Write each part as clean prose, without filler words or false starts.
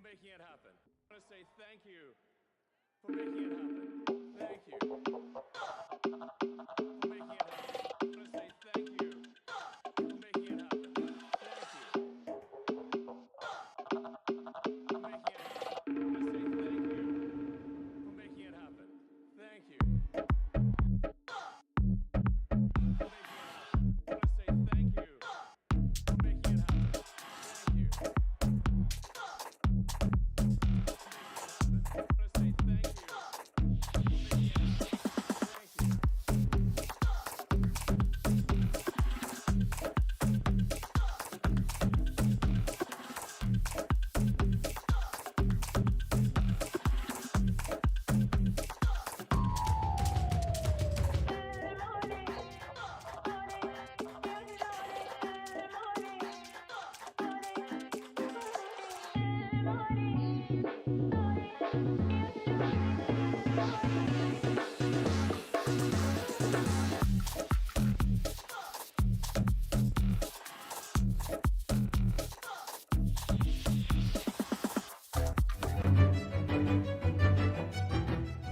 Making it happen. I want to say thank you for making it happen. Thank you. For making it happen. I want to say thank you for making it happen. Thank you. For making it happen. I want to say thank you for making it happen. Thank you. For making it happen. I want to say thank you for making it happen. Thank you.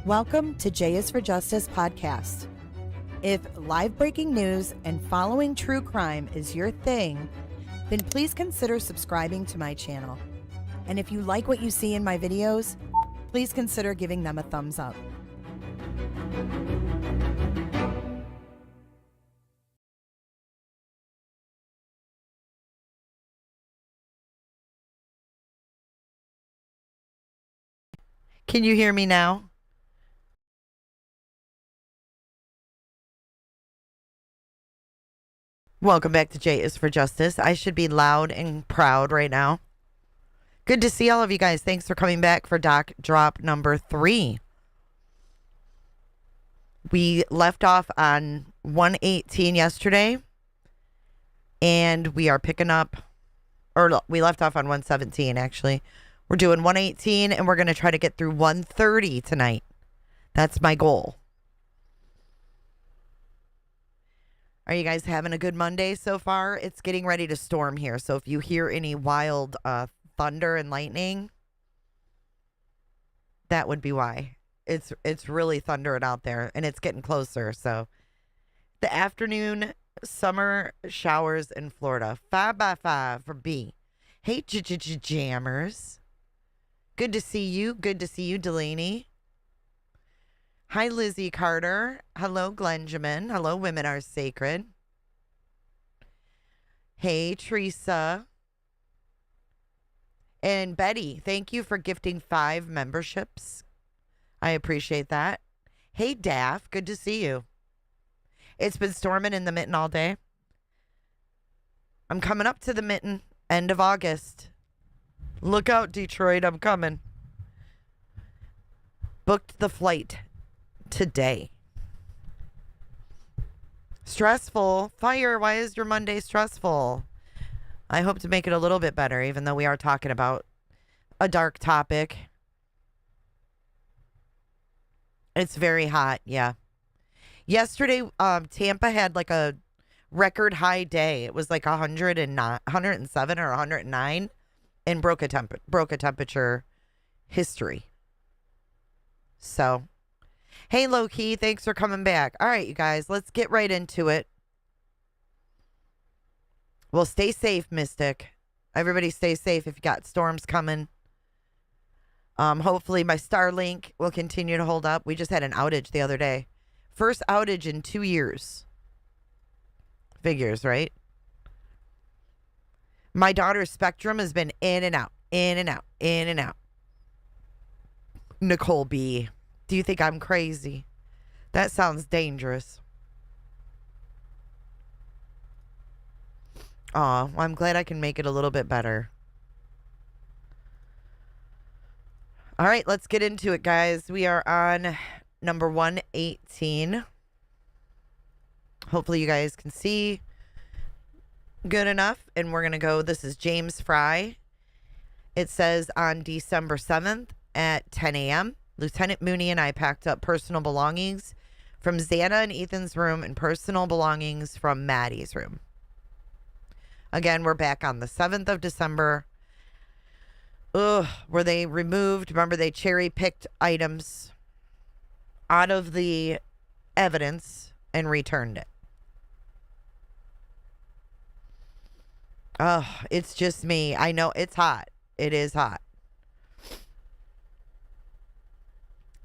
Welcome to J is for Justice podcast. If live breaking news and following true crime is your thing, then please consider subscribing to my channel. And if you like what you see in my videos, please consider giving them a thumbs up. Can you hear me now? Welcome back to J is for Justice. I should be loud and proud right now. Good to see all of you guys. Thanks for coming back for doc drop number 3. We left off on 118 yesterday, and we are picking up, or we left off on 117 actually. We're doing 118, and we're going to try to get through 130 tonight. That's my goal. Are you guys having a good Monday so far? It's getting ready to storm here, so if you hear any wild thunder and lightning, that would be why. It's really thundering out there, and it's getting closer. So the afternoon summer showers in Florida. 5 by 5 for B. Hey, jammers. Good to see you. Good to see you, Delaney. Hi, Lizzie Carter. Hello, Glenjamin. Hello, Women Are Sacred. Hey, Teresa. And Betty, thank you for gifting 5 memberships. I appreciate that. Hey, Daff. Good to see you. It's been storming in the Mitten all day. I'm coming up to the Mitten, end of August. Look out, Detroit. I'm coming. Booked the flight today. Stressful. Fire. Why is your Monday stressful? I hope to make it a little bit better, even though we are talking about a dark topic. It's very hot. Yeah. Yesterday, Tampa had like a record high day. It was like 107 or 109 and broke a temperature history. So, hey, Low-Key, thanks for coming back. All right, you guys, let's get right into it. Well, stay safe, Mystic. Everybody stay safe if you got storms coming. Hopefully my Starlink will continue to hold up. We just had an outage the other day. First outage in 2 years. Figures, right? My daughter's Spectrum has been in and out, in and out, in and out. Nicole B. Do you think I'm crazy? That sounds dangerous. Aw, well, I'm glad I can make it a little bit better. All right, let's get into it, guys. We are on number 118. Hopefully you guys can see good enough. And we're going to go, this is James Fry. It says on December 7th at 10 a.m., Lieutenant Mooney and I packed up personal belongings from Xana and Ethan's room and personal belongings from Maddie's room. Again, we're back on the 7th of December. Where they removed, remember they cherry-picked items out of the evidence and returned it. Oh, it's just me. I know it's hot. It is hot.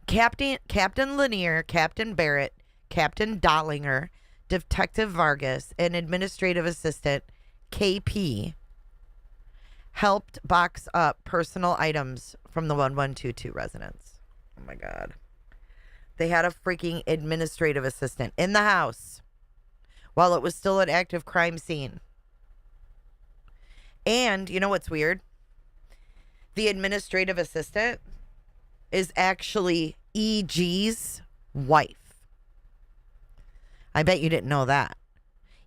Captain Lanier, Captain Barrett, Captain Dollinger, Detective Vargas, and Administrative Assistant KP helped box up personal items from the 1122 residence. Oh my God. They had a freaking administrative assistant in the house while it was still an active crime scene. And you know what's weird? The administrative assistant is actually EG's wife. I bet you didn't know that.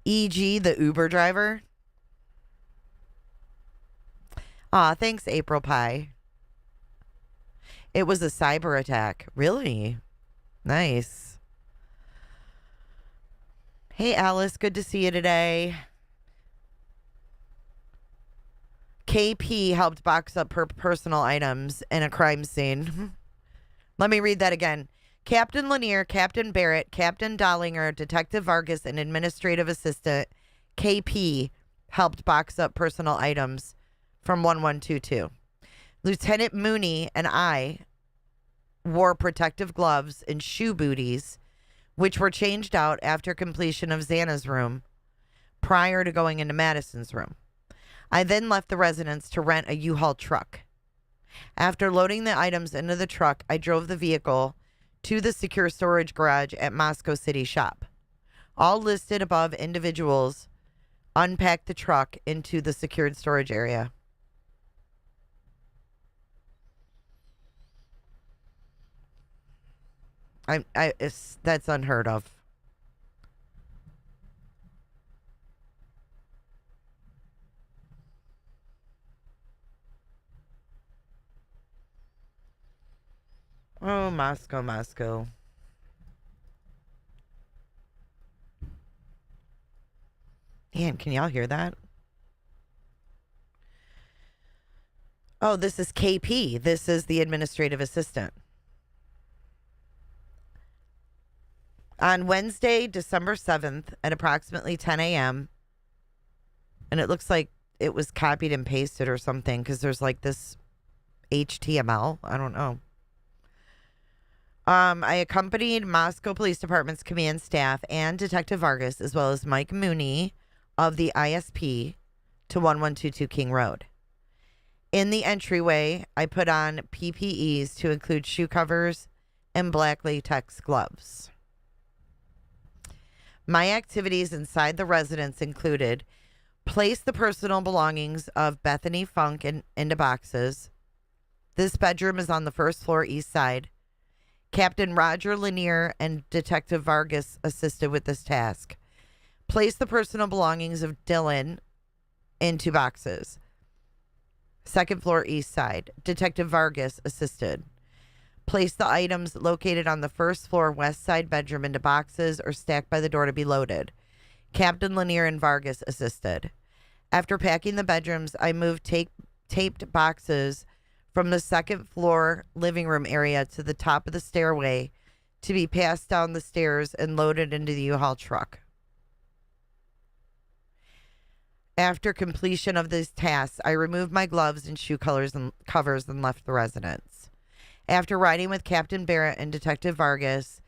EG, the Uber driver. Aw, thanks, April Pie. It was a cyber attack. Really? Nice. Hey, Alice. Good to see you today. KP helped box up her personal items in a crime scene. Let me read that again. Captain Lanier, Captain Barrett, Captain Dollinger, Detective Vargas, and Administrative Assistant KP helped box up personal items from 1122. Lieutenant Mooney and I wore protective gloves and shoe booties, which were changed out after completion of Xana's room prior to going into Madison's room. I then left the residence to rent a U-Haul truck. After loading the items into the truck, I drove the vehicle to the secure storage garage at Moscow City Shop. All listed above individuals unpacked the truck into the secured storage area. That's unheard of. Oh, Moscow, Moscow. Man, can y'all hear that? Oh, this is KP. This is the administrative assistant. On Wednesday, December 7th at approximately 10 a.m., and it looks like it was copied and pasted or something because there's like this HTML. I don't know. I accompanied Moscow Police Department's command staff and Detective Vargas, as well as Mike Mooney of the ISP, to 1122 King Road. In the entryway, I put on PPEs to include shoe covers and black latex gloves. My activities inside the residence included place the personal belongings of Bethany Funk into boxes. This bedroom is on the first floor east side. Captain Roger Lanier and Detective Vargas assisted with this task. Place the personal belongings of Dylan into boxes. Second floor east side. Detective Vargas assisted. Place the items located on the first floor west side bedroom into boxes or stacked by the door to be loaded. Captain Lanier and Vargas assisted. After packing the bedrooms, I moved taped boxes from the second floor living room area to the top of the stairway to be passed down the stairs and loaded into the U-Haul truck. After completion of these tasks, I removed my gloves and shoe covers and left the residence. After riding with Captain Barrett and Detective Vargas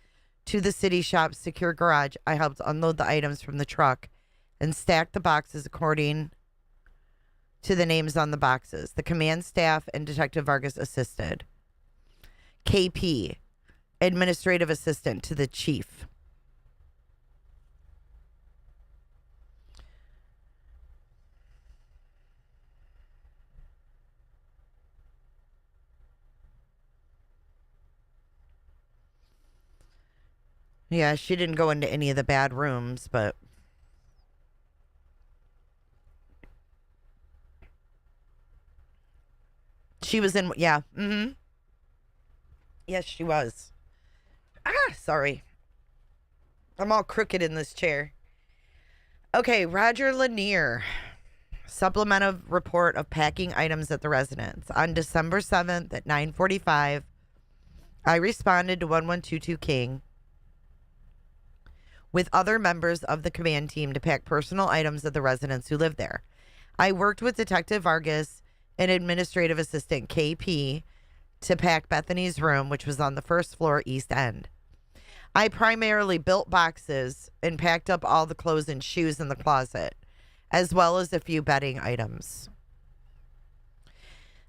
to the city shop's secure garage, I helped unload the items from the truck and stacked the boxes according to the names on the boxes. The command staff and Detective Vargas assisted. KP, administrative assistant to the chief. Yeah, she didn't go into any of the bad rooms, but she was in, yeah. Mm-hmm. Yes, she was. Sorry. I'm all crooked in this chair. Okay, Roger Lanier. Supplemental report of packing items at the residence. On December 7th at 9:45, I responded to 1122 King with other members of the command team to pack personal items of the residents who lived there. I worked with Detective Vargas and Administrative Assistant KP to pack Bethany's room, which was on the first floor east end. I primarily built boxes and packed up all the clothes and shoes in the closet, as well as a few bedding items.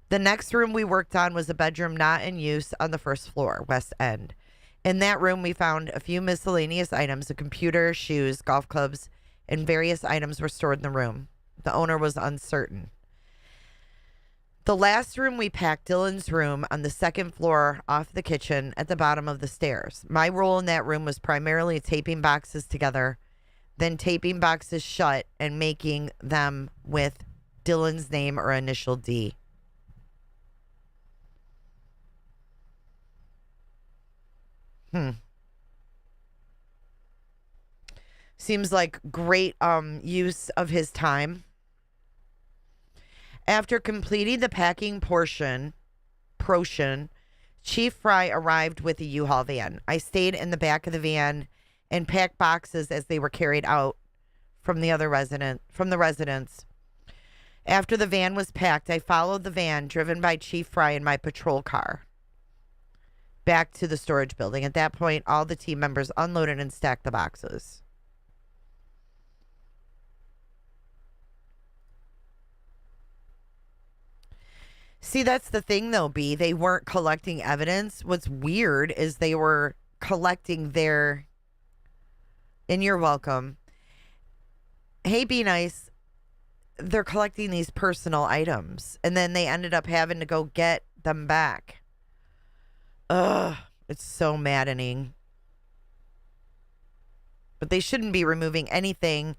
The next room we worked on was a bedroom not in use on the first floor, west end. In that room, we found a few miscellaneous items, a computer, shoes, golf clubs, and various items were stored in the room. The owner was uncertain. The last room we packed, Dylan's room, on the second floor off the kitchen at the bottom of the stairs. My role in that room was primarily taping boxes together, then taping boxes shut and making them with Dylan's name or initial D. Seems like great use of his time. After completing the packing portion, Chief Fry arrived with a U-Haul van. I stayed in the back of the van and packed boxes as they were carried out from the residents. After the van was packed, I followed the van driven by Chief Fry in my patrol car back to the storage building. At that point, all the team members unloaded and stacked the boxes. See, that's the thing, though, B. They weren't collecting evidence. What's weird is they were collecting their... And you're welcome. Hey, Be Nice. They're collecting these personal items. And then they ended up having to go get them back. Ugh. It's so maddening. But they shouldn't be removing anything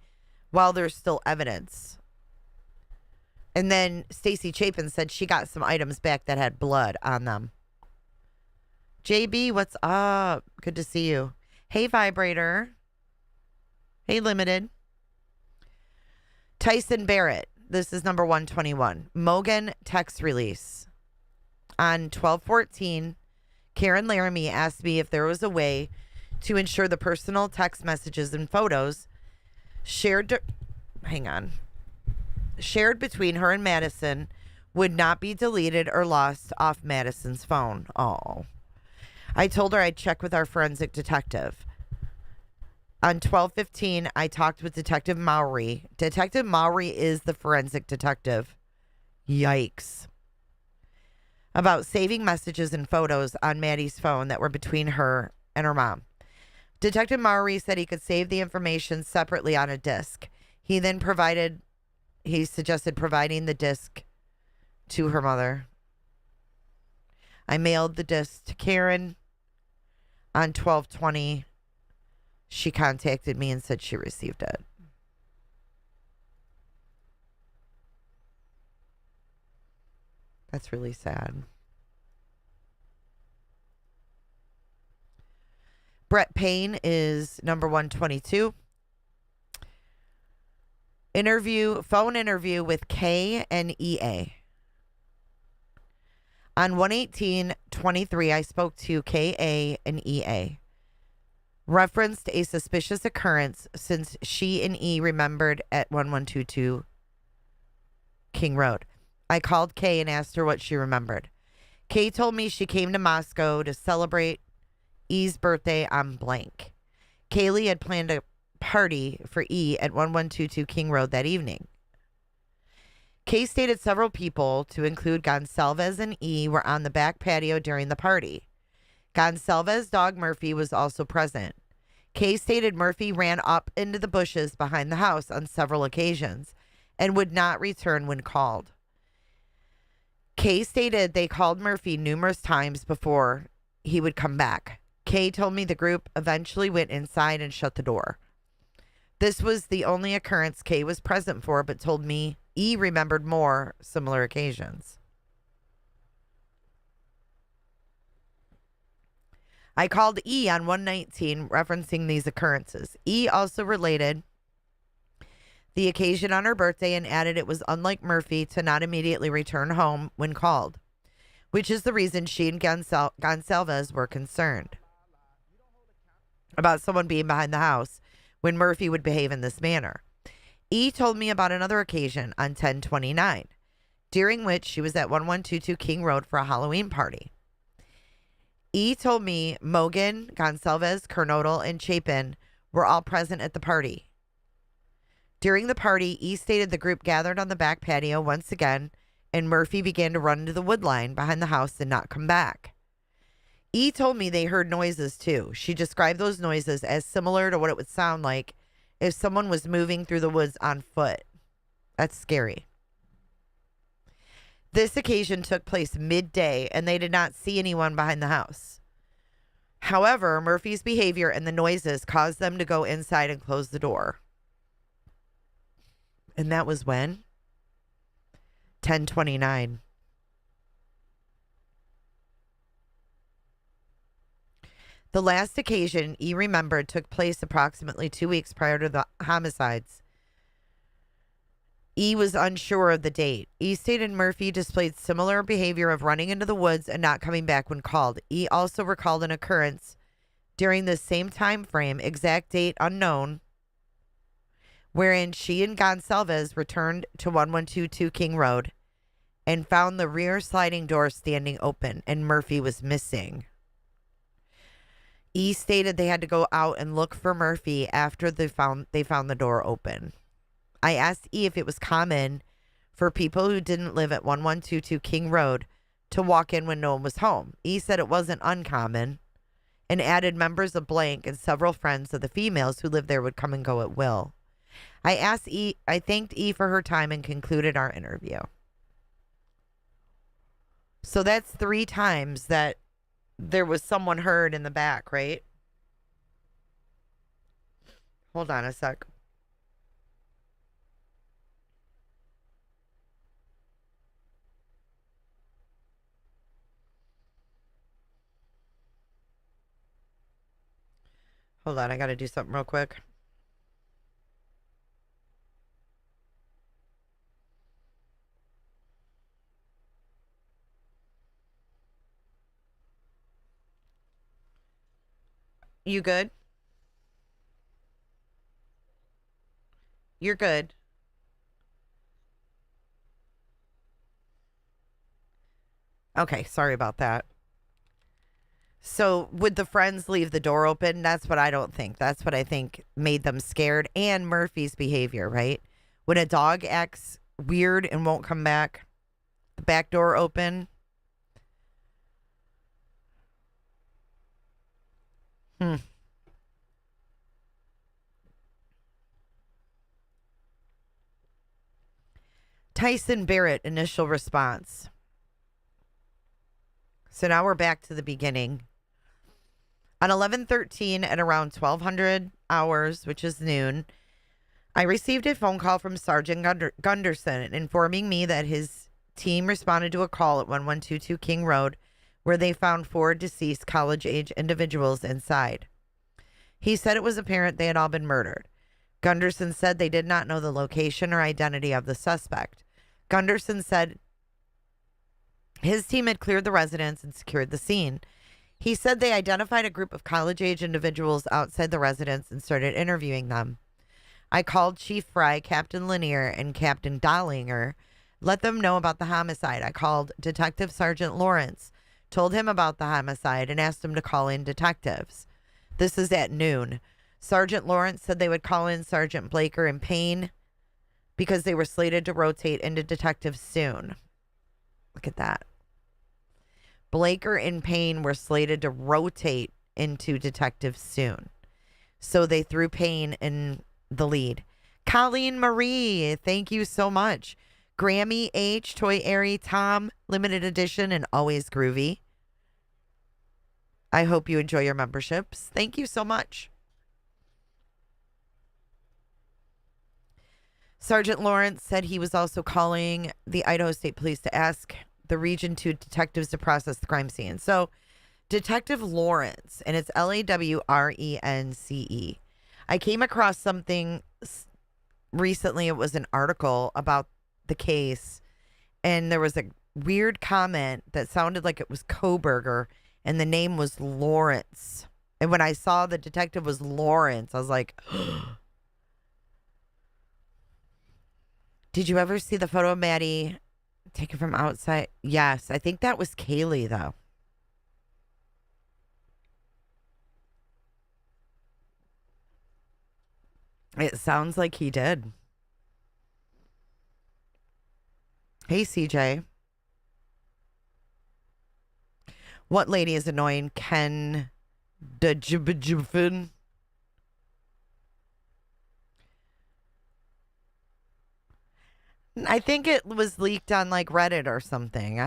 while there's still evidence. And then Stacy Chapin said she got some items back that had blood on them. JB, what's up? Good to see you. Hey, Vibrator. Hey, Limited. Tyson Barrett. This is number 121. Mogen text release. On 12/14, Karen Laramie asked me if there was a way to ensure the personal text messages and photos shared between her and Madison would not be deleted or lost off Madison's phone. Oh. I told her I'd check with our forensic detective. On 12/15, I talked with Detective Mowry. Detective Mowry is the forensic detective. Yikes. About saving messages and photos on Maddie's phone that were between her and her mom. Detective Mowry said he could save the information separately on a disk. He suggested providing the disk to her mother. I mailed the disc to Karen on 12/20. She contacted me and said she received it. That's really sad. Brett Payne is number 122. Phone interview with K and EA. On 1/18/23, I spoke to KA and EA. Referenced a suspicious occurrence since she and E remembered at 1122 King Road. I called Kay and asked her what she remembered. Kay told me she came to Moscow to celebrate E's birthday on blank. Kaylee had planned a party for E at 1122 King Road that evening. Kay stated several people, to include Goncalves and E, were on the back patio during the party. Goncalves' dog Murphy was also present. Kay stated Murphy ran up into the bushes behind the house on several occasions and would not return when called. Kay stated they called Murphy numerous times before he would come back. Kay told me the group eventually went inside and shut the door. This was the only occurrence Kay was present for, but told me E remembered more similar occasions. I called E on 119 referencing these occurrences. E also related the occasion on her birthday and added it was unlike Murphy to not immediately return home when called, which is the reason she and Goncalves were concerned about someone being behind the house when Murphy would behave in this manner. E told me about another occasion on 10/29, during which she was at 1122 King Road for a Halloween party. E told me Mogen, Goncalves, Kernodle, and Chapin were all present at the party. During the party, E stated the group gathered on the back patio once again, and Murphy began to run into the wood line behind the house and not come back. E told me they heard noises too. She described those noises as similar to what it would sound like if someone was moving through the woods on foot. That's scary. This occasion took place midday, and they did not see anyone behind the house. However, Murphy's behavior and the noises caused them to go inside and close the door. And that was when? 10/29. The last occasion E remembered took place approximately 2 weeks prior to the homicides. E was unsure of the date. E stated Murphy displayed similar behavior of running into the woods and not coming back when called. E also recalled an occurrence during the same time frame, exact date unknown, wherein she and Goncalves returned to 1122 King Road and found the rear sliding door standing open and Murphy was missing. E stated they had to go out and look for Murphy after they found the door open. I asked E if it was common for people who didn't live at 1122 King Road to walk in when no one was home. E said it wasn't uncommon and added members of Blank and several friends of the females who lived there would come and go at will. I thanked E for her time and concluded our interview. So that's 3 times that there was someone heard in the back, right? Hold on a sec. Hold on, I got to do something real quick. You good? You're good. Okay, sorry about that. So would the friends leave the door open? That's what I don't think. That's what I think made them scared. And Murphy's behavior, right? When a dog acts weird and won't come back, the back door open. Tyson Barrett, initial response. So now we're back to the beginning. On 11/13 at around 1200 hours, which is noon, I received a phone call from Sergeant Gunderson informing me that his team responded to a call at 1122 King Road where they found 4 deceased college-age individuals inside. He said it was apparent they had all been murdered. Gunderson said they did not know the location or identity of the suspect. Gunderson said his team had cleared the residence and secured the scene. He said they identified a group of college-age individuals outside the residence and started interviewing them. I called Chief Fry, Captain Lanier, and Captain Dollinger, let them know about the homicide. I called Detective Sergeant Lawrence, told him about the homicide, and asked him to call in detectives. This is at noon. Sergeant Lawrence said they would call in Sergeant Blaker and Payne because they were slated to rotate into detectives soon. Look at that. Blaker and Payne were slated to rotate into detectives soon. So they threw Payne in the lead. Colleen Marie, thank you so much. Grammy H, Toy Airy, Tom, limited edition, and always groovy. I hope you enjoy your memberships. Thank you so much. Sergeant Lawrence said he was also calling the Idaho State Police to ask the Region 2 detectives to process the crime scene. So Detective Lawrence, and it's Lawrence. I came across something recently. It was an article about the case, and there was a weird comment that sounded like it was Koberger, and the name was Lawrence. And when I saw the detective was Lawrence, I was like, did you ever see the photo of Maddie taken from outside? Yes, I think that was Kaylee, though. It sounds like he did. Hey, CJ. What lady is annoying? Ken Dejubajufin? I think it was leaked on like Reddit or something.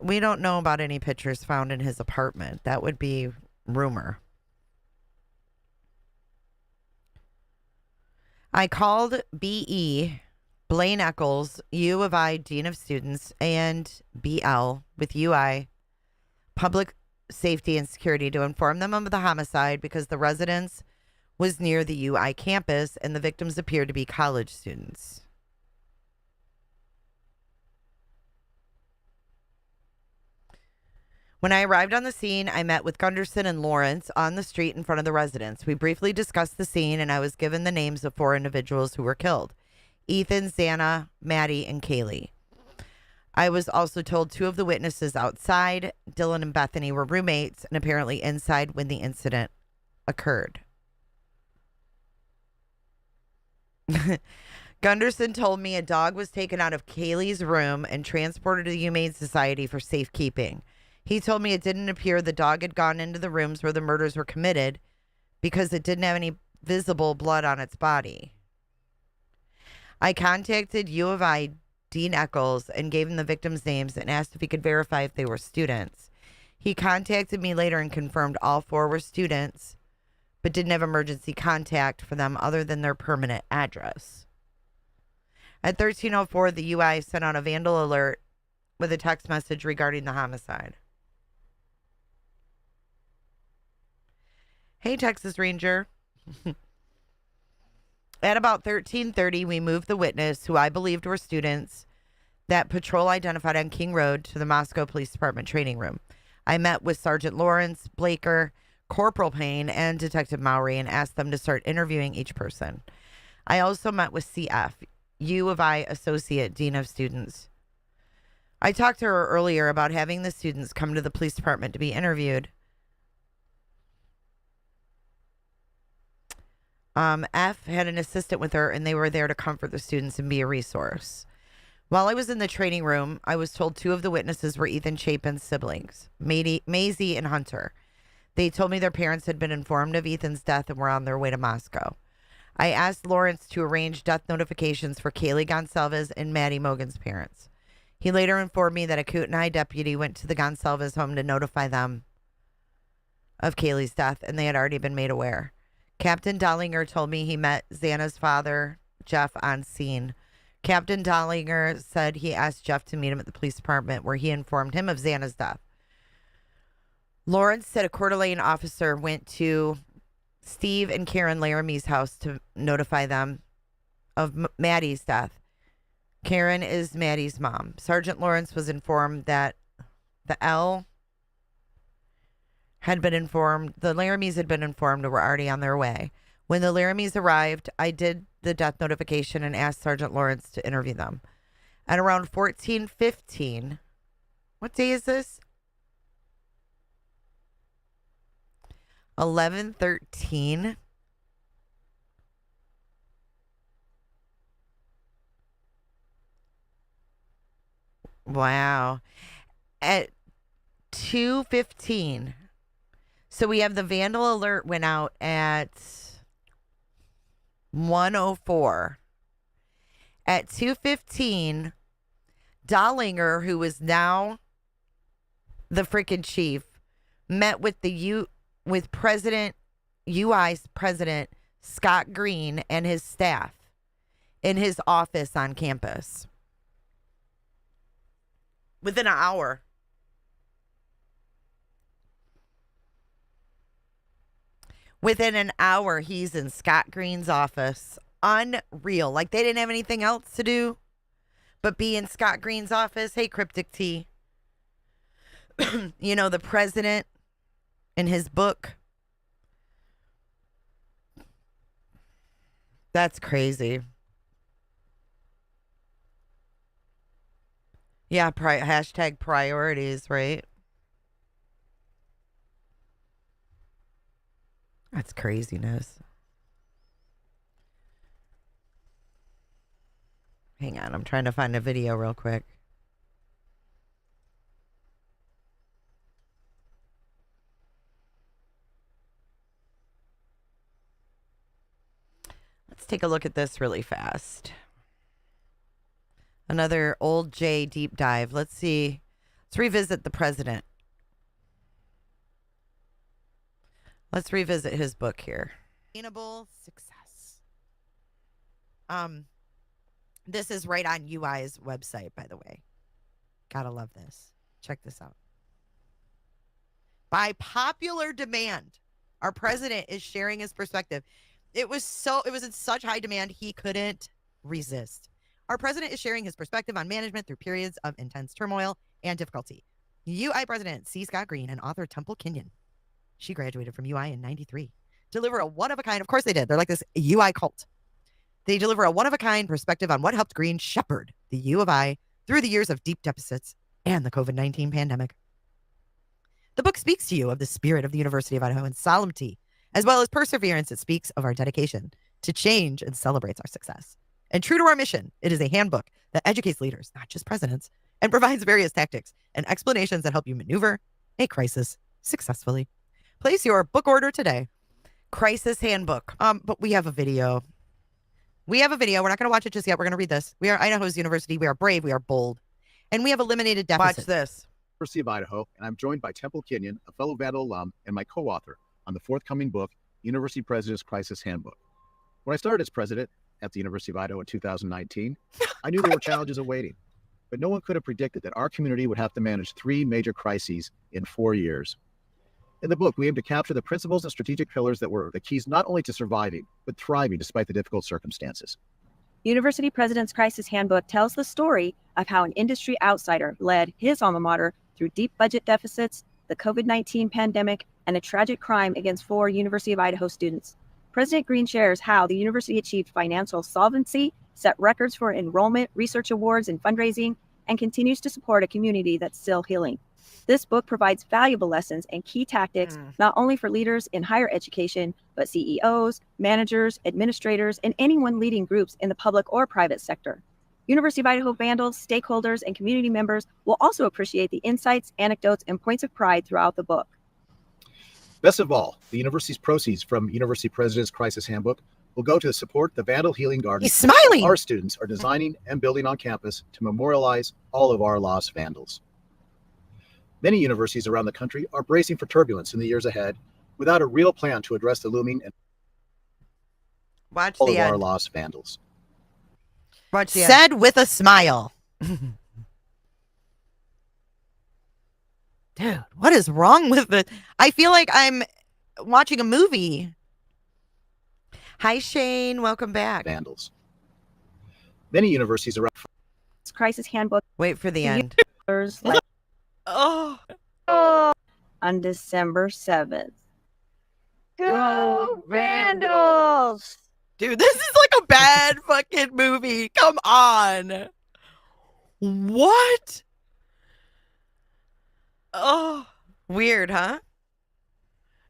We don't know about any pictures found in his apartment. That would be rumor. I called BE, Blaine Eccles, U of I, Dean of Students, and BL with UI, Public Safety and Security, to inform them of the homicide because the residence was near the UI campus and the victims appeared to be college students. When I arrived on the scene, I met with Gunderson and Lawrence on the street in front of the residence. We briefly discussed the scene, and I was given the names of 4 individuals who were killed: Ethan, Xana, Maddie, and Kaylee. I was also told 2 of the witnesses outside, Dylan and Bethany, were roommates and apparently inside when the incident occurred. Gunderson told me a dog was taken out of Kaylee's room and transported to the Humane Society for safekeeping. He told me it didn't appear the dog had gone into the rooms where the murders were committed because it didn't have any visible blood on its body. I contacted U of I Dean Eccles and gave him the victims' names and asked if he could verify if they were students. He contacted me later and confirmed all 4 were students, but didn't have emergency contact for them other than their permanent address. At 13:04, the UI sent out a vandal alert with a text message regarding the homicide. Hey, Texas Ranger. At about 13:30, we moved the witness, who I believed were students, that patrol identified on King Road, to the Moscow Police Department training room. I met with Sergeant Lawrence, Blaker, Corporal Payne, and Detective Mowry and asked them to start interviewing each person. I also met with CF, U of I Associate Dean of Students. I talked to her earlier about having the students come to the police department to be interviewed, F had an assistant with her, and they were there to comfort the students and be a resource. While I was in the training room, I was told 2 of the witnesses were Ethan Chapin's siblings, Maisie and Hunter. They told me their parents had been informed of Ethan's death and were on their way to Moscow. I asked Lawrence to arrange death notifications for Kaylee Goncalves and Maddie Mogen's parents. He later informed me that a Kootenai deputy went to the Goncalves home to notify them of Kaylee's death, and they had already been made aware. Captain Dollinger told me he met Xana's father, Jeff, on scene. Captain Dollinger said he asked Jeff to meet him at the police department, where he informed him of Xana's death. Lawrence said a Coeur d'Alene officer went to Steve and Karen Laramie's house to notify them of Maddie's death. Karen is Maddie's mom. Sergeant Lawrence was informed that the Laramies had been informed and were already on their way. When the Laramies arrived, I did the death notification and asked Sergeant Lawrence to interview them. At around 14:15, what day is this? 11:13. Wow. At 2:15. So we have the vandal alert went out at 1:04. At 2:15, Dollinger, who is now the freaking chief, met with UI's president Scott Green and his staff in his office on campus. Within an hour. Within an hour, he's in Scott Green's office. Unreal. Like they didn't have anything else to do but be in Scott Green's office. Hey, Cryptic T. You know, the president in his book. That's crazy. Yeah, hashtag priorities, right? That's craziness. Hang on, I'm trying to find a video real quick. Let's take a look at this really fast. Another old J deep dive. Let's see. Let's revisit the president. Let's revisit his book here. Sustainable Success. This is right on UI's website, by the way. Gotta love this. Check this out. By popular demand, our president is sharing his perspective. It was in such high demand, he couldn't resist. Our president is sharing his perspective on management through periods of intense turmoil and difficulty. UI President C. Scott Green and author Temple Kenyon. She graduated from UI in 93. Deliver a one-of-a-kind, of course they did. They're like this UI cult. They deliver a one-of-a-kind perspective on what helped Green shepherd the U of I through the years of deep deficits and the COVID-19 pandemic. The book speaks to you of the spirit of the University of Idaho and solemnity, as well as perseverance. It speaks of our dedication to change and celebrates our success. And true to our mission, it is a handbook that educates leaders, not just presidents, and provides various tactics and explanations that help you maneuver a crisis successfully. Place your book order today. Crisis Handbook. But we have a video. We're not going to watch it just yet. We're going to read this. We are Idaho's University. We are brave. We are bold. And we have eliminated deficits. Watch this. University of Idaho, and I'm joined by Temple Kenyon, a fellow Vandal alum, and my co-author on the forthcoming book, University President's Crisis Handbook. When I started as president at the University of Idaho in 2019, I knew there were challenges awaiting, but no one could have predicted that our community would have to manage 3 major crises in 4 years. In the book, we aim to capture the principles and strategic pillars that were the keys not only to surviving, but thriving despite the difficult circumstances. University President's Crisis Handbook tells the story of how an industry outsider led his alma mater through deep budget deficits, the COVID-19 pandemic, and a tragic crime against 4 University of Idaho students. President Green shares how the university achieved financial solvency, set records for enrollment, research awards, and fundraising, and continues to support a community that's still healing. This book provides valuable lessons and key tactics, not only for leaders in higher education, but CEOs, managers, administrators, and anyone leading groups in the public or private sector. University of Idaho vandals, stakeholders, and community members will also appreciate the insights, anecdotes, and points of pride throughout the book. Best of all, the university's proceeds from University President's Crisis Handbook will go to support the Vandal Healing Garden. He's smiling. Our students are designing and building on campus to memorialize all of our lost vandals. Many universities around the country are bracing for turbulence in the years ahead without a real plan to address the looming and Watch all the of end. our lost vandals. Watch the end. Said with a smile. Dude, what is wrong with it? I feel like I'm watching a movie. Hi, Shane. Welcome back. Vandals. Many universities around Crisis Handbook Wait for the end. Oh. on December 7th. Go Vandals! Dude, this is like a bad fucking movie. Come on. What? Oh, weird, huh?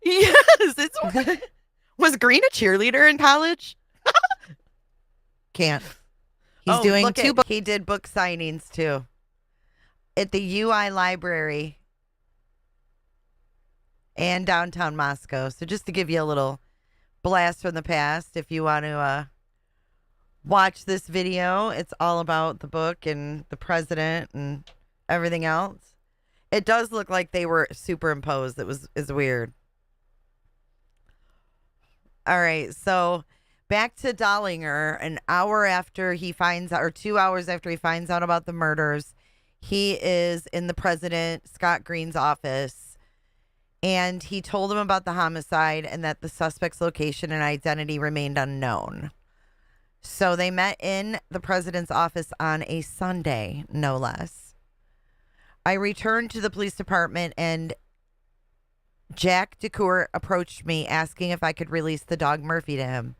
Yes, it's was Green a cheerleader in college? Can't. He's doing look two at, he did book signings too at the UI library and downtown Moscow. So just to give you a little blast from the past, if you want to watch this video, it's all about the book and the president and everything else. It does look like they were superimposed. It's weird. All right, so back to Dollinger. An hour after he finds out, or 2 hours after he finds out about the murders, he is in the president, Scott Green's office, and he told him about the homicide and that the suspect's location and identity remained unknown. So they met in the president's office on a Sunday, no less. I returned to the police department and Jack DeCour approached me asking if I could release the dog Murphy to him.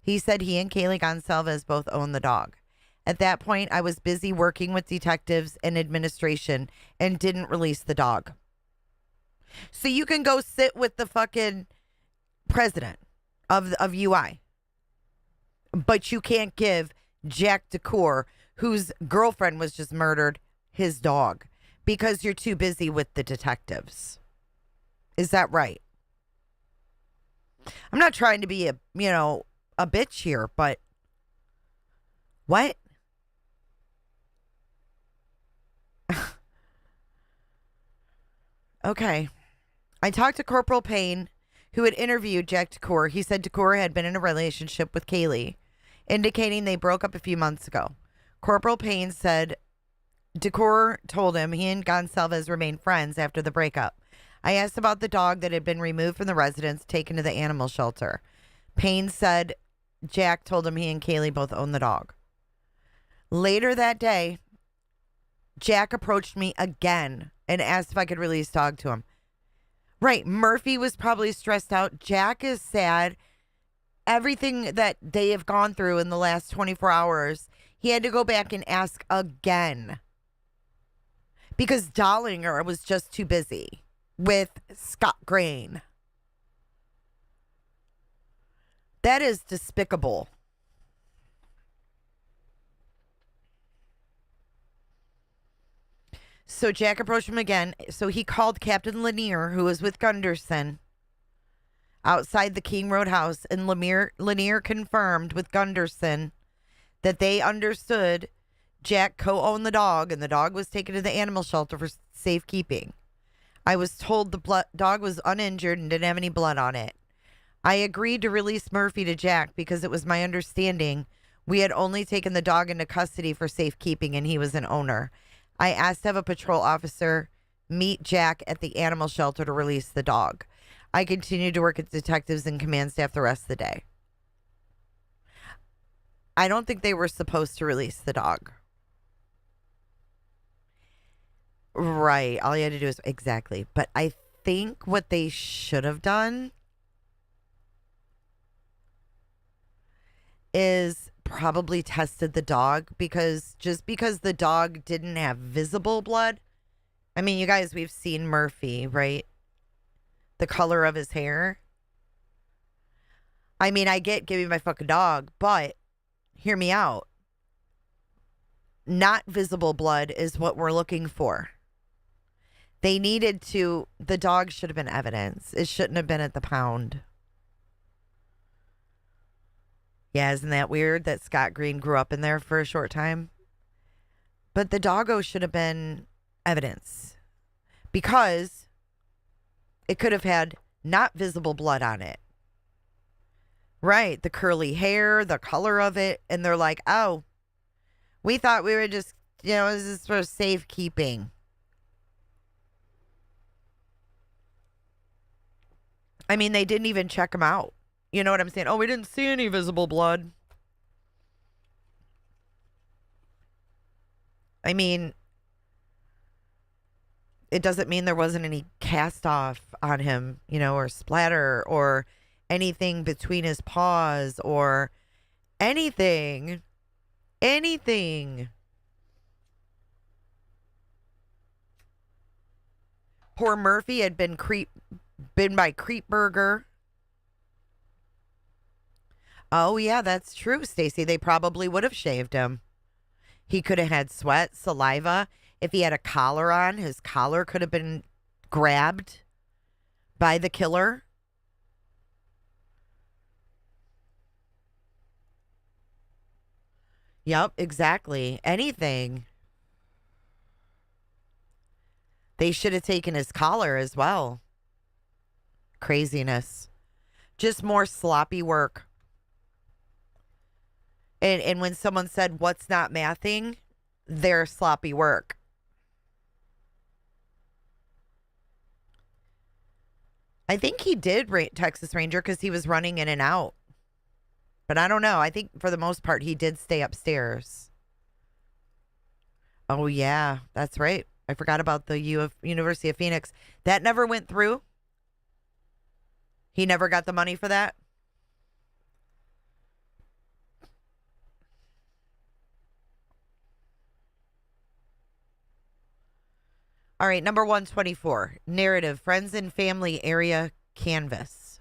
He said he and Kaylee Goncalves both own the dog. At that point, I was busy working with detectives and administration and didn't release the dog. So you can go sit with the fucking president of UI, but you can't give Jack DeCour, whose girlfriend was just murdered, his dog because you're too busy with the detectives. Is that right? I'm not trying to be a bitch here, but what? Okay. I talked to Corporal Payne, who had interviewed Jack DeCour. He said DeCour had been in a relationship with Kaylee, indicating they broke up a few months ago. Corporal Payne said DeCour told him he and Goncalves remained friends after the breakup. I asked about the dog that had been removed from the residence, taken to the animal shelter. Payne said Jack told him he and Kaylee both own the dog. Later that day, Jack approached me again and asked if I could release dog to him. Right, Murphy was probably stressed out. Jack is sad. Everything that they have gone through in the last 24 hours, he had to go back and ask again. Because Dollinger was just too busy with Scott Green. That is despicable. So Jack approached him again. So he called Captain Lanier, who was with Gunderson, outside the King Road house, and Lanier confirmed with Gunderson that they understood Jack co-owned the dog, and the dog was taken to the animal shelter for safekeeping. I was told the dog was uninjured and didn't have any blood on it. I agreed to release Murphy to Jack because it was my understanding we had only taken the dog into custody for safekeeping and he was an owner. I asked to have a patrol officer meet Jack at the animal shelter to release the dog. I continued to work with detectives and command staff the rest of the day. I don't think they were supposed to release the dog. Right. All you had to do is exactly. But I think what they should have done is probably tested the dog, because just because the dog didn't have visible blood I mean, you guys, we've seen Murphy, right? The color of his hair. I mean, I get give me my fucking dog, but hear me out. Not visible blood is what we're looking for. They needed to, the dog should have been evidence. It shouldn't have been at the pound. Yeah, isn't that weird that Scott Green grew up in there for a short time? But the doggo should have been evidence because it could have had not visible blood on it. Right, the curly hair, the color of it, and they're like, oh, we thought we were just, this is for safekeeping. I mean, they didn't even check him out. You know what I'm saying? Oh, we didn't see any visible blood. I mean, it doesn't mean there wasn't any cast off on him, or splatter or anything between his paws or anything. Anything. Poor Murphy had been by Creep Burger. Oh, yeah, that's true, Stacy. They probably would have shaved him. He could have had sweat, saliva. If he had a collar on, his collar could have been grabbed by the killer. Yep, exactly. Anything. They should have taken his collar as well. Craziness. Just more sloppy work. And when someone said, what's not mathing? Their sloppy work. I think he did Texas Ranger because he was running in and out. But I don't know. I think for the most part, he did stay upstairs. Oh, yeah. That's right. I forgot about the University of Phoenix. That never went through. He never got the money for that. All right, number 124. Narrative, friends and family area canvas.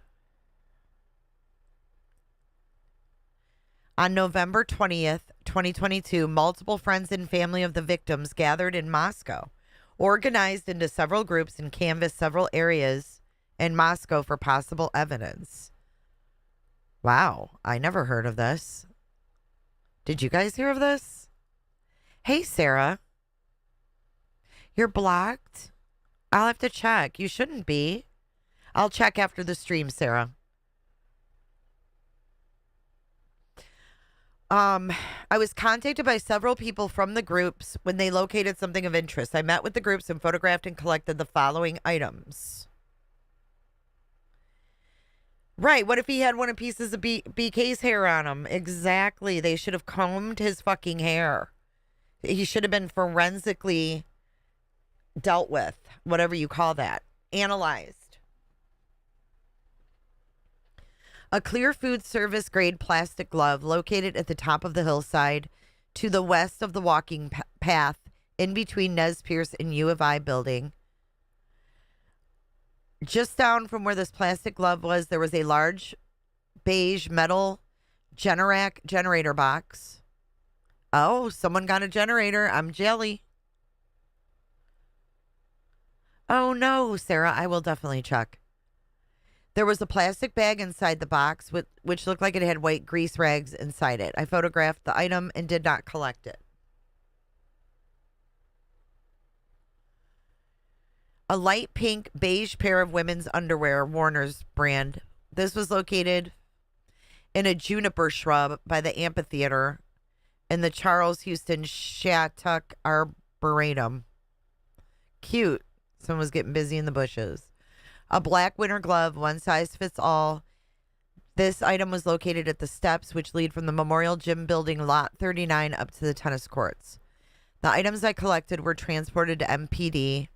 On November 20th, 2022, multiple friends and family of the victims gathered in Moscow, organized into several groups and canvassed several areas in Moscow for possible evidence. Wow, I never heard of this. Did you guys hear of this? Hey, Sarah. You're blocked? I'll have to check. You shouldn't be. I'll check after the stream, Sarah. I was contacted by several people from the groups when they located something of interest. I met with the groups and photographed and collected the following items. Right. What if he had one of pieces of BK's hair on him? Exactly. They should have combed his fucking hair. He should have been forensically dealt with, whatever you call that, analyzed. A clear food service grade plastic glove located at the top of the hillside to the west of the walking path in between Nez Perce and U of I building. Just down from where this plastic glove was, there was a large beige metal Generac generator box. Oh, someone got a generator. I'm jelly. Oh, no, Sarah, I will definitely check. There was a plastic bag inside the box, which looked like it had white grease rags inside it. I photographed the item and did not collect it. A light pink beige pair of women's underwear, Warner's brand. This was located in a juniper shrub by the amphitheater in the Charles Houston Shattuck Arboretum. Cute. Someone was getting busy in the bushes. A black winter glove, one size fits all. This item was located at the steps which lead from the Memorial Gym building lot 39 up to the tennis courts. The items I collected were transported to MPD,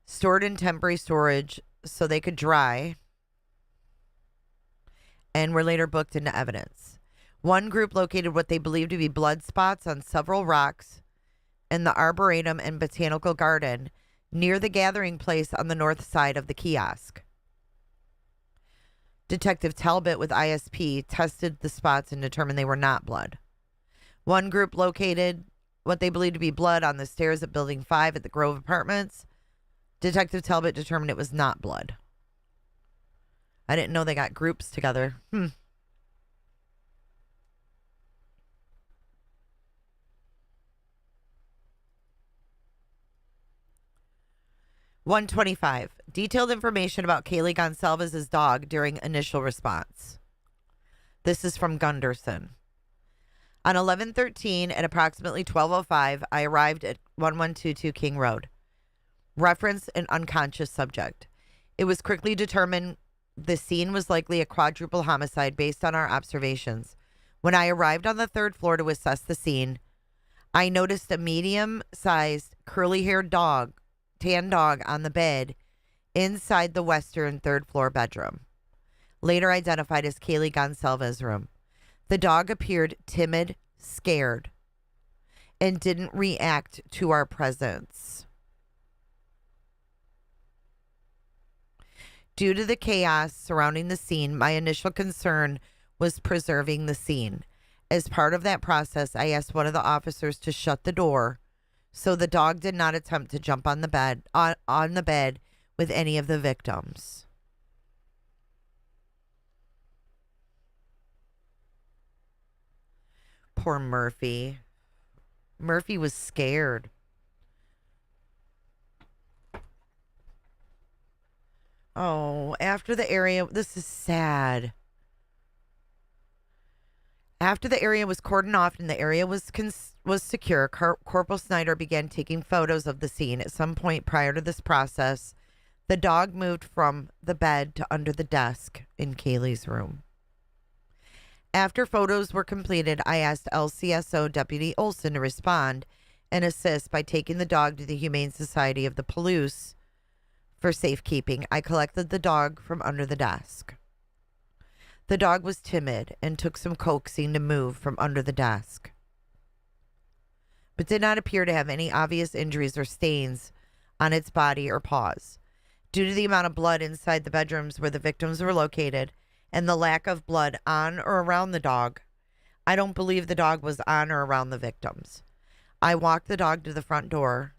stored in temporary storage so they could dry, and were later booked into evidence. One group located what they believed to be blood spots on several rocks in the Arboretum and Botanical Garden near the gathering place on the north side of the kiosk. Detective Talbot with ISP tested the spots and determined they were not blood. One group located what they believed to be blood on the stairs at Building 5 at the Grove Apartments. Detective Talbot determined it was not blood. I didn't know they got groups together. 125. Detailed information about Kaylee Goncalves' dog during initial response. This is from Gunderson. On 11/13 at approximately 12:05, I arrived at 1122 King Road. Reference an unconscious subject. It was quickly determined the scene was likely a quadruple homicide based on our observations. When I arrived on the third floor to assess the scene, I noticed a medium-sized, curly-haired dog, tan dog on the bed inside the western third floor bedroom, later identified as Kaylee Goncalves' room. The dog appeared timid, scared, and didn't react to our presence. Due to the chaos surrounding the scene, my initial concern was preserving the scene. As part of that process, I asked one of the officers to shut the door so the dog did not attempt to jump on the bed on the bed with any of the victims. Poor Murphy. Murphy was scared. Oh, after the area, this is sad. After the area was cordoned off and the area was secure, Corporal Snyder began taking photos of the scene. At some point prior to this process, the dog moved from the bed to under the desk in Kaylee's room. After photos were completed, I asked LCSO Deputy Olson to respond and assist by taking the dog to the Humane Society of the Palouse for safekeeping. I collected the dog from under the desk. The dog was timid and took some coaxing to move from under the desk, but did not appear to have any obvious injuries or stains on its body or paws. Due to the amount of blood inside the bedrooms where the victims were located and the lack of blood on or around the dog, I don't believe the dog was on or around the victims. I walked the dog to the front door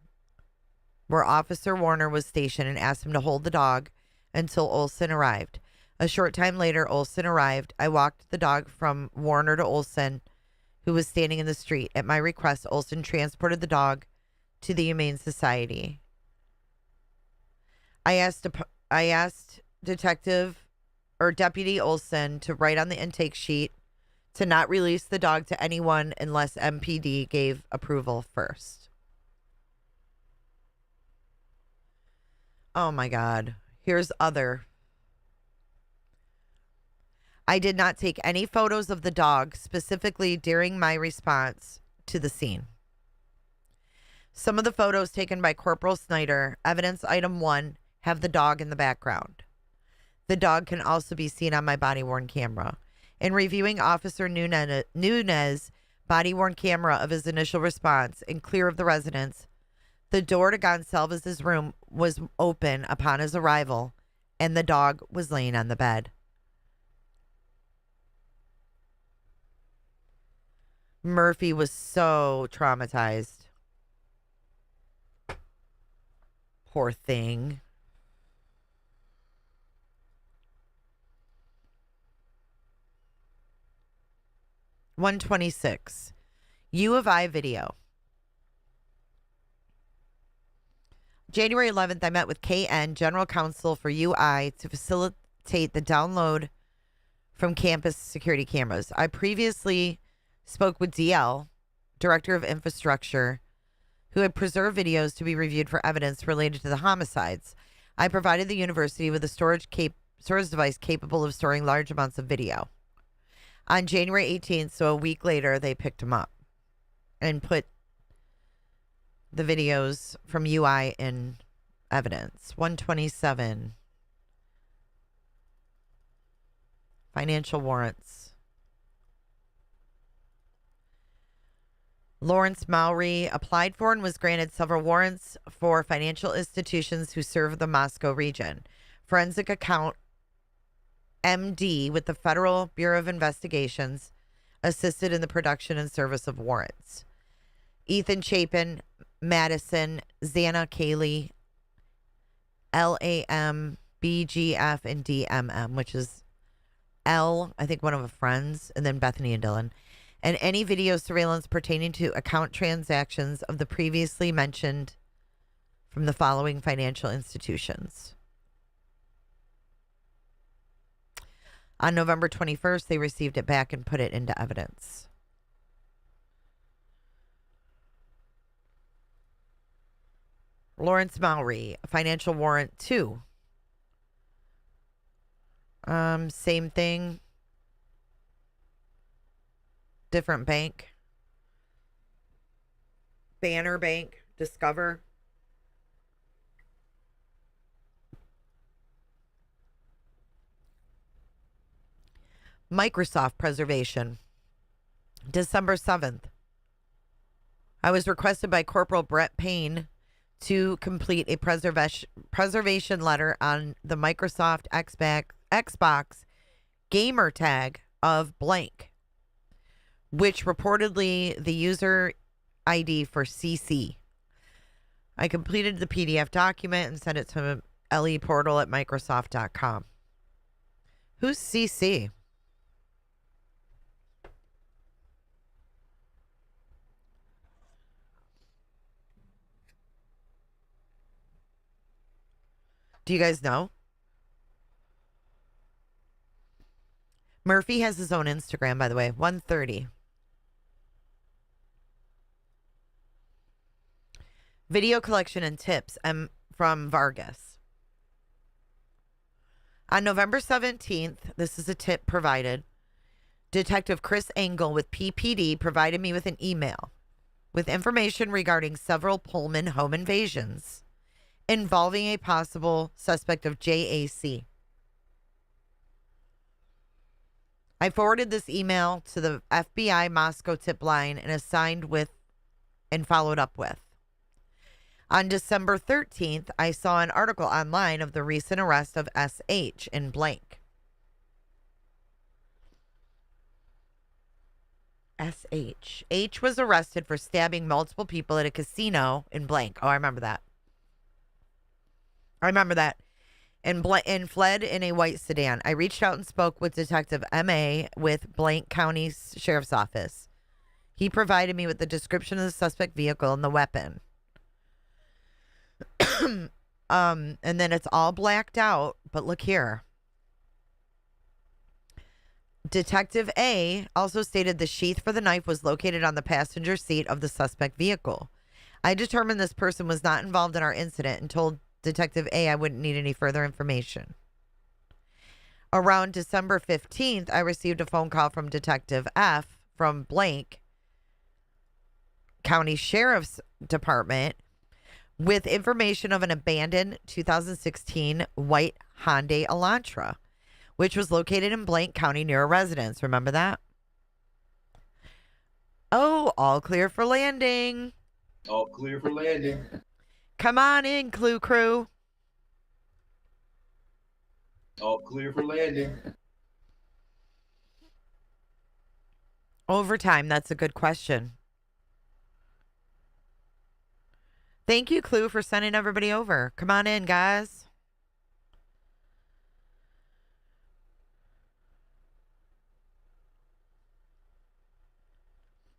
where Officer Warner was stationed and asked him to hold the dog until Olson arrived. A short time later, Olson arrived. I walked the dog from Warner to Olson, who was standing in the street. At my request, Olson transported the dog to the Humane Society. I asked Deputy Olson to write on the intake sheet to not release the dog to anyone unless MPD gave approval first. Oh my God. Here's other. I did not take any photos of the dog specifically during my response to the scene. Some of the photos taken by Corporal Snyder, evidence item 1, have the dog in the background. The dog can also be seen on my body-worn camera. In reviewing Officer Nunez' body-worn camera of his initial response and clear of the residence, the door to Goncalves' room was open upon his arrival, and the dog was laying on the bed. Murphy was so traumatized. Poor thing. $126. U of I video. January 11th, I met with KN, General Counsel for UI, to facilitate the download from campus security cameras. I previously spoke with DL, Director of Infrastructure, who had preserved videos to be reviewed for evidence related to the homicides. I provided the university with a storage device capable of storing large amounts of video. On January 18th, so a week later, they picked him up and put the videos from UI in evidence. 127. Financial warrants. Lawrence Mowry applied for and was granted several warrants for financial institutions who serve the Moscow region. Forensic account MD with the Federal Bureau of Investigations assisted in the production and service of warrants. Ethan Chapin, Madison, Xana Kaylee, LAM, BGF, and DMM, which is L, I think one of the friends, and then Bethany and Dylan. And any video surveillance pertaining to account transactions of the previously mentioned from the following financial institutions. On November 21st, they received it back and put it into evidence. Lawrence Mowry, financial warrant 2. Same thing. Different bank. Banner Bank, Discover. Microsoft preservation. December 7th. I was requested by Corporal Brett Payne to complete a preservation letter on the Microsoft Xbox gamer tag of blank, which reportedly the user ID for CC. I completed the PDF document and sent it to leportal@microsoft.com. Who's CC? Do you guys know? Murphy has his own Instagram, by the way. 1:30. Video collection and tips from Vargas. On November 17th, this is a tip provided. Detective Chris Engel with PPD provided me with an email with information regarding several Pullman home invasions involving a possible suspect of JAC. I forwarded this email to the FBI Moscow tip line and followed up with. On December 13th, I saw an article online of the recent arrest of SH in blank. SH. H was arrested for stabbing multiple people at a casino in blank. Oh, I remember that. And fled in a white sedan. I reached out and spoke with Detective M.A. with Blank County Sheriff's Office. He provided me with the description of the suspect vehicle and the weapon. And then it's all blacked out, but look here. Detective A also stated the sheath for the knife was located on the passenger seat of the suspect vehicle. I determined this person was not involved in our incident and told Detective A I wouldn't need any further information. Around December 15th, I received a phone call from Detective F from Blank County Sheriff's Department with information of an abandoned 2016 white Hyundai Elantra, which was located in Blank County near a residence. Remember that? Oh, all clear for landing. All clear for landing. Come on in, Clue Crew. All clear for landing. Overtime, that's a good question. Thank you, Clue, for sending everybody over. Come on in, guys.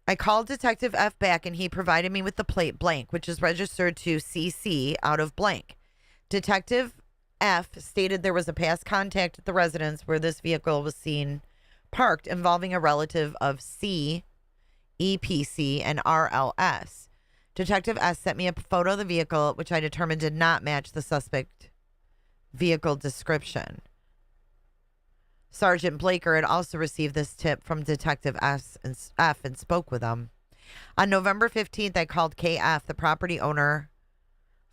I called Detective F back and he provided me with the plate blank, which is registered to CC out of blank. Detective F stated there was a past contact at the residence where this vehicle was seen parked involving a relative of C, EPC, and RLS. Detective S sent me a photo of the vehicle, which I determined did not match the suspect vehicle description. Sergeant Blaker had also received this tip from Detective F and spoke with him. On November 15th, I called KF, the property owner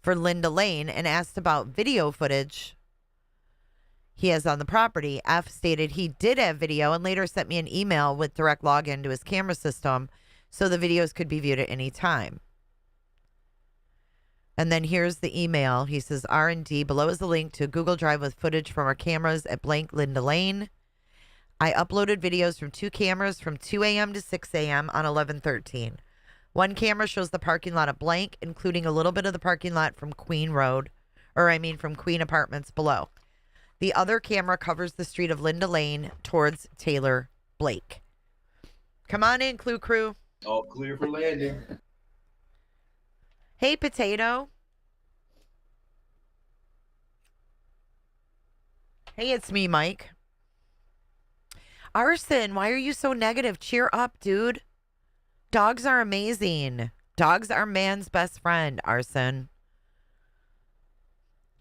for Linda Lane, and asked about video footage he has on the property. F stated he did have video and later sent me an email with direct login to his camera system so the videos could be viewed at any time. And then here's the email. He says, R&D. Below is the link to a Google Drive with footage from our cameras at blank Linda Lane. I uploaded videos from 2 cameras from 2 a.m. to 6 a.m. on 11/13. One camera shows the parking lot of blank, including a little bit of the parking lot from Queen from Queen Apartments below. The other camera covers the street of Linda Lane towards Taylor Blake. Come on in, Clue Crew. All clear for landing. Hey, Potato. Hey, it's me, Mike. Arson, why are you so negative? Cheer up, dude. Dogs are amazing. Dogs are man's best friend, Arson.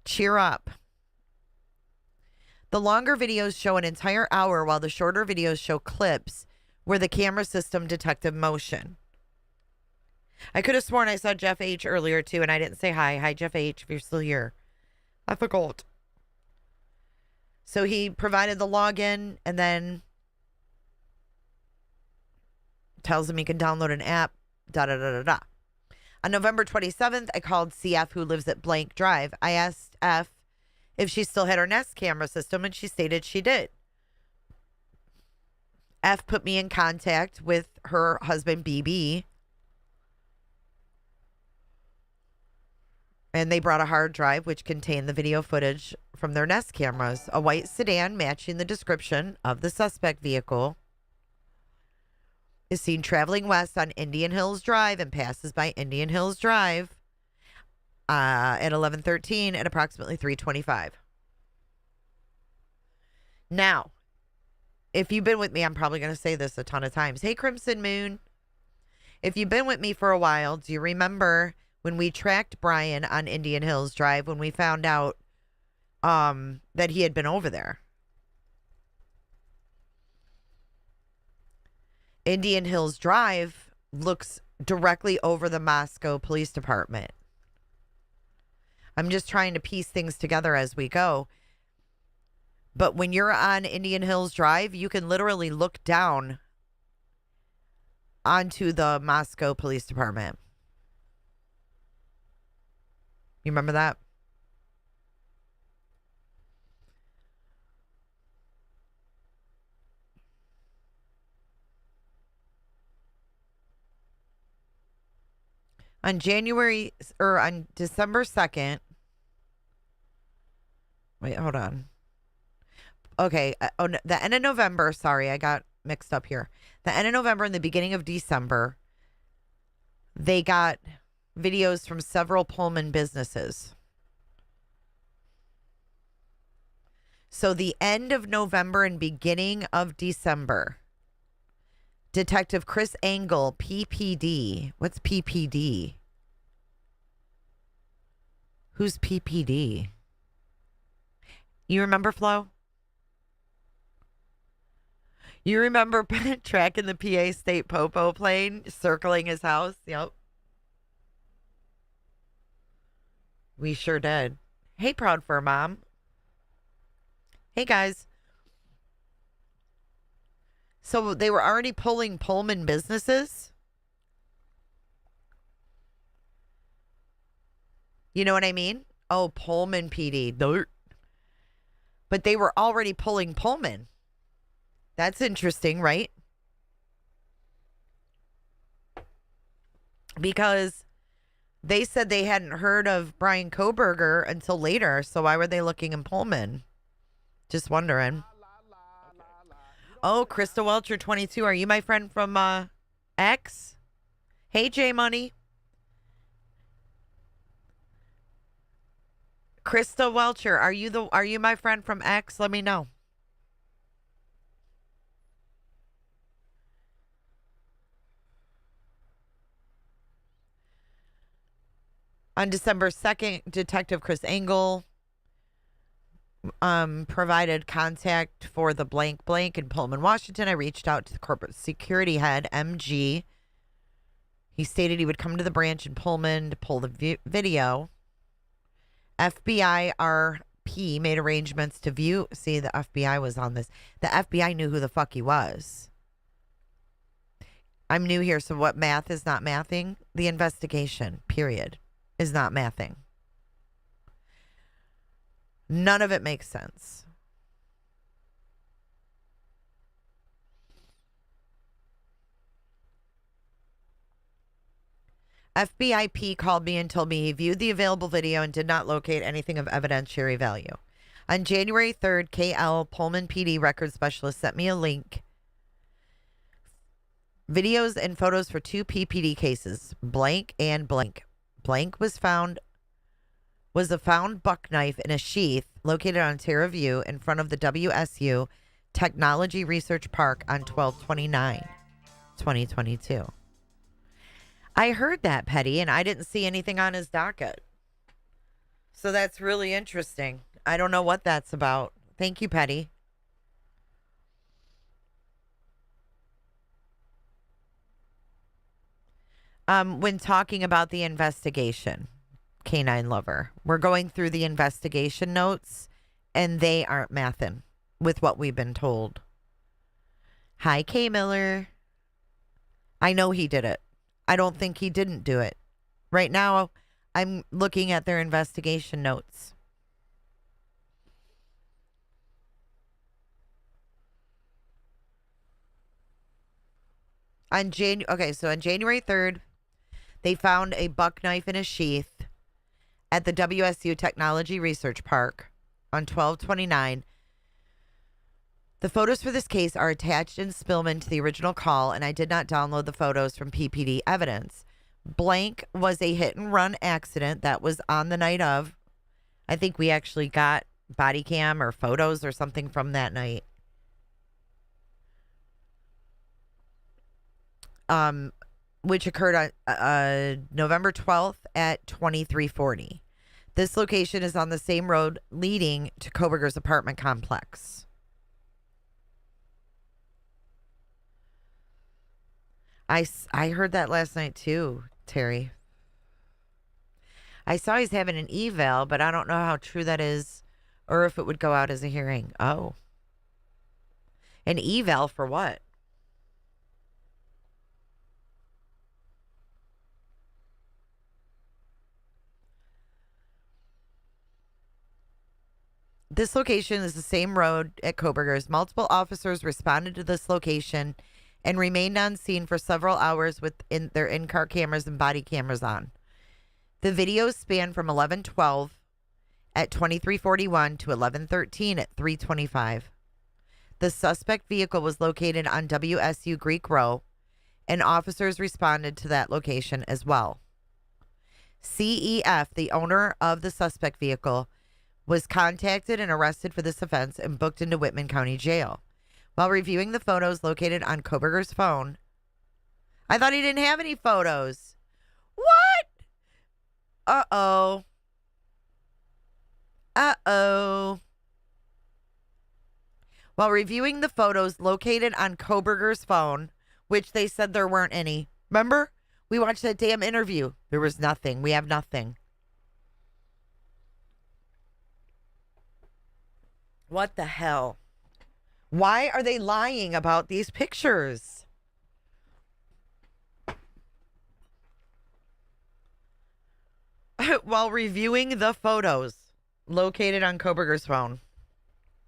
Cheer up. The longer videos show an entire hour while the shorter videos show clips where the camera system detected motion. I could have sworn I saw Jeff H. earlier, too, and I didn't say hi. Hi, Jeff H., if you're still here. I forgot. So he provided the login and then tells him he can download an app, da-da-da-da-da. On November 27th, I called CF, who lives at Blank Drive. I asked F if she still had her Nest camera system, and she stated she did. F put me in contact with her husband, BB, and they brought a hard drive which contained the video footage from their Nest cameras. A white sedan matching the description of the suspect vehicle is seen traveling west on Indian Hills Drive and passes by Indian Hills Drive at 11:13 at approximately 3:25. Now, if you've been with me, I'm probably going to say this a ton of times. Hey, Crimson Moon. If you've been with me for a while, do you remember when we tracked Brian on Indian Hills Drive when we found out that he had been over there? Indian Hills Drive looks directly over the Moscow Police Department. I'm just trying to piece things together as we go. But when you're on Indian Hills Drive, you can literally look down onto the Moscow Police Department. You remember that? On December 2nd. Wait, hold on. Okay. The end of November. Sorry, I got mixed up here. The end of November and the beginning of December, they got videos from several Pullman businesses. So the end of November and beginning of December, Detective Chris Angle, PPD. What's PPD? Who's PPD? You remember, Flo? You remember tracking the PA State Popo plane circling his house? Yep. We sure did. Hey, Proud Fur Mom. Hey, guys. So they were already pulling Pullman businesses? You know what I mean? Oh, Pullman PD. Dirt. But they were already pulling Pullman. That's interesting, right? Because they said they hadn't heard of Brian Koberger until later. So why were they looking in Pullman? Just wondering. Oh, Krista Welcher, 22. Are you my friend from X? Hey, J Money. Krista Welcher, are you my friend from X? Let me know. On December 2nd, Detective Chris Angle provided contact for the blank in Pullman, Washington. I reached out to the corporate security head, MG. He stated he would come to the branch in Pullman to pull the video. FBI RP made arrangements to view. See, the FBI was on this. The FBI knew who the fuck he was. I'm new here, so what math is not mathing? The investigation, period, is not mathing. None of it makes sense. FBIP called me and told me he viewed the available video and did not locate anything of evidentiary value. On January 3rd, KL Pullman PD record specialist sent me a link. Videos and photos for 2 PPD cases, blank and blank. Blank was a found buck knife in a sheath located on Terra View in front of the WSU Technology Research Park on 12/29/2022. I heard that, Petty, and I didn't see anything on his docket. So that's really interesting. I don't know what that's about. Thank you, Petty. When talking about the investigation, Canine Lover, we're going through the investigation notes, and they aren't mathin' with what we've been told. Hi, K. Miller. I know he did it. I don't think he didn't do it. Right now, I'm looking at their investigation notes. On January 3rd, they found a buck knife in a sheath at the WSU Technology Research Park on 12/29. The photos for this case are attached in Spillman to the original call, and I did not download the photos from PPD evidence. Blank was a hit and run accident that was on the night of. I think we actually got body cam or photos or something from that night. Which occurred on November 12th at 2340. This location is on the same road leading to Koberger's apartment complex. I heard that last night too, Terry. I saw he's having an eval, but I don't know how true that is or if it would go out as a hearing. Oh. An eval for what? This location is the same road at Koberger's. Multiple officers responded to this location and remained on scene for several hours with their in-car cameras and body cameras on. The videos span from 11:12 at 23:41 to 11:13 at 3:25. The suspect vehicle was located on WSU Greek Row, and officers responded to that location as well. CEF, the owner of the suspect vehicle, was contacted and arrested for this offense and booked into Whitman County Jail. While reviewing the photos located on Koberger's phone, I thought he didn't have any photos. What? Uh-oh. Uh-oh. While reviewing the photos located on Koberger's phone, which they said there weren't any. Remember? We watched that damn interview. There was nothing. We have nothing. What the hell? Why are they lying about these pictures? While reviewing the photos located on Koberger's phone.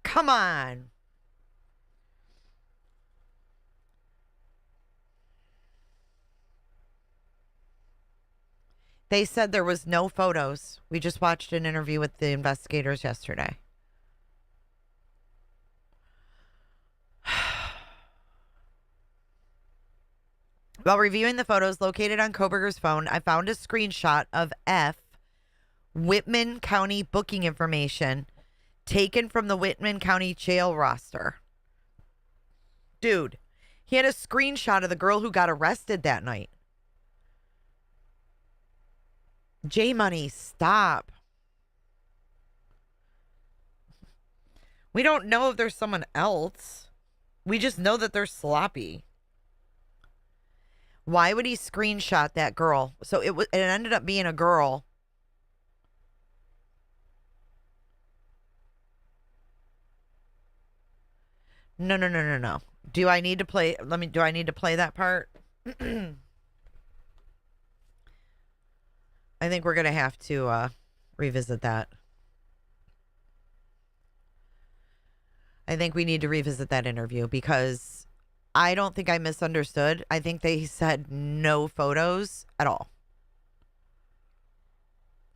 Come on. They said there was no photos. We just watched an interview with the investigators yesterday. While reviewing the photos located on Koberger's phone, I found a screenshot of Whitman County booking information taken from the Whitman County jail roster. Dude, he had a screenshot of the girl who got arrested that night. J Money, stop. We don't know if there's someone else. We just know that they're sloppy. Why would he screenshot that girl? So it ended up being a girl. No. Do I need to play? Do I need to play that part? I think we're going to have to revisit that. I think we need to revisit that interview because I don't think I misunderstood. I think they said no photos at all.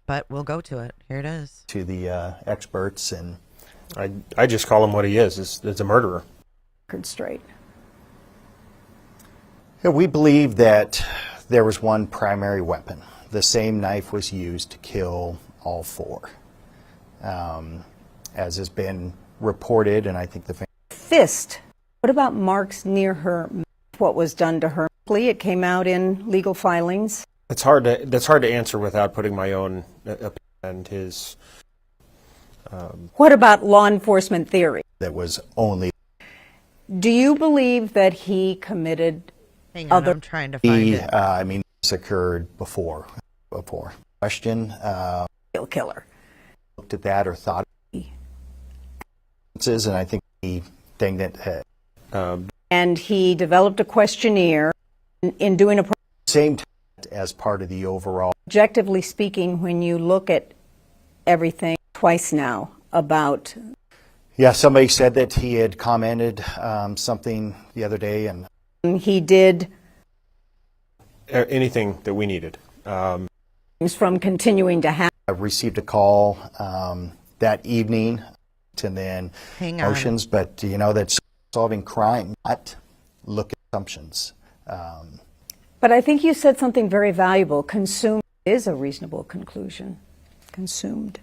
But we'll go to it. Here it is. To the experts, and I just call him what he is. It's a murderer. Straight. yeah, we believe that there was one primary weapon. The same knife was used to kill all four. As has been reported, and I think the Fist. What about marks near her? What was done to her? It came out in legal filings. That's hard to answer without putting my own opinion and his. What about law enforcement theory? that was only Do you believe that he committed Hang on, I'm trying to find it. I mean, this occurred before. Question. serial killer? Looked at that or thought. And I think the thing that And he developed a questionnaire in doing a. same time as part of the overall. Objectively speaking, when you look at everything twice now about. Yeah, somebody said that he had commented something the other day, and He did Anything that we needed. things from continuing to happen. I received a call that evening, and then Hang on. motions, but that's solving crime, not look at assumptions. But I think you said something very valuable. Consumed is a reasonable conclusion. Consumed.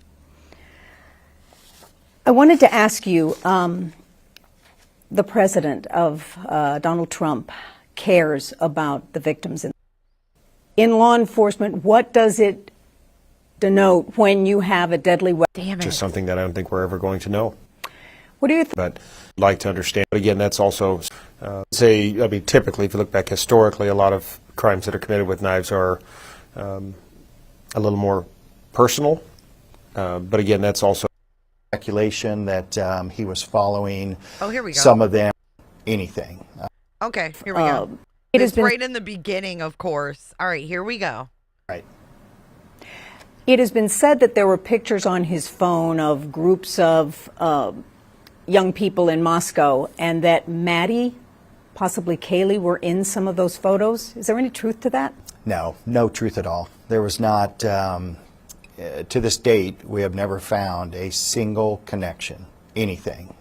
I wanted to ask you, the president of Donald Trump cares about the victims. In law enforcement, what does it denote when you have a deadly weapon? Damn it. Just something that I don't think we're ever going to know. What do you think? But I'd like to understand. But again, that's also, typically, if you look back historically, a lot of crimes that are committed with knives are a little more personal. But again, that's also Speculation that he was following Oh, here we go. some of them, anything. Okay, here we go. It has It's been right in the beginning, of course. All right, here we go. Right. It has been said that there were pictures on his phone of groups of young people in Moscow, and that Maddie, possibly Kaylee, were in some of those photos. Is there any truth to that? No truth at all. There was not, to this date, we have never found a single connection, anything,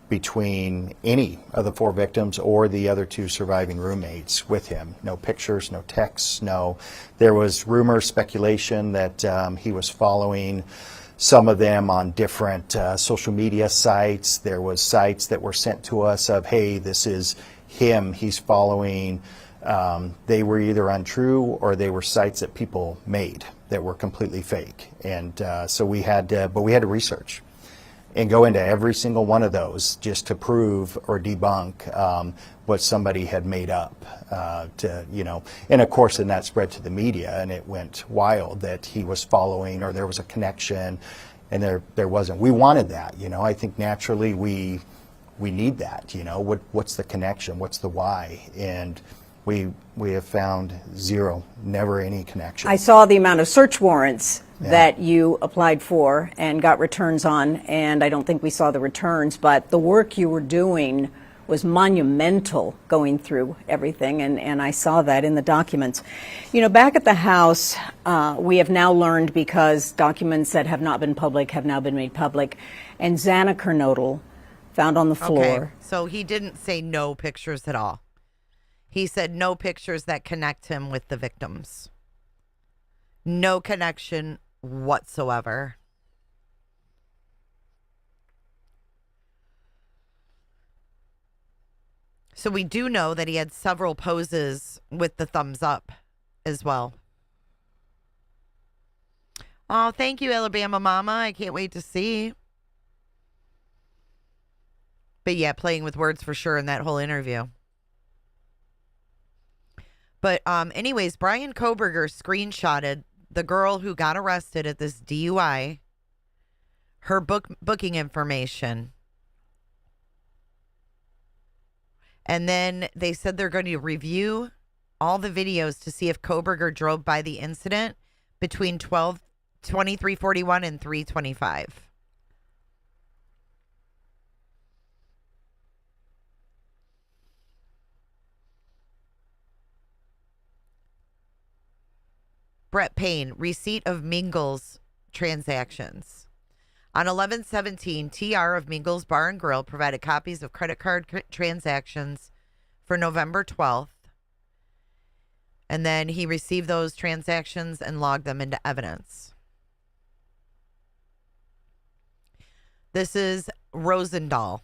between any of the four victims or the other two surviving roommates with him. No pictures, no texts, no. There was rumor, speculation that he was following some of them on different social media sites. There was sites that were sent to us of, hey, this is him, he's following. They were either untrue or they were sites that people made that were completely fake. And so we had to research and go into every single one of those just to prove or debunk what somebody had made up. And of course, then that spread to the media, and it went wild that he was following or there was a connection, and there wasn't. We wanted that, I think naturally we need that, what's the connection, what's the why, and we have found zero, never any connection. I saw the amount of search warrants that you applied for and got returns on, and I don't think we saw the returns, but the work you were doing was monumental going through everything, and I saw that in the documents. Back at the House, we have now learned, because documents that have not been public have now been made public, and Xana Kernodle found on the floor. Okay, so he didn't say no pictures at all. He said no pictures that connect him with the victims. No connection whatsoever. So we do know that he had several poses with the thumbs up as well. Oh, thank you, Alabama Mama. I can't wait to see. But yeah, playing with words for sure in that whole interview. But anyways, Brian Koberger screenshotted the girl who got arrested at this DUI, her booking information. And then they said they're going to review all the videos to see if Koberger drove by the incident between 23:41 and 3:25. Brett Payne, receipt of Mingles transactions. On 11/17, TR of Mingles Bar and Grill provided copies of credit card transactions for November 12th. And then he received those transactions and logged them into evidence. This is Rosendahl,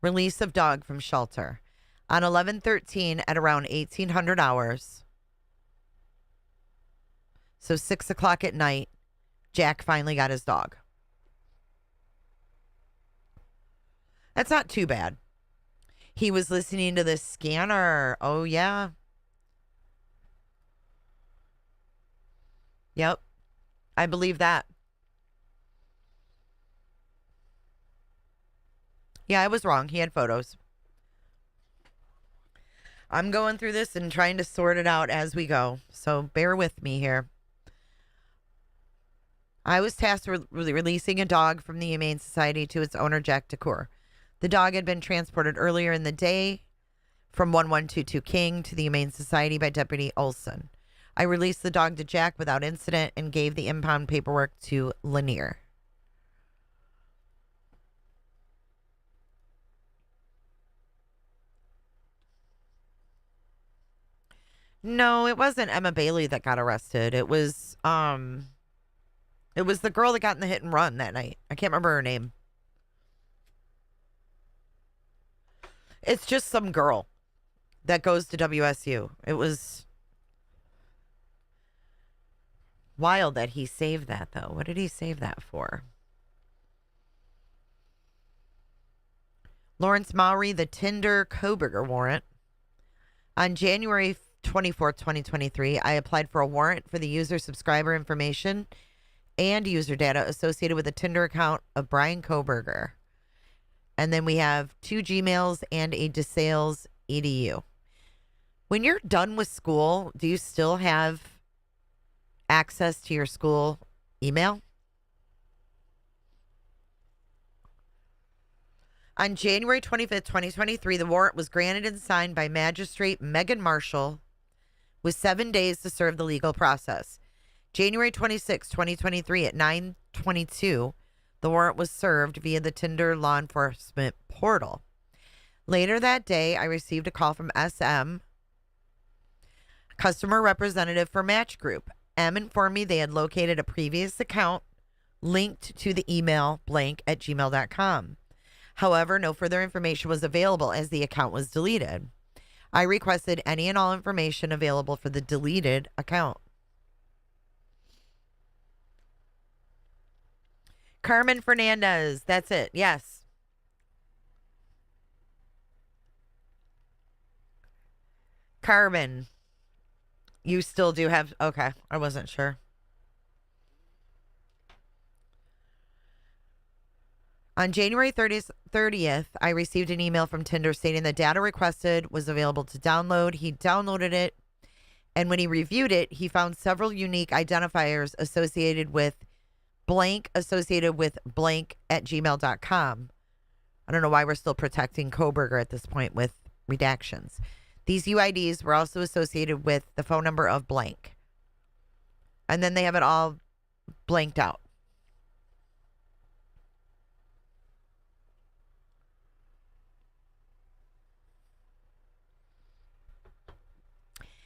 release of dog from shelter. On 11/13 at around 1800 hours, so 6 o'clock at night, Jack finally got his dog. That's not too bad. He was listening to this scanner. Oh, yeah. Yep. I believe that. Yeah, I was wrong. He had photos. I'm going through this and trying to sort it out as we go. So bear with me here. I was tasked with releasing a dog from the Humane Society to its owner, Jack DeCour. The dog had been transported earlier in the day from 1122 King to the Humane Society by Deputy Olson. I released the dog to Jack without incident and gave the impound paperwork to Lanier. No, it wasn't Emma Bailey that got arrested. It was the girl that got in the hit and run that night. I can't remember her name. It's just some girl that goes to WSU. It was wild that he saved that, though. What did he save that for? Lawrence Mowry, the Tinder Koberger warrant. On January 24th, 2023, I applied for a warrant for the user subscriber information and user data associated with the Tinder account of Brian Koberger. And then we have 2 Gmails and a DeSales EDU. When you're done with school, do you still have access to your school email? On January 25th, 2023, the warrant was granted and signed by Magistrate Megan Marshall with 7 days to serve the legal process. January 26, 2023 at 9:22, the warrant was served via the Tinder law enforcement portal. Later that day, I received a call from SM, customer representative for Match Group. M informed me they had located a previous account linked to the email blank@gmail.com. However, no further information was available as the account was deleted. I requested any and all information available for the deleted account. Carmen Fernandez. That's it. Yes. Carmen. You still do have... Okay. I wasn't sure. On January 30th, I received an email from Tinder stating the data requested was available to download. He downloaded it, and when he reviewed it, he found several unique identifiers associated with blank @gmail.com. I don't know why we're still protecting Koberger at this point with redactions. These UIDs were also associated with the phone number of blank. And then they have it all blanked out.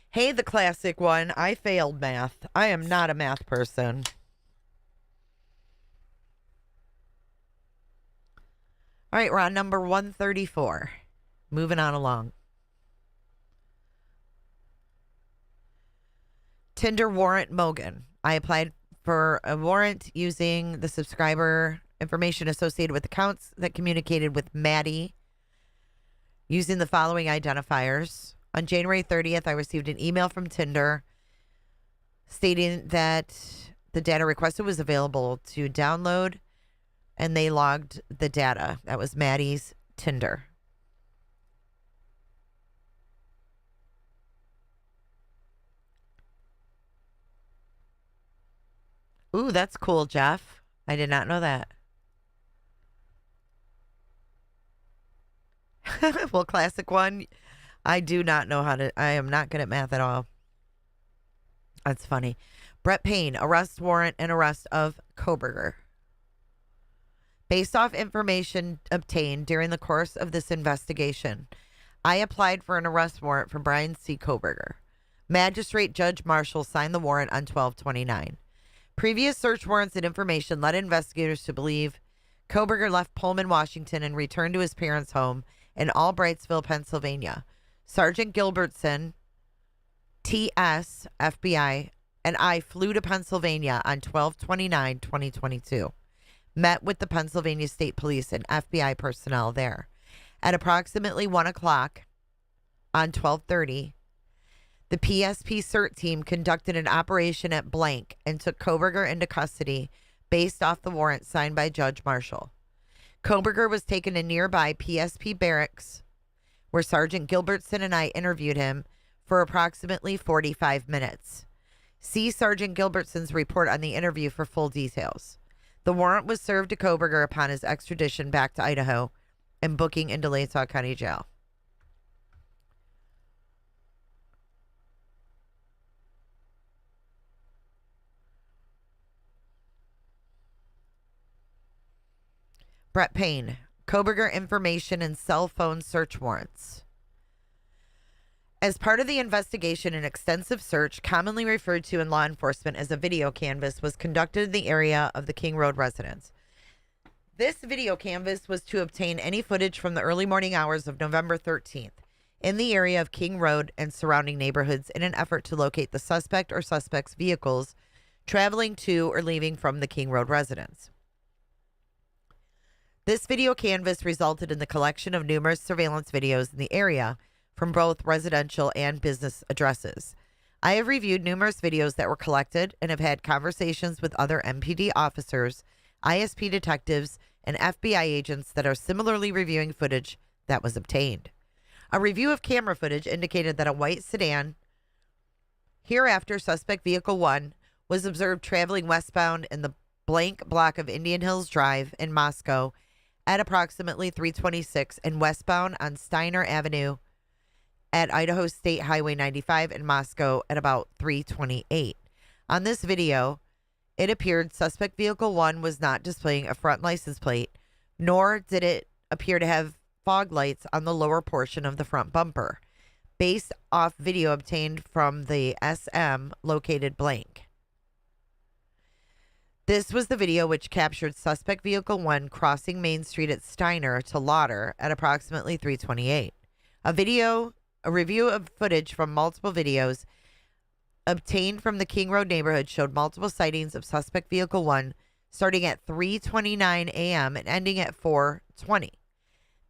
Hey, the classic one. I failed math. I am not a math person. All right, we're on number 134. Moving on along. Tinder warrant Mogen. I applied for a warrant using the subscriber information associated with accounts that communicated with Maddie using the following identifiers. On January 30th, I received an email from Tinder stating that the data requested was available to download, and they logged the data. That was Maddie's Tinder. Ooh, that's cool, Jeff. I did not know that. Well, classic one. I do not know how to. I am not good at math at all. That's funny. Brett Payne, arrest warrant and arrest of Koberger. Based off information obtained during the course of this investigation, I applied for an arrest warrant for Brian C. Koberger. Magistrate Judge Marshall signed the warrant on 12/29. Previous search warrants and information led investigators to believe Koberger left Pullman, Washington, and returned to his parents' home in Albrightsville, Pennsylvania. Sergeant Gilbertson, TS, FBI, and I flew to Pennsylvania on 12/29/2022. Met with the Pennsylvania State Police and FBI personnel there. At approximately 1 o'clock on 12/30, the PSP CERT team conducted an operation at blank and took Koberger into custody based off the warrant signed by Judge Marshall. Koberger was taken to nearby PSP barracks, where Sergeant Gilbertson and I interviewed him for approximately 45 minutes. See Sergeant Gilbertson's report on the interview for full details. The warrant was served to Koberger upon his extradition back to Idaho and booking into Latah County Jail. Brett Payne, Koberger information and cell phone search warrants. As part of the investigation, an extensive search, commonly referred to in law enforcement as a video canvass, was conducted in the area of the King Road residence. This video canvass was to obtain any footage from the early morning hours of November 13th in the area of King Road and surrounding neighborhoods in an effort to locate the suspect or suspects' vehicles traveling to or leaving from the King Road residence. This video canvass resulted in the collection of numerous surveillance videos in the area from both residential and business addresses. I have reviewed numerous videos that were collected and have had conversations with other MPD officers, ISP detectives, and FBI agents that are similarly reviewing footage that was obtained. A review of camera footage indicated that a white sedan, hereafter suspect vehicle 1, was observed traveling westbound in the blank block of Indian Hills Drive in Moscow at approximately 3:26 and westbound on Steiner Avenue at Idaho State Highway 95 in Moscow at about 3:28. On this video, it appeared suspect vehicle 1 was not displaying a front license plate, nor did it appear to have fog lights on the lower portion of the front bumper, based off video obtained from the SM located blank. This was the video which captured suspect vehicle 1 crossing Main Street at Steiner to Lauder at approximately 3:28. A review of footage from multiple videos obtained from the King Road neighborhood showed multiple sightings of suspect vehicle 1 starting at 3:29 a.m. and ending at 4:20.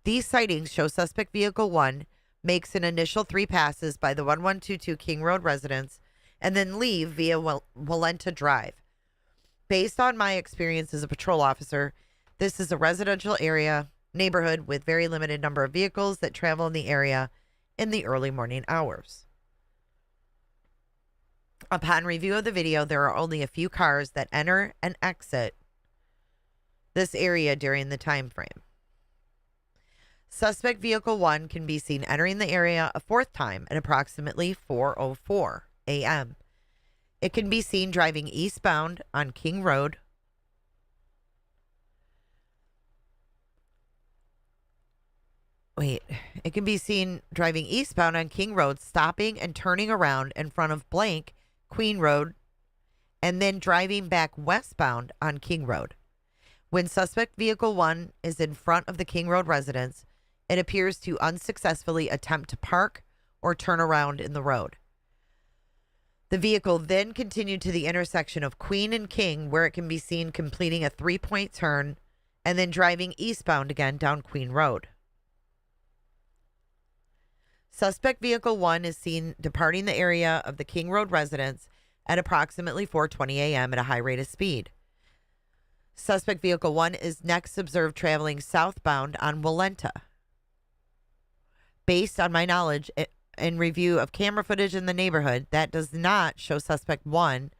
These sightings show suspect vehicle 1 makes an initial 3 passes by the 1122 King Road residence and then leave via Walenta Drive. Based on my experience as a patrol officer, this is a residential neighborhood with very limited number of vehicles that travel in the area in the early morning hours. Upon review of the video, there are only a few cars that enter and exit this area during the time frame. Suspect vehicle 1 can be seen entering the area a 4th time at approximately 4:04 a.m. It can be seen driving eastbound on King Road. It can be seen driving eastbound on King Road, stopping and turning around in front of blank Queen Road, and then driving back westbound on King Road. When suspect vehicle 1 is in front of the King Road residence, it appears to unsuccessfully attempt to park or turn around in the road. The vehicle then continued to the intersection of Queen and King, where it can be seen completing a 3-point turn and then driving eastbound again down Queen Road. Suspect vehicle 1 is seen departing the area of the King Road residence at approximately 4:20 a.m. at a high rate of speed. Suspect vehicle 1 is next observed traveling southbound on Walenta. Based on my knowledge and review of camera footage in the neighborhood, that does not show suspect 1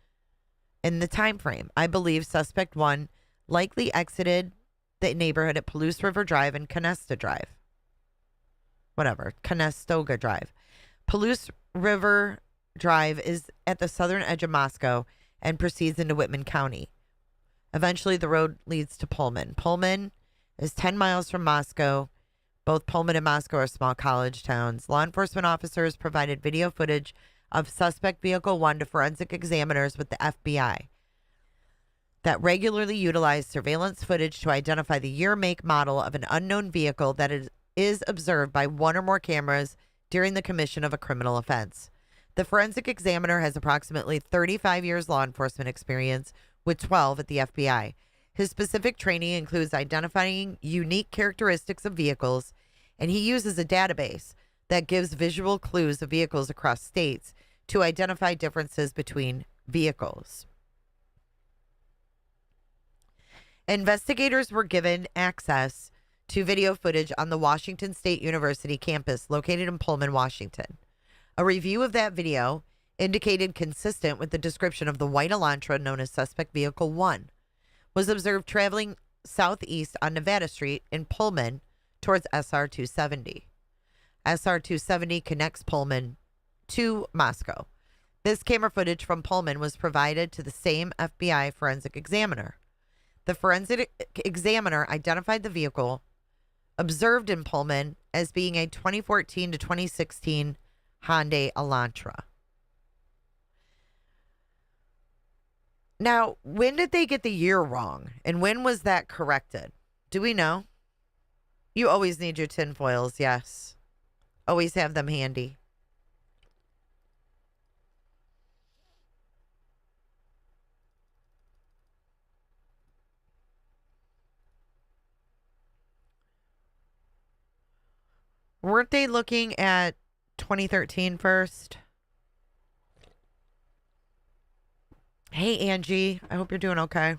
in the time frame. I believe suspect 1 likely exited the neighborhood at Palouse River Drive and Conestoga Drive. Palouse River Drive is at the southern edge of Moscow and proceeds into Whitman County. Eventually, the road leads to Pullman. Pullman is 10 miles from Moscow. Both Pullman and Moscow are small college towns. Law enforcement officers provided video footage of suspect vehicle 1 to forensic examiners with the FBI that regularly utilize surveillance footage to identify the year, make, model of an unknown vehicle that is observed by one or more cameras during the commission of a criminal offense. The forensic examiner has approximately 35 years law enforcement experience, with 12 at the FBI. His specific training includes identifying unique characteristics of vehicles, and he uses a database that gives visual clues of vehicles across states to identify differences between vehicles. Investigators were given access to video footage on the Washington State University campus located in Pullman, Washington. A review of that video indicated consistent with the description of the white Elantra known as suspect vehicle 1 was observed traveling southeast on Nevada Street in Pullman towards SR 270. SR 270 connects Pullman to Moscow. This camera footage from Pullman was provided to the same FBI forensic examiner. The forensic examiner identified the vehicle observed in Pullman as being a 2014 to 2016 Hyundai Elantra. Now, when did they get the year wrong? And when was that corrected? Do we know? You always need your tinfoils, yes. Always have them handy. Weren't they looking at 2013 first? Hey, Angie. I hope you're doing okay.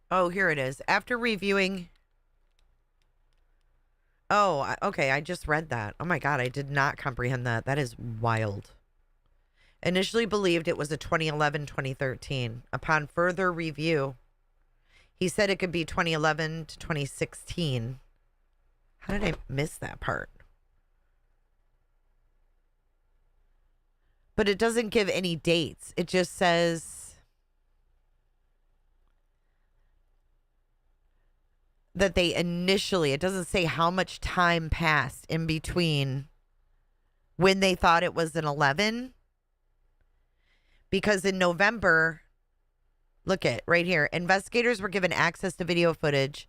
Oh, here it is. After reviewing... Oh, okay. I just read that. Oh, my God. I did not comprehend that. That is wild. Initially believed it was a 2011-2013. Upon further review, he said it could be 2011 to 2016. How did I miss that part? But it doesn't give any dates. It just says that they initially, it doesn't say how much time passed in between when they thought it was an 11. Because in November, look at right here, investigators were given access to video footage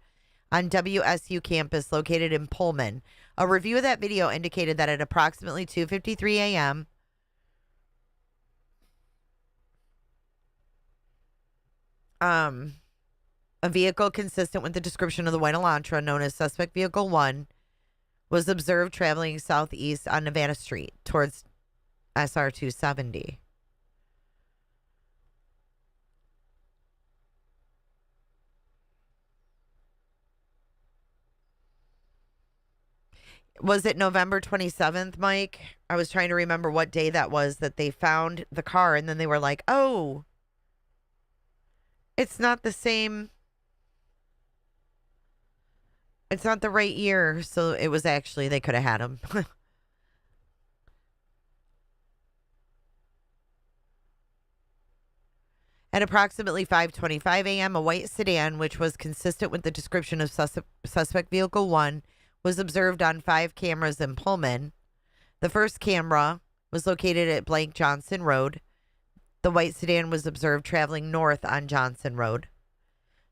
on WSU campus located in Pullman. A review of that video indicated that at approximately 2:53 a.m., a vehicle consistent with the description of the white Elantra known as suspect vehicle 1 was observed traveling southeast on Nevada Street towards SR 270. Was it November 27th, Mike? I was trying to remember what day that was that they found the car, and then they were like, oh, it's not the same. It's not the right year. So it was actually, they could have had him. At approximately 5:25 a.m., a white sedan, which was consistent with the description of suspect vehicle 1, was observed on 5 cameras in Pullman. The first camera was located at Blank Johnson Road. The white sedan was observed traveling north on Johnson Road.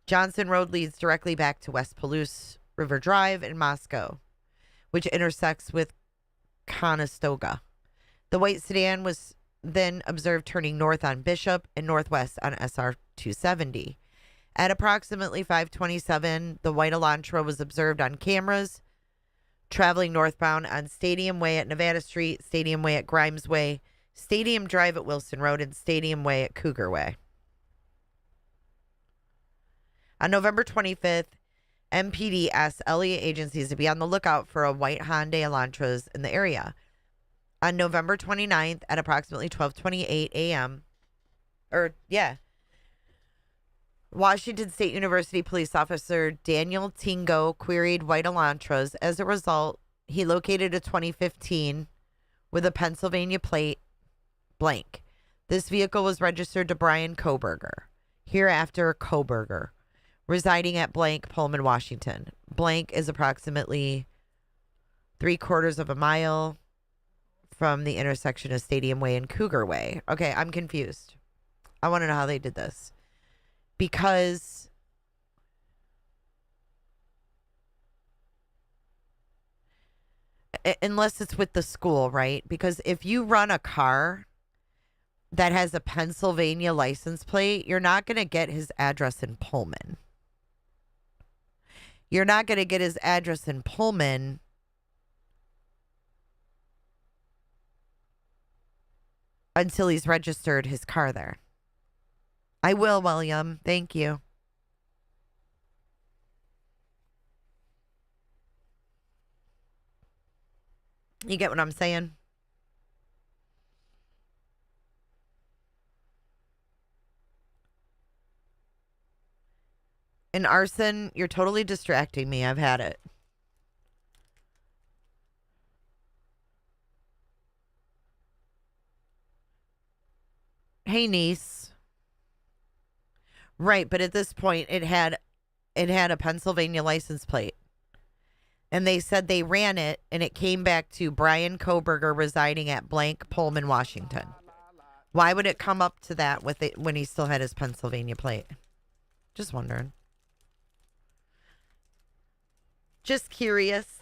Johnson Road leads directly back to West Palouse River Drive in Moscow, which intersects with Conestoga. The white sedan was then observed turning north on Bishop and northwest on SR 270. At approximately 5:27, the white Elantra was observed on cameras traveling northbound on Stadium Way at Nevada Street, Stadium Way at Grimes Way, Stadium Drive at Wilson Road, and Stadium Way at Cougar Way. On November 25th, MPD asked LA agencies to be on the lookout for a white Hyundai Elantras in the area. On November 29th at approximately 12:28 a.m., Washington State University police officer Daniel Tingo queried white Elantras. As a result, he located a 2015 with a Pennsylvania plate blank. This vehicle was registered to Brian Koberger, hereafter Koberger, residing at blank, Pullman, Washington. Blank is approximately 3/4 of a mile from the intersection of Stadium Way and Cougar Way. Okay, I'm confused. I want to know how they did this. Because unless it's with the school, right? Because if you run a car that has a Pennsylvania license plate, you're not going to get his address in Pullman. You're not going to get his address in Pullman until he's registered his car there. I will, William. Thank you. You get what I'm saying? And arson, you're totally distracting me. I've had it. Hey, niece. Right, but at this point, it had a Pennsylvania license plate. And they said they ran it, and it came back to Brian Koberger residing at blank, Pullman, Washington. Why would it come up to that with it when he still had his Pennsylvania plate? Just wondering. Just curious.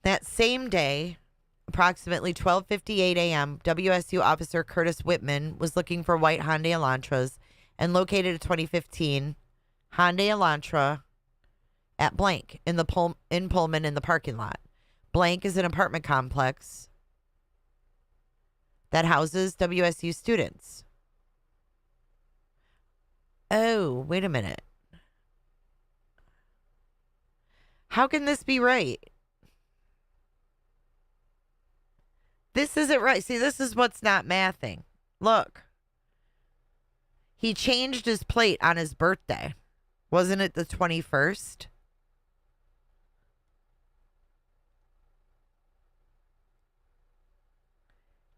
That same day, approximately 12:58 a.m., WSU officer Curtis Whitman was looking for white Hyundai Elantras and located a 2015 Hyundai Elantra at blank in Pullman in the parking lot. Blank is an apartment complex that houses WSU students. Oh, wait a minute. How can this be right? This isn't right. See, this is what's not mathing. Look. He changed his plate on his birthday. Wasn't it the 21st?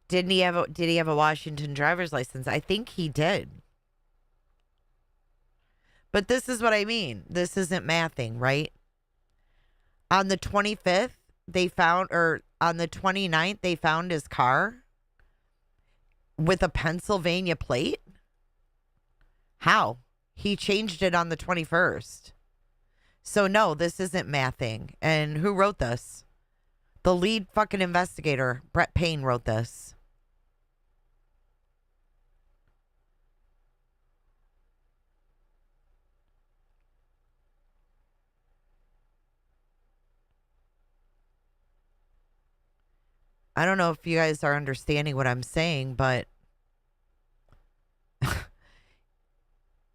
Did he have a Washington driver's license? I think he did. But this is what I mean. This isn't mathing, right? On the 25th, on the 29th, they found his car with a Pennsylvania plate. How? He changed it on the 21st. So no, this isn't mathing. And who wrote this? The lead fucking investigator, Brett Payne, wrote this. I don't know if you guys are understanding what I'm saying, but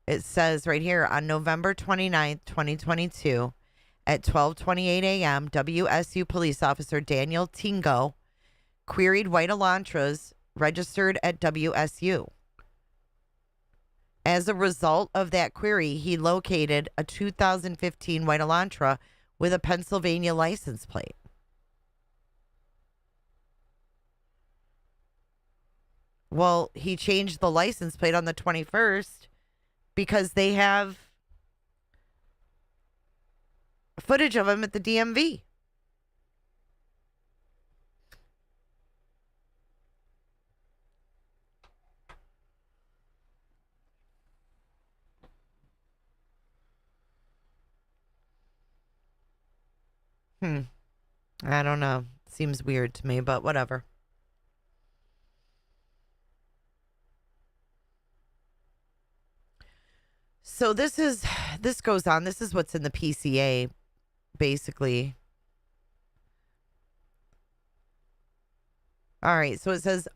it says right here on November 29th, 2022 at 12:28 a.m., WSU police officer Daniel Tingo queried white Elantras registered at WSU. As a result of that query, he located a 2015 white Elantra with a Pennsylvania license plate. Well, he changed the license plate on the 21st because they have footage of him at the DMV. I don't know. Seems weird to me, but whatever. So this goes on. This is what's in the PCA, basically. All right. So it says,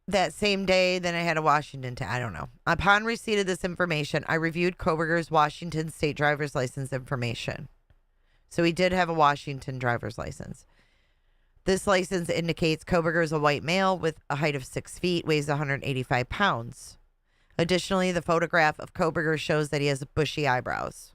that same day, then I had a Washington. I don't know. Upon receipt of this information, I reviewed Koberger's Washington state driver's license information. So he did have a Washington driver's license. This license indicates Koberger is a white male with a height of 6 feet, weighs 185 pounds. Additionally, the photograph of Koberger shows that he has bushy eyebrows.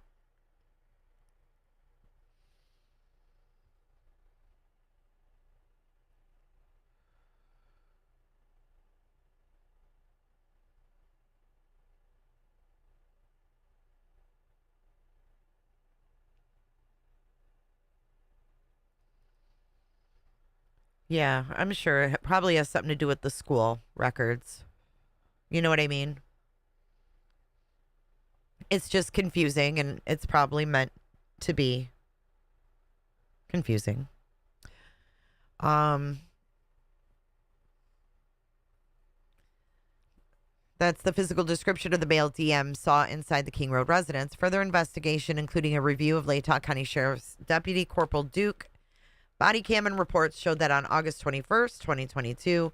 Yeah, I'm sure it probably has something to do with the school records. You know what I mean? It's just confusing, and it's probably meant to be confusing. That's the physical description of the male DM saw inside the King Road residence. Further investigation, including a review of Latah County Sheriff's Deputy Corporal Duke, body cam and reports showed that on August 21st, 2022,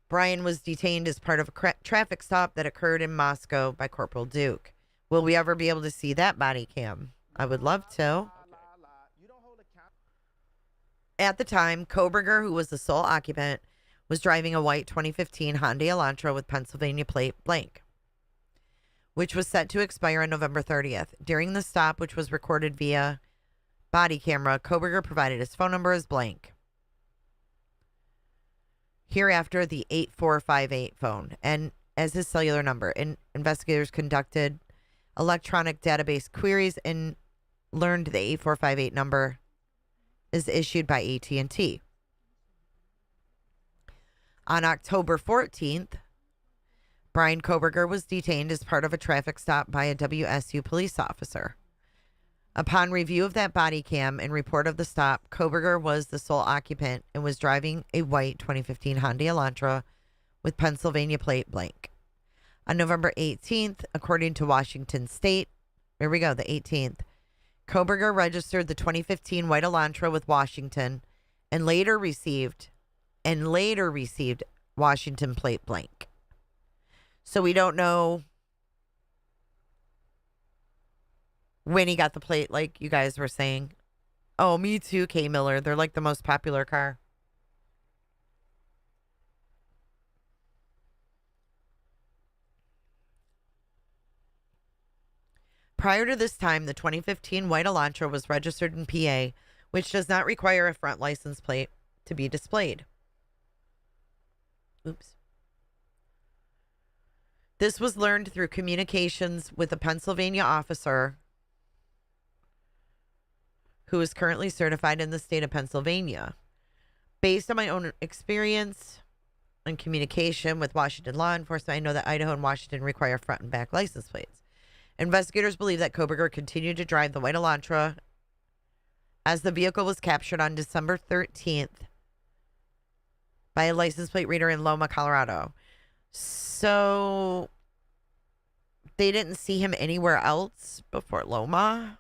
Brian was detained as part of a traffic stop that occurred in Moscow by Corporal Duke. Will we ever be able to see that body cam? I would love to. At the time, Koberger, who was the sole occupant, was driving a white 2015 Hyundai Elantra with Pennsylvania plate blank, which was set to expire on November 30th. During the stop, which was recorded via body camera, Koberger provided his phone number as blank. Hereafter, the 8458 phone, and as his cellular number. And investigators conducted electronic database queries and learned the 8458 number is issued by AT&T. On October 14th, Brian Koberger was detained as part of a traffic stop by a WSU police officer. Upon review of that body cam and report of the stop, Koberger was the sole occupant and was driving a white 2015 Hyundai Elantra with Pennsylvania plate blank. On November 18th, according to Washington State, here we go, the 18th, Koberger registered the 2015 white Elantra with Washington and later received Washington plate blank. So we don't know when he got the plate, like you guys were saying. Oh, me too, K. Miller. They're like the most popular car. Prior to this time, the 2015 white Elantra was registered in PA, which does not require a front license plate to be displayed. Oops. This was learned through communications with a Pennsylvania officer who is currently certified in the state of Pennsylvania. Based on my own experience and communication with Washington law enforcement, I know that Idaho and Washington require front and back license plates. Investigators believe that Koberger continued to drive the white Elantra as the vehicle was captured on December 13th by a license plate reader in Loma, Colorado. So they didn't see him anywhere else before Loma.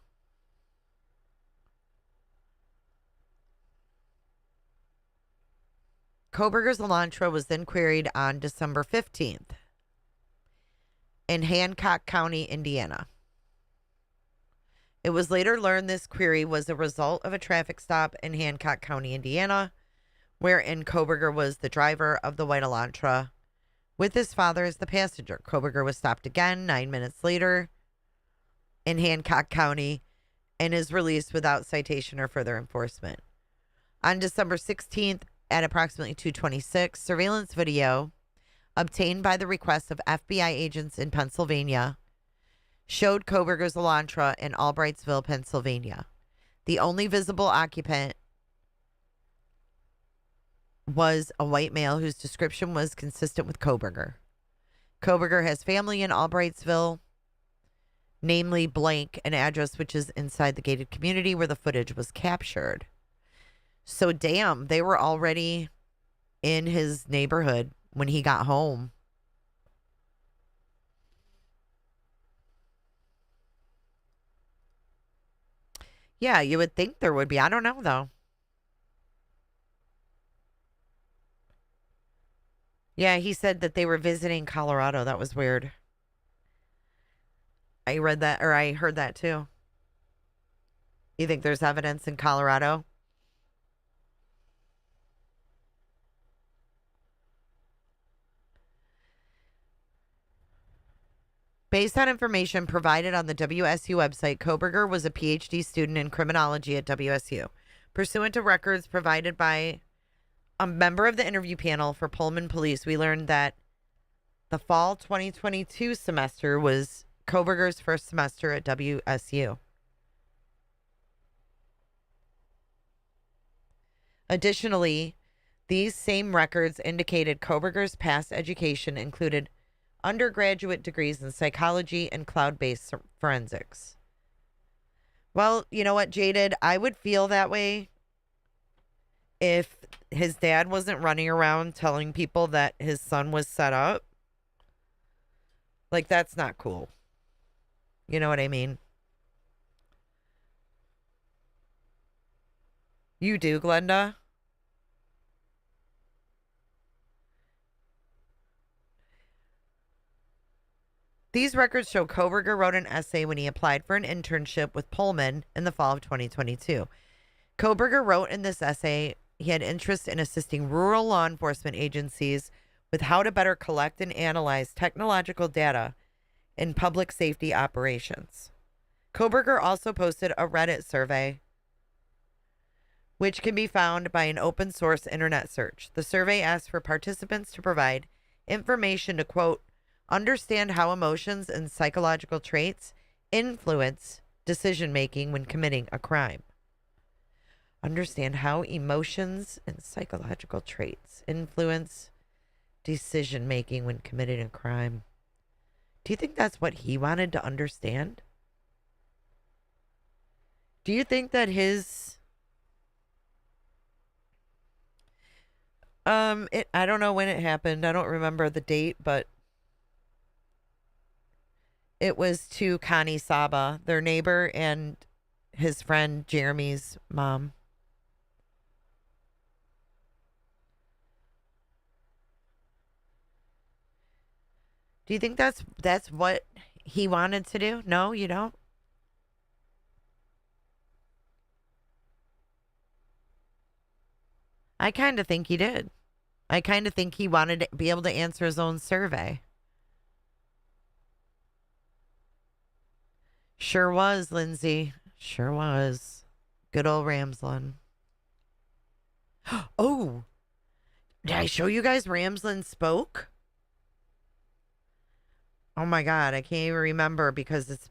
Koberger's Elantra was then queried on December 15th in Hancock County, Indiana. It was later learned this query was a result of a traffic stop in Hancock County, Indiana, wherein Koberger was the driver of the white Elantra with his father as the passenger. Koberger was stopped again 9 minutes later in Hancock County and is released without citation or further enforcement. On December 16th, at approximately 2:26, surveillance video obtained by the request of FBI agents in Pennsylvania showed Koberger's Elantra in Albrightsville, Pennsylvania. The only visible occupant was a white male whose description was consistent with Koberger. Koberger has family in Albrightsville, namely blank, an address which is inside the gated community where the footage was captured. So damn, they were already in his neighborhood when he got home. Yeah, you would think there would be. I don't know, though. Yeah, he said that they were visiting Colorado. That was weird. I read that, or I heard that too. You think there's evidence in Colorado? Based on information provided on the WSU website, Koberger was a PhD student in criminology at WSU. Pursuant to records provided by a member of the interview panel for Pullman Police, we learned that the fall 2022 semester was Koberger's first semester at WSU. Additionally, these same records indicated Koberger's past education included undergraduate degrees in psychology and cloud-based forensics. Well, you know what, Jaded? I would feel that way if his dad wasn't running around telling people that his son was set up. Like, that's not cool. You know what I mean? You do, Glenda? These records show Koberger wrote an essay when he applied for an internship with Pullman in the fall of 2022. Koberger wrote in this essay he had interest in assisting rural law enforcement agencies with how to better collect and analyze technological data in public safety operations. Koberger also posted a Reddit survey, which can be found by an open source internet search. The survey asked for participants to provide information to, quote, understand how emotions and psychological traits influence decision-making when committing a crime. Understand how emotions and psychological traits influence decision-making when committing a crime. Do you think that's what he wanted to understand? Do you think that his... I don't know when it happened. I don't remember the date, but it was to Connie Saba, their neighbor, and his friend Jeremy's mom. Do you think that's what he wanted to do? No, you don't? I kind of think he did. I kind of think he wanted to be able to answer his own survey. Sure was, Lindsay. Sure was. Good old Ramsland. Oh, did I show you guys Ramsland spoke? Oh my God, I can't even remember because it's...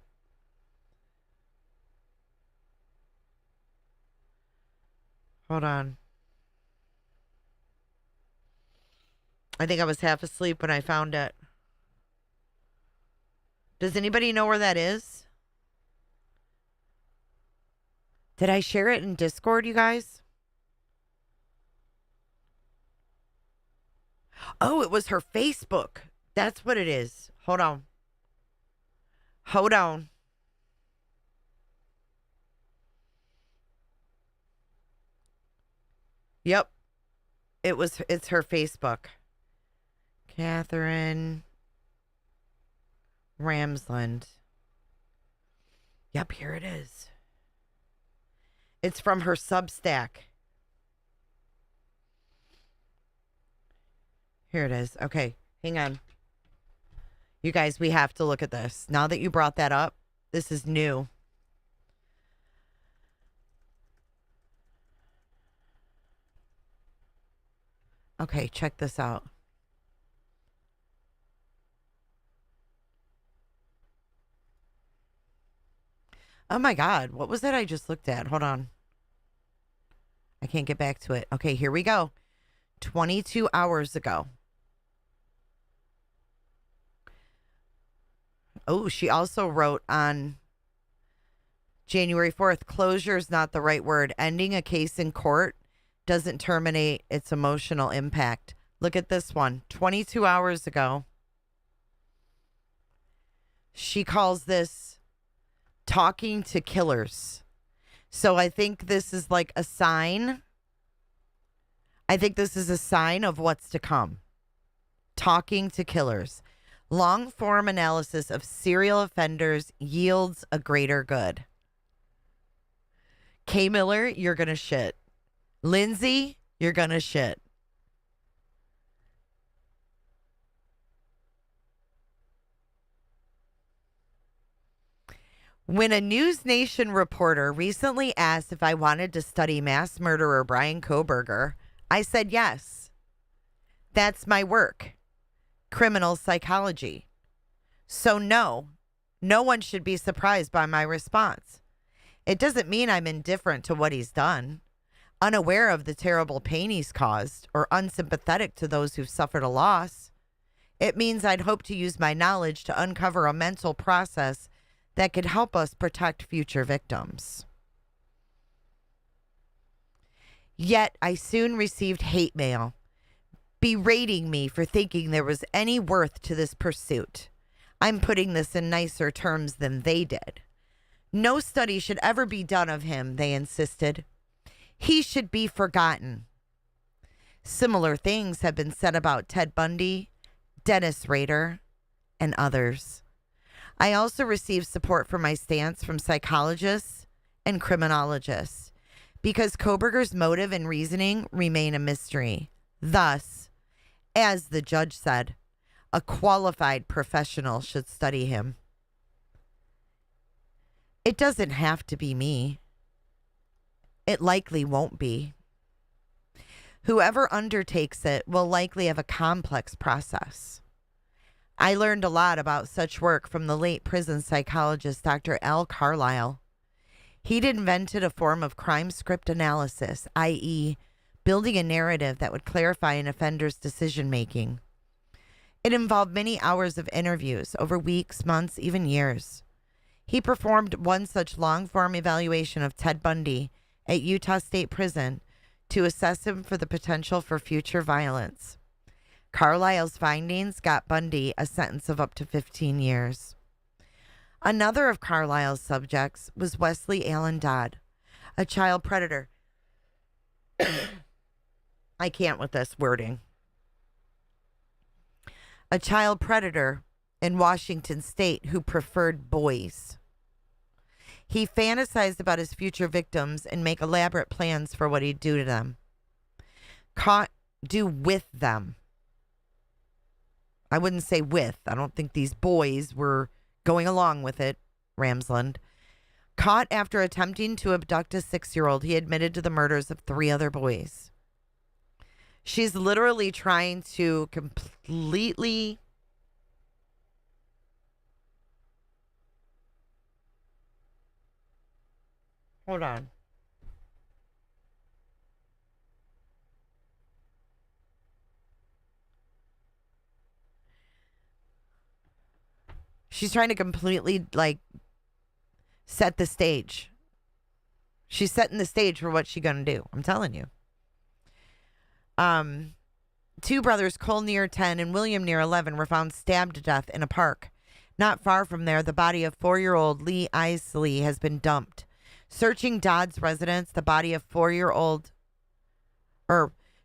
Hold on. I think I was half asleep when I found it. Does anybody know where that is? Did I share it in Discord, you guys? Oh, it was her Facebook. That's what it is. Hold on. Hold on. Yep. It's her Facebook. Catherine Ramsland. Yep, here it is. It's from her Substack. Here it is. Okay, hang on. You guys, we have to look at this. Now that you brought that up, this is new. Okay, check this out. Oh my God, what was that I just looked at? Hold on. I can't get back to it. Okay, here we go. 22 hours ago. Oh, she also wrote on January 4th, closure is not the right word. Ending a case in court doesn't terminate its emotional impact. Look at this one. 22 hours ago. She calls this talking to killers. So I think this is like a sign. I think this is a sign of what's to come. Talking to Killers. Long-form analysis of serial offenders yields a greater good. K. Miller, you're going to shit. Lindsay, you're going to shit. When a News Nation reporter recently asked if I wanted to study mass murderer Brian Kohberger, I said yes. That's my work. Criminal psychology. So no one should be surprised by my response. It doesn't mean I'm indifferent to what he's done, unaware of the terrible pain he's caused, or unsympathetic to those who've suffered a loss. It means I'd hope to use my knowledge to uncover a mental process that could help us protect future victims. Yet I soon received hate mail berating me for thinking there was any worth to this pursuit. I'm putting this in nicer terms than they did. No study should ever be done of him, they insisted. He should be forgotten. Similar things have been said about Ted Bundy, Dennis Rader, and others. I also received support for my stance from psychologists and criminologists because Kohberger's motive and reasoning remain a mystery. Thus, as the judge said, a qualified professional should study him. It doesn't have to be me. It likely won't be. Whoever undertakes it will likely have a complex process. I learned a lot about such work from the late prison psychologist Dr. L. Carlisle. He'd invented a form of crime script analysis, i.e., building a narrative that would clarify an offender's decision-making. It involved many hours of interviews over weeks, months, even years. He performed one such long-form evaluation of Ted Bundy at Utah State Prison to assess him for the potential for future violence. Carlisle's findings got Bundy a sentence of up to 15 years. Another of Carlisle's subjects was Wesley Allen Dodd, a child predator. I can't with this wording. A child predator in Washington State who preferred boys. He fantasized about his future victims and make elaborate plans for what he'd do to them. Do with them. I wouldn't say with. I don't think these boys were going along with it, Ramsland. Caught after attempting to abduct a 6-year-old, he admitted to the murders of 3 other boys. She's literally trying to completely hold on. She's trying to completely, set the stage. She's setting the stage for what she's going to do. I'm telling you. 2 brothers, Cole near 10 and William near 11, were found stabbed to death in a park. Not far from there, the body of 4-year-old Lee Isley has been dumped. Searching Dodd's residence,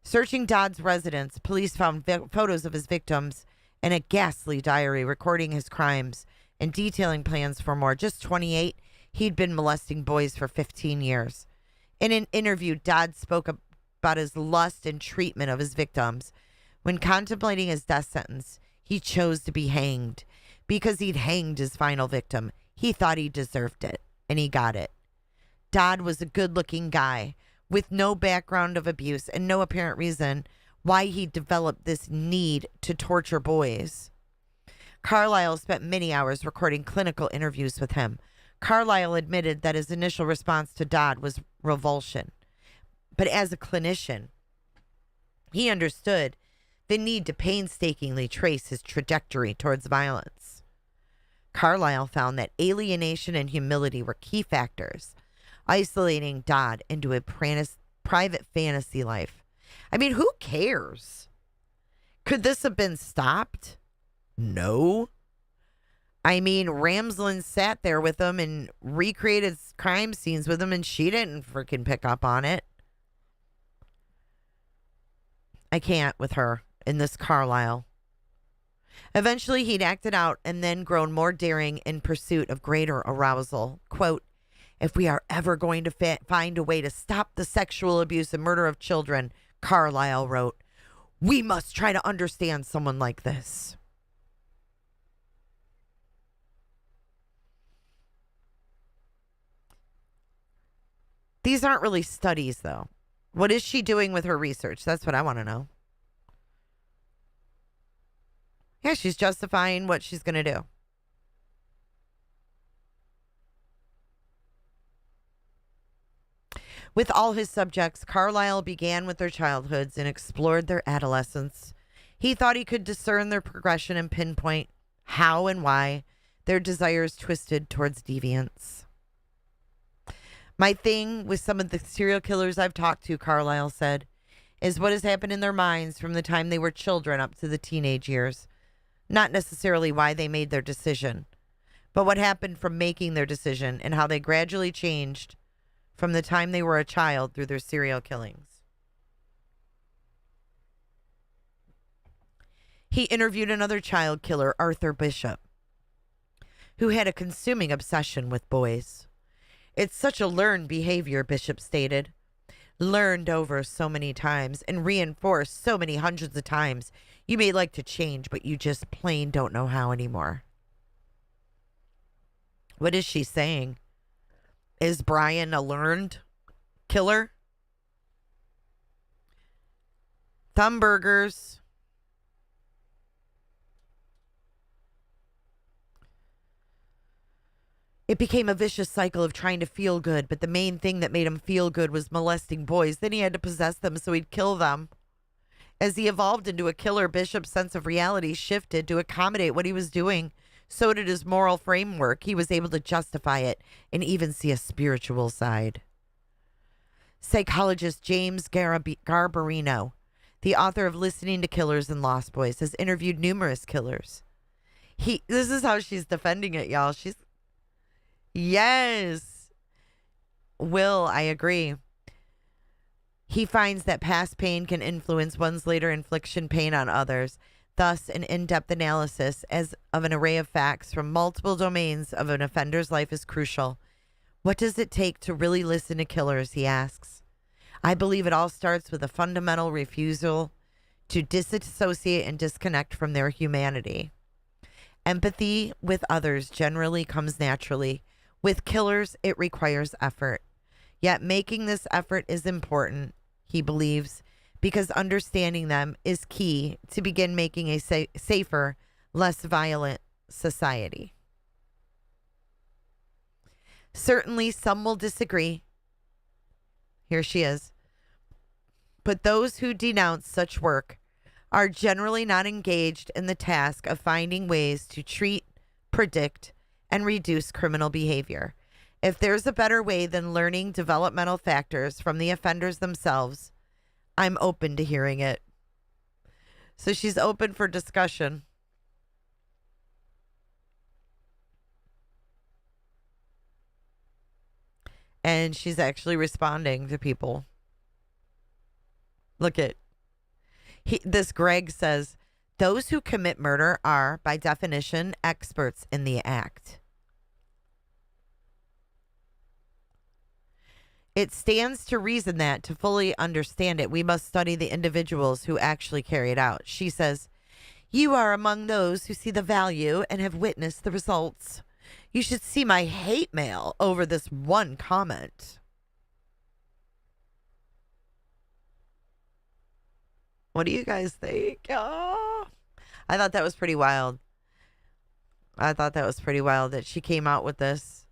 searching Dodd's residence, police found photos of his victims and a ghastly diary recording his crimes and detailing plans for more. Just 28, he'd been molesting boys for 15 years. In an interview, Dodd spoke about his lust and treatment of his victims. When contemplating his death sentence, he chose to be hanged because he'd hanged his final victim. He thought he deserved it, and he got it. Dodd was a good-looking guy with no background of abuse and no apparent reason why he developed this need to torture boys. Carlisle spent many hours recording clinical interviews with him. Carlisle admitted that his initial response to Dodd was revulsion. But as a clinician, he understood the need to painstakingly trace his trajectory towards violence. Carlisle found that alienation and humility were key factors, isolating Dodd into a private fantasy life. I mean, who cares? Could this have been stopped? No. I mean, Ramsland sat there with him and recreated crime scenes with him, and she didn't freaking pick up on it. I can't with her in this Carlisle. Eventually, he'd acted out and then grown more daring in pursuit of greater arousal. Quote, if we are ever going to find a way to stop the sexual abuse and murder of children, Carlisle wrote, we must try to understand someone like this. These aren't really studies, though. What is she doing with her research? That's what I want to know. Yeah, she's justifying what she's going to do. With all his subjects, Carlisle began with their childhoods and explored their adolescence. He thought he could discern their progression and pinpoint how and why their desires twisted towards deviance. My thing with some of the serial killers I've talked to, Carlisle said, is what has happened in their minds from the time they were children up to the teenage years. Not necessarily why they made their decision, but what happened from making their decision and how they gradually changed from the time they were a child through their serial killings. He interviewed another child killer, Arthur Bishop, who had a consuming obsession with boys. It's such a learned behavior, Bishop stated. Learned over so many times and reinforced so many hundreds of times. You may like to change, but you just plain don't know how anymore. What is she saying? Is Brian a learned killer? Thumburgers. It became a vicious cycle of trying to feel good, but the main thing that made him feel good was molesting boys. Then he had to possess them so he'd kill them. As he evolved into a killer, Bishop's sense of reality shifted to accommodate what he was doing. So did his moral framework. He was able to justify it and even see a spiritual side. Psychologist James Garbarino, the author of Listening to Killers and Lost Boys, has interviewed numerous killers. This is how she's defending it, y'all. Yes. Will, I agree. He finds that past pain can influence one's later infliction pain on others. Thus, an in-depth analysis of an array of facts from multiple domains of an offender's life is crucial. What does it take to really listen to killers, he asks. I believe it all starts with a fundamental refusal to disassociate and disconnect from their humanity. Empathy with others generally comes naturally. With killers, it requires effort. Yet making this effort is important, he believes, because understanding them is key to begin making a safer, less violent society. Certainly, some will disagree. Here she is. But those who denounce such work are generally not engaged in the task of finding ways to treat, predict, and reduce criminal behavior. If there's a better way than learning developmental factors from the offenders themselves, I'm open to hearing it. So she's open for discussion. And she's actually responding to people. Look at this. Greg says, those who commit murder are, by definition, experts in the act. It stands to reason that, to fully understand it, we must study the individuals who actually carry it out. She says, you are among those who see the value and have witnessed the results. You should see my hate mail over this one comment. What do you guys think? Oh, I thought that was pretty wild. I thought that was pretty wild that she came out with this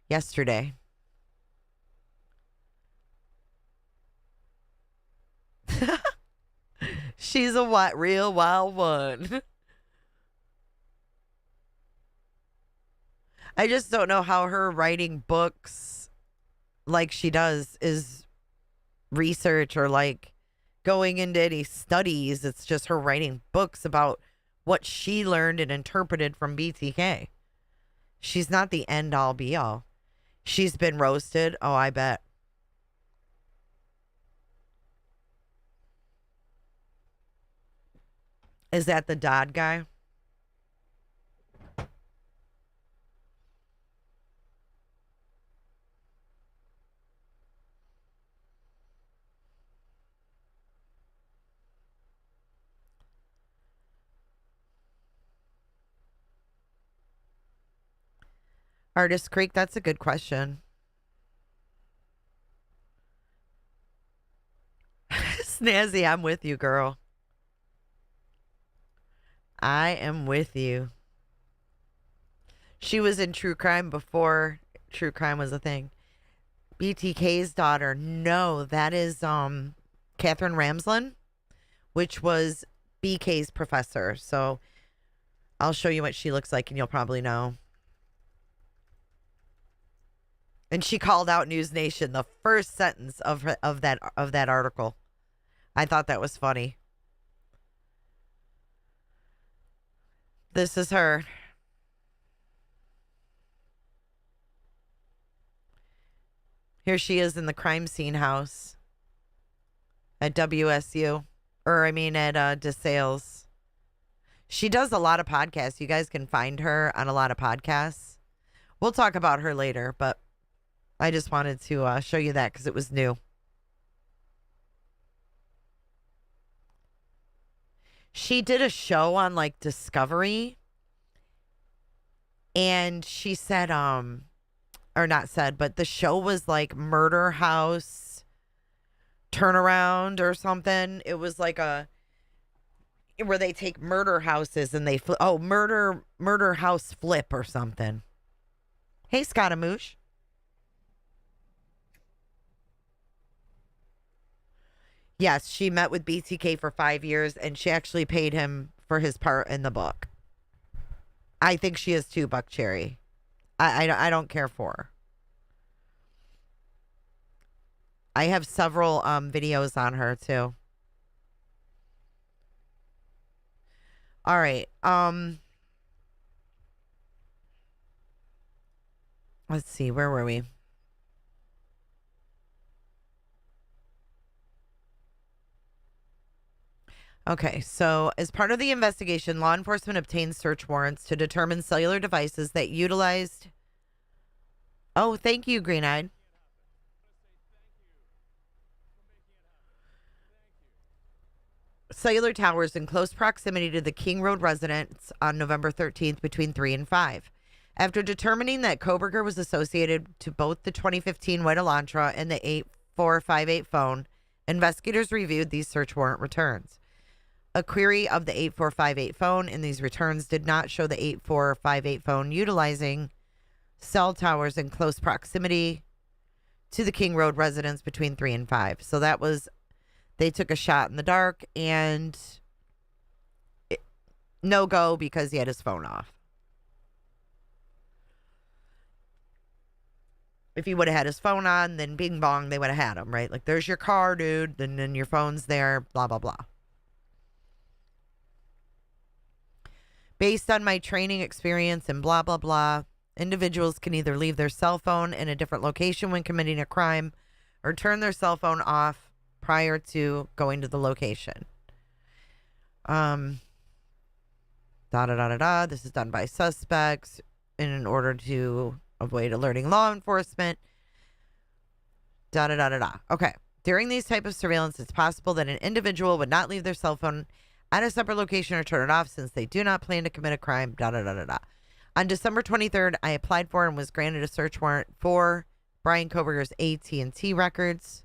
yesterday. She's a real wild one. I just don't know how her writing books like she does is research or like going into any studies. It's just her writing books about what she learned and interpreted from BTK. She's not the end all be all. She's been roasted. Oh, I bet. Is that the Dodd guy? Artist Creek, that's a good question. Snazzy, I'm with you, girl. I am with you. She was in true crime before true crime was a thing. BTK's daughter. No, that is Catherine Ramsland, which was BK's professor. So I'll show you what she looks like and you'll probably know. And she called out News Nation the first sentence of that article. I thought that was funny. This is her. Here she is in the crime scene house at WSU, or I mean at DeSales. She does a lot of podcasts. You guys can find her on a lot of podcasts. We'll talk about her later, but I just wanted to show you that because it was new. She did a show on like Discovery, and she said, or not said, but the show was like Murder House Turnaround or something. It was like where they take murder houses and they murder house flip or something. Hey, Scaramouche. Yes, she met with BTK for 5 years, and she actually paid him for his part in the book. I think she is too, Buck Cherry. I don't care for her. I have several videos on her, too. All right. Let's see. Where were we? Okay, so as part of the investigation, law enforcement obtained search warrants to determine cellular devices that utilized... Oh, thank you, Green Eyed. Cellular towers in close proximity to the King Road residence on November 13th between 3 and 5. After determining that Koberger was associated to both the 2015 white Elantra and the 8458 phone, investigators reviewed these search warrant returns. A query of the 8458 phone in these returns did not show the 8458 phone utilizing cell towers in close proximity to the King Road residence between 3 and 5. So that was, they took a shot in the dark and no go because he had his phone off. If he would have had his phone on, then bing bong, they would have had him, right? Like, there's your car, dude, and then your phone's there, blah, blah, blah. Based on my training experience and blah, blah, blah, individuals can either leave their cell phone in a different location when committing a crime or turn their cell phone off prior to going to the location. This is done by suspects in order to avoid alerting law enforcement. Okay. During these type of surveillance, it's possible that an individual would not leave their cell phone at a separate location or turn it off since they do not plan to commit a crime. On December 23rd, I applied for and was granted a search warrant for Brian Koberger's AT&T records.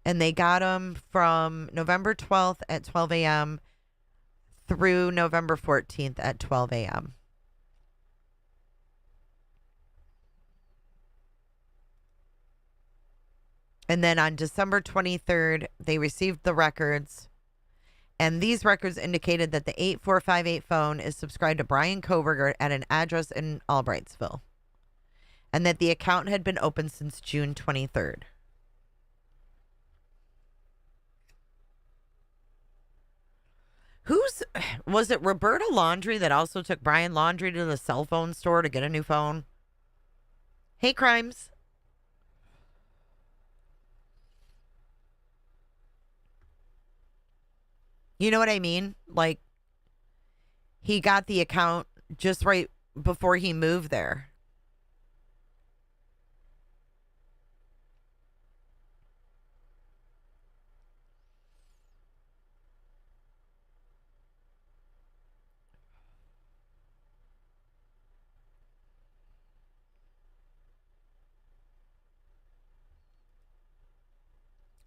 And they got them from November 12th at 12 a.m. through November 14th at 12 a.m. And then on December 23rd, they received the records. And these records indicated that the 8458 phone is subscribed to Brian Koberger at an address in Albrightsville. And that the account had been open since June 23rd. Was it Roberta Laundrie that also took Brian Laundrie to the cell phone store to get a new phone? Hey, Crimes. You know what I mean? Like, he got the account just right before he moved there.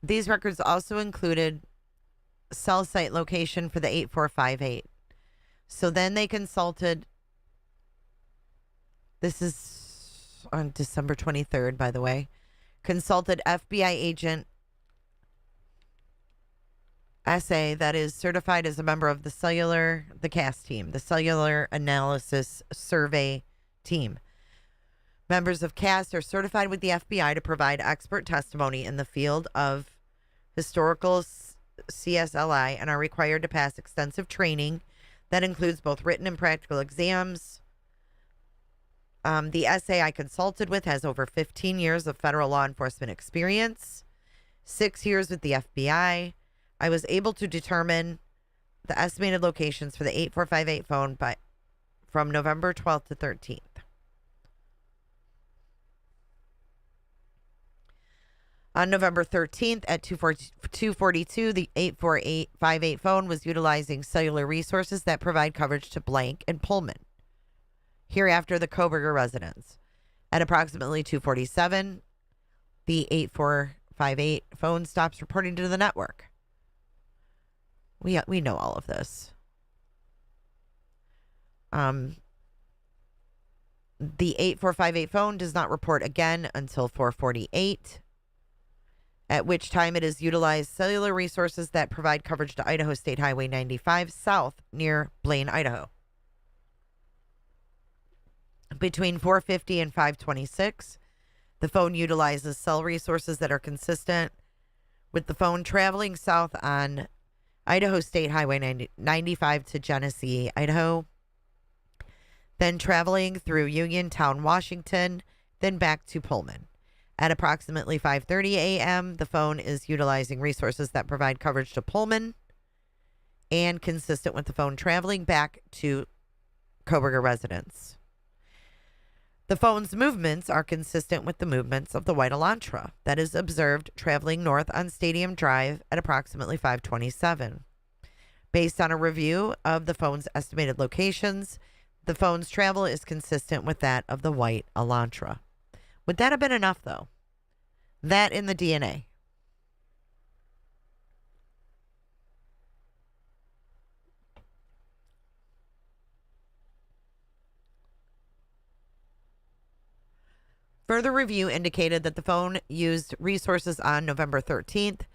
These records also included cell site location for the 8458. So then they consulted. This is on December 23rd, by the way. Consulted FBI agent SA that is certified as a member of the CAS team, the Cellular Analysis Survey team. Members of CAS are certified with the FBI to provide expert testimony in the field of historical CSLI and are required to pass extensive training that includes both written and practical exams. The SA I consulted with has over 15 years of federal law enforcement experience, 6 years with the FBI. I was able to determine the estimated locations for the 8458 phone from November 12th to 13th. On November 13th at 2:42, the 8458 phone was utilizing cellular resources that provide coverage to Blank and Pullman. Hereafter, the Koberger residence. At approximately 2:47, the 8458 phone stops reporting to the network. We know all of this. The 8458 phone does not report again until 4:48. At which time it has utilized cellular resources that provide coverage to Idaho State Highway 95 south near Blaine, Idaho. Between 4:50 and 5:26, the phone utilizes cell resources that are consistent with the phone traveling south on Idaho State Highway 95 to Genesee, Idaho, then traveling through Uniontown, Washington, then back to Pullman. At approximately 5:30 a.m., the phone is utilizing resources that provide coverage to Pullman and consistent with the phone traveling back to Koberger residence. The phone's movements are consistent with the movements of the white Elantra that is observed traveling north on Stadium Drive at approximately 5:27. Based on a review of the phone's estimated locations, the phone's travel is consistent with that of the white Elantra. Would that have been enough, though? That in the DNA. Further review indicated that the phone used resources on November 13th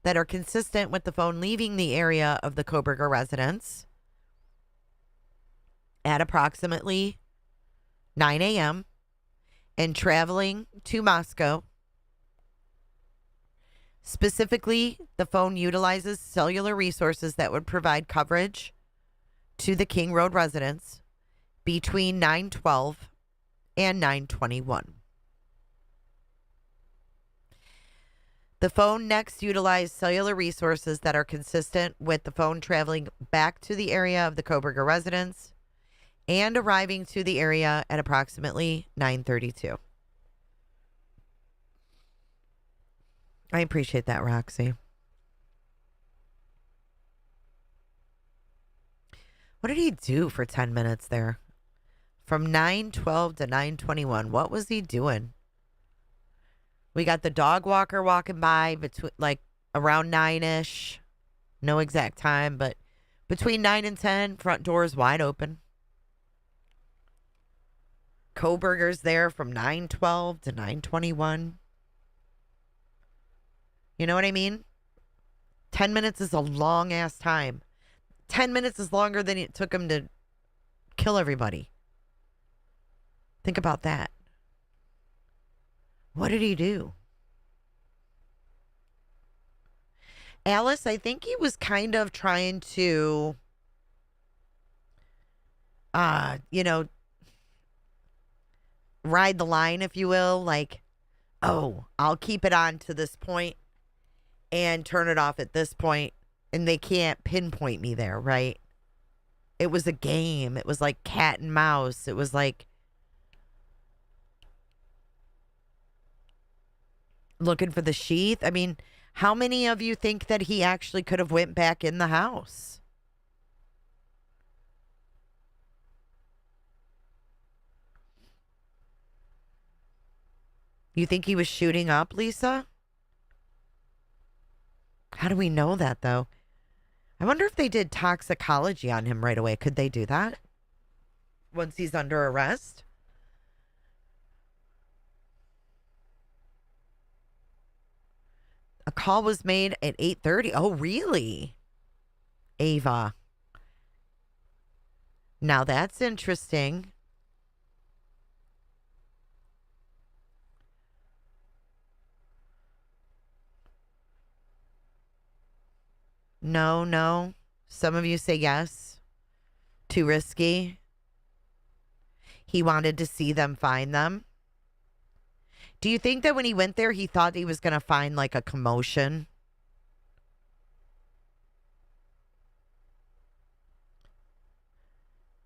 that are consistent with the phone leaving the area of the Koberger residence at approximately 9 a.m. and traveling to Moscow. Specifically, the phone utilizes cellular resources that would provide coverage to the King Road residence between 9:12 and 9:21. The phone next utilized cellular resources that are consistent with the phone traveling back to the area of the Koberger residence and arriving to the area at approximately 9:32. I appreciate that, Roxy. What did he do for 10 minutes there? From 9:12 to 9:21. What was he doing? We got the dog walker walking by between around 9-ish. No exact time, but between 9 and 10, front doors wide open. Koberger's there from 9:12 to 9:21. You know what I mean? 10 minutes is a long ass time. 10 minutes is longer than it took him to kill everybody. Think about that. What did he do? Alice, I think he was kind of trying to, ride the line, if you will. Like, oh, I'll keep it on to this point and turn it off at this point and they can't pinpoint me there, right? It was a game. It was like cat and mouse. It was like looking for the sheath. I mean, how many of you think that he actually could have went back in the house? You think he was shooting up, Lisa? How do we know that, though? I wonder if they did toxicology on him right away. Could they do that once he's under arrest? A call was made at 8:30. Oh, really? Ava. Now that's interesting. No, no. Some of you say yes. Too risky. He wanted to see them find them. Do you think that when he went there, he thought he was going to find like a commotion?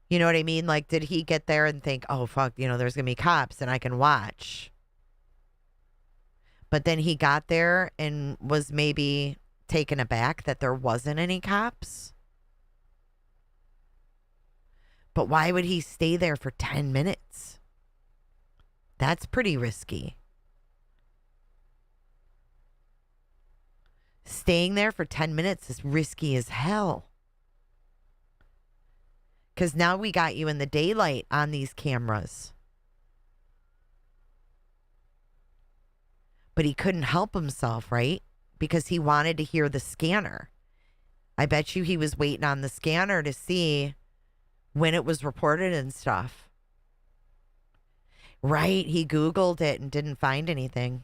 You know what I mean? Like, did he get there and think, oh, fuck, there's going to be cops and I can watch? But then he got there and was maybe taken aback that there wasn't any cops. But why would he stay there for 10 minutes? That's pretty risky. Staying there for 10 minutes is risky as hell. Because now we got you in the daylight on these cameras. But he couldn't help himself, right? Because he wanted to hear the scanner. I bet you he was waiting on the scanner to see when it was reported and stuff. Right, he Googled it and didn't find anything.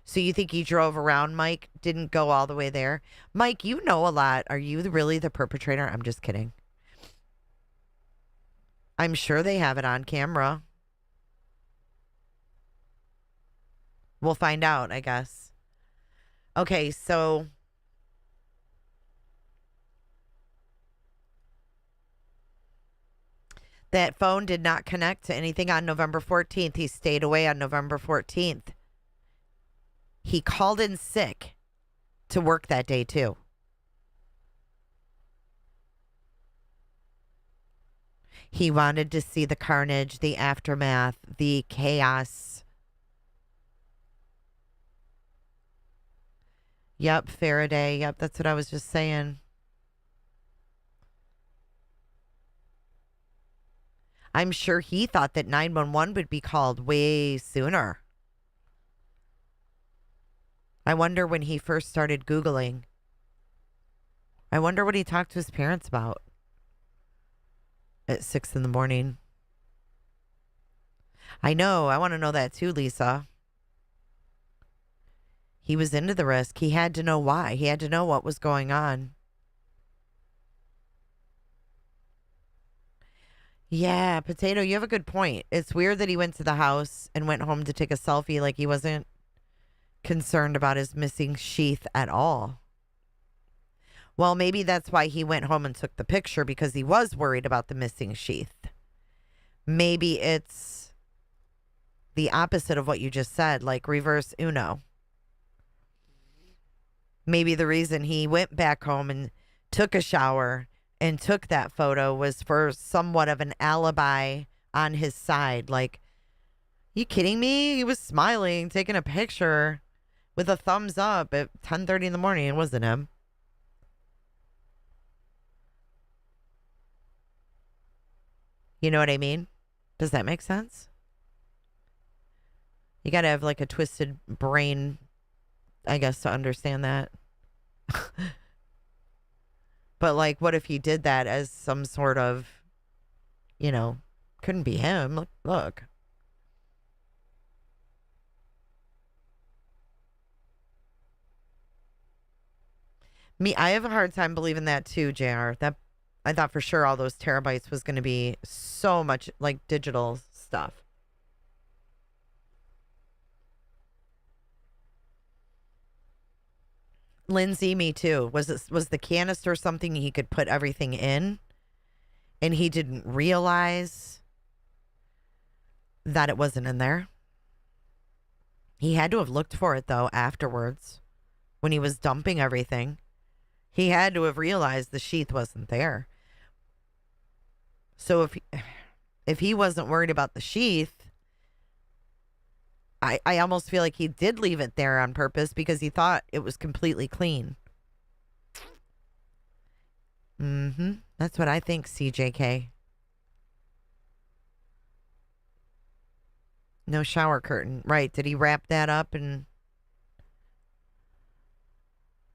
So you think he drove around, Mike? Didn't go all the way there? Mike, you know a lot. Are you really the perpetrator? I'm just kidding. I'm sure they have it on camera. We'll find out, I guess. Okay, so that phone did not connect to anything on November 14th. He stayed away on November 14th. He called in sick to work that day, too. He wanted to see the carnage, the aftermath, the chaos. Yep, Faraday. Yep, that's what I was just saying. I'm sure he thought that 911 would be called way sooner. I wonder when he first started Googling. I wonder what he talked to his parents about at 6 in the morning. I know. I want to know that too, Lisa. He was into the risk. He had to know why. He had to know what was going on. Yeah, Potato, you have a good point. It's weird that he went to the house and went home to take a selfie like he wasn't concerned about his missing sheath at all. Well, maybe that's why he went home and took the picture, because he was worried about the missing sheath. Maybe it's the opposite of what you just said, like reverse Uno. Maybe the reason he went back home and took a shower and took that photo was for somewhat of an alibi on his side. Like, you kidding me? He was smiling, taking a picture with a thumbs up at 10:30 in the morning. It wasn't him. You know what I mean? Does that make sense? You got to have like a twisted brain, I guess, to understand that. But like, what if he did that as some sort of, couldn't be him. Look. I have a hard time believing that too, JR. That I thought for sure all those terabytes was going to be so much like digital stuff. Lindsay, me too. Was the canister something he could put everything in, and he didn't realize that it wasn't in there? He had to have looked for it, though, afterwards when he was dumping everything. He had to have realized the sheath wasn't there. So if he wasn't worried about the sheath, I almost feel like he did leave it there on purpose because he thought it was completely clean. That's what I think, CJK. No shower curtain. Right. Did he wrap that up and...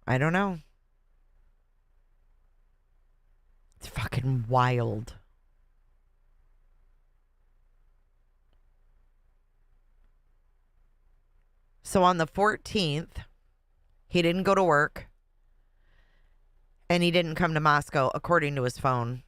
I don't know. It's fucking wild. So on the 14th, he didn't go to work. And he didn't come to Moscow, according to his phone.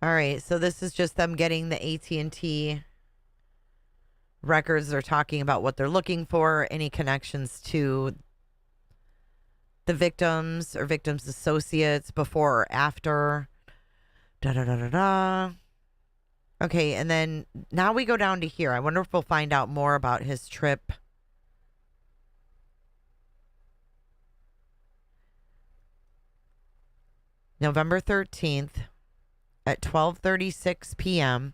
All right, so this is just them getting the AT&T records. They're talking about what they're looking for, any connections to the victims or victims' associates before or after. Da-da-da-da-da. Okay, and then now we go down to here. I wonder if we'll find out more about his trip. November 13th. At 12:36 p.m.,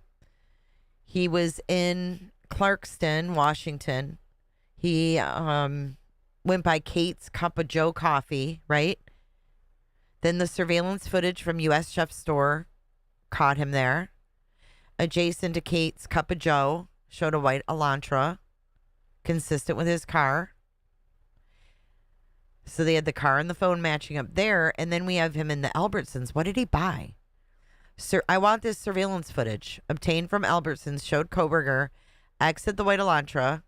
he was in Clarkston, Washington. He went by Kate's Cup of Joe coffee, right? Then the surveillance footage from U.S. Chef Store caught him there. Adjacent to Kate's Cup of Joe showed a white Elantra, consistent with his car. So they had the car and the phone matching up there, and then we have him in the Albertsons. What did he buy? Sir, I want this surveillance footage obtained from Albertsons showed Koberger exit the white Elantra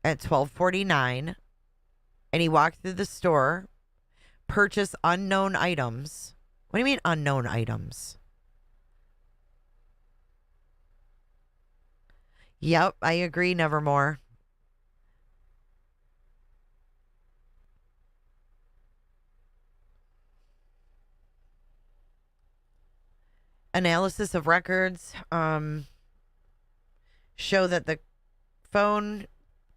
at 12:49, and he walked through the store, purchased unknown items. What do you mean unknown items? Yep, I agree, Nevermore. Analysis of records show that the phone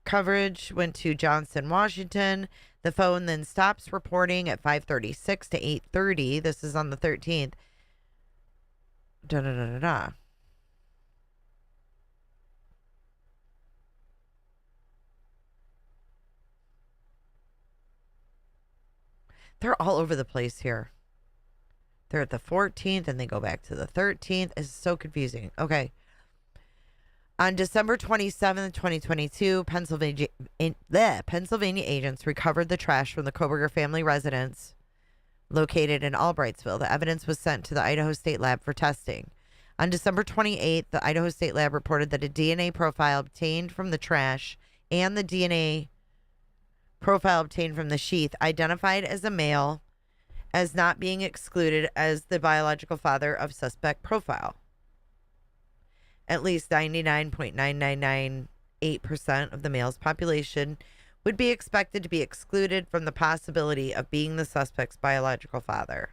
coverage went to Johnson, Washington. The phone then stops reporting at 5:36 to 8:30. This is on the 13th. Da-da-da-da-da. They're all over the place here. They're at the 14th and they go back to the 13th. It's so confusing. Okay. On December 27th, 2022, Pennsylvania agents recovered the trash from the Koberger family residence located in Albrightsville. The evidence was sent to the Idaho State Lab for testing. On December 28th, the Idaho State Lab reported that a DNA profile obtained from the trash and the DNA profile obtained from the sheath identified as a male as not being excluded as the biological father of suspect profile. At least 99.9998% of the male's population would be expected to be excluded from the possibility of being the suspect's biological father.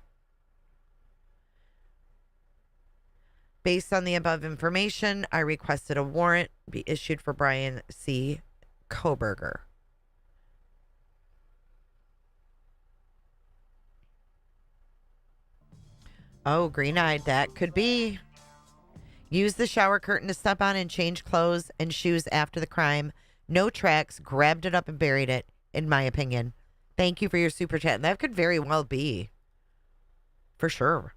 Based on the above information, I requested a warrant be issued for Brian C. Koberger. Oh, green-eyed, that could be. Use the shower curtain to step on and change clothes and shoes after the crime. No tracks, grabbed it up and buried it, in my opinion. Thank you for your super chat. And that could very well be. For sure.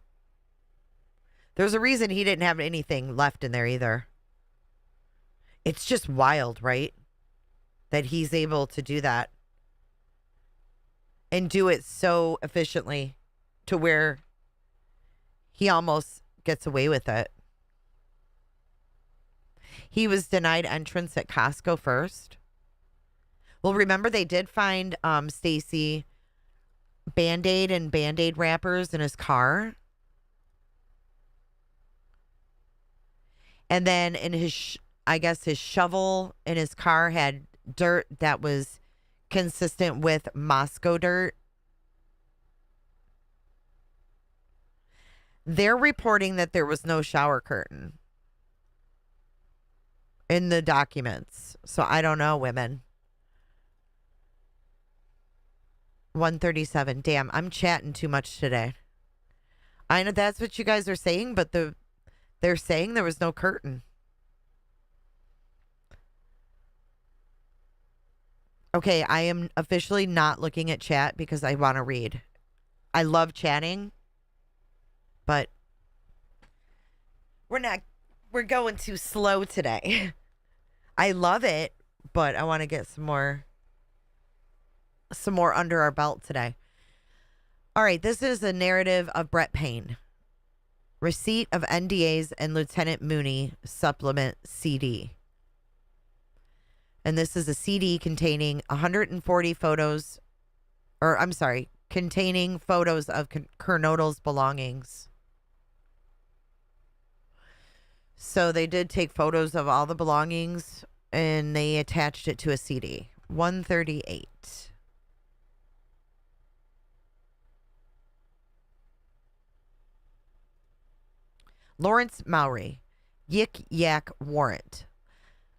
There's a reason he didn't have anything left in there either. It's just wild, right? That he's able to do that. And do it so efficiently to where he almost gets away with it. He was denied entrance at Costco first. Well, remember they did find Stacy Band-Aid and Band-Aid wrappers in his car. And then in his, I guess his shovel in his car had dirt that was consistent with Moscow dirt. They're reporting that there was no shower curtain in the documents. So I don't know, women. 137. Damn, I'm chatting too much today. I know that's what you guys are saying, but they're saying there was no curtain. Okay, I am officially not looking at chat because I want to read. I love chatting, but we're going too slow today. I love it, but I want to get some more under our belt today. All right, this is a narrative of Brett Payne. Receipt of NDAs and Lieutenant Mooney supplement CD. And this is a CD containing 140 photos, or I'm sorry, containing photos of Kernodle's belongings. So they did take photos of all the belongings and they attached it to a CD. 138. Lawrence Mowry, Yik Yak warrant.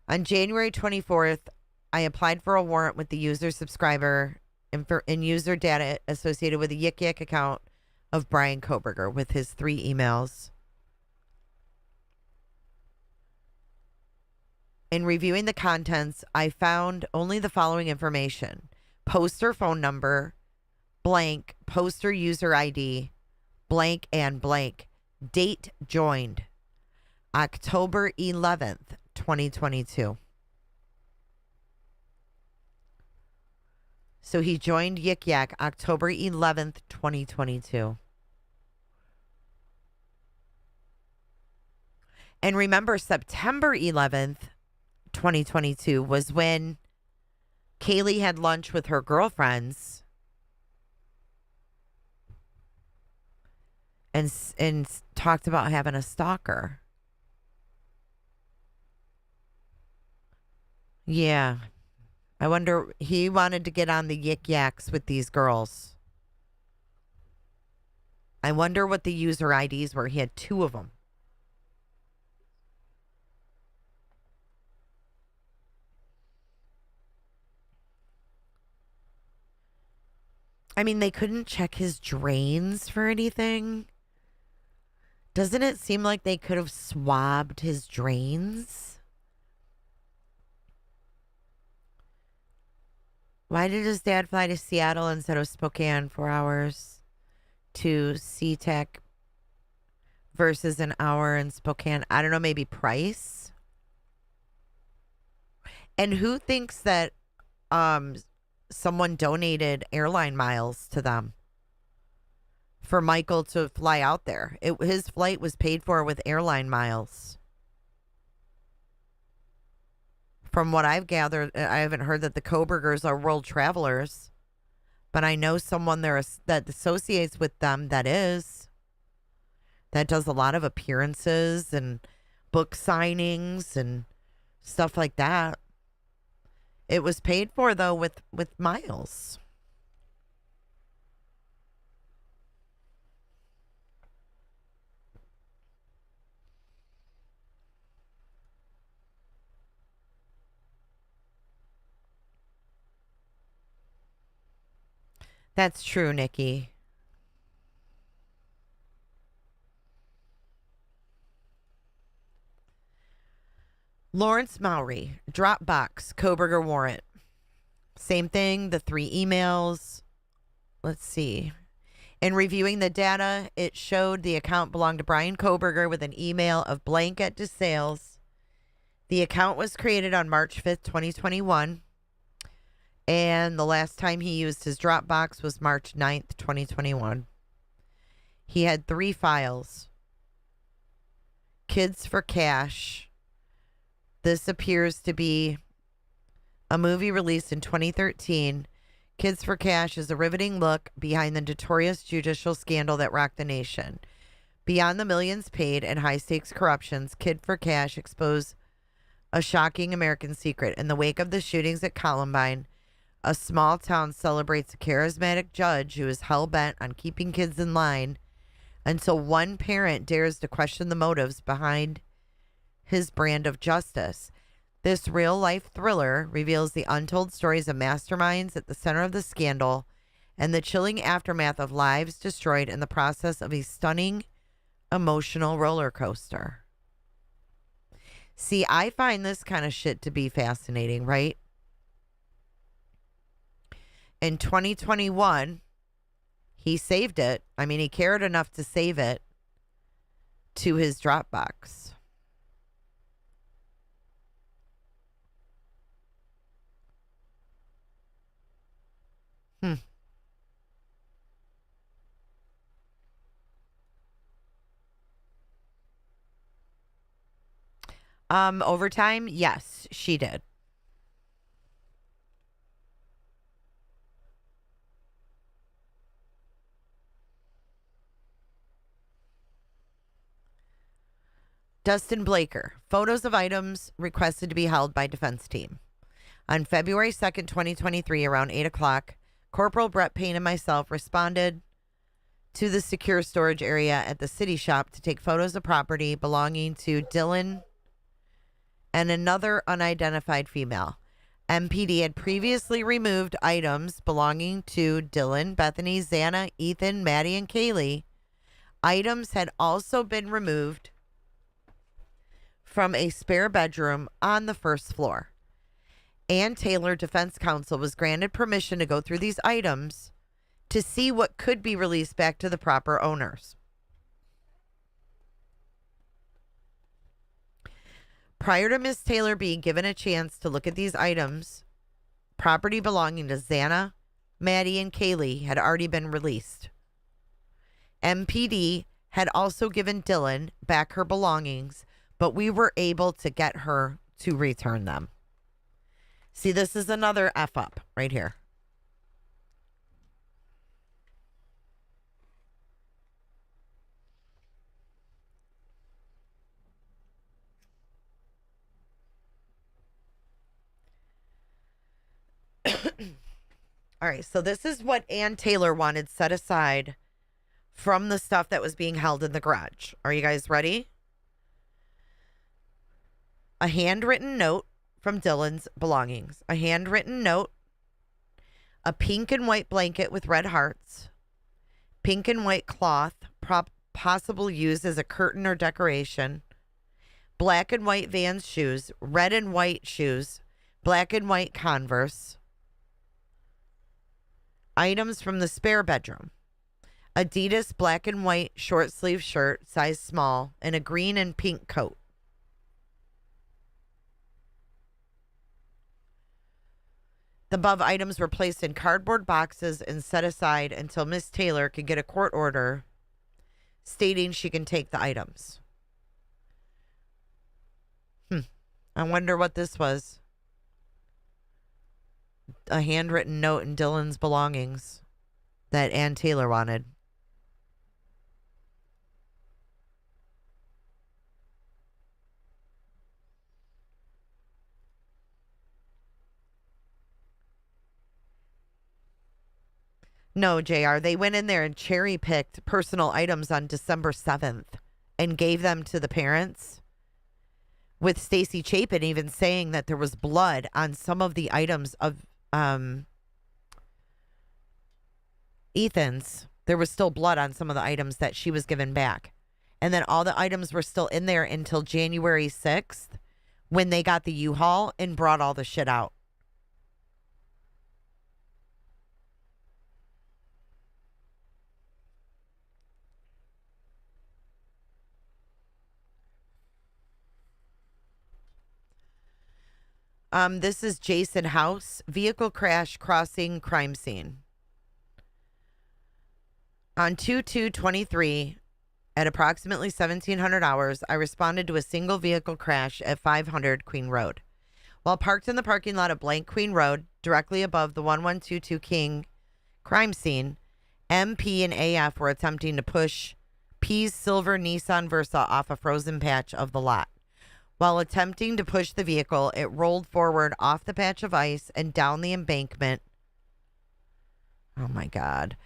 On January 24th, I applied for a warrant with the user subscriber and user data associated with the Yik Yak account of Brian Koberger with his 3 emails. In reviewing the contents, I found only the following information: poster phone number, blank, poster user ID, blank and blank, date joined, October 11th, 2022. So he joined Yik Yak October 11th, 2022. And remember, September 11th, 2022 was when Kaylee had lunch with her girlfriends and talked about having a stalker. Yeah. I wonder, he wanted to get on the Yik Yaks with these girls. I wonder what the user IDs were. He had 2 of them. I mean, they couldn't check his drains for anything. Doesn't it seem like they could have swabbed his drains? Why did his dad fly to Seattle instead of Spokane 4 hours to SeaTac versus an hour in Spokane? I don't know, maybe price? And who thinks that someone donated airline miles to them for Michael to fly out there? His flight was paid for with airline miles. From what I've gathered, I haven't heard that the Kobergers are world travelers, but I know someone there that associates with them that does a lot of appearances and book signings and stuff like that. It was paid for, though, with miles. That's true, Nikki. Lawrence Mowry, Dropbox, Koberger warrant. Same thing, the 3 emails. Let's see. In reviewing the data, it showed the account belonged to Brian Koberger with an email of blank at DeSales. The account was created on March 5th, 2021. And the last time he used his Dropbox was March 9th, 2021. He had 3 files. Kids for Cash. This appears to be a movie released in 2013 Kids for Cash is a riveting look behind the notorious judicial scandal that rocked the nation. Beyond the millions paid and high-stakes corruptions, Kid for Cash exposed a shocking American secret. In the wake of the shootings at Columbine, a small town celebrates a charismatic judge who is hell-bent on keeping kids in line until one parent dares to question the motives behind his brand of justice. This real-life thriller reveals the untold stories of masterminds at the center of the scandal and the chilling aftermath of lives destroyed in the process of a stunning emotional roller coaster. See, I find this kind of shit to be fascinating, right? In 2021, he saved it. I mean, he cared enough to save it to his Dropbox. Overtime, yes, she did. Dustin Blaker, photos of items requested to be held by defense team. On February 2nd, 2023, around 8 o'clock, Corporal Brett Payne and myself responded to the secure storage area at the city shop to take photos of property belonging to Dylan and another unidentified female. MPD had previously removed items belonging to Dylan, Bethany, Xana, Ethan, Maddie, and Kaylee. Items had also been removed from a spare bedroom on the first floor. Ann Taylor, defense counsel, was granted permission to go through these items to see what could be released back to the proper owners. Prior to Miss Taylor being given a chance to look at these items, property belonging to Xana, Maddie, and Kaylee had already been released. MPD had also given Dylan back her belongings, but we were able to get her to return them. See, this is another F up right here. All right, so this is what Ann Taylor wanted set aside from the stuff that was being held in the garage. Are you guys ready? A handwritten note from Dylan's belongings. A handwritten note. A pink and white blanket with red hearts. Pink and white cloth, possible use as a curtain or decoration. Black and white Vans shoes. Red and white shoes. Black and white Converse. Items from the spare bedroom. Adidas black and white short sleeve shirt, size small, and a green and pink coat. The above items were placed in cardboard boxes and set aside until Miss Taylor could get a court order stating she can take the items. I wonder what this was. A handwritten note in Dylan's belongings that Ann Taylor wanted. No, JR, they went in there and cherry-picked personal items on December 7th and gave them to the parents, with Stacy Chapin even saying that there was blood on some of the items of Ethan's. There was still blood on some of the items that she was given back. And then all the items were still in there until January 6th when they got the U-Haul and brought all the shit out. This is Jason House. Vehicle crash crossing crime scene. On 2/2/23, at approximately 1700 hours, I responded to a single vehicle crash at 500 Queen Road. While parked in the parking lot of Blank Queen Road, directly above the 1122 King crime scene, MP and AF were attempting to push P's silver Nissan Versa off a frozen patch of the lot. While attempting to push the vehicle, it rolled forward off the patch of ice and down the embankment. Oh my God.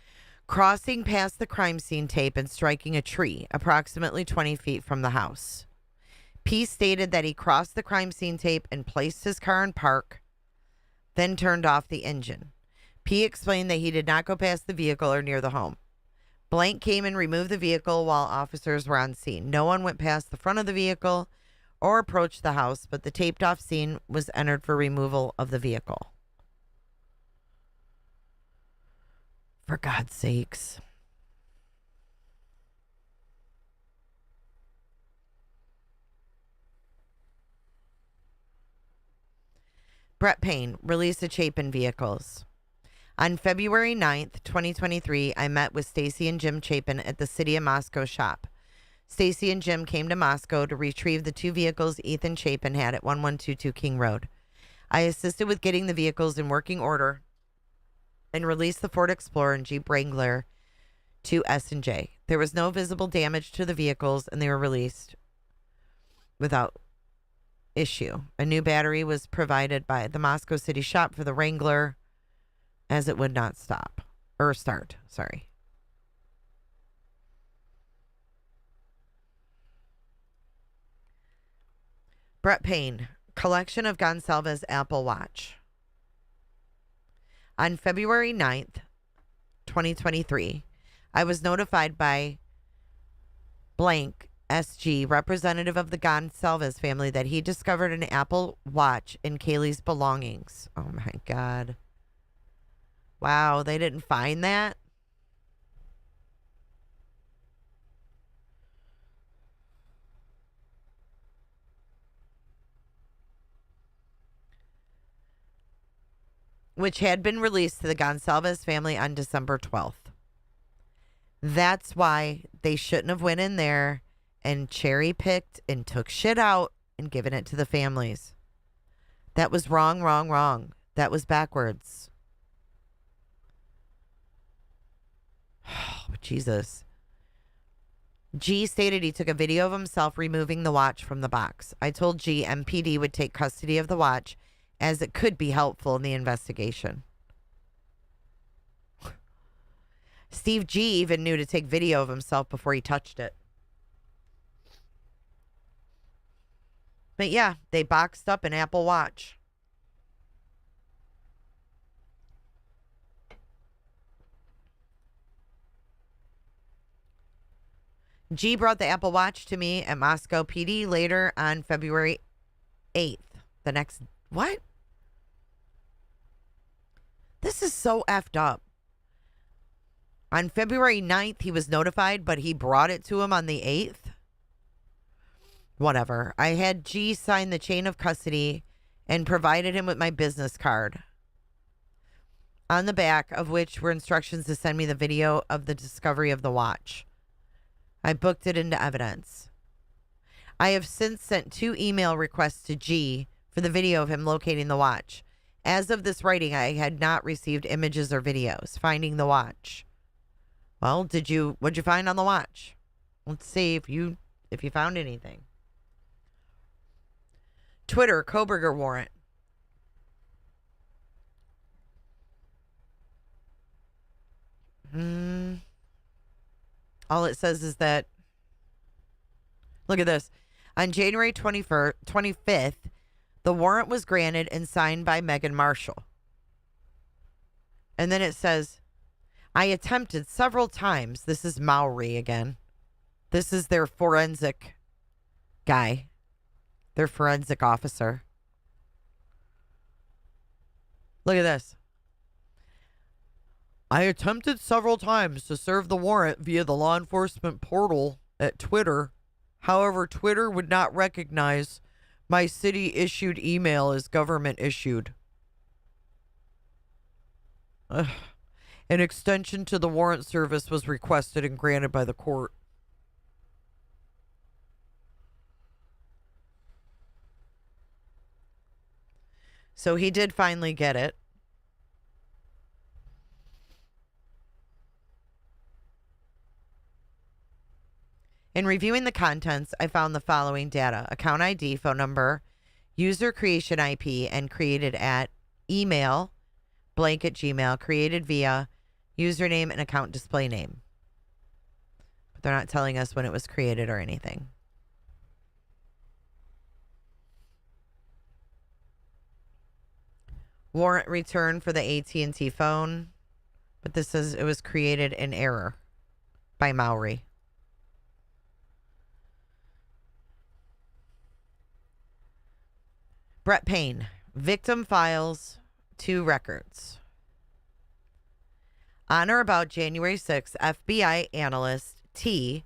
Crossing past the crime scene tape and striking a tree approximately 20 feet from the house. P stated that he crossed the crime scene tape and placed his car in park, then turned off the engine. P explained that he did not go past the vehicle or near the home. Blank came and removed the vehicle while officers were on scene. No one went past the front of the vehicle or approached the house, but the taped off scene was entered for removal of the vehicle. For God's sakes. Brett Payne, release of Chapin vehicles. On February 9th, 2023, I met with Stacy and Jim Chapin at the City of Moscow shop. Stacy and Jim came to Moscow to retrieve the 2 vehicles Ethan Chapin had at 1122 King Road. I assisted with getting the vehicles in working order and released the Ford Explorer and Jeep Wrangler to S&J. There was no visible damage to the vehicles, and they were released without issue. A new battery was provided by the Moscow City shop for the Wrangler, as it would not start. Brett Payne, collection of Goncalves Apple Watch. On February 9th, 2023, I was notified by blank SG, representative of the Goncalves family, that he discovered an Apple Watch in Kaylee's belongings. Oh my God. Wow, they didn't find that? Which had been released to the Goncalves family on December 12th. That's why they shouldn't have went in there and cherry-picked and took shit out and given it to the families. That was wrong. That was backwards. Oh, Jesus. G stated he took a video of himself removing the watch from the box. I told G MPD would take custody of the watch as it could be helpful in the investigation. Steve G even knew to take video of himself before he touched it. But yeah, they boxed up an Apple Watch. G brought the Apple Watch to me at Moscow PD later on February 8th. The next... What? This is so effed up. On February 9th, he was notified, but he brought it to him on the 8th. Whatever. I had G sign the chain of custody and provided him with my business card, on the back of which were instructions to send me the video of the discovery of the watch. I booked it into evidence. I have since sent 2 email requests to G for the video of him locating the watch. As of this writing, I had not received images or videos. Finding the watch. Well, what'd you find on the watch? Let's see if you found anything. Twitter, Koberger warrant. All it says is that, look at this. On January 25th, the warrant was granted and signed by Megan Marshall. And then it says, I attempted several times. This is Maori again. This is their forensic guy. Their forensic officer. Look at this. I attempted several times to serve the warrant via the law enforcement portal at Twitter. However, Twitter would not recognize my city-issued email as government-issued. An extension to the warrant service was requested and granted by the court. So he did finally get it. In reviewing the contents, I found the following data: account ID, phone number, user creation IP, and created at email, blank at Gmail, created via username and account display name. But they're not telling us when it was created or anything. Warrant return for the AT&T phone, but this says it was created in error by Mowry. Brett Payne, victim files, 2 records. On or about January 6th, FBI analyst T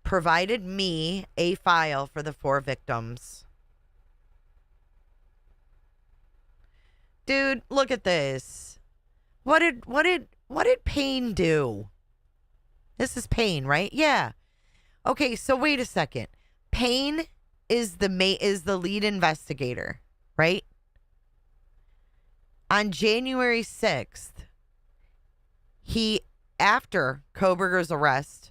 provided me a file for the 4 victims. Dude, look at this. What did Payne do? This is Payne, right? Yeah. Okay, so wait a second. Payne is the lead investigator, right? On January 6th, after Koberger's arrest,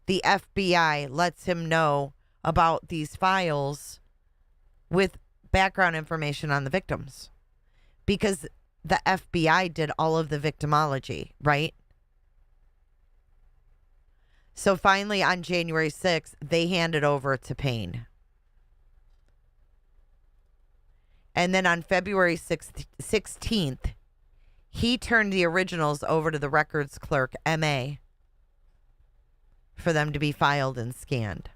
the FBI lets him know about these files with background information on the victims, because the FBI did all of the victimology, right? So finally, on January 6th, they handed over to Payne. And then on February 16th, he turned the originals over to the records clerk, MA, for them to be filed and scanned.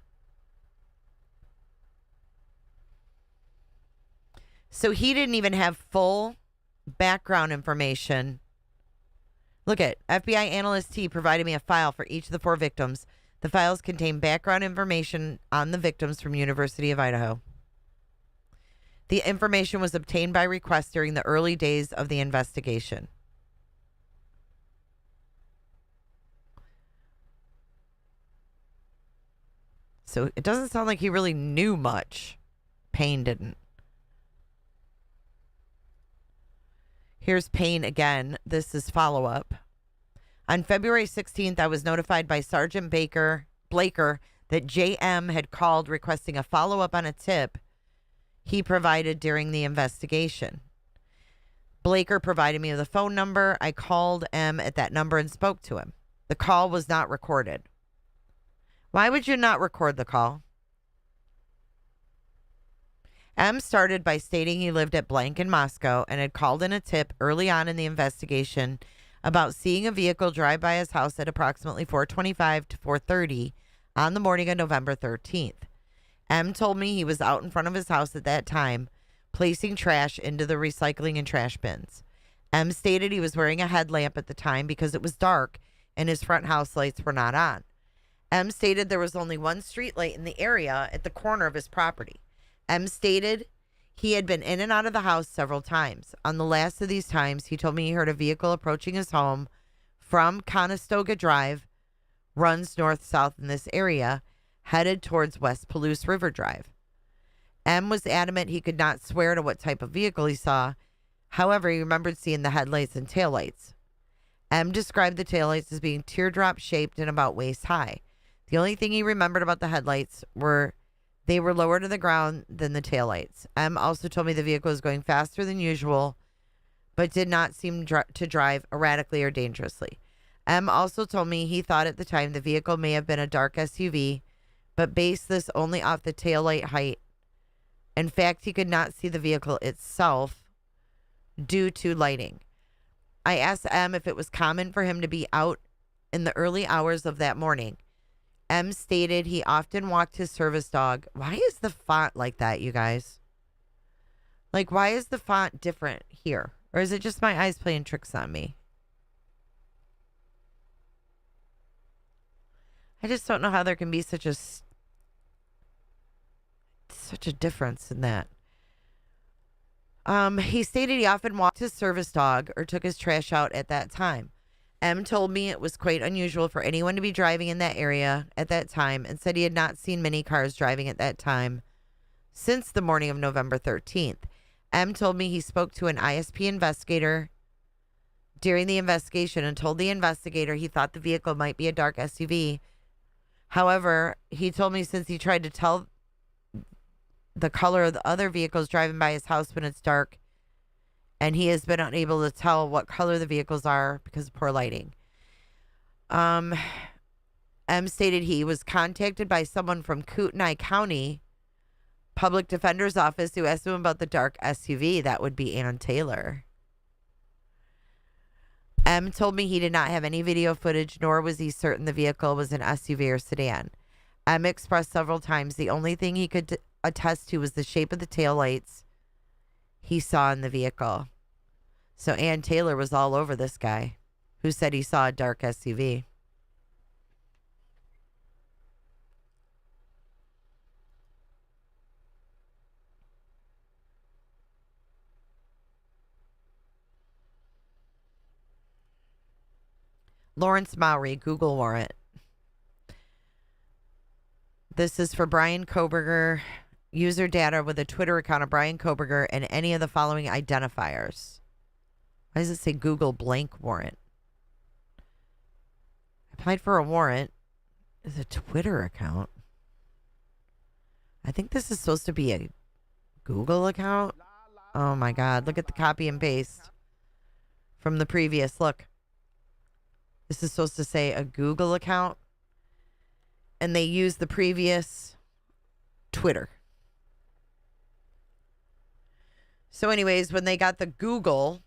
So he didn't even have full background information. Look at FBI analyst T provided me a file for each of the 4 victims. The files contain background information on the victims from University of Idaho. The information was obtained by request during the early days of the investigation. So it doesn't sound like he really knew much. Payne didn't. Here's Payne again. This is follow-up. On February 16th, I was notified by Sergeant Blaker that JM had called requesting a follow-up on a tip he provided during the investigation. Blaker provided me with a phone number. I called M at that number and spoke to him. The call was not recorded. Why would you not record the call? M started by stating he lived at blank in Moscow and had called in a tip early on in the investigation about seeing a vehicle drive by his house at approximately 4:25 to 4:30 on the morning of November 13th. M told me he was out in front of his house at that time, placing trash into the recycling and trash bins. M stated he was wearing a headlamp at the time because it was dark and his front house lights were not on. M stated there was only one street light in the area at the corner of his property. M stated he had been in and out of the house several times. On the last of these times, he told me he heard a vehicle approaching his home from Conestoga Drive, runs north-south in this area, headed towards West Palouse River Drive. M was adamant he could not swear to what type of vehicle he saw. However, he remembered seeing the headlights and taillights. M described the taillights as being teardrop-shaped and about waist high. The only thing he remembered about the headlights were they were lower to the ground than the taillights. M also told me the vehicle was going faster than usual, but did not seem to drive erratically or dangerously. M also told me he thought at the time the vehicle may have been a dark SUV, but based this only off the taillight height. In fact, he could not see the vehicle itself due to lighting. I asked M if it was common for him to be out in the early hours of that morning. M stated he often walked his service dog. Why is the font like that, you guys? Like, why is the font different here? Or is it just my eyes playing tricks on me? I just don't know how there can be such a difference in that. He stated he often walked his service dog or took his trash out at that time. M told me it was quite unusual for anyone to be driving in that area at that time and said he had not seen many cars driving at that time since the morning of November 13th. M told me he spoke to an ISP investigator during the investigation and told the investigator he thought the vehicle might be a dark SUV. However, he told me since he tried to tell the color of the other vehicles driving by his house when it's dark, and he has been unable to tell what color the vehicles are because of poor lighting. M stated he was contacted by someone from Kootenai County Public Defender's Office who asked him about the dark SUV. That would be Ann Taylor. M told me he did not have any video footage, nor was he certain the vehicle was an SUV or sedan. M expressed several times the only thing he could attest to was the shape of the taillights he saw in the vehicle. So Ann Taylor was all over this guy who said he saw a dark SUV. Lawrence Mowry, Google warrant. This is for Brian Koberger. User data with a Twitter account of Brian Koberger and any of the following identifiers. Why does it say Google blank warrant? Applied for a warrant. Is a Twitter account. I think this is supposed to be a Google account. Oh my God. Look at the copy and paste from the previous. Look. This is supposed to say a Google account. And they use the previous Twitter. So anyways, when they got the Google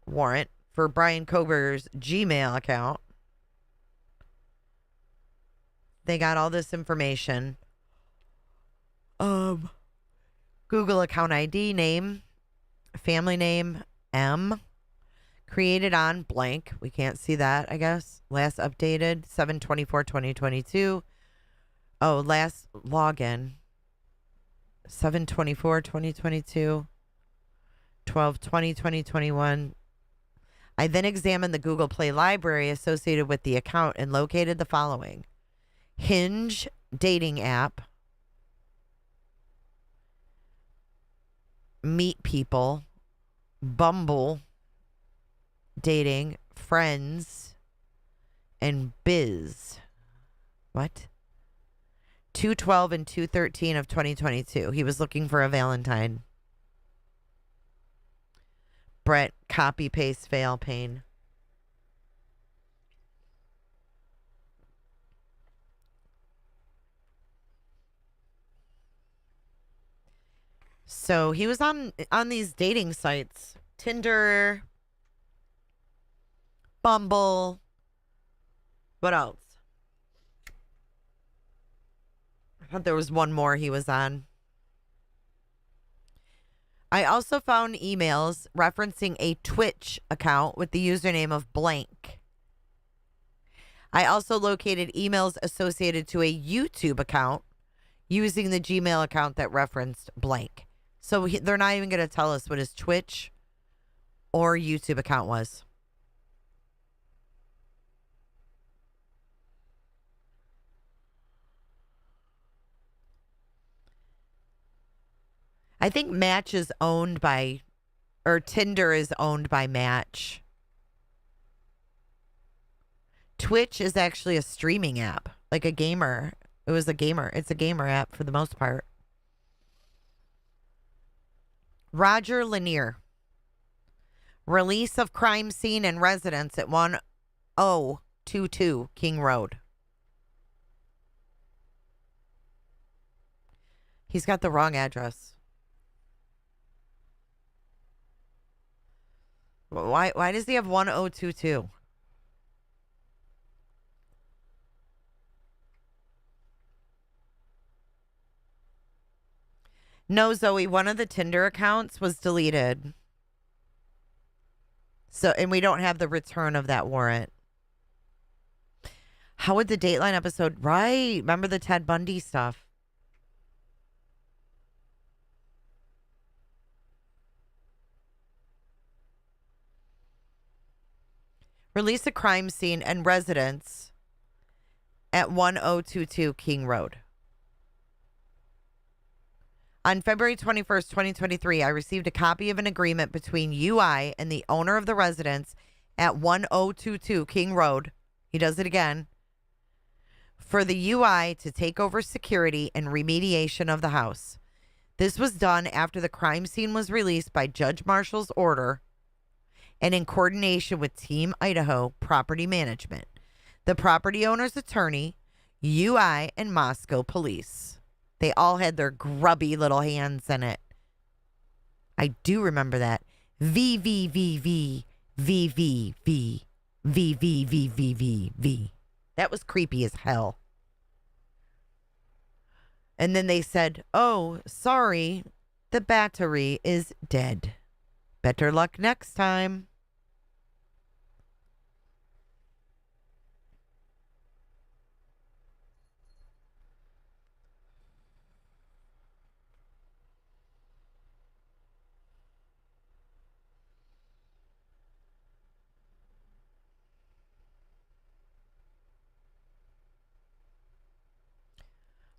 warrant for Brian Koberger's Gmail account, they got all this information. Google account ID, name, family name, M. Created on blank. We can't see that, I guess. Last updated 7/24/2022. Oh, last login 7/24/2022. 12/20/2021. I then examined the Google Play library associated with the account and located the following: Hinge dating app, Meet People, Bumble dating, Friends, and Biz. What? 2/12 and 2/13 of 2022. He was looking for a Valentine. Brett, copy, paste, fail, pain. So he was on these dating sites. Tinder, Bumble. What else? I thought there was one more he was on. I also found emails referencing a Twitch account with the username of blank. I also located emails associated to a YouTube account using the Gmail account that referenced blank. So they're not even going to tell us what his Twitch or YouTube account was. I think Match is owned by, or Tinder is owned by Match. Twitch is actually a streaming app, like a gamer. It's a gamer app for the most part. Roger Lanier. Release of crime scene and residence at 1022 King Road. He's got the wrong address. Why does he have 1022? No, Zoe, one of the Tinder accounts was deleted. So, and we don't have the return of that warrant. How would the Dateline episode, right? Remember the Ted Bundy stuff? Release a crime scene and residence at 1022 King Road. On February 21st, 2023, I received a copy of an agreement between UI and the owner of the residence at 1022 King Road. He does it again. For the UI to take over security and remediation of the house. This was done after the crime scene was released by Judge Marshall's order and in coordination with Team Idaho Property Management, the property owner's attorney, UI, and Moscow police. They all had their grubby little hands in it. I do remember that. VVVV, VVV, VVVVV. That was creepy as hell. And then they said, oh, sorry, the battery is dead. Better luck next time.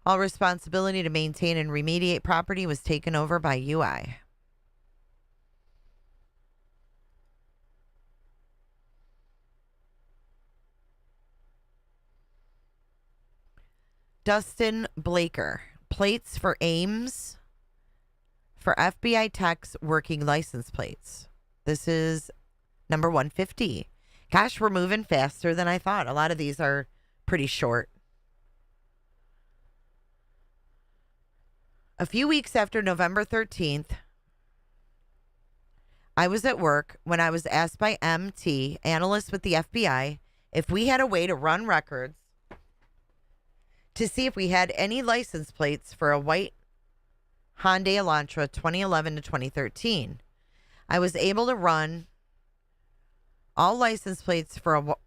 All responsibility to maintain and remediate property was taken over by UI. Dustin Blaker, plates for Ames for FBI techs working license plates. This is number 150. Gosh, we're moving faster than I thought. A lot of these are pretty short. A few weeks after November 13th, I was at work when I was asked by MT, analyst with the FBI, if we had a way to run records to see if we had any license plates for a white Hyundai Elantra 2011 to 2013. I was able to run all license plates for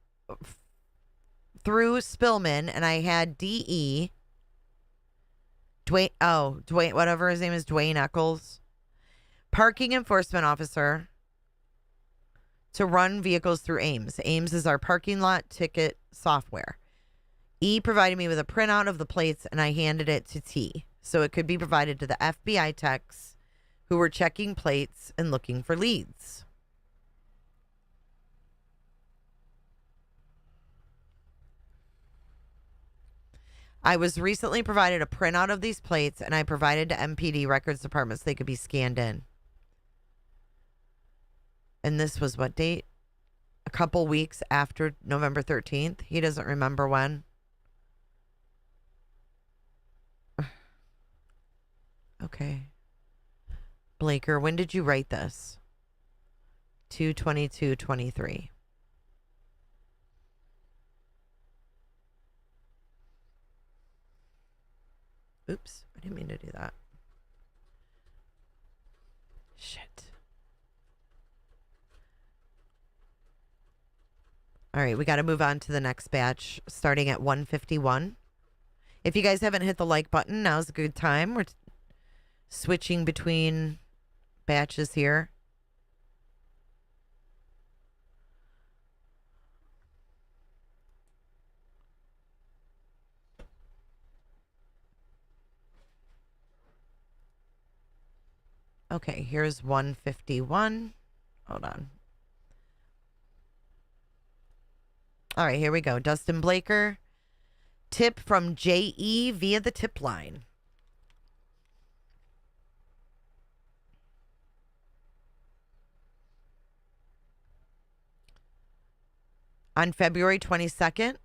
through Spillman, and I had DE Dwayne, whatever his name is, Dwayne Eccles, parking enforcement officer, to run vehicles through Ames. Ames is our parking lot ticket software. E provided me with a printout of the plates, and I handed it to T, so it could be provided to the FBI techs who were checking plates and looking for leads. I was recently provided a printout of these plates, and I provided to MPD records departments so they could be scanned in. And this was what date? A couple weeks after November 13th. He doesn't remember when. Okay. Blaker, when did you write this? 2/22/23. Oops, I didn't mean to do that. Shit. All right, we got to move on to the next batch, starting at 151. If you guys haven't hit the like button, now's a good time. We're switching between batches here. Okay, here's 151. Hold on. All right, here we go. Dustin Blaker. Tip from JE via the tip line. On February 22nd,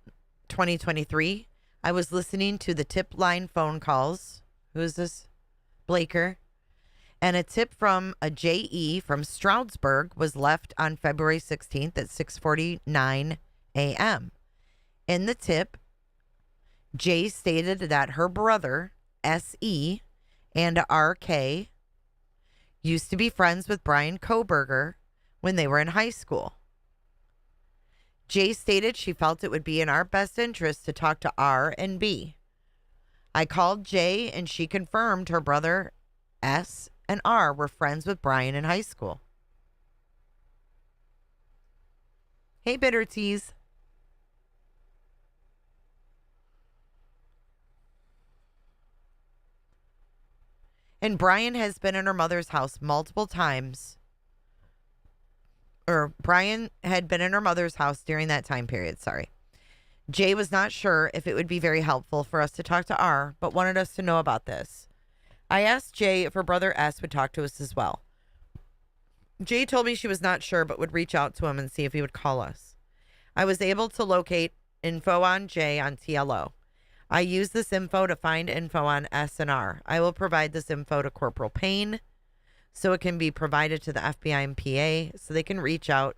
2023, I was listening to the tip line phone calls. Who is this? Blaker. And a tip from a JE from Stroudsburg was left on February 16th at 6:49 a.m. In the tip, J stated that her brother, SE, and RK used to be friends with Brian Koberger when they were in high school. J stated she felt it would be in our best interest to talk to R and B. I called J, and she confirmed her brother, S, and R were friends with Brian in high school. Hey, Bitter Teas. And Brian has been in her mother's house multiple times. Or Brian had been in her mother's house during that time period, sorry. Jay was not sure if it would be very helpful for us to talk to R, but wanted us to know about this. I asked Jay if her brother S would talk to us as well. Jay told me she was not sure, but would reach out to him and see if he would call us. I was able to locate info on Jay on TLO. I used this info to find info on S and R. I will provide this info to Corporal Payne so it can be provided to the FBI and PA so they can reach out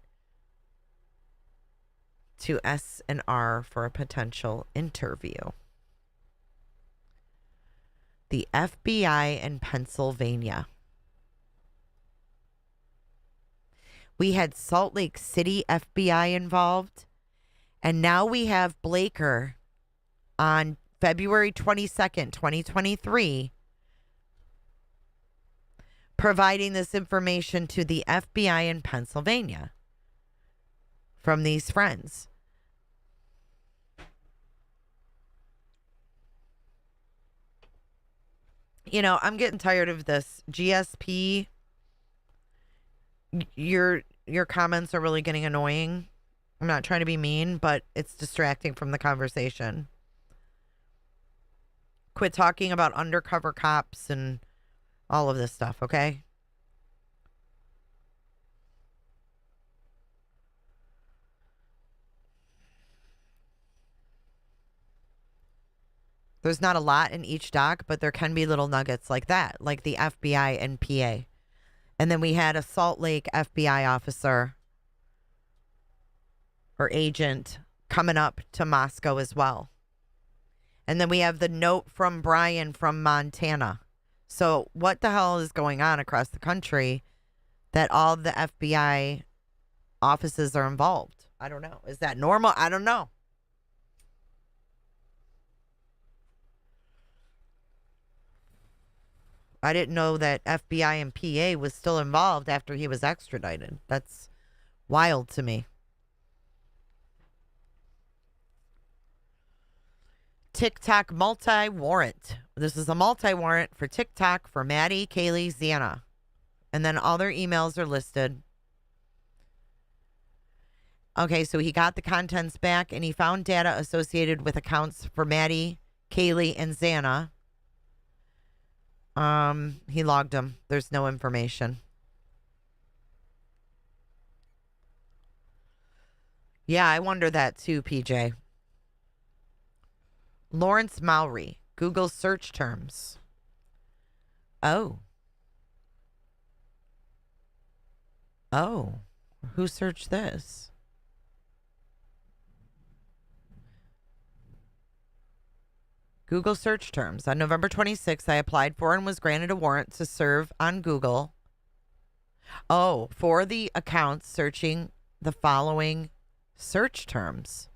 to S and R for a potential interview. The FBI in Pennsylvania. We had Salt Lake City FBI involved, and now we have Blaker on February 22nd, 2023, providing this information to the FBI in Pennsylvania from these friends. You know, I'm getting tired of this. GSP, your comments are really getting annoying. I'm not trying to be mean, but it's distracting from the conversation. Quit talking about undercover cops and all of this stuff, okay? There's not a lot in each doc, but there can be little nuggets like that, like the FBI and PA. And then we had a Salt Lake FBI officer or agent coming up to Moscow as well. And then we have the note from Brian from Montana. So what the hell is going on across the country that all the FBI offices are involved? I don't know. Is that normal? I don't know. I didn't know that FBI and PA was still involved after he was extradited. That's wild to me. TikTok multi-warrant. This is a multi-warrant for TikTok for Maddie, Kaylee, Xana. And then all their emails are listed. Okay, so he got the contents back and he found data associated with accounts for Maddie, Kaylee, and Xana. He logged them. There's no information. Yeah, I wonder that too, PJ. Lawrence Mowry, Google search terms. Oh. Oh. Who searched this? Google search terms. On November 26th, I applied for and was granted a warrant to serve on Google. Oh, for the accounts searching the following search terms.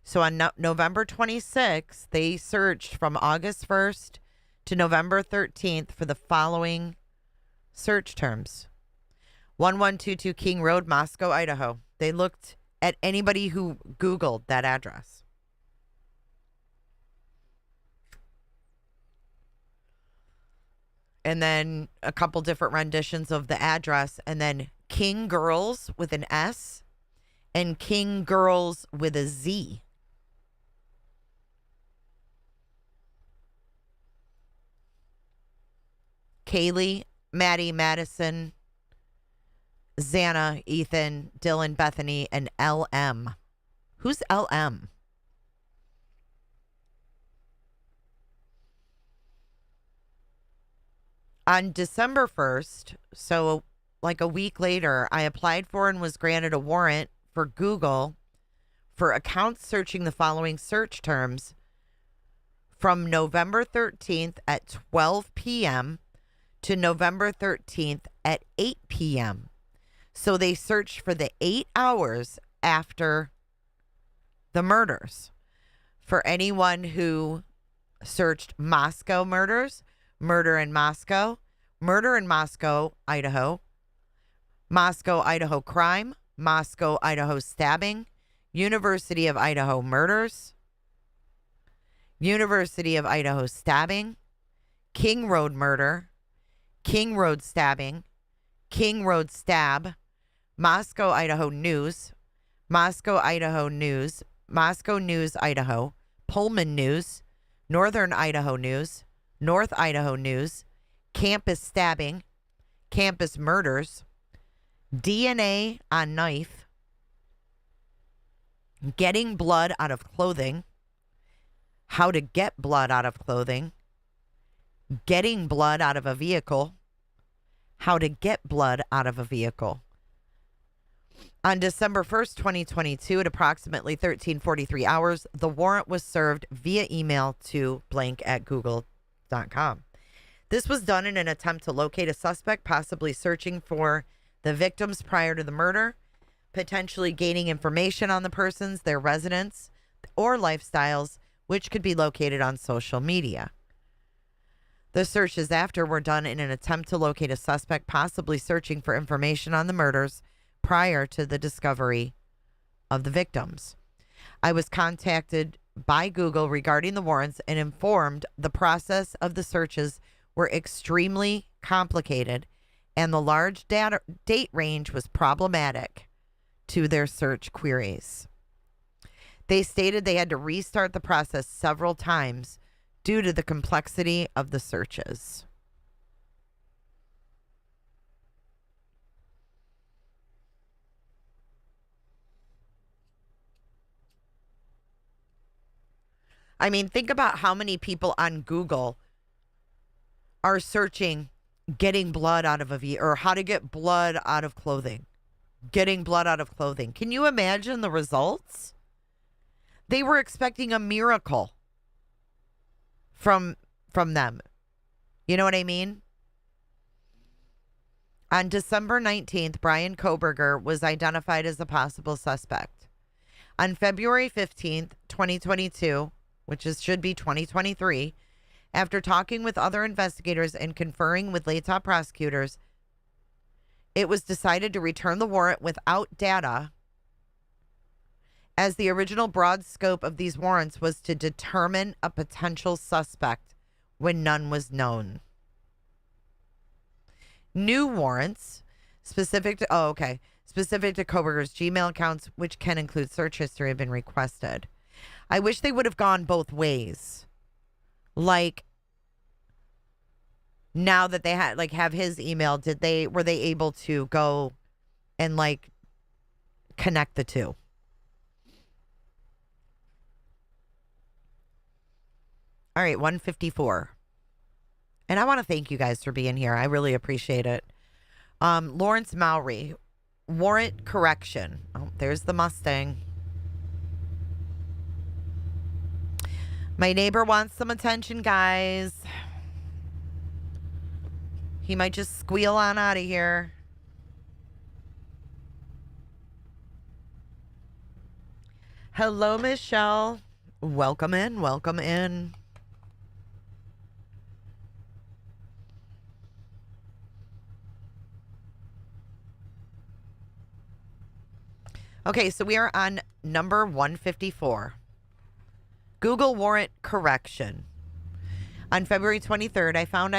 So on November 26th, they searched from August 1st to November 13th for the following search terms. 1122 King Road, Moscow, Idaho. They looked at anybody who Googled that address. And then a couple different renditions of the address. And then King Girls with an S and King Girls with a Z. Kaylee, Maddie, Madison, Xana, Ethan, Dylan, Bethany, and LM. Who's LM? On December 1st, so like a week later, I applied for and was granted a warrant for Google for accounts searching the following search terms from November 13th at 12 p.m. to November 13th at 8 p.m. So they searched for the 8 hours after the murders. For anyone who searched Moscow murders, murder in Moscow, Idaho, Moscow, Idaho crime, Moscow, Idaho stabbing, University of Idaho murders, University of Idaho stabbing, King Road murder, King Road stabbing, King Road stab, Moscow, Idaho news, Moscow, Idaho news, Moscow News, Idaho, Pullman News, Northern Idaho News, North Idaho News, campus stabbing, campus murders, DNA on knife, getting blood out of clothing, how to get blood out of clothing, getting blood out of a vehicle, how to get blood out of a vehicle. On December 1st, 2022, at approximately 13:43 hours, the warrant was served via email to blank@google.com. This was done in an attempt to locate a suspect, possibly searching for the victims prior to the murder, potentially gaining information on the persons, their residence, or lifestyles, which could be located on social media. The searches after were done in an attempt to locate a suspect, possibly searching for information on the murders prior to the discovery of the victims. I was contacted by Google regarding the warrants and informed the process of the searches were extremely complicated and the large date range was problematic to their search queries. They stated they had to restart the process several times due to the complexity of the searches. I mean, think about how many people on Google are searching getting blood out of a vehicle or how to get blood out of clothing. Getting blood out of clothing. Can you imagine the results? They were expecting a miracle from them. You know what I mean? On December 19th, Brian Koberger was identified as a possible suspect. On February 15th, 2022, which should be 2023, after talking with other investigators and conferring with Latah prosecutors, it was decided to return the warrant without data, as the original broad scope of these warrants was to determine a potential suspect when none was known. New warrants specific to Koberger's Gmail accounts, which can include search history, have been requested. I wish they would have gone both ways. Like, now that they had have his email, were they able to go and connect the two? All right, 154. And I want to thank you guys for being here. I really appreciate it. Lawrence Mowry, warrant correction. Oh, there's the Mustang. My neighbor wants some attention, guys. He might just squeal on out of here. Hello, Michelle. Welcome in. Welcome in. Okay, so we are on number 154. Google warrant correction. On February 23rd, I found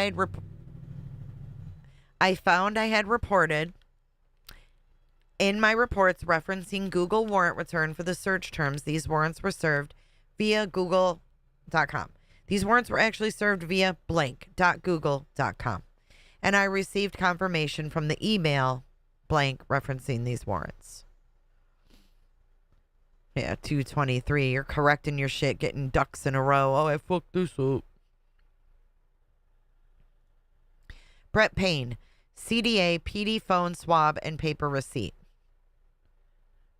I had reported in my reports referencing Google warrant return for the search terms. These warrants were served via google.com. These warrants were actually served via blank.google.com. And I received confirmation from the email blank referencing these warrants. Yeah, 223. You're correcting your shit, getting ducks in a row. Oh, I fucked this up. Brett Payne, CDA, PD, phone, swab, and paper receipt.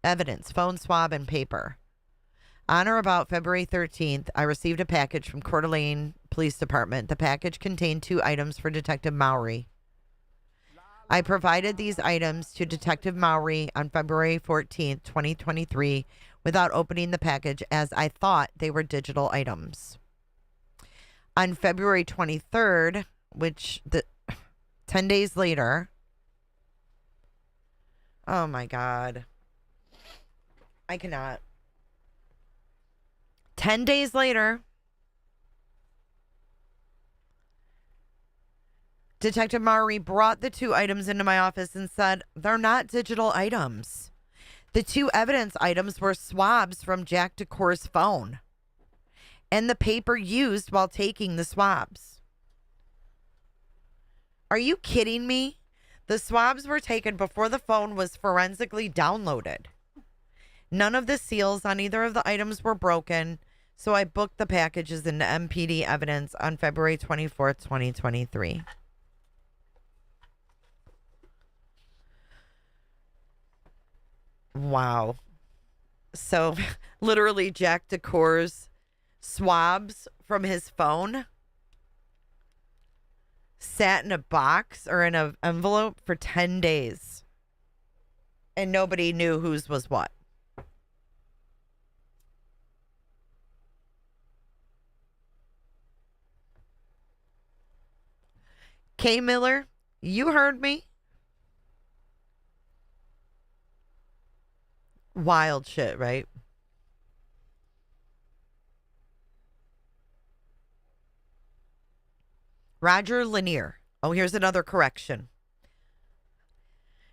Evidence, phone, swab, and paper. On or about February 13th, I received a package from Coeur d'Alene Police Department. The package contained 2 items for Detective Mowry. I provided these items to Detective Mowry on February 14th, 2023, without opening the package, as I thought they were digital items. On February 23rd, 10 days later, oh my God, I cannot. 10 days later, Detective Maury brought the 2 items into my office and said, they're not digital items. The 2 evidence items were swabs from Jack DeCour's phone and the paper used while taking the swabs. Are you kidding me? The swabs were taken before the phone was forensically downloaded. None of the seals on either of the items were broken, so I booked the packages into MPD evidence on February 24th, 2023. Wow. So, literally, Jack DeCour's swabs from his phone sat in a box or in an envelope for 10 days. And nobody knew whose was what. Kay Miller, you heard me. Wild shit, right? Roger Lanier. Oh, here's another correction.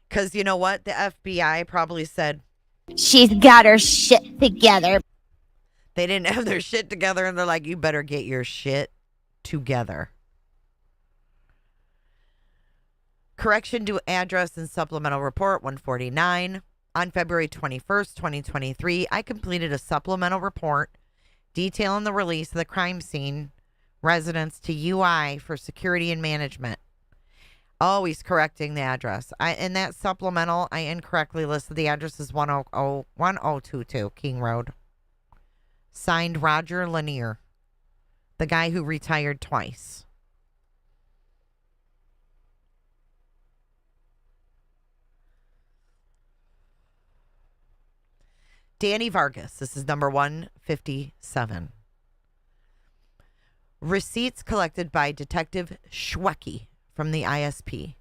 Because you know what? The FBI probably said, she's got her shit together. They didn't have their shit together, and they're like, you better get your shit together. Correction to address and supplemental report 149. On February 21st, 2023, I completed a supplemental report detailing the release of the crime scene residents to UI for security and management. Always correcting the address. In that supplemental, I incorrectly listed the address as 1022 King Road. Signed Roger Lanier, the guy who retired twice. Danny Vargas. This is number 157. Receipts collected by Detective Schwecke from the ISP.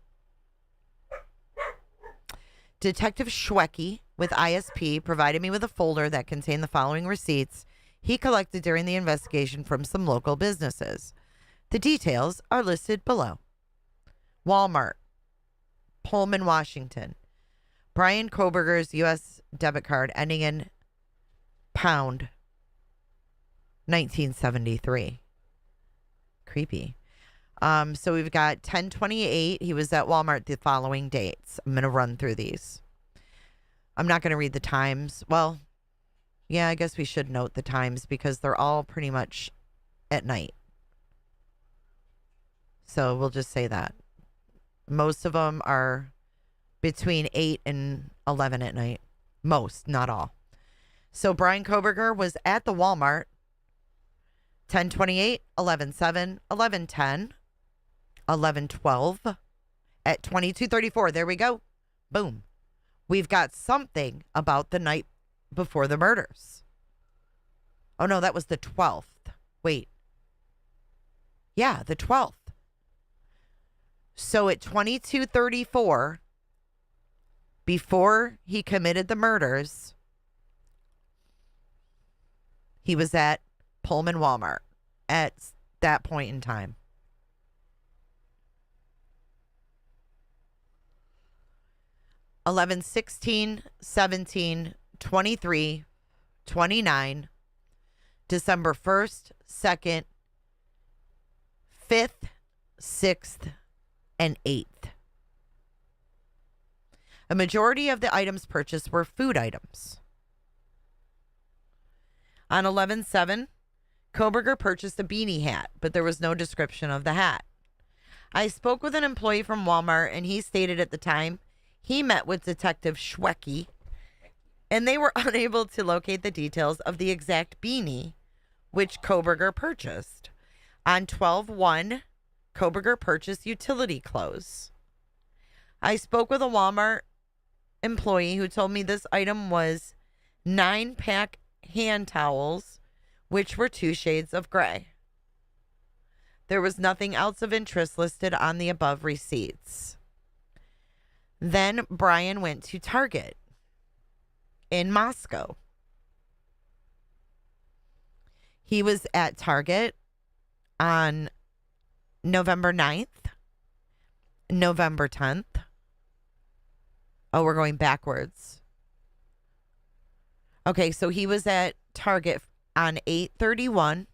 Detective Schwecke with ISP provided me with a folder that contained the following receipts he collected during the investigation from some local businesses. The details are listed below. Walmart, Pullman, Washington. Brian Koberger's U.S. debit card ending in pound 1973. Creepy. So we've got 10/28. He was at Walmart the following dates. I'm going to run through these. I'm not going to read the times. Well, yeah, I guess we should note the times because they're all pretty much at night. So we'll just say that. Most of them are between 8 and 11 at night. Most, not all. So Brian Koberger was at the Walmart 10/28, 11/7, 11/10, 11/12 at 22:34. There we go. Boom. We've got something about the night before the murders. Oh, no, that was the 12th. Wait. Yeah, the 12th. So at 22:34, before he committed the murders, he was at Pullman Walmart at that point in time. (11, 16, 17, 23, 29, December 1st, 2nd, 5th, 6th, and 8th. A majority of the items purchased were food items. On 11/7, Koberger purchased a beanie hat, but there was no description of the hat. I spoke with an employee from Walmart, and he stated at the time he met with Detective Schwecke, and they were unable to locate the details of the exact beanie which Koberger purchased. On 12/1, Koberger purchased utility clothes. I spoke with a Walmart employee who told me this item was 9-pack hand towels, which were 2 shades of gray. There was nothing else of interest listed on the above receipts. Then Brian went to Target in Moscow. He was at Target on November 9th November 10th. Oh, we're going backwards. Okay, so he was at Target on 8/31,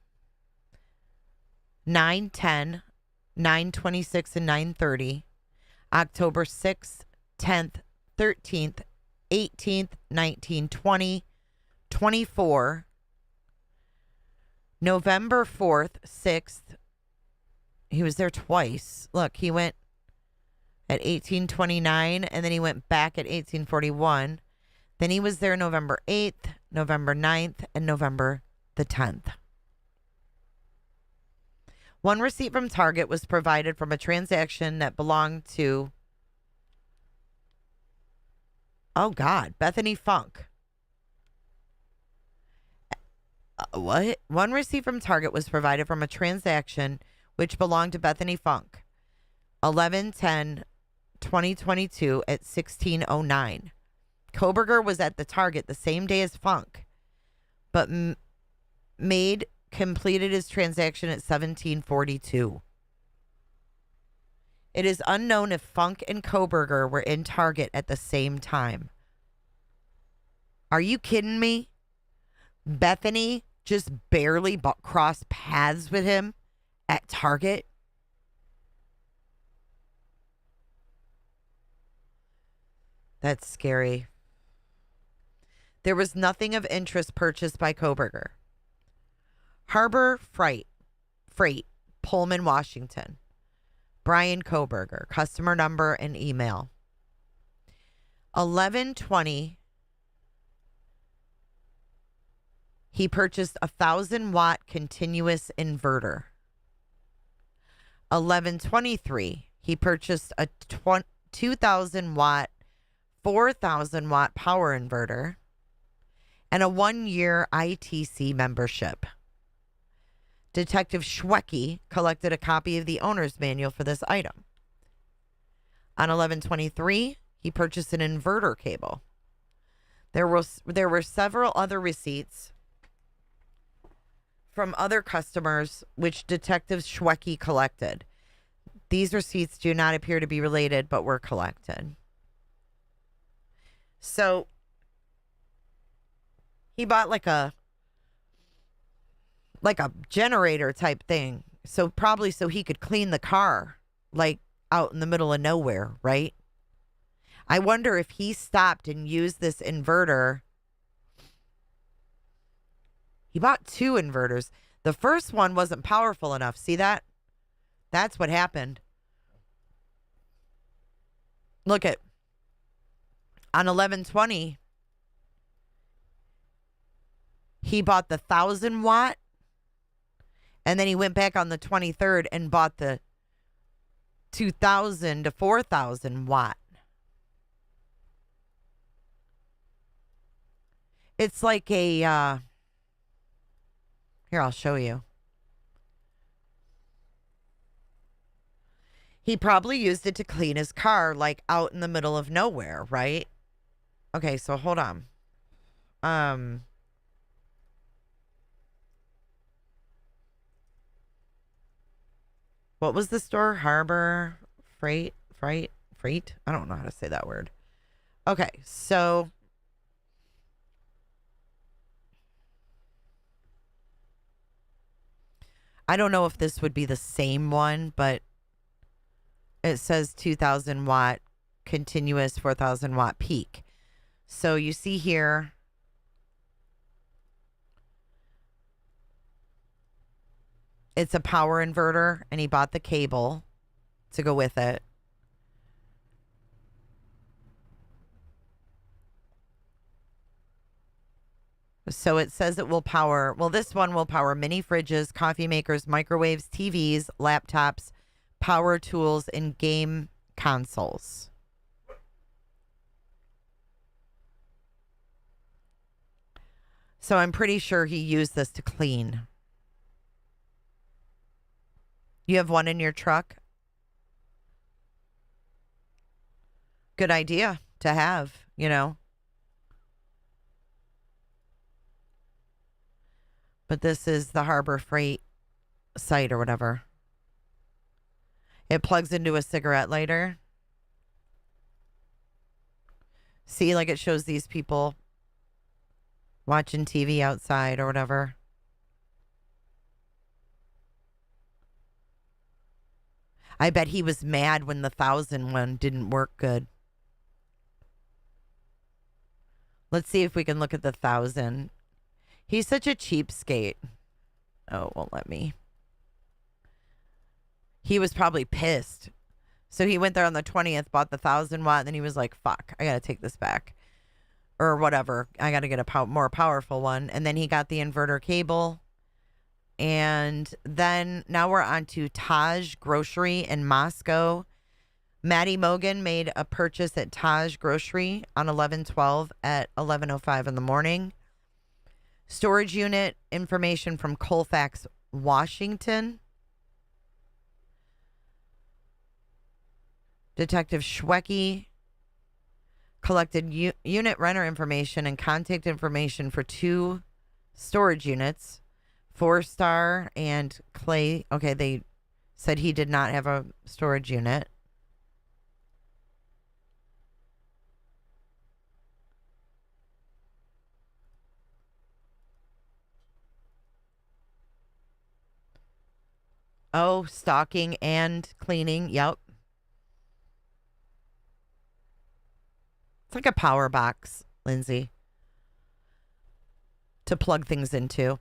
9/10, 9/26, and 9/30. October 6th, 10th, 13th, 18th, 19th, 20, 24. November 4th, 6th. He was there twice. Look, he went at 1829, and then he went back at 1841. Then he was there November 8th, November 9th, and November the 10th. One receipt from Target was provided from a transaction that belonged to, oh God, Bethany Funk. What? One receipt from Target was provided from a transaction which belonged to Bethany Funk. 11/10/2022 at 16:09. Koberger was at the Target the same day as Funk, but completed his transaction at 17:42. It is unknown if Funk and Koberger were in Target at the same time. Are you kidding me? Bethany just barely crossed paths with him at Target? That's scary. There was nothing of interest purchased by Koberger. Harbor Freight, Pullman, Washington. Brian Koberger, customer number and email. 11/20, he purchased a 1,000-watt continuous inverter. 11/23, he purchased a 2,000-watt, 4,000-watt power inverter and a 1-year ITC membership. Detective Schwecke collected a copy of the owner's manual for this item. On 11/23, he purchased an inverter cable. There were several other receipts from other customers which Detective Schwecke collected. These receipts do not appear to be related, but were collected. So he bought like a generator type thing. So probably so he could clean the car, like out in the middle of nowhere, right? I wonder if he stopped and used this inverter. He bought 2 inverters. The first one wasn't powerful enough. See that? That's what happened. Look at, on 11/20, he bought the 1,000-watt, and then he went back on the 23rd and bought the 2,000 to 4,000-watt. It's like a, here, I'll show you. He probably used it to clean his car, like out in the middle of nowhere, right? Okay, so hold on. What was the store? Harbor Freight? I don't know how to say that word. Okay, so I don't know if this would be the same one, but it says 2,000-watt continuous, 4,000-watt peak. So you see here, it's a power inverter, and he bought the cable to go with it. So it says it will power, well, this one will power mini fridges, coffee makers, microwaves, TVs, laptops, power tools, and game consoles. So I'm pretty sure he used this to clean. You have one in your truck? Good idea to have, you know. But this is the Harbor Freight site or whatever. It plugs into a cigarette lighter. See, like it shows these people watching TV outside or whatever. I bet he was mad when the 1,000 one didn't work good. Let's see if we can look at the 1,000. He's such a cheapskate. Oh, it won't let me. He was probably pissed. So he went there on the 20th, bought the 1,000 watt, and then he was like, fuck, I got to take this back. Or whatever. I got to get a more powerful one. And then he got the inverter cable. And then now we're on to Taj Grocery in Moscow. Maddie Mogen made a purchase at Taj Grocery on 11/12 at 11:05 in the morning. Storage unit information from Colfax, Washington. Detective Schwecke collected unit renter information and contact information for 2 storage units, 4-star and Clay. Okay, they said he did not have a storage unit. Oh, stocking and cleaning. Yep. It's like a power box, Lindsay, to plug things into.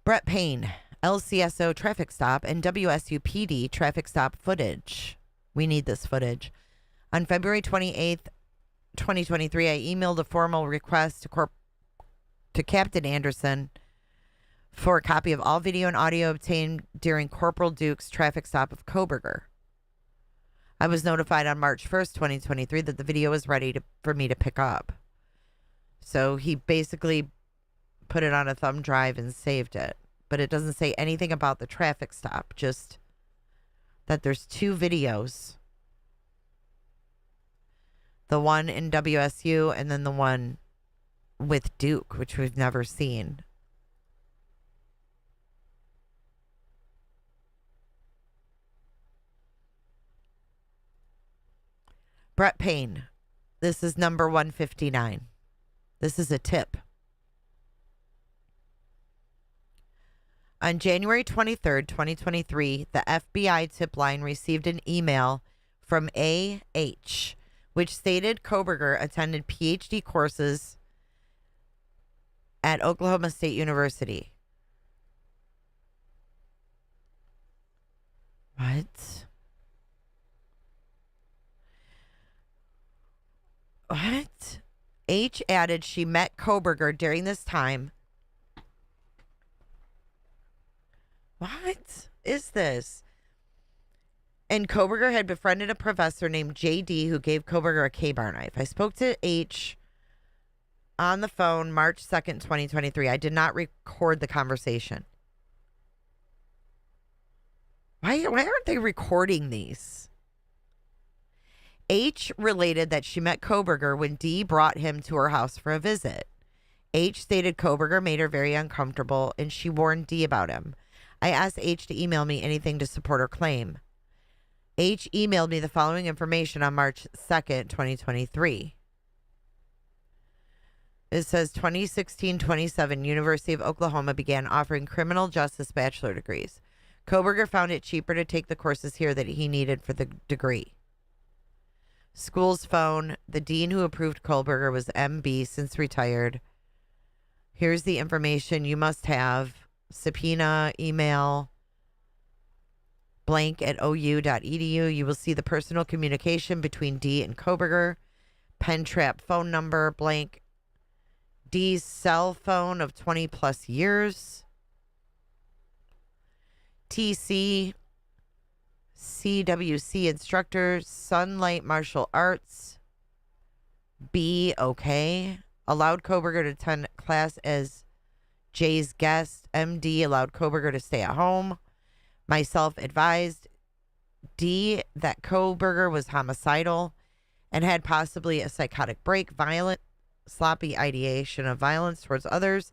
Brett Payne, LCSO traffic stop and WSUPD traffic stop footage. We need this footage. On February 28th, 2023, I emailed a formal request to Captain Anderson for a copy of all video and audio obtained during Corporal Duke's traffic stop of Koberger. I was notified on March 1st, 2023 that the video was ready for me to pick up. So he basically put it on a thumb drive and saved it. But it doesn't say anything about the traffic stop, just that there's 2 videos. The one in WSU and then the one with Duke, which we've never seen. Brett Payne, this is number 159. This is a tip. On January 23rd, 2023, the FBI tip line received an email from A.H., which stated Koberger attended PhD courses at Oklahoma State University. What? What? H added she met Koberger during this time. What is this? And Koberger had befriended a professor named J.D. who gave Koberger a K-bar knife. I spoke to H on the phone March 2nd, 2023. I did not record the conversation. Why aren't they recording these? H related that she met Koberger when D brought him to her house for a visit. H stated Koberger made her very uncomfortable and she warned D about him. I asked H to email me anything to support her claim. H emailed me the following information on March 2nd, 2023. It says 2016-27 University of Oklahoma began offering criminal justice bachelor degrees. Koberger found it cheaper to take the courses here that he needed for the degree. School's phone. The dean who approved Koberger was MB, since retired. Here's the information you must have. Subpoena, email, blank at ou.edu. You will see the personal communication between D and Koberger. Pen trap phone number, blank. D's cell phone of 20 plus years. TC, CWC instructor, Sunlight Martial Arts. B, okay. Allowed Koberger to attend class as Jay's guest. MD allowed Koberger to stay at home. Myself advised D that Koberger was homicidal and had possibly a psychotic break, violent, sloppy ideation of violence towards others.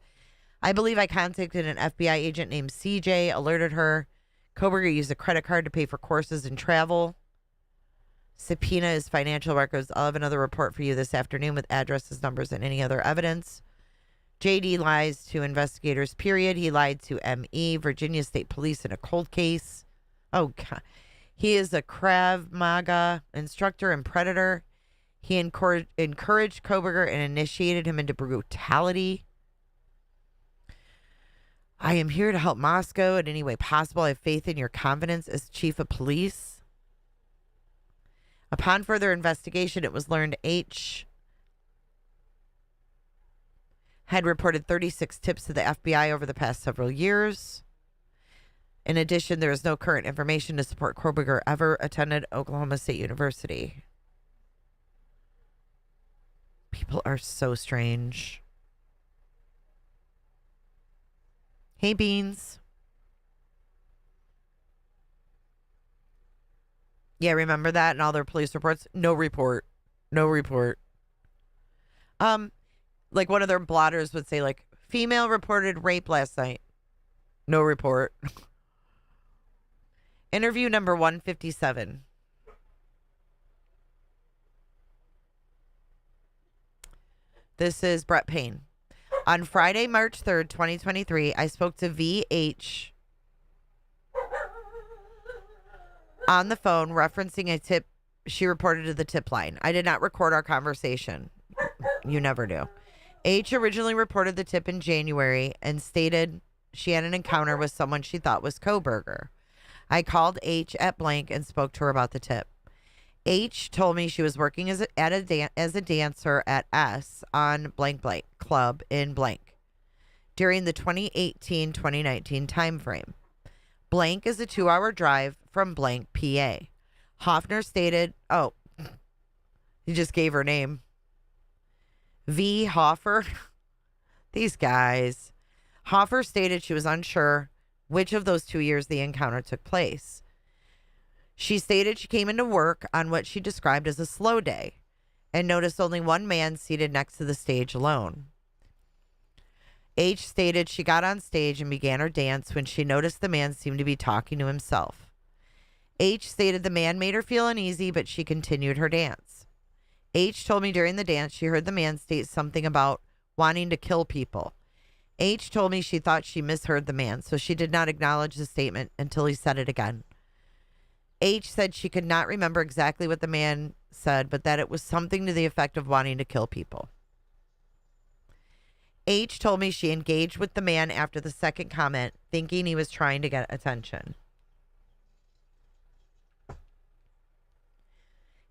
I believe I contacted an FBI agent named CJ, alerted her. Koberger used a credit card to pay for courses and travel. Subpoena his financial records. I'll have another report for you this afternoon with addresses, numbers, and any other evidence. JD lies to investigators, period. He lied to ME, Virginia State Police, in a cold case. Oh, God. He is a Krav Maga instructor and predator. He encouraged Koberger and initiated him into brutality. I am here to help Moscow in any way possible. I have faith in your confidence as chief of police. Upon further investigation, it was learned H had reported 36 tips to the FBI over the past several years. In addition, there is no current information to support Koberger ever attended Oklahoma State University. People are so strange. Hey, Beans. Yeah, remember that in all their police reports? No report. No report. Like one of their blotters would say, like, female reported rape last night. No report. Interview number 157. This is Brett Payne. On Friday, March 3rd, 2023, I spoke to VH on the phone referencing a tip she reported to the tip line. I did not record our conversation. You never do. H originally reported the tip in January and stated she had an encounter with someone she thought was Koberger. I called H at blank and spoke to her about the tip. H told me she was working as a dancer at S on blank blank club in blank during the 2018-2019 timeframe. Blank is a 2-hour drive from blank, PA. Hoffner stated, oh, he just gave her name. V. Hoffer. These guys. Hoffer stated she was unsure which of those 2 years the encounter took place. She stated she came into work on what she described as a slow day and noticed only one man seated next to the stage alone. H stated she got on stage and began her dance when she noticed the man seemed to be talking to himself. H stated the man made her feel uneasy, but she continued her dance. H told me during the dance she heard the man state something about wanting to kill people. H told me she thought she misheard the man, so she did not acknowledge the statement until he said it again. H said she could not remember exactly what the man said, but that it was something to the effect of wanting to kill people. H told me she engaged with the man after the second comment, thinking he was trying to get attention.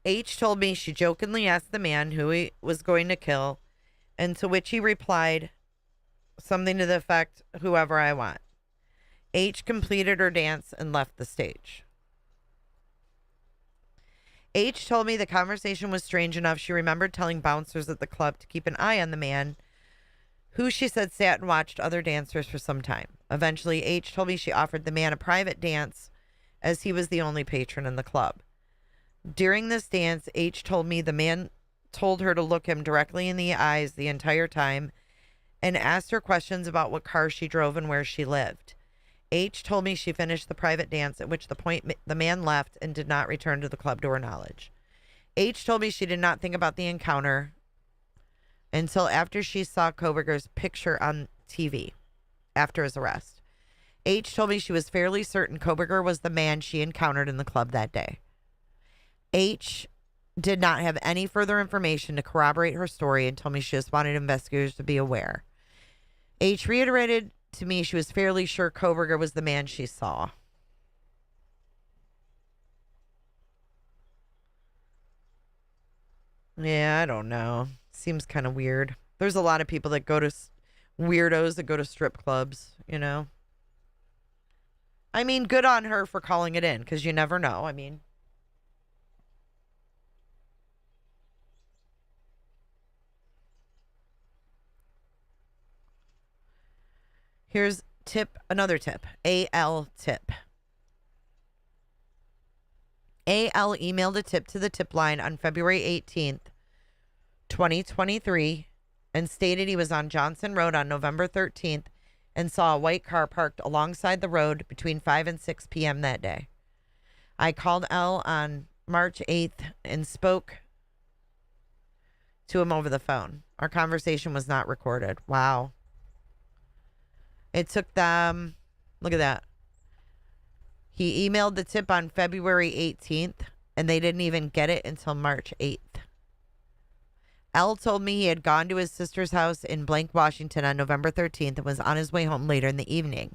H told me she jokingly asked the man who he was going to kill, and to which he replied something to the effect, whoever I want. H completed her dance and left the stage. H told me the conversation was strange enough she remembered telling bouncers at the club to keep an eye on the man, who she said sat and watched other dancers for some time. Eventually, H told me she offered the man a private dance as he was the only patron in the club. During this dance, H told me the man told her to look him directly in the eyes the entire time and asked her questions about what car she drove and where she lived. H told me she finished the private dance, at which the man left and did not return to the club to her knowledge. H told me she did not think about the encounter until after she saw Koberger's picture on TV after his arrest. H told me she was fairly certain Koberger was the man she encountered in the club that day. H did not have any further information to corroborate her story and told me she just wanted investigators to be aware. H reiterated to me she was fairly sure Koberger was the man she saw. Yeah, I don't know. Seems kind of weird. There's a lot of people that go to weirdos that go to strip clubs, you know. I mean, good on her for calling it in, because you never know. I mean, here's another tip. AL tip. AL emailed a tip to the tip line on February 18th, 2023, and stated he was on Johnson Road on November 13th and saw a white car parked alongside the road between 5 and 6 p.m. that day. I called L on March 8th and spoke to him over the phone. Our conversation was not recorded. Wow. It took them, look at that. He emailed the tip on February 18th, and they didn't even get it until March 8th. L told me he had gone to his sister's house in Blank, Washington on November 13th and was on his way home later in the evening.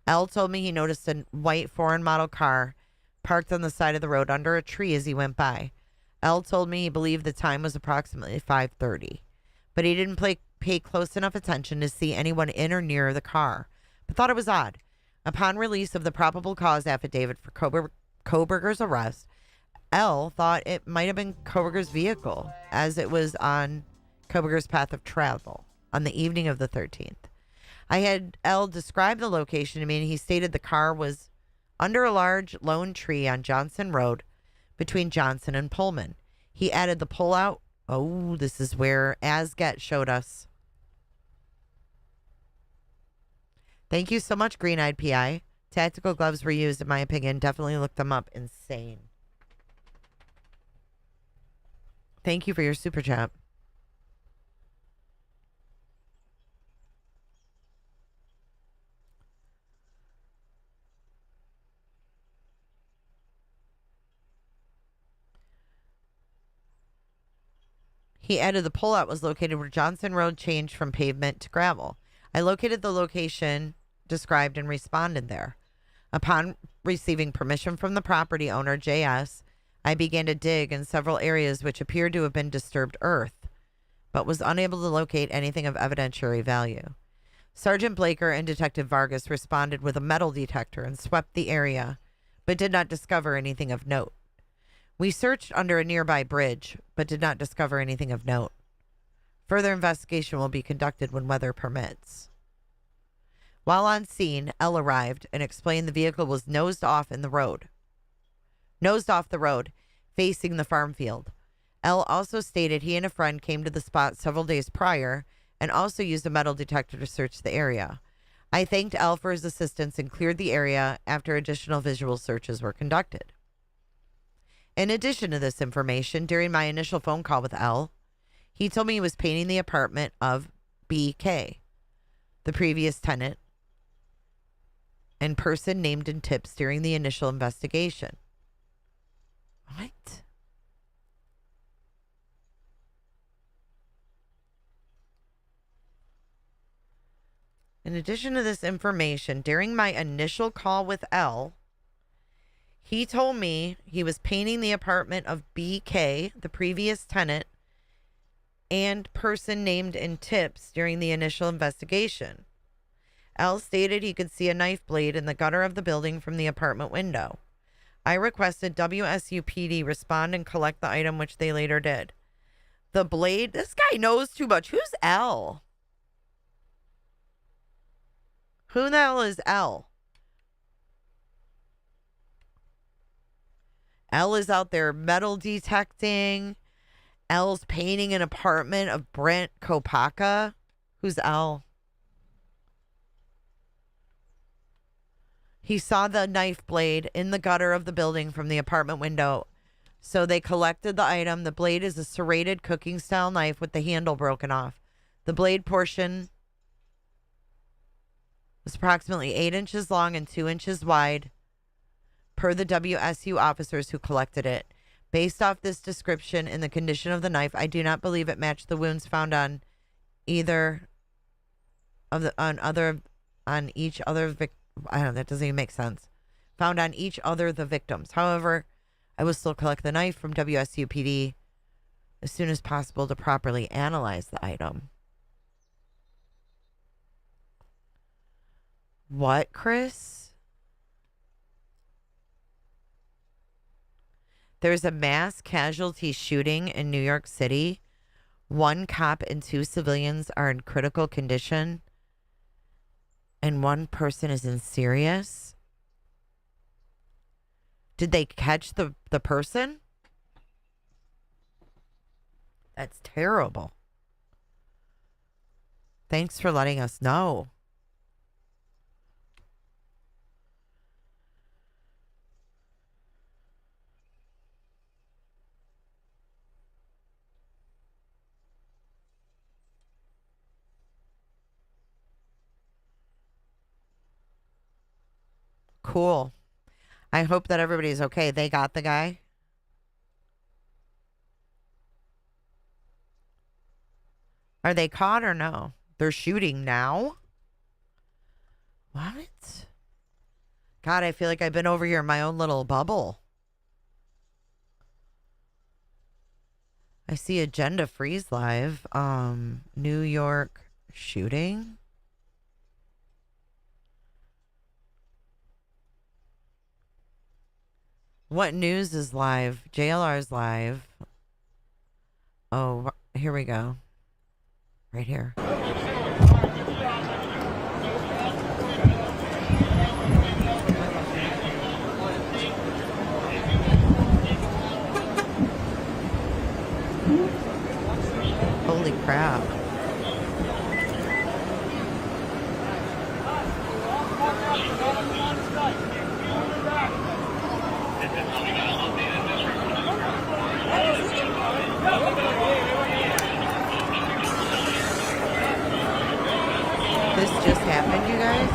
L told me he noticed a white foreign model car parked on the side of the road under a tree as he went by. L told me he believed the time was approximately 5:30, but he didn't pay close enough attention to see anyone in or near the car, but thought it was odd. Upon release of the probable cause affidavit for Koberger's arrest, L thought it might have been Koberger's vehicle, as it was on Koberger's path of travel on the evening of the 13th. I had L describe the location to me, and he stated the car was under a large lone tree on Johnson Road between Johnson and Pullman. He added the pullout. Oh, this is where Asget showed us. Thank you so much, Green Eyed PI. Tactical gloves were used, in my opinion. Definitely look them up. Insane. Thank you for your super chat. He added the pullout was located where Johnson Road changed from pavement to gravel. I located the location described and responded there. Upon receiving permission from the property owner, JS, I began to dig in several areas which appeared to have been disturbed earth, but was unable to locate anything of evidentiary value. Sergeant Blaker and Detective Vargas responded with a metal detector and swept the area, but did not discover anything of note. We searched under a nearby bridge, but did not discover anything of note. Further investigation will be conducted when weather permits. While on scene, L arrived and explained the vehicle was nosed off the road, facing the farm field. L also stated he and a friend came to the spot several days prior and also used a metal detector to search the area. I thanked L for his assistance and cleared the area after additional visual searches were conducted. In addition to this information, during my initial phone call with L, he told me he was painting the apartment of BK, the previous tenant, and person named in tips during the initial investigation. What? In addition to this information, during my initial call with L, he told me he was painting the apartment of BK, the previous tenant, and person named in tips during the initial investigation. L stated he could see a knife blade in the gutter of the building from the apartment window. I requested WSUPD respond and collect the item, which they later did. The blade, this guy knows too much. Who's L? Who the hell is L? L is out there metal detecting. L's painting an apartment of Brent Kopaka. Who's L? He saw the knife blade in the gutter of the building from the apartment window. So they collected the item. The blade is a serrated cooking style knife with the handle broken off. The blade portion was approximately 8 inches long and 2 inches wide, per the WSU officers who collected it. Based off this description and the condition of the knife, I do not believe it matched the wounds found on either of the on each other victim. I don't know, that doesn't even make sense. Found on each other the victims. However, I will still collect the knife from WSUPD as soon as possible to properly analyze the item. What, Chris? There's a mass casualty shooting in New York City. 1 cop and 2 civilians are in critical condition, and 1 person is in serious. Did they catch the person? That's terrible. Thanks for letting us know. cool. I hope that everybody's okay. They got the guy. Are they caught or no? They're shooting now? What? God, I feel like I've been over here in my own little bubble. I see Agenda Freeze Live. New York shooting. What news is live? JLR's live. Oh, here we go. Right here. Holy crap. This just happened, you guys?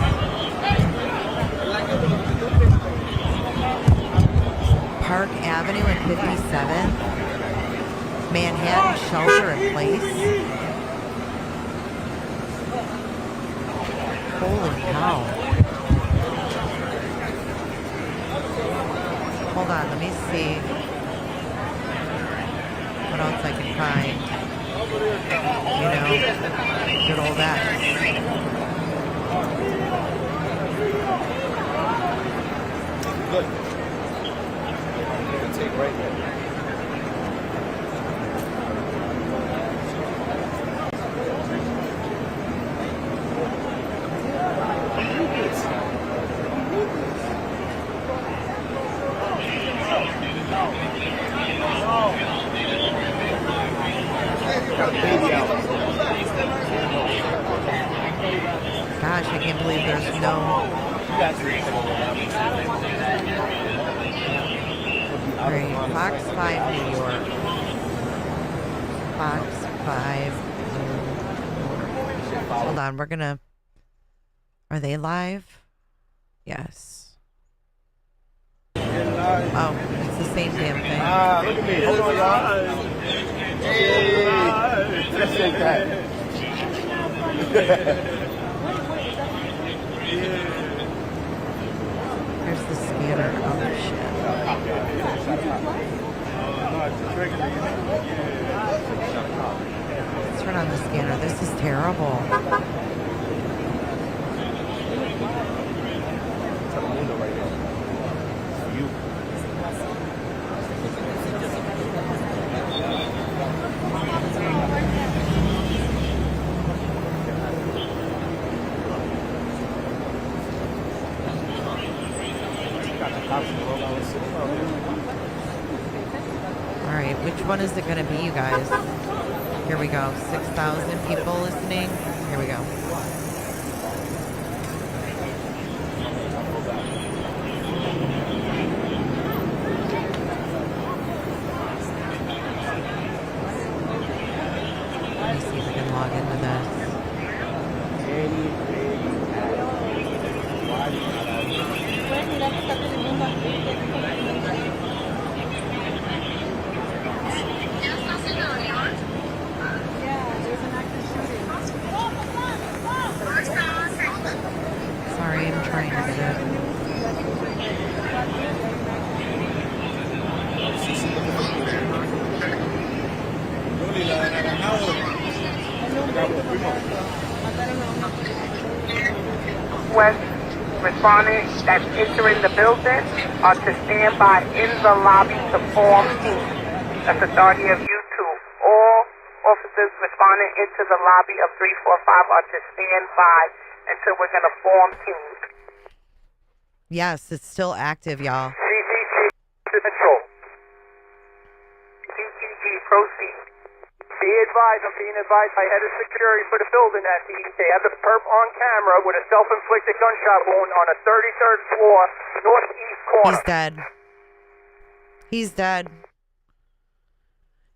Park Avenue and 57th. Manhattan shelter in place. Holy cow. Hold on, let me see what else I can find. You know, good old X. Good. You can take right there. Gosh, I can't believe there's no... All right, Fox 5 New York. Fox 5 New York. Hold on, we're gonna... Are they live? Yes. Oh, it's the same damn thing. Look at me. Hold on, y'all. Hey. Just shake that. Here's the scanner. Oh, shit. Let's turn on the scanner. This is terrible. All right, which one is it going to be, you guys? Here we go. 6,000 people listening. Here we go. Let me see if I can log into this. Sorry, I'm trying to get it. West respondents that's entering the building are to stand by in the lobby to form teams. That's authority of YouTube. All officers responding into the lobby of 345 are to stand by until we're going to form teams. Yes, it's still active, y'all. CCG to control. CCG, proceed. Be advised, I'm being advised by head of security for the building that they have the perp on camera with a self-inflicted gunshot wound on a 33rd floor, northeast corner. He's dead. He's dead.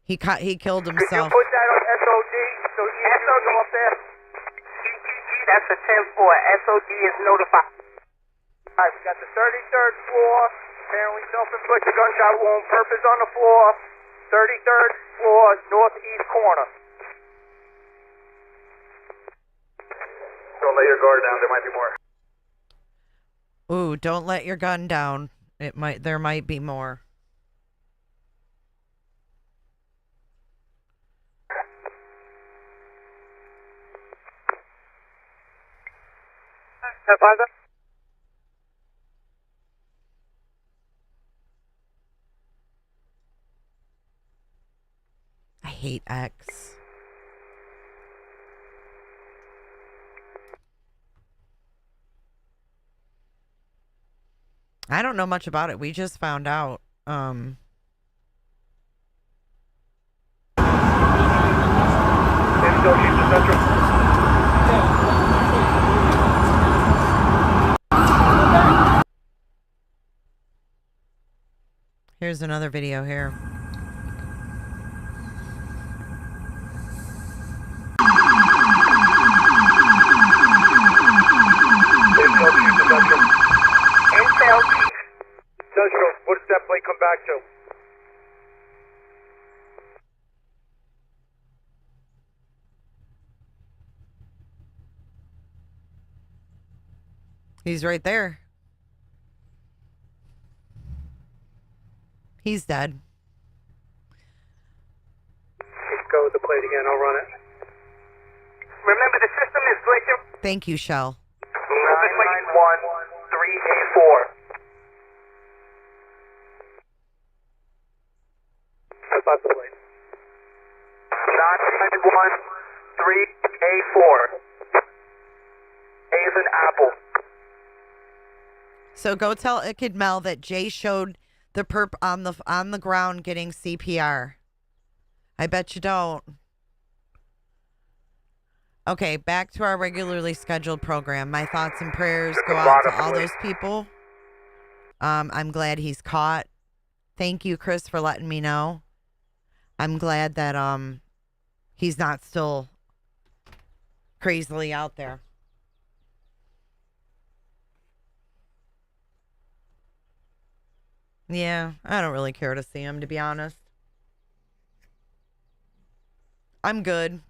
He killed Could you himself. put that on SOD so you can go up there? CTG, that's a 10-4. SOD is notified. All right, we got the 33rd floor. Apparently self-inflicted gunshot wound. Purpose on the floor. 33rd floor, northeast corner. Don't let your guard down. There might be more. Ooh, don't let your gun down. There might be more. I hate X. I don't know much about it. We just found out. Here's another video here. Intel Chief. Central, what does that plate come back to? He's right there. He's dead. Go with the plate again, I'll run it. Remember, the system is glitching. Thank you, Shell. 991384. That's not the plate. 991384. A is an apple. So go tell Ikid Mel that Jay showed the perp on the ground getting CPR. I bet you don't. Okay, back to our regularly scheduled program. My thoughts and prayers go out to all those people. I'm glad he's caught. Thank you, Chris, for letting me know. I'm glad that he's not still crazily out there. Yeah, I don't really care to see him, to be honest. I'm good.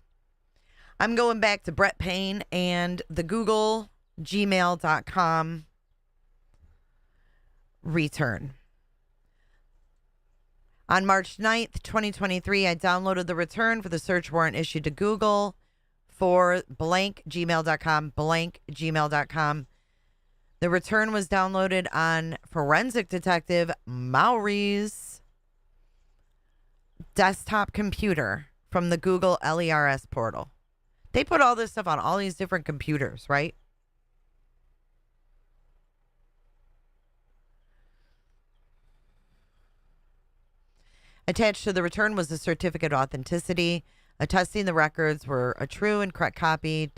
I'm going back to Brett Payne and the Google gmail.com return. On March 9th, 2023, I downloaded the return for the search warrant issued to Google for blank gmail.com. The return was downloaded on forensic detective Maury's desktop computer from the Google LERS portal. They put all this stuff on all these different computers, right? Attached to the return was a certificate of authenticity, attesting the records were a true and correct copy,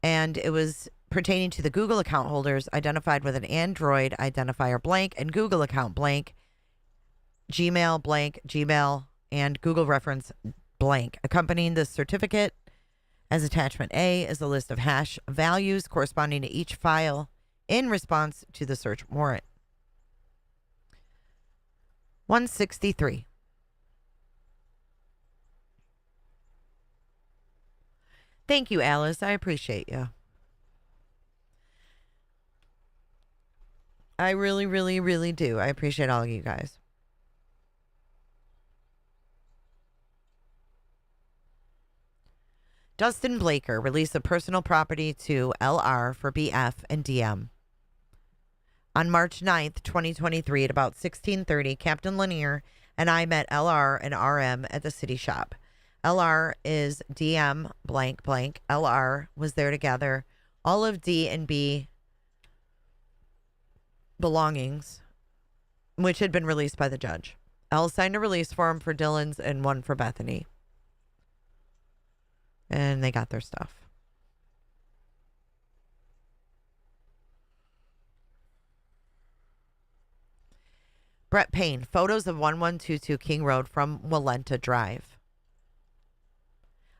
and it was pertaining to the Google account holders identified with an Android identifier blank and Google account blank, Gmail, and Google reference blank. Accompanying this certificate as attachment A is a list of hash values corresponding to each file in response to the search warrant. 163. Thank you, Alice. I appreciate you. I really, really, really do. I appreciate all of you guys. Dustin Blaker released a personal property to LR for BF and DM. On March 9th, 2023, at about 16:30, Captain Lanier and I met LR and RM at the city shop. LR is DM blank blank. LR was there together. All of D and B belongings, which had been released by the judge. L signed a release form for Dylan's and one for Bethany. And they got their stuff. Brett Payne, photos of 1122 King Road from Walenta Drive.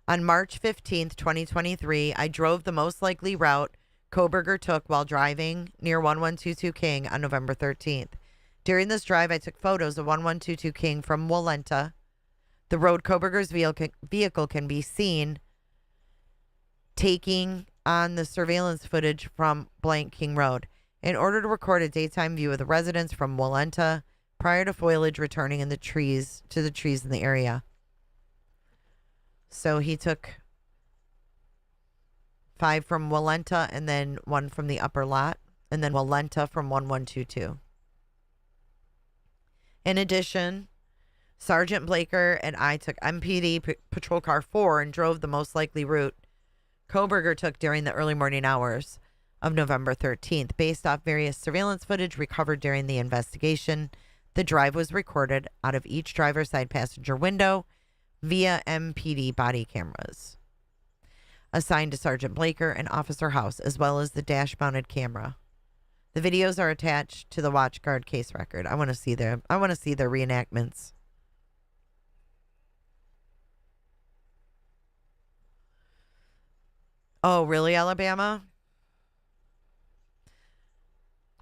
On March 15th, 2023, I drove the most likely route Koberger took while driving near 1122 King on November 13th. During this drive, I took photos of 1122 King from Walenta. The road Koberger's vehicle can be seen taking on the surveillance footage from blank King Road in order to record a daytime view of the residents from Walenta prior to foliage returning in the trees in the area. So he took 5 from Walenta and then 1 from the upper lot, and then Walenta from 1122. In addition, Sergeant Blaker and I took MPD Patrol Car 4 and drove the most likely route Koberger took during the early morning hours of November 13th. Based off various surveillance footage recovered during the investigation, the drive was recorded out of each driver's side passenger window via MPD body cameras assigned to Sergeant Blaker and Officer House, as well as the dash-mounted camera. The videos are attached to the WatchGuard case record. I want to see their reenactments. Oh, really, Alabama?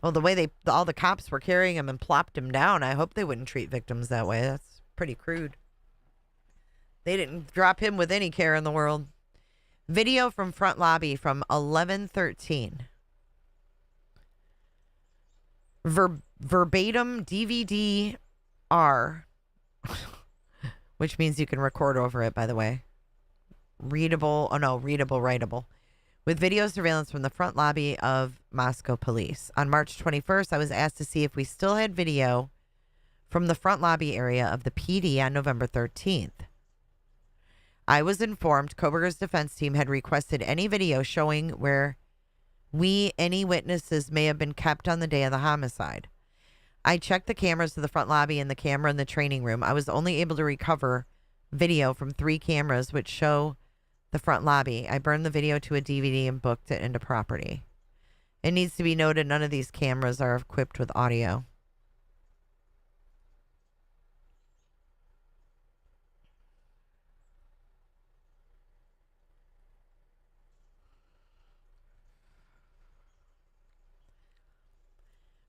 Well, the way all the cops were carrying him and plopped him down, I hope they wouldn't treat victims that way. That's pretty crude. They didn't drop him with any care in the world. Video from front lobby from 11:13. Verbatim DVD R, which means you can record over it, by the way. Readable, writable. With video surveillance from the front lobby of Moscow Police. On March 21st, I was asked to see if we still had video from the front lobby area of the PD on November 13th. I was informed Koberger's defense team had requested any video showing where any witnesses may have been kept on the day of the homicide. I checked the cameras to the front lobby and the camera in the training room. I was only able to recover video from 3 cameras which show the front lobby. I burned the video to a DVD and booked it into property. It needs to be noted none of these cameras are equipped with audio.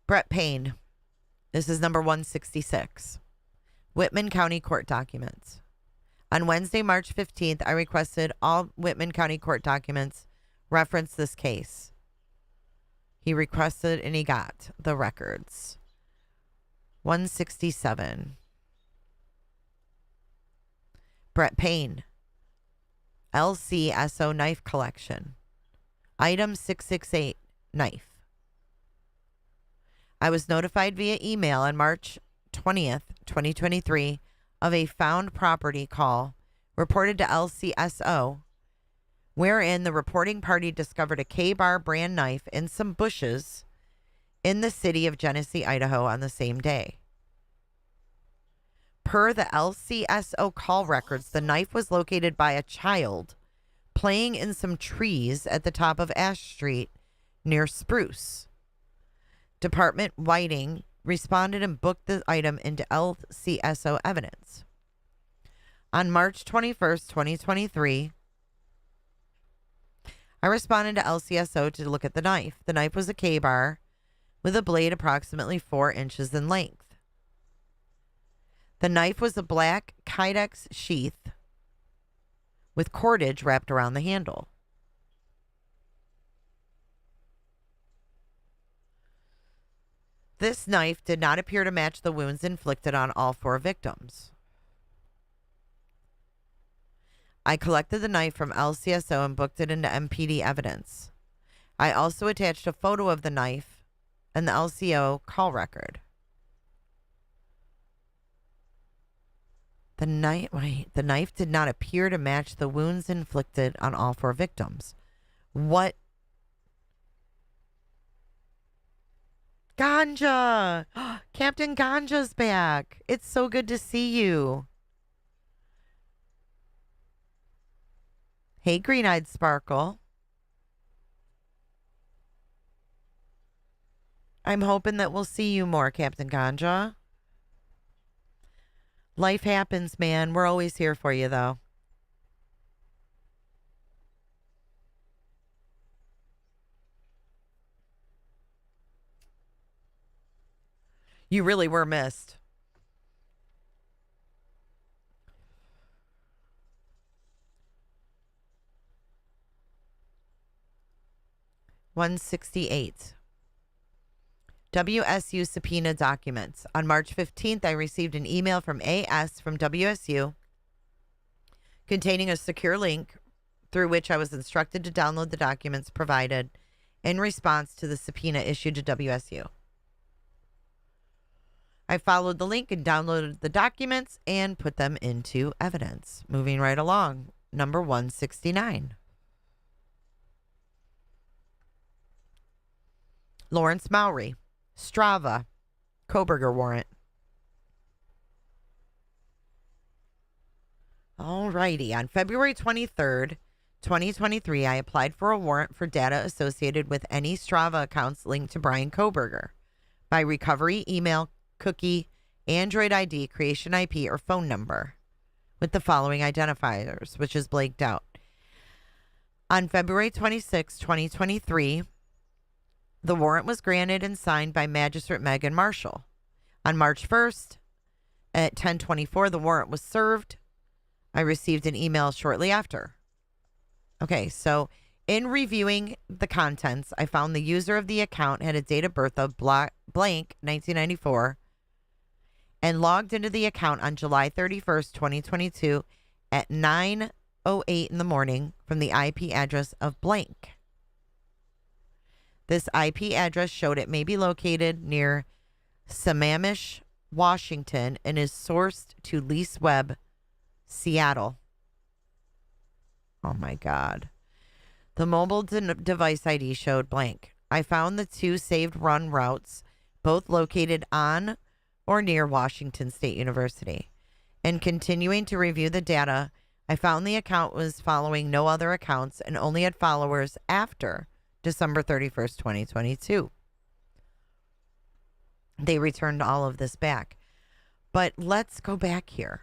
Brett Payne. This is number 166. Whitman County Court documents. On Wednesday, March 15th, I requested all Whitman County Court documents reference this case. He requested and he got the records. 167. Brett Payne. LCSO knife collection. Item 668 knife. I was notified via email on March 20th, 2023, of a found property call reported to LCSO, wherein the reporting party discovered a K-Bar brand knife in some bushes in the city of Genesee, Idaho on the same day. Per the LCSO call records, the knife was located by a child playing in some trees at the top of Ash Street near Spruce. Department Whiting responded and booked the item into LCSO evidence. On March 21st, 2023, I responded to LCSO to look at the knife. The knife was a K-bar with a blade approximately 4 inches in length. The knife was a black Kydex sheath with cordage wrapped around the handle. This knife did not appear to match the wounds inflicted on all 4 victims. I collected the knife from LCSO and booked it into MPD evidence. I also attached a photo of the knife and the LCO call record. The knife did not appear to match the wounds inflicted on all 4 victims. What? Ganja! Captain Ganja's back. It's so good to see you. Hey, Green-Eyed Sparkle. I'm hoping that we'll see you more, Captain Ganja. Life happens, man. We're always here for you, though. You really were missed. $168. WSU subpoena documents. On March 15th, I received an email from AS from WSU containing a secure link through which I was instructed to download the documents provided in response to the subpoena issued to WSU. I followed the link and downloaded the documents and put them into evidence. Moving right along. Number 169. Lawrence Mowry. Strava. Koberger warrant. Alrighty. On February 23rd, 2023, I applied for a warrant for data associated with any Strava accounts linked to Brian Koberger by recovery, email, cookie, Android ID, creation IP, or phone number with the following identifiers, which is blanked out. On February 26, 2023, the warrant was granted and signed by Magistrate Megan Marshall. On March 1st at 10:24, the warrant was served. I received an email shortly after. Okay, so in reviewing the contents, I found the user of the account had a date of birth of blank 1994 and logged into the account on July 31st, 2022 at 9:08 in the morning from the IP address of blank. This IP address showed it may be located near Sammamish, Washington, and is sourced to Lease Web, Seattle. Oh my God. The mobile device ID showed blank. I found the two saved run routes, both located on or near Washington State University. And continuing to review the data, I found the account was following no other accounts and only had followers after December 31st, 2022. They returned all of this back. But let's go back here.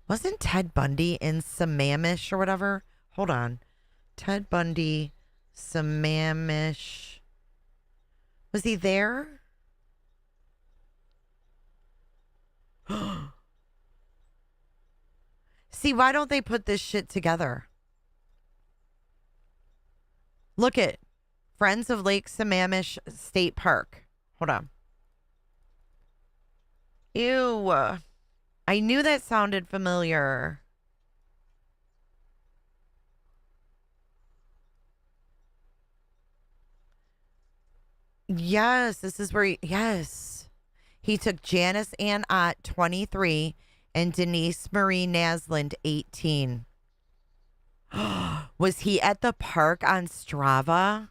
Wasn't Ted Bundy in Sammamish or whatever? Hold on. Ted Bundy, Sammamish. Was he there? See, why don't they put this shit together? Look at Friends of Lake Sammamish State Park. Hold on. Ew. I knew that sounded familiar. Yes, this is where yes. He took Janice Ann Ott, 23, and Denise Marie Nasland, 18. Was he at the park on Strava?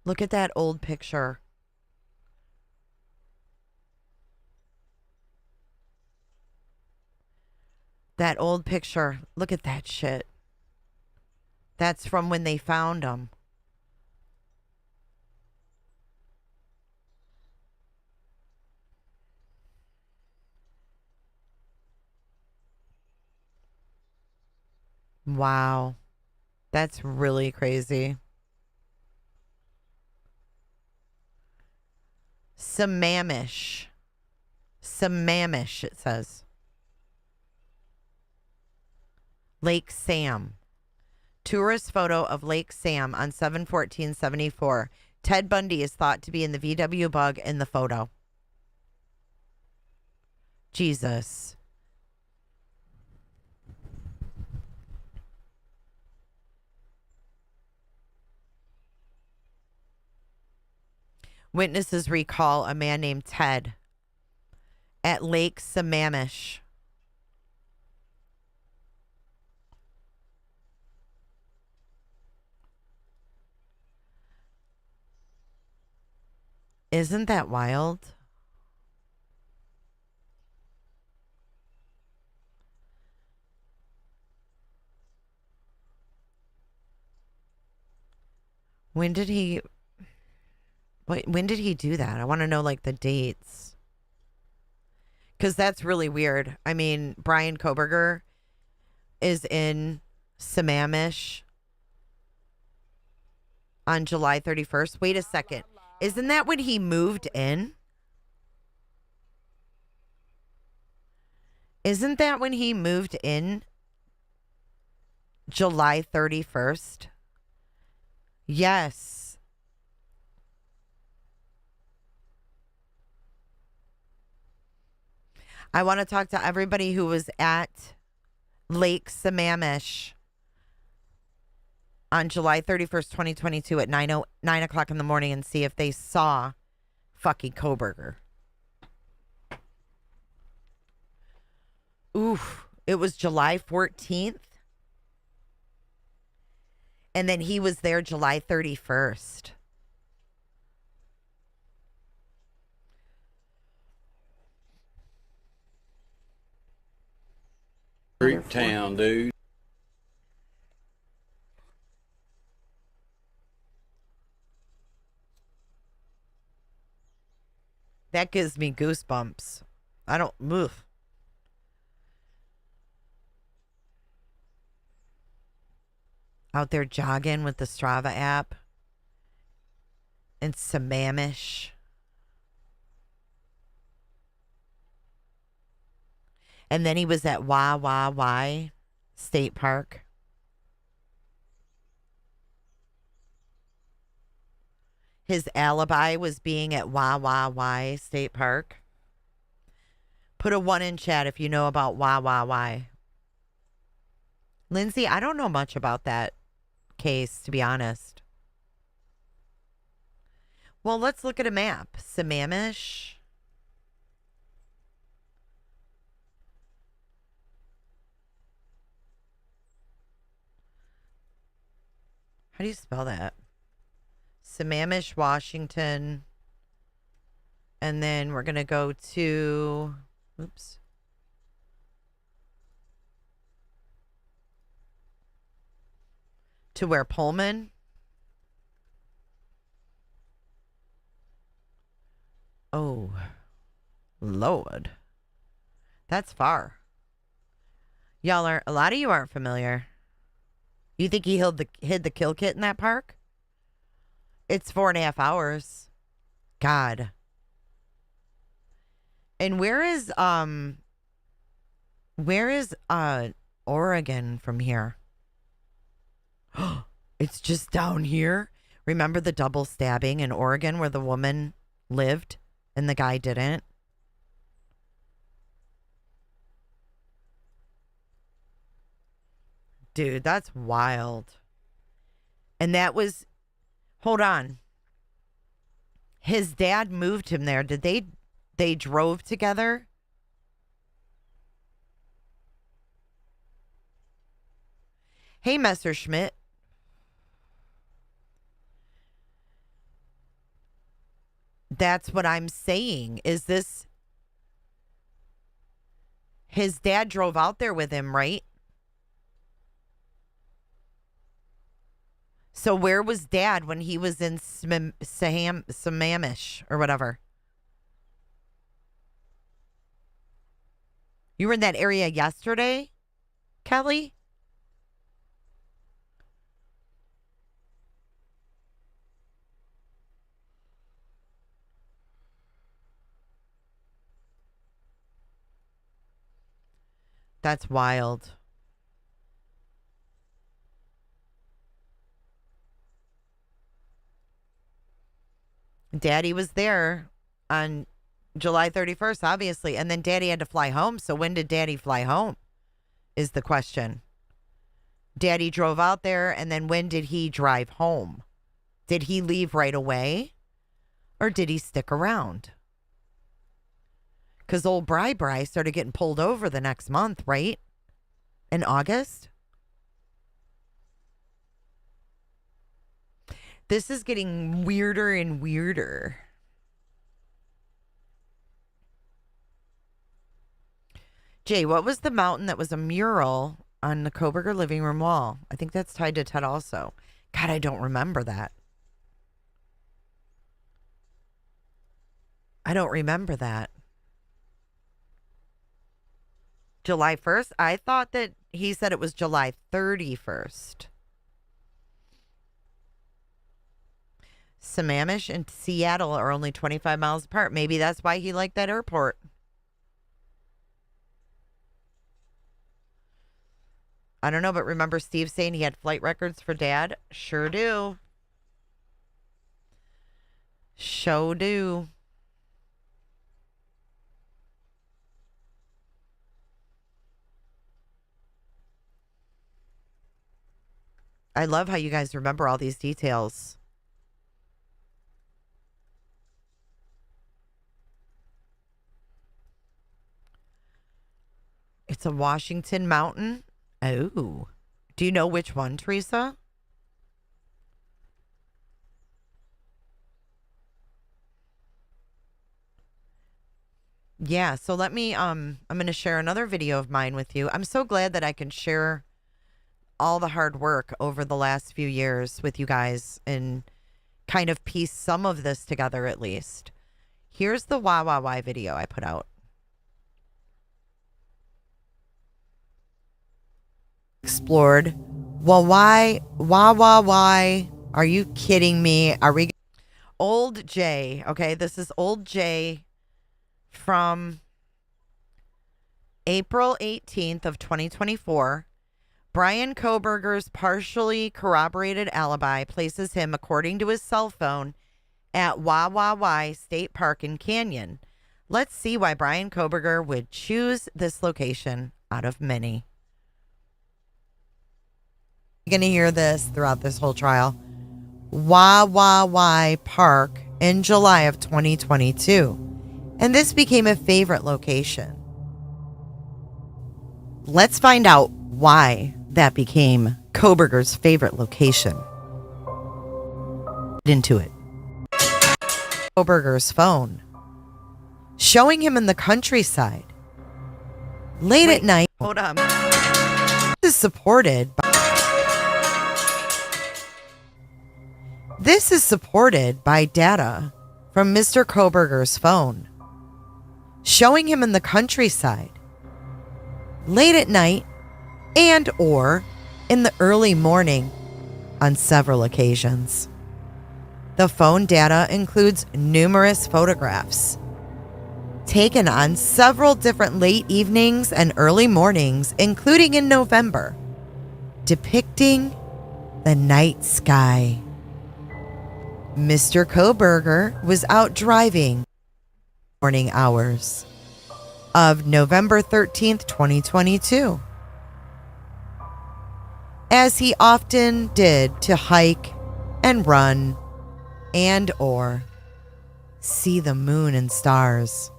Look at that old picture. That old picture. Look at that shit. That's from when they found him. Wow. That's really crazy. Sammamish. Sammamish, it says. Lake Sam. Tourist photo of Lake Sam on 7/14/74. Ted Bundy is thought to be in the VW bug in the photo. Jesus. Witnesses recall a man named Ted at Lake Sammamish. Isn't that wild? When did he do that? I want to know like the dates. Because that's really weird. I mean, Brian Koberger is in Sammamish on July 31st. Wait a second. Isn't that when he moved in? Isn't that when he moved in? July 31st? Yes. I want to talk to everybody who was at Lake Sammamish on July 31st, 2022 at 9 o'clock in the morning and see if they saw fucking Kohberger. Oof. It was July 14th. And then he was there July 31st. Great town, dude. That gives me goosebumps. I don't move. Out there jogging with the Strava app. And Sammamish. And then he was at Wah State Park. His alibi was being at Wah State Park. Put a 1 in chat if you know about Wah. Lindsay, I don't know much about that case, to be honest. Well, let's look at a map. Sammamish. How do you spell that? Sammamish, Washington. And then we're going to go to... Oops. To where Pullman? Oh, Lord. That's far. Y'all are, a lot of you aren't familiar. You think he hid the kill kit in that park? It's 4.5 hours. God. And where is Oregon from here? It's just down here. Remember the double stabbing in Oregon where the woman lived and the guy didn't? Dude, that's wild. And that was, hold on. His dad moved him there. Did they drove together? Hey, Messerschmitt. That's what I'm saying. Is this... His dad drove out there with him, right? So where was Dad when he was in Sammamish or whatever? You were in that area yesterday, Kelly? That's wild. Daddy was there on July 31st, obviously. And then Daddy had to fly home. So when did Daddy fly home is the question. Daddy drove out there. And then when did he drive home? Did he leave right away? Or did he stick around? Because old Bri started getting pulled over the next month, right? In August? This is getting weirder and weirder. Jay, what was the mountain that was a mural on the Kohberger living room wall? I think that's tied to Ted also. God, I don't remember that. I don't remember that. July 1st? I thought that he said it was July 31st. Sammamish and Seattle are only 25 miles apart. Maybe that's why he liked that airport. I don't know, but remember Steve saying he had flight records for Dad? Sure do. Sure do. I love how you guys remember all these details. It's a Washington mountain. Oh. Do you know which one, Teresa? Yeah, so let me I'm going to share another video of mine with you. I'm so glad that I can share all the hard work over the last few years with you guys and kind of piece some of this together at least. Here's the why video I put out. Explored. Well, why are you kidding me? Are we Old Jay? Okay, this is Old Jay from April 18th of 2024. Brian Kohberger's partially corroborated alibi places him, according to his cell phone, at Wai State Park in Canyon. Let's see why Brian Kohberger would choose this location out of many. You're going to hear this throughout this whole trial. Wai Park in July of 2022. And this became a favorite location. Let's find out why that became Kohberger's favorite location. Into it. Kohberger's phone, showing him in the countryside late at night. Hold on. This is supported by data from Mr. Kohberger's phone, showing him in the countryside late at night and or in the early morning on several occasions. The phone data includes numerous photographs taken on several different late evenings and early mornings, including in November, depicting the night sky. Mr. Kohberger was out driving morning hours of November 13th, 2022, as he often did to hike and run and or see the moon and stars.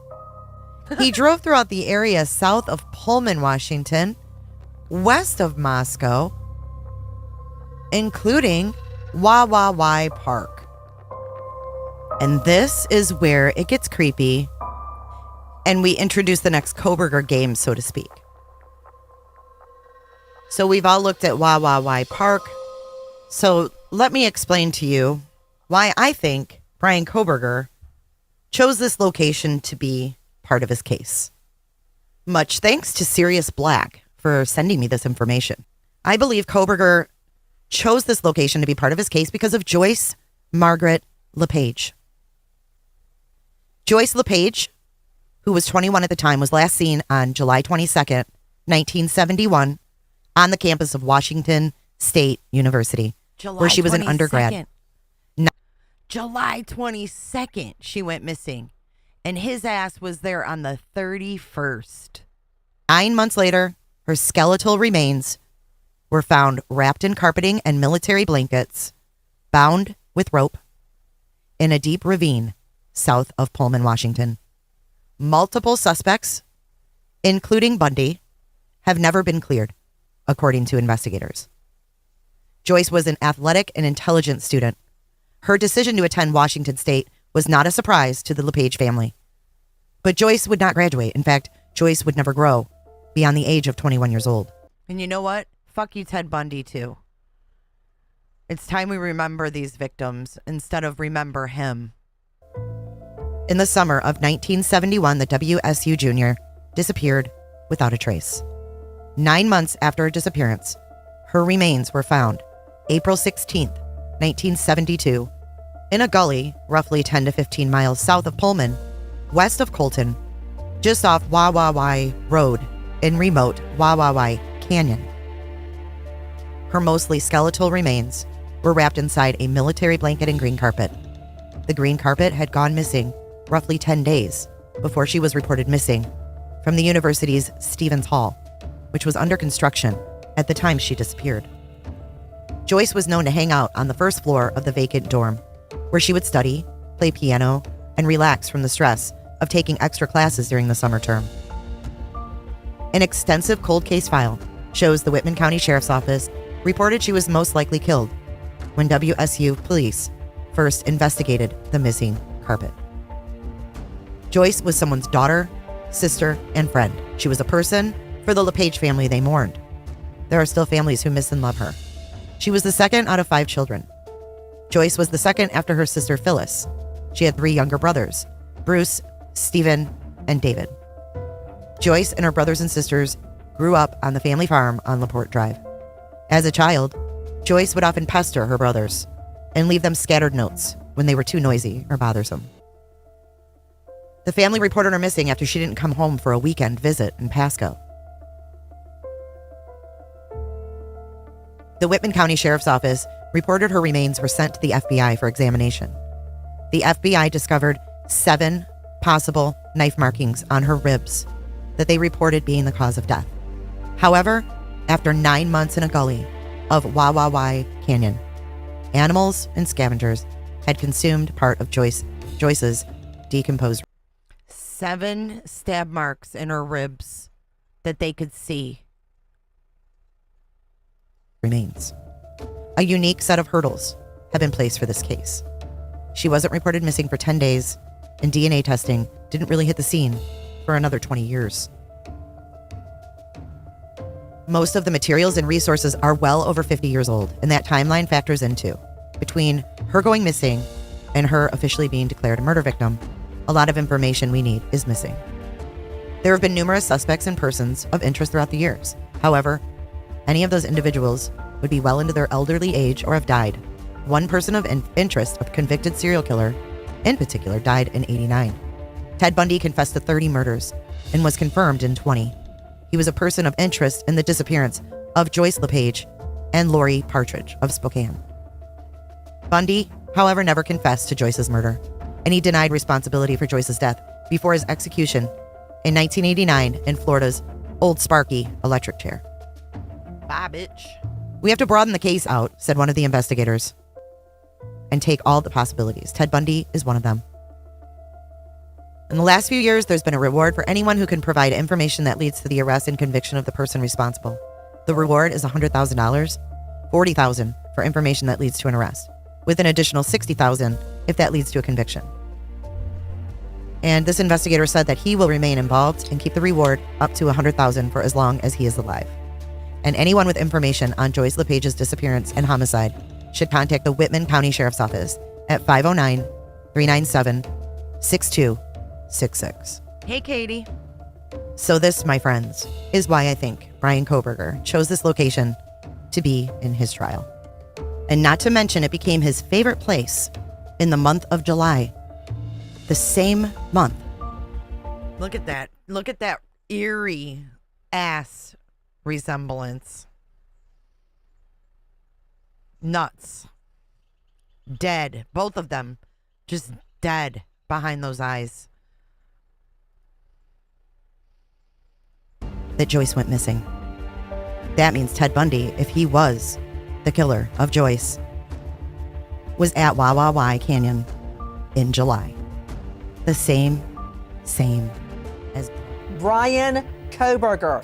He drove throughout the area south of Pullman, Washington, west of Moscow, including Wai Park. And this is where it gets creepy, and we introduce the next Kohberger game, so to speak. So we've all looked at Wai Park. So let me explain to you why I think Brian Kohberger chose this location to be part of his case. Much thanks to Sirius Black for sending me this information. I believe Kohberger chose this location to be part of his case because of Joyce Margaret LePage. Joyce LePage, who was 21 at the time, was last seen on July 22nd, 1971, on the campus of Washington State University, where she was an undergrad. July 22nd, she went missing, and his ass was there on the 31st. 9 months later, her skeletal remains were found wrapped in carpeting and military blankets, bound with rope, in a deep ravine south of Pullman, Washington. Multiple suspects, including Bundy, have never been cleared, according to investigators. Joyce was an athletic and intelligent student. Her decision to attend Washington State was not a surprise to the LePage family. But Joyce would not graduate. In fact, Joyce would never grow beyond the age of 21 years old. And you know what? Fuck you, Ted Bundy, too. It's time we remember these victims instead of remember him. In the summer of 1971, the WSU junior disappeared without a trace. 9 months after her disappearance, her remains were found April 16th, 1972, in a gully roughly 10 to 15 miles south of Pullman, west of Colton, just off Wawawai Road in remote Wawawai Canyon. Her mostly skeletal remains were wrapped inside a military blanket and green carpet. The green carpet had gone missing roughly 10 days before she was reported missing from the university's Stevens Hall, which was under construction at the time she disappeared. Joyce was known to hang out on the first floor of the vacant dorm, where she would study, play piano, and relax from the stress of taking extra classes during the summer term. An extensive cold case file shows the Whitman County Sheriff's Office reported she was most likely killed when WSU police first investigated the missing carpet. Joyce was someone's daughter, sister, and friend. She was a person for the LePage family they mourned. There are still families who miss and love her. She was the second out of 5 children. Joyce was the second after her sister Phyllis. She had 3 younger brothers, Bruce, Stephen, and David. Joyce and her brothers and sisters grew up on the family farm on LaPorte Drive. As a child, Joyce would often pester her brothers and leave them scattered notes when they were too noisy or bothersome. The family reported her missing after she didn't come home for a weekend visit in Pasco. The Whitman County Sheriff's Office reported her remains were sent to the FBI for examination. The FBI discovered 7 possible knife markings on her ribs that they reported being the cause of death. However, after 9 months in a gully of Wawawai Canyon, animals and scavengers had consumed part of Joyce's decomposed. 7 stab marks in her ribs that they could see. Remains. A unique set of hurdles have been placed for this case. She wasn't reported missing for 10 days, and DNA testing didn't really hit the scene for another 20 years. Most of the materials and resources are well over 50 years old, and that timeline factors into, between her going missing and her officially being declared a murder victim, a lot of information we need is missing. There have been numerous suspects and persons of interest throughout the years. However, any of those individuals would be well into their elderly age or have died. One person of interest, a convicted serial killer, in particular, died in '89. Ted Bundy confessed to 30 murders and was confirmed in 20. He was a person of interest in the disappearance of Joyce LePage and Lori Partridge of Spokane. Bundy, however, never confessed to Joyce's murder, and he denied responsibility for Joyce's death before his execution in 1989 in Florida's Old Sparky electric chair. Bye, bitch. We have to broaden the case out, said one of the investigators, and take all the possibilities. Ted Bundy is one of them. In the last few years, there's been a reward for anyone who can provide information that leads to the arrest and conviction of the person responsible. The reward is $100,000, $40,000 for information that leads to an arrest, with an additional $60,000 if that leads to a conviction. And this investigator said that he will remain involved and keep the reward up to $100,000 for as long as he is alive. And anyone with information on Joyce LePage's disappearance and homicide should contact the Whitman County Sheriff's Office at 509-397-6266. Hey, Katie. So this, my friends, is why I think Bryan Kohberger chose this location to be in his trial. And not to mention, it became his favorite place in the month of July. The same month. Look at that. Look at that eerie ass resemblance. Nuts. Dead. Both of them just dead behind those eyes. That Joyce went missing. That means Ted Bundy, if he was the killer of Joyce, was at Wawawai Canyon in July. The same as Bryan Kohberger.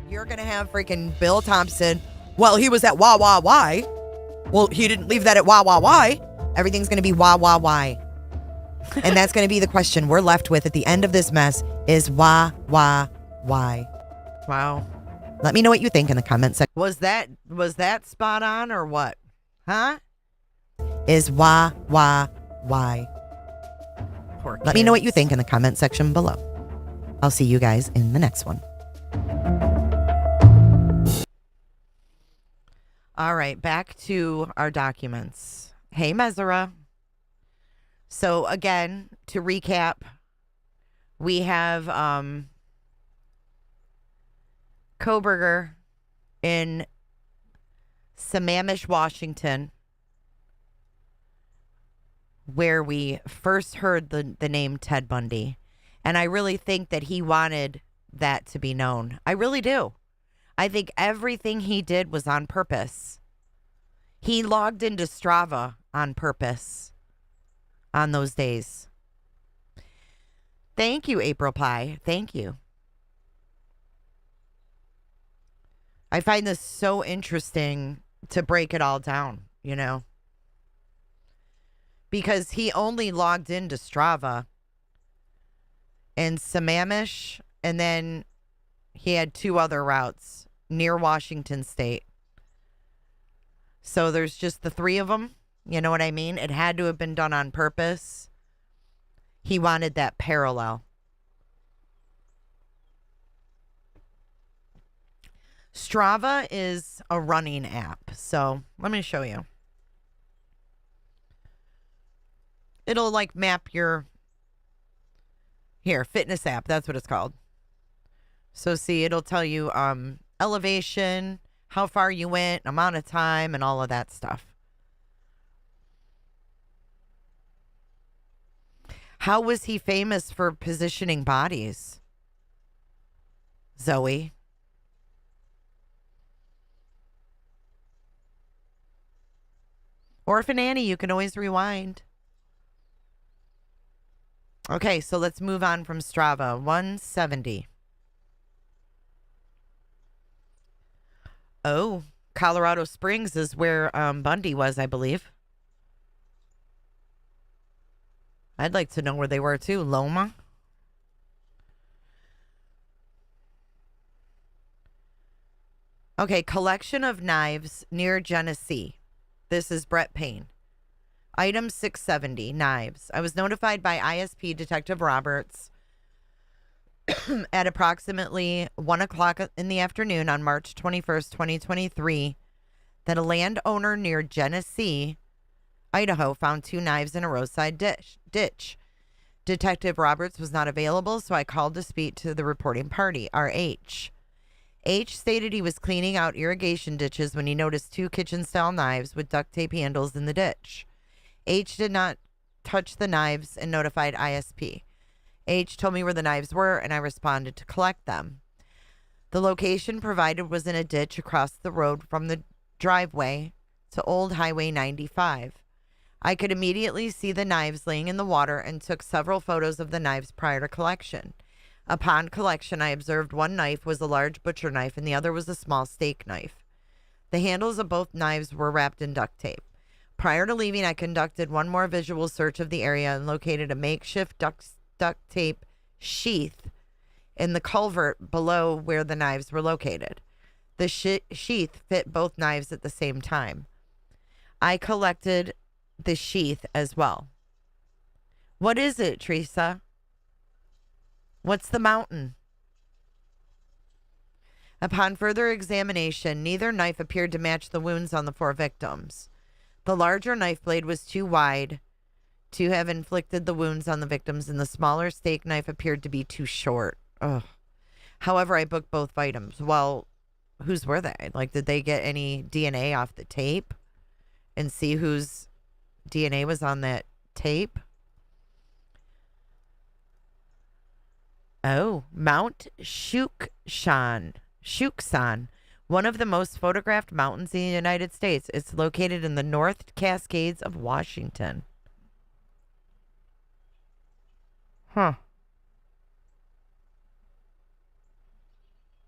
You're going to have freaking Bill Thompson. Well, he was at Wawawai. Well, he didn't leave that at Wawawai. Everything's going to be Wawawai. And that's going to be the question we're left with at the end of this mess is why? Wow. Let me know what you think in the comments section. Was that spot on or what? Huh? Is why? Let me know what you think in the comment section below. I'll see you guys in the next one. All right, back to our documents. Hey, Mesera. So again, to recap, we have Koberger in Sammamish, Washington, where we first heard the name Ted Bundy. And I really think that he wanted that to be known. I really do. I think everything he did was on purpose. He logged into Strava on purpose on those days. Thank you, April Pie. Thank you. I find this so interesting to break it all down, you know, because he only logged into Strava in Sammamish, and then he had 2 other routes near Washington State. So there's just the 3 of them. You know what I mean? It had to have been done on purpose. He wanted that parallel. Strava is a running app. So let me show you. It'll like map your fitness app. That's what it's called. So see, it'll tell you elevation, how far you went, amount of time, and all of that stuff. How was he famous for positioning bodies? Zoe. Orphan Annie, you can always rewind. Okay, so let's move on from Strava. 170. Oh, Colorado Springs is where Bundy was, I believe. I'd like to know where they were too. Loma. Okay, collection of knives near Genesee. This is Brett Payne. Item 670, knives. I was notified by ISP Detective Roberts at approximately 1 o'clock in the afternoon on March 21st, 2023, that a landowner near Genesee, Idaho, found 2 knives in a roadside ditch. Detective Roberts was not available, so I called to speak to the reporting party, RH. H stated he was cleaning out irrigation ditches when he noticed 2 kitchen-style knives with duct tape handles in the ditch. H did not touch the knives and notified ISP. H told me where the knives were, and I responded to collect them. The location provided was in a ditch across the road from the driveway to Old Highway 95. I could immediately see the knives laying in the water and took several photos of the knives prior to collection. Upon collection, I observed one knife was a large butcher knife and the other was a small steak knife. The handles of both knives were wrapped in duct tape. Prior to leaving, I conducted one more visual search of the area and located a makeshift duct tape sheath in the culvert below where the knives were located. The sheath fit both knives at the same time. I collected the sheath as well. What is it, Teresa? What's the mountain? Upon further examination, neither knife appeared to match the wounds on the 4 victims. The larger knife blade was too wide to have inflicted the wounds on the victims, and the smaller steak knife appeared to be too short. Ugh. However, I booked both items. Well, whose were they? Like, did they get any DNA off the tape and see whose DNA was on that tape? Oh, Mount Shuksan, one of the most photographed mountains in the United States. It's located in the North Cascades of Washington. Huh.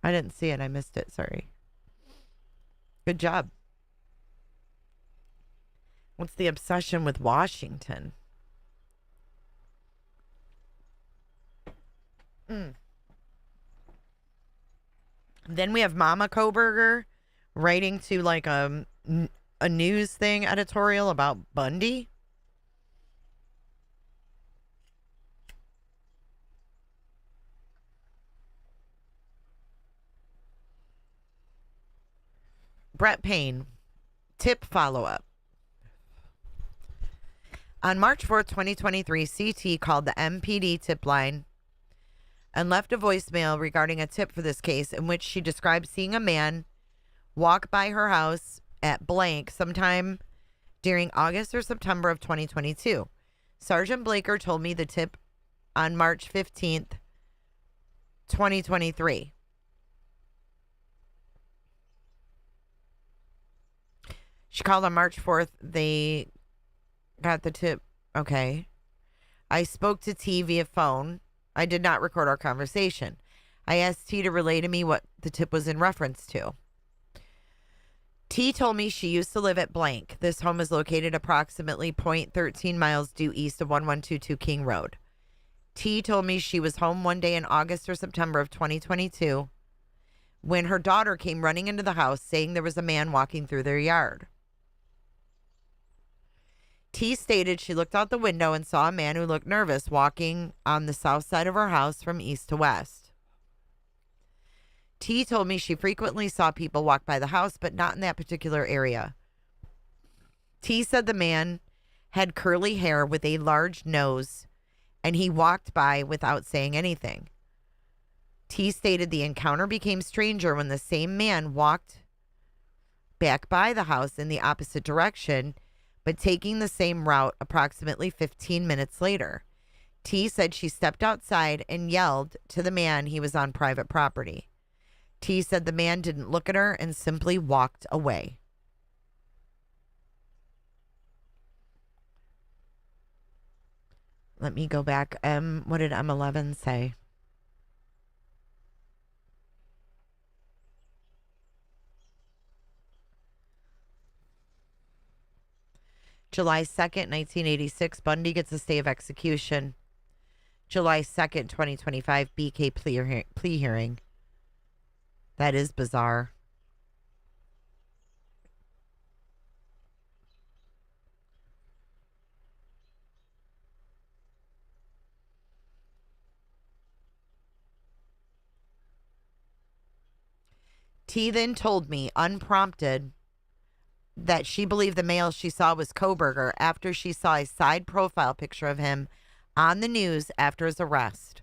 I didn't see it. I missed it. Sorry. Good job. What's the obsession with Washington? Then we have Mama Koberger writing to like a news thing editorial about Bundy. Brett Payne, tip follow-up. On March 4th, 2023, CT called the MPD tip line and left a voicemail regarding a tip for this case in which she described seeing a man walk by her house at blank sometime during August or September of 2022. Sergeant Blaker told me the tip on March 15th, 2023. She called on March 4th. They got the tip. Okay. I spoke to T via phone. I did not record our conversation. I asked T to relay to me what the tip was in reference to. T told me she used to live at blank. This home is located approximately 0.13 miles due east of 1122 King Road. T told me she was home one day in August or September of 2022 when her daughter came running into the house saying there was a man walking through their yard. T stated she looked out the window and saw a man who looked nervous walking on the south side of her house from east to west. T told me she frequently saw people walk by the house, but not in that particular area. T said the man had curly hair with a large nose, and he walked by without saying anything. T stated the encounter became stranger when the same man walked back by the house in the opposite direction, but taking the same route approximately 15 minutes later. T said she stepped outside and yelled to the man he was on private property. T said the man didn't look at her and simply walked away. Let me go back. What did M11 say? July 2nd, 1986, Bundy gets a stay of execution. July 2nd, 2025, BK plea hearing. That is bizarre. T then told me, unprompted, that she believed the male she saw was Koberger after she saw a side profile picture of him on the news after his arrest.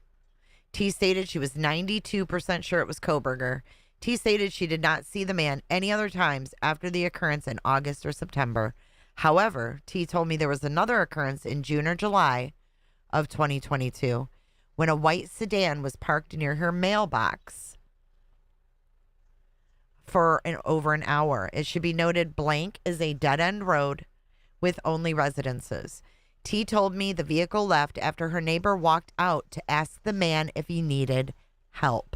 T stated she was 92% sure it was Koberger. T stated she did not see the man any other times after the occurrence in August or September. However, T told me there was another occurrence in June or July of 2022 when a white sedan was parked near her mailbox for over an hour. It should be noted blank is a dead-end road with only residences. T told me the vehicle left after her neighbor walked out to ask the man if he needed help.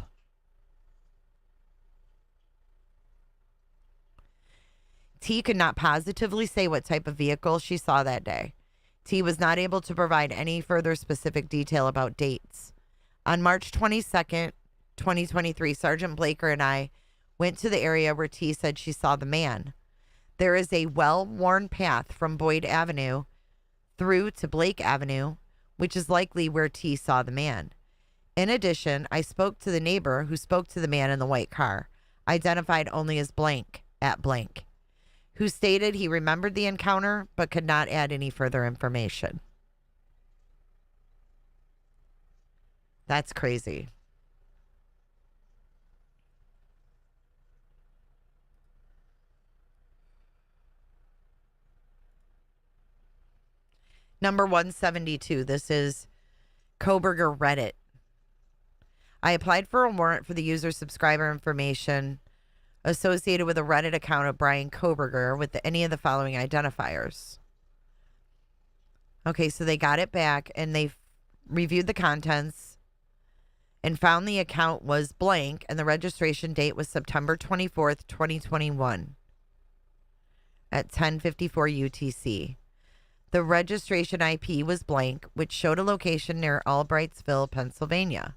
T could not positively say what type of vehicle she saw that day. T was not able to provide any further specific detail about dates. On March 22nd, 2023, Sergeant Blaker and I went to the area where T said she saw the man. There is a well-worn path from Boyd Avenue through to Blake Avenue, which is likely where T saw the man. In addition, I spoke to the neighbor who spoke to the man in the white car, identified only as blank at blank, who stated he remembered the encounter but could not add any further information. That's crazy. Number 172. This is Koberger Reddit. I applied for a warrant for the user subscriber information associated with a Reddit account of Brian Koberger with any of the following identifiers. Okay, so they got it back and they reviewed the contents and found the account was blank and the registration date was September 24th, 2021 at 10:54 UTC. The registration IP was blank, which showed a location near Albrightsville, Pennsylvania.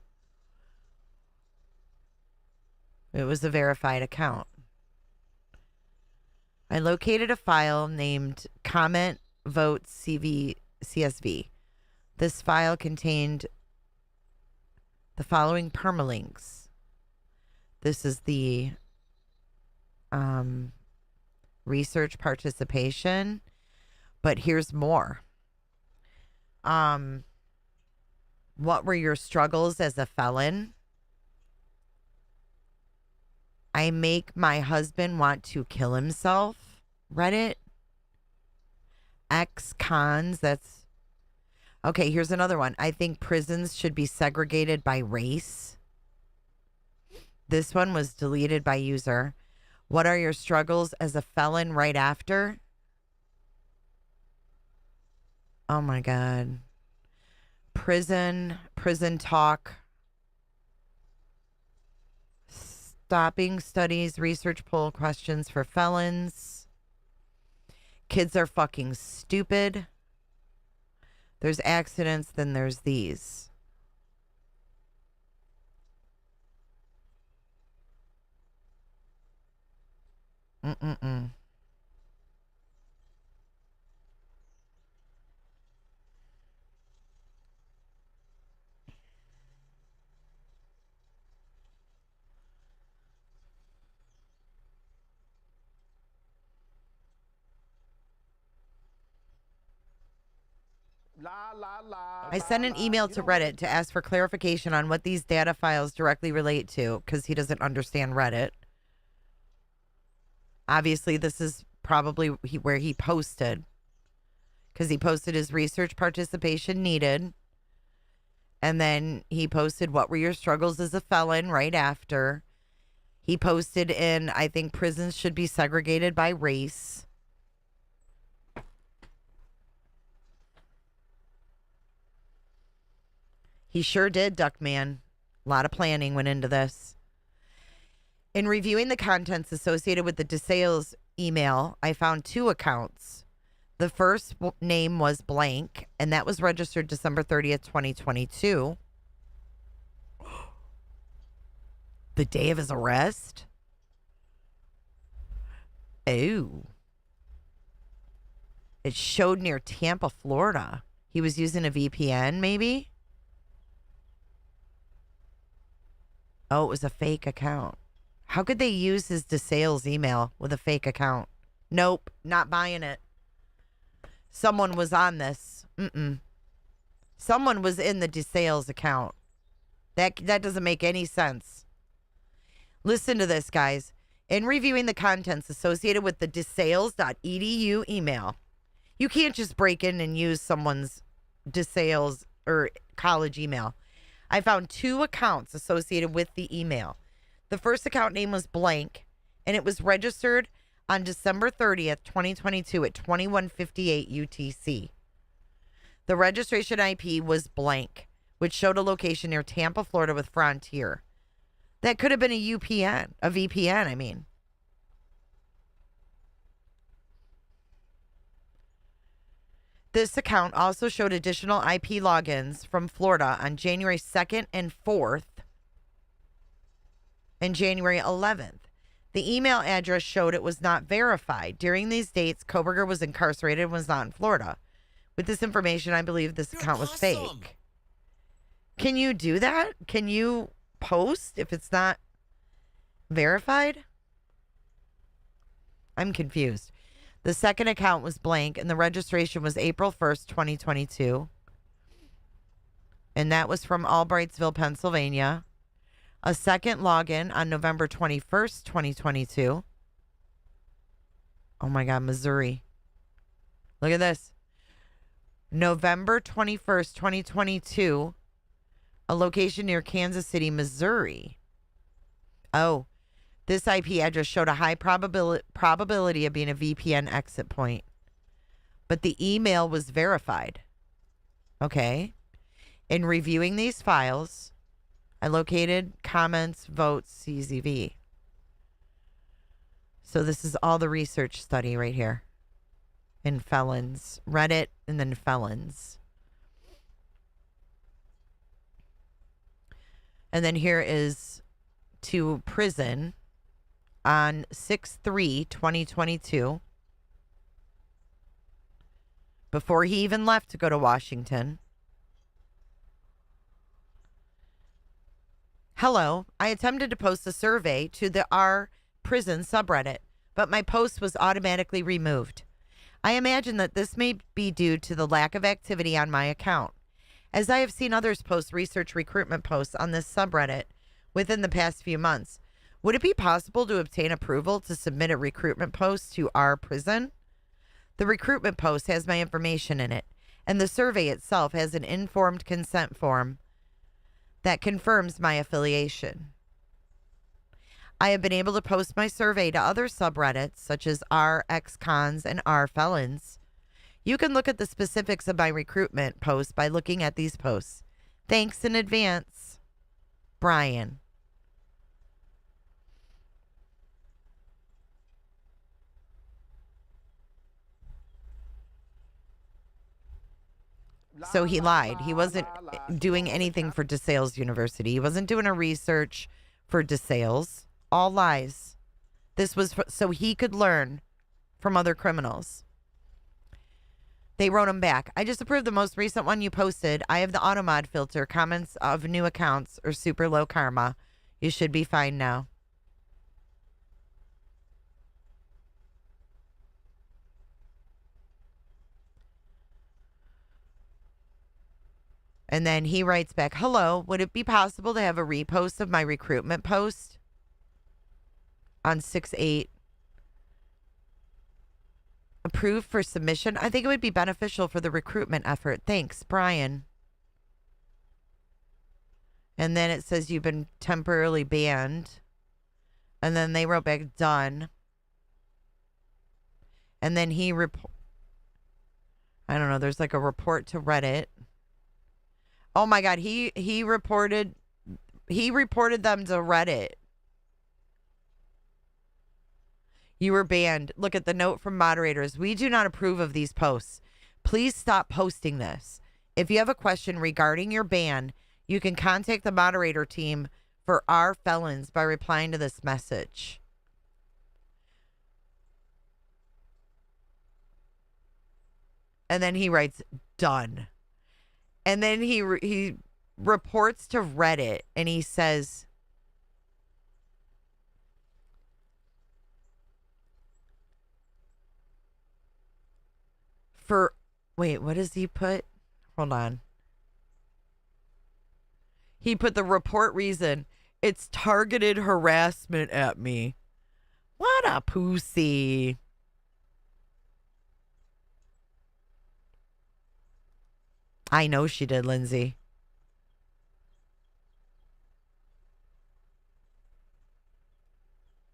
It was a verified account. I located a file named Comment Vote CSV. This file contained the following permalinks. This is the research participation, but here's more. What were your struggles as a felon? I make my husband want to kill himself. Reddit. Ex-cons. That's... Okay, here's another one. I think prisons should be segregated by race. This one was deleted by user. What are your struggles as a felon right after? Oh my God. Prison talk. Stopping studies, research poll questions for felons. Kids are fucking stupid. There's accidents, then there's these. Mm-mm-mm. I sent an email to Reddit to ask for clarification on what these data files directly relate to, because he doesn't understand Reddit. Obviously, this is probably where he posted, because he posted his research participation needed, and then he posted what were your struggles as a felon right after. He posted in, I think prisons should be segregated by race. He sure did, Duckman. A lot of planning went into this. In reviewing the contents associated with the DeSales email, I found 2 accounts. The first name was blank, and that was registered December 30th, 2022. The day of his arrest? Oh. It showed near Tampa, Florida. He was using a VPN, maybe? Oh, it was a fake account. How could they use his DeSales email with a fake account? Nope, not buying it. Someone was on this. Someone was in the DeSales account. That doesn't make any sense. Listen to this, guys. In reviewing the contents associated with the desales.edu email, you can't just break in and use someone's DeSales or college email. I found 2 accounts associated with the email. The first account name was blank, and it was registered on December 30th, 2022 at 2158 UTC. The registration IP was blank, which showed a location near Tampa, Florida with Frontier. That could have been a VPN, I mean. This account also showed additional IP logins from Florida on January 2nd and 4th and January 11th. The email address showed it was not verified. During these dates, Koberger was incarcerated and was not in Florida. With this information, I believe this account was fake. Can you do that? Can you post if it's not verified? I'm confused. The second account was blank, and the registration was April 1st, 2022. And that was from Albrightsville, Pennsylvania. A second login on November 21st, 2022. Oh my God, Missouri. Look at this. November 21st, 2022. A location near Kansas City, Missouri. Oh. This IP address showed a high probability of being a VPN exit point. But the email was verified. Okay. In reviewing these files, I located comments, votes, CZV. So this is all the research study right here. In felons. Reddit and then felons. And then here is to prison. On 6/3/2022, before he even left to go to Washington. Hello, I attempted to post a survey to the R prison subreddit, but my post was automatically removed. I imagine that this may be due to the lack of activity on my account, as I have seen others post research recruitment posts on this subreddit within the past few months. Would it be possible to obtain approval to submit a recruitment post to our prison? The recruitment post has my information in it, and the survey itself has an informed consent form that confirms my affiliation. I have been able to post my survey to other subreddits, such as r ex-cons and r felons. You can look at the specifics of my recruitment post by looking at these posts. Thanks in advance, Brian. So he lied. He wasn't doing anything for DeSales University. He wasn't doing a research for DeSales. All lies. This was so he could learn from other criminals. They wrote him back. I just approved the most recent one you posted. I have the automod filter. Comments of new accounts or super low karma. You should be fine now. And then he writes back, hello, would it be possible to have a repost of my recruitment post on 6/8? Approved for submission? I think it would be beneficial for the recruitment effort. Thanks, Brian. And then it says you've been temporarily banned. And then they wrote back, done. And then he I don't know, there's like a report to Reddit. Oh my God, he reported them to Reddit. You were banned. Look at the note from moderators. We do not approve of these posts. Please stop posting this. If you have a question regarding your ban, you can contact the moderator team for our felons by replying to this message. And then he writes, done. And then he reports to Reddit and he says, wait, what does he put? Hold on. He put the report reason. It's targeted harassment at me. What a pussy. I know she did, Lindsay.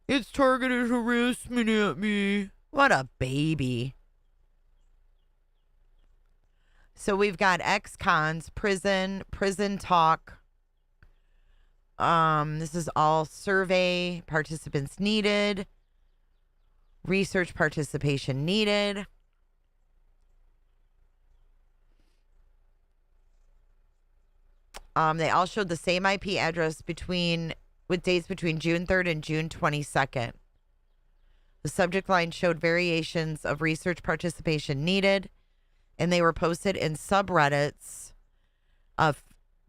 It's targeted harassment at me. What a baby. So we've got ex-cons, prison talk. This is all survey participants needed. Research participation needed. They all showed the same IP address with dates between June 3rd and June 22nd. The subject line showed variations of research participation needed, and they were posted in subreddits of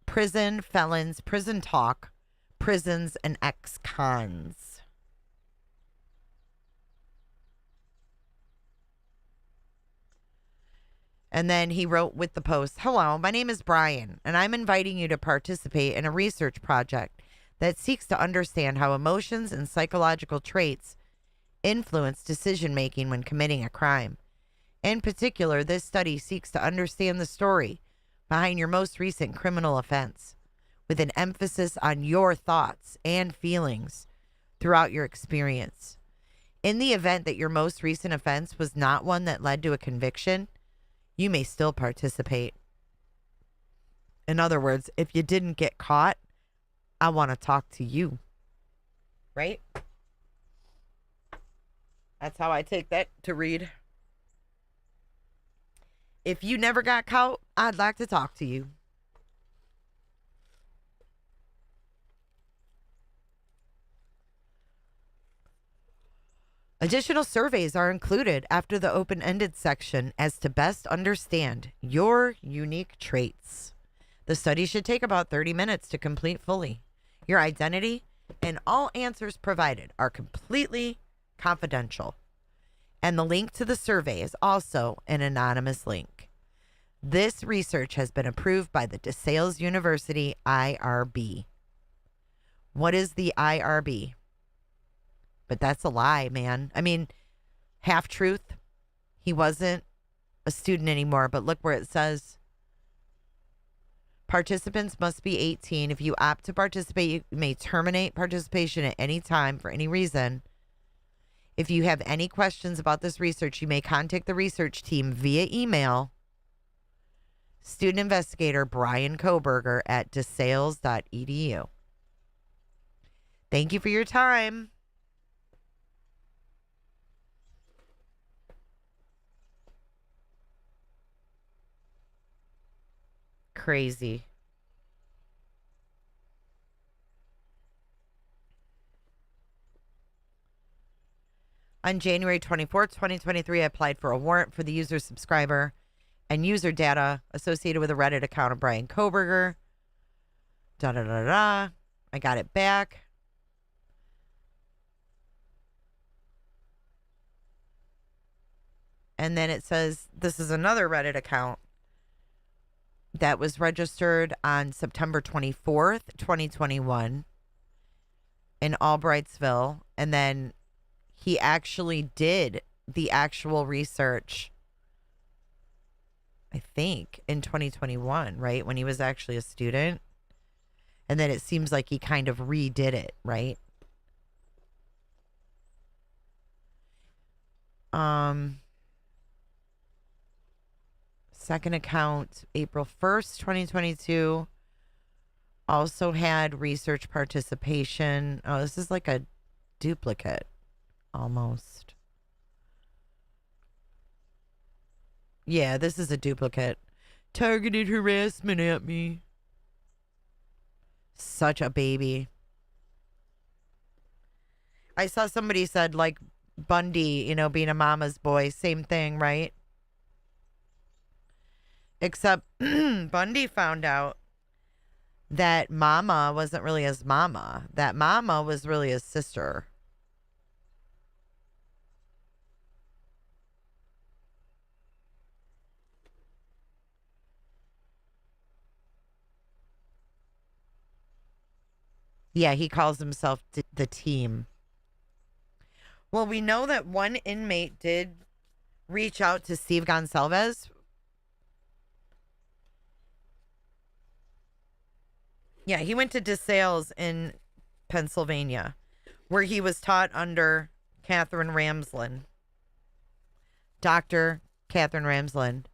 prison, felons, prison talk, prisons, and ex-cons. And then he wrote with the post, hello, my name is Brian, and I'm inviting you to participate in a research project that seeks to understand how emotions and psychological traits influence decision-making when committing a crime. In particular, this study seeks to understand the story behind your most recent criminal offense, with an emphasis on your thoughts and feelings throughout your experience. In the event that your most recent offense was not one that led to a conviction, you may still participate. In other words, if you didn't get caught, I want to talk to you. Right? That's how I take that to read. If you never got caught, I'd like to talk to you. Additional surveys are included after the open-ended section as to best understand your unique traits. The study should take about 30 minutes to complete fully. Your identity and all answers provided are completely confidential. And the link to the survey is also an anonymous link. This research has been approved by the DeSales University IRB. What is the IRB? But that's a lie, man. I mean, half truth. He wasn't a student anymore, but look where it says participants must be 18. If you opt to participate, you may terminate participation at any time for any reason. If you have any questions about this research, you may contact the research team via email. Student investigator Brian Koberger at desales.edu. Thank you for your time. Crazy. On January 24th, 2023, I applied for a warrant for the user subscriber and user data associated with a Reddit account of Brian Koberger. Da-da-da-da. I got it back. And then it says this is another Reddit account that was registered on September 24th, 2021 in Albrightsville. And then he actually did the actual research, I think, in 2021, right? When he was actually a student. And then it seems like he kind of redid it, right? Second account, April 1st, 2022, also had research participation. Oh, this is like a duplicate, almost. Yeah, this is a duplicate. Targeted harassment at me. Such a baby. I saw somebody said, like, Bundy, you know, being a mama's boy. Same thing, right? Except Bundy found out that mama wasn't really his mama. That mama was really his sister. Yeah, he calls himself the team. Well, we know that one inmate did reach out to Steve Goncalves. Yeah, he went to DeSales in Pennsylvania, where he was taught under Catherine Ramsland. Dr. Catherine Ramsland.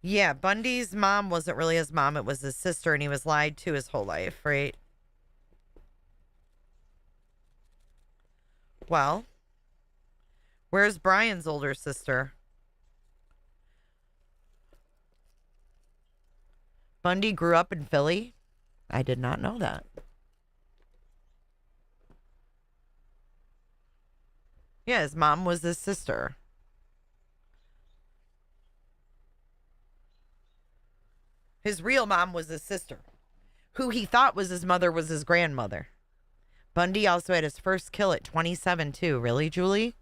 Yeah, Bundy's mom wasn't really his mom. It was his sister, and he was lied to his whole life, right? Well, where's Brian's older sister? Bundy grew up in Philly? I did not know that. Yeah, his mom was his sister. His real mom was his sister. Who he thought was his mother was his grandmother. Bundy also had his first kill at 27, too. Really, Julie?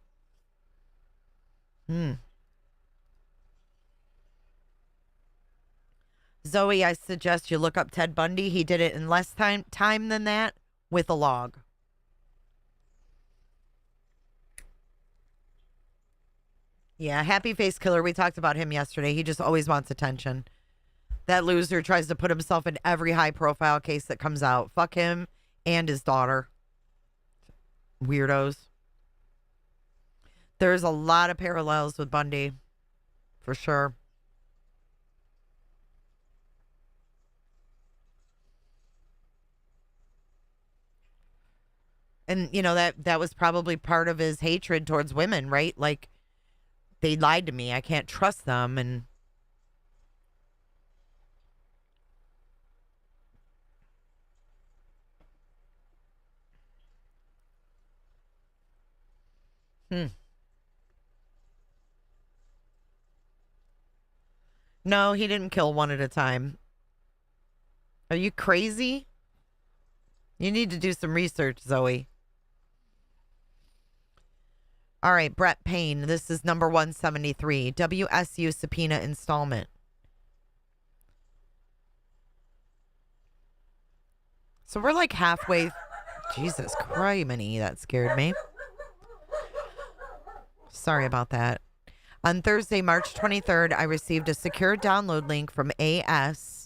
Zoe, I suggest you look up Ted Bundy. He did it in less time than that with a log. Yeah, Happy Face Killer. We talked about him yesterday. He just always wants attention. That loser tries to put himself in every high-profile case that comes out. Fuck him and his daughter. Weirdos. There's a lot of parallels with Bundy. For sure. And, you know, that was probably part of his hatred towards women, right? Like, they lied to me. I can't trust them. And no, he didn't kill one at a time. Are you crazy? You need to do some research, Zoe. All right, Brett Payne. This is number 173. WSU subpoena installment. So we're like halfway. Jesus criminy, that scared me. Sorry about that. On Thursday, March 23rd, I received a secure download link from AS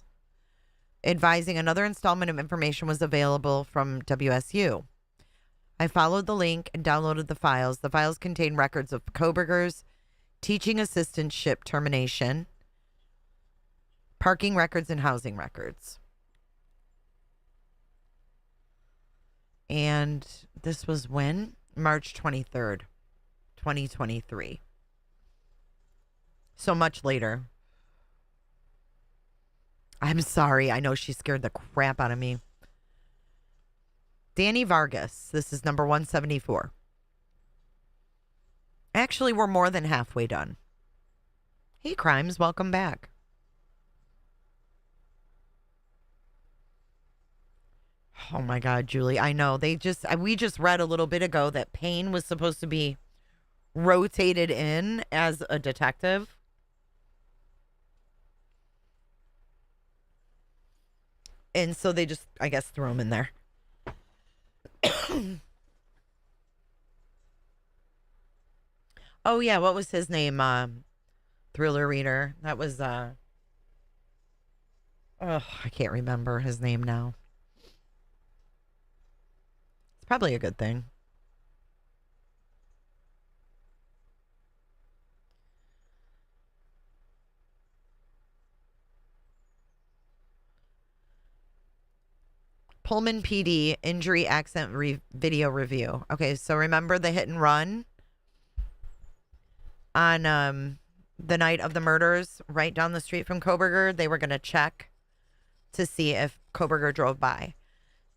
advising another installment of information was available from WSU. I followed the link and downloaded the files. The files contain records of Koberger's teaching assistantship termination, parking records, and housing records. And this was when? March 23rd, 2023. So much later. I'm sorry. I know she scared the crap out of me. Danny Vargas. This is number 174. Actually, we're more than halfway done. Hey, Crimes, welcome back. Oh my God, Julie. I know. We just read a little bit ago that Payne was supposed to be rotated in as a detective. And so they just, I guess, threw him in there. Oh, yeah. What was his name? Thriller reader. That was, I can't remember his name now. It's probably a good thing. Pullman PD injury accident video review. Okay, so remember the hit and run on the night of the murders right down the street from Koberger? They were going to check to see if Koberger drove by.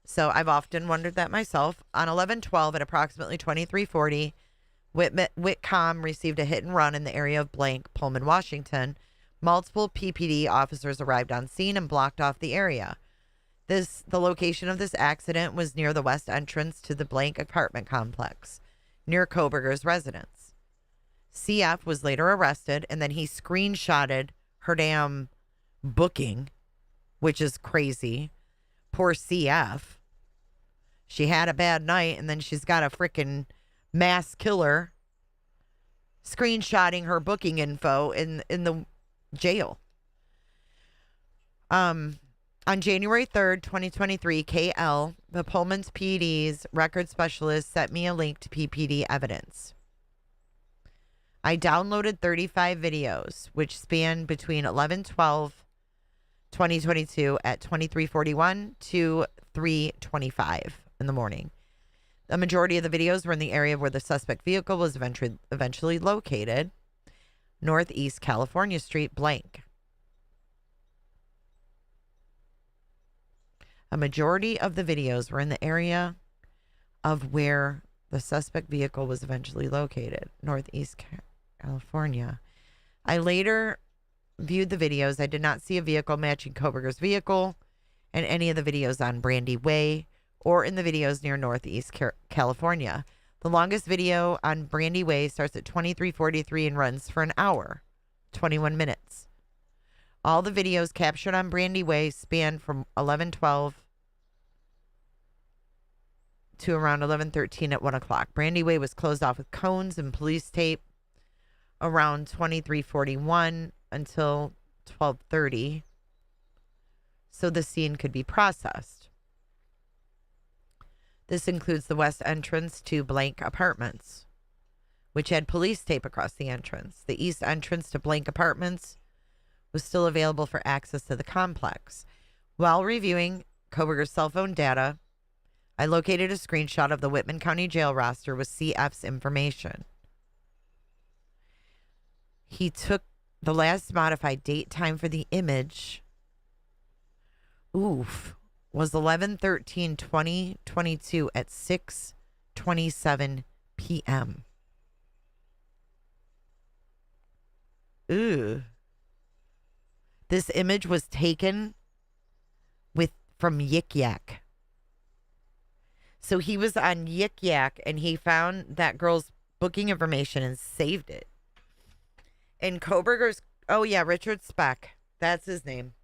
So I've often wondered that myself. On 11/12 at approximately 23:40, Whitcomb received a hit and run in the area of blank, Pullman, Washington. Multiple PPD officers arrived on scene and blocked off the area. The location of this accident was near the west entrance to the blank apartment complex, near Koberger's residence. CF was later arrested, and then he screenshotted her damn booking, which is crazy. Poor CF. She had a bad night, and then she's got a freaking mass killer screenshotting her booking info in the jail. On January 3rd, 2023, KL, the Pullman's PD's record specialist, sent me a link to PPD evidence. I downloaded 35 videos, which span between 11/12/2022 at 23:41 to 3:25 in the morning. The majority of the videos were in the area where the suspect vehicle was eventually located, Northeast California Street, blank. A majority of the videos were in the area of where the suspect vehicle was eventually located, Northeast California. I later viewed the videos. I did not see a vehicle matching Koberger's vehicle in any of the videos on Brandy Way or in the videos near Northeast California. The longest video on Brandy Way starts at 23:43 and runs for an hour, 21 minutes. All the videos captured on Brandy Way span from 11/12 to around 11:13 at 1 o'clock. Brandy Way was closed off with cones and police tape around 23:41 until 12:30, so the scene could be processed. This includes the west entrance to blank apartments, which had police tape across the entrance. The east entrance to blank apartments was still available for access to the complex. While reviewing Koberger's cell phone data, I located a screenshot of the Whitman County Jail roster with CF's information. He took the last modified date time for the image. Was 11/13/2022 at 6:27 p.m. This image was taken from Yik Yak. So he was on Yik Yak and he found that girl's booking information and saved it. In Koberger's, oh yeah, Richard Speck. That's his name.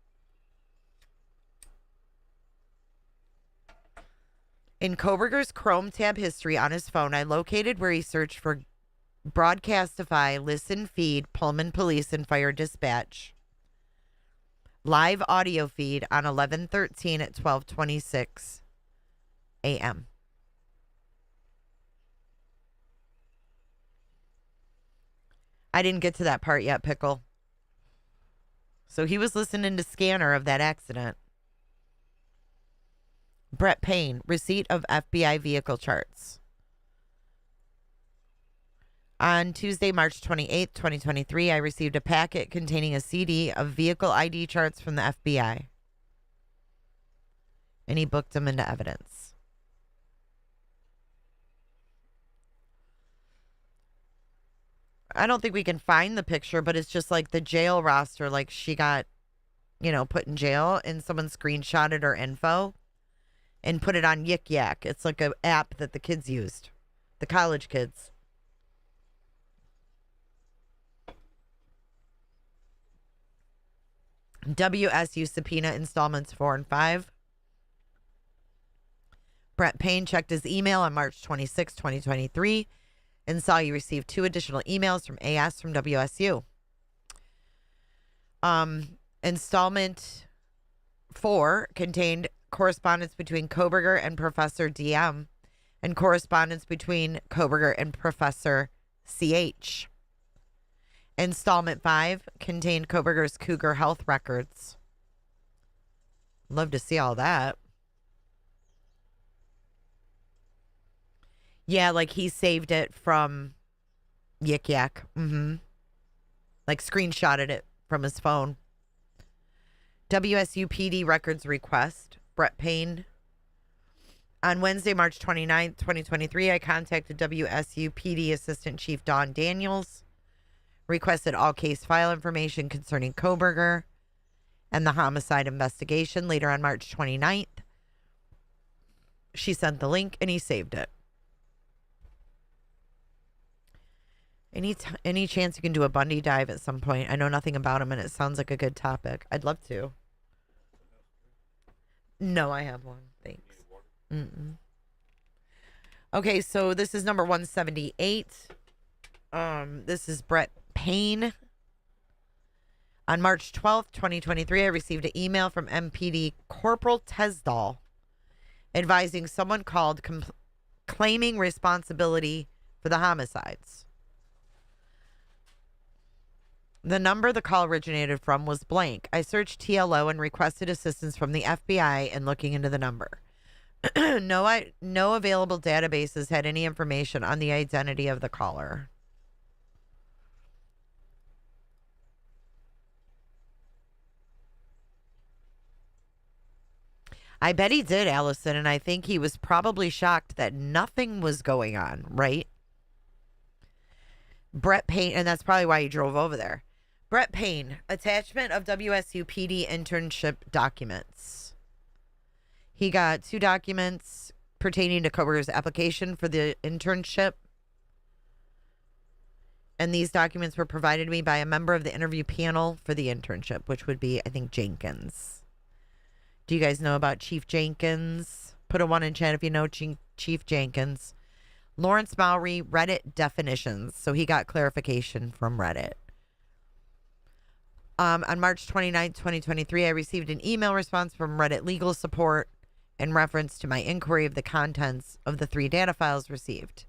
In Koberger's Chrome tab history on his phone, I located where he searched for Broadcastify, Listen Feed, Pullman Police, and Fire Dispatch. Live audio feed on 11/13 at 12:26 a.m. I didn't get to that part yet, Pickle. So he was listening to Scanner of that accident. Brett Payne, receipt of FBI vehicle charts. On Tuesday, March 28th, 2023, I received a packet containing a CD of vehicle ID charts from the FBI. And he booked them into evidence. I don't think we can find the picture, but it's just like the jail roster, like she got, put in jail and someone screenshotted her info and put it on Yik Yak. It's like an app that the kids used, the college kids. WSU subpoena installments 4 and 5. Brett Payne checked his email on March 26, 2023, and saw he received 2 additional emails from AS from WSU. Installment 4 contained correspondence between Koberger and Professor DM and correspondence between Koberger and Professor CH. Installment 5 contained Koberger's Cougar health records. Love to see all that. Yeah, like he saved it from Yik Yak. Like screenshotted it from his phone. WSU PD records request. Brett Payne. On Wednesday, March 29th, 2023, I contacted WSU PD Assistant Chief Dawn Daniels. Requested all case file information concerning Koberger and the homicide investigation. Later on March 29th, she sent the link and he saved it. Any chance you can do a Bundy dive at some point? I know nothing about him and it sounds like a good topic. I'd love to. No, I have one. Thanks. Okay, so this is number 178. This is Brett Payne. On March 12th, 2023, I received an email from MPD Corporal Tesdall advising someone called claiming responsibility for the homicides. The number the call originated from was blank. I searched TLO and requested assistance from the FBI in looking into the number. No available databases had any information on the identity of the caller. I bet he did, Allison, and I think he was probably shocked that nothing was going on, right? Brett Payne, and that's probably why he drove over there. Brett Payne, attachment of WSU PD internship documents. He got 2 documents pertaining to Koberger's application for the internship. And these documents were provided to me by a member of the interview panel for the internship, which would be, I think, Jenkins. Do you guys know about Chief Jenkins? Put a 1 in chat if you know Chief Jenkins. Lawrence Mowry, Reddit definitions. So he got clarification from Reddit. On March 29th, 2023, I received an email response from Reddit legal support in reference to my inquiry of the contents of the 3 data files received.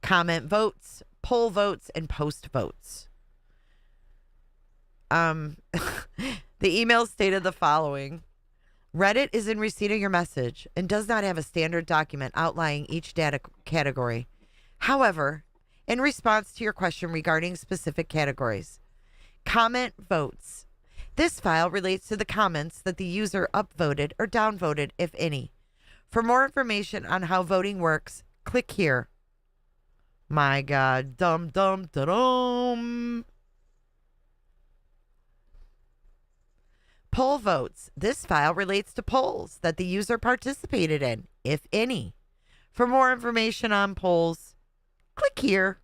Comment votes, poll votes, and post votes. The email stated the following. Reddit is in receipt of your message and does not have a standard document outlining each data category. However, in response to your question regarding specific categories, comment votes. This file relates to the comments that the user upvoted or downvoted, if any. For more information on how voting works, click here. My God. Dum dum da dum. Poll votes. This file relates to polls that the user participated in, if any. For more information on polls, click here.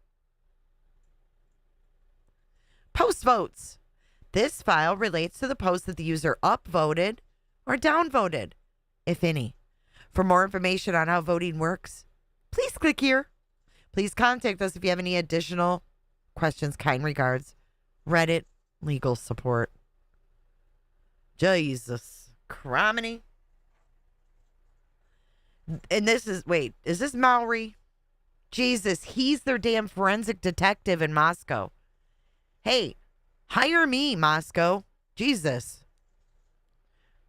Post votes. This file relates to the post that the user upvoted or downvoted, if any. For more information on how voting works, please click here. Please contact us if you have any additional questions. Kind regards, Reddit legal support. Jesus. Criminy. And this is, wait, is this Maori? Jesus, he's their damn forensic detective in Moscow. Hey, hire me, Moscow. Jesus.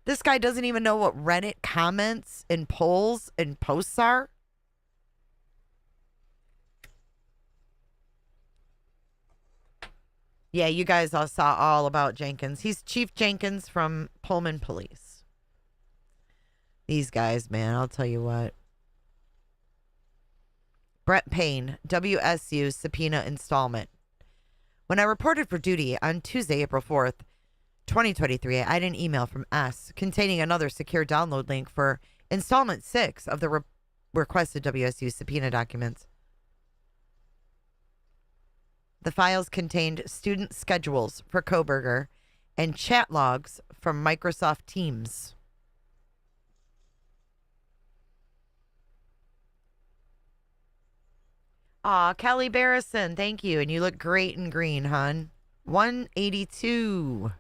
This guy doesn't even know what Reddit comments and polls and posts are. Yeah, you guys all saw all about Jenkins. He's Chief Jenkins from Pullman Police. These guys, man, I'll tell you what. Brett Payne, WSU subpoena installment. When I reported for duty on Tuesday, April 4th, 2023, I had an email from S containing another secure download link for installment 6 of the requested WSU subpoena documents. The files contained student schedules for Koberger and chat logs from Microsoft Teams. Aw, Kelly Barrison, thank you. And you look great in green, hon. 182.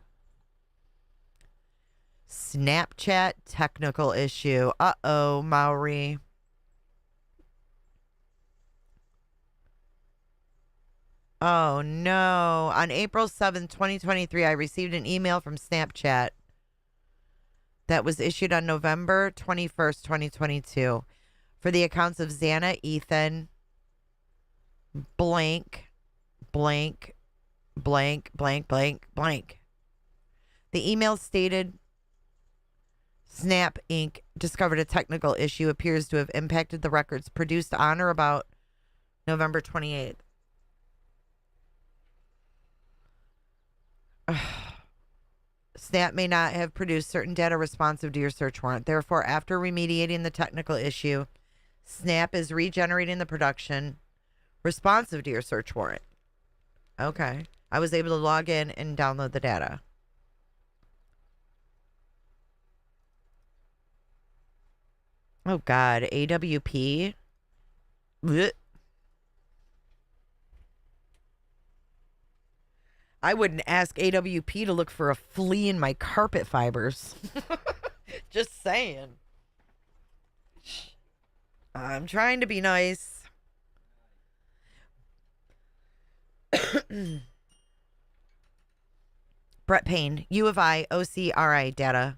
Snapchat technical issue. Uh-oh, Maori. Oh, no. On April 7th, 2023, I received an email from Snapchat that was issued on November 21st, 2022 for the accounts of Xana, Ethan, blank, blank, blank, blank, blank, blank. The email stated, Snap Inc. discovered a technical issue appears to have impacted the records produced on or about November 28th. Snap may not have produced certain data responsive to your search warrant. Therefore, after remediating the technical issue, Snap is regenerating the production responsive to your search warrant. Okay. I was able to log in and download the data. Oh, God. AWP? Blech. I wouldn't ask AWP to look for a flea in my carpet fibers. Just saying. I'm trying to be nice. Brett Payne, U of I, OCRI data.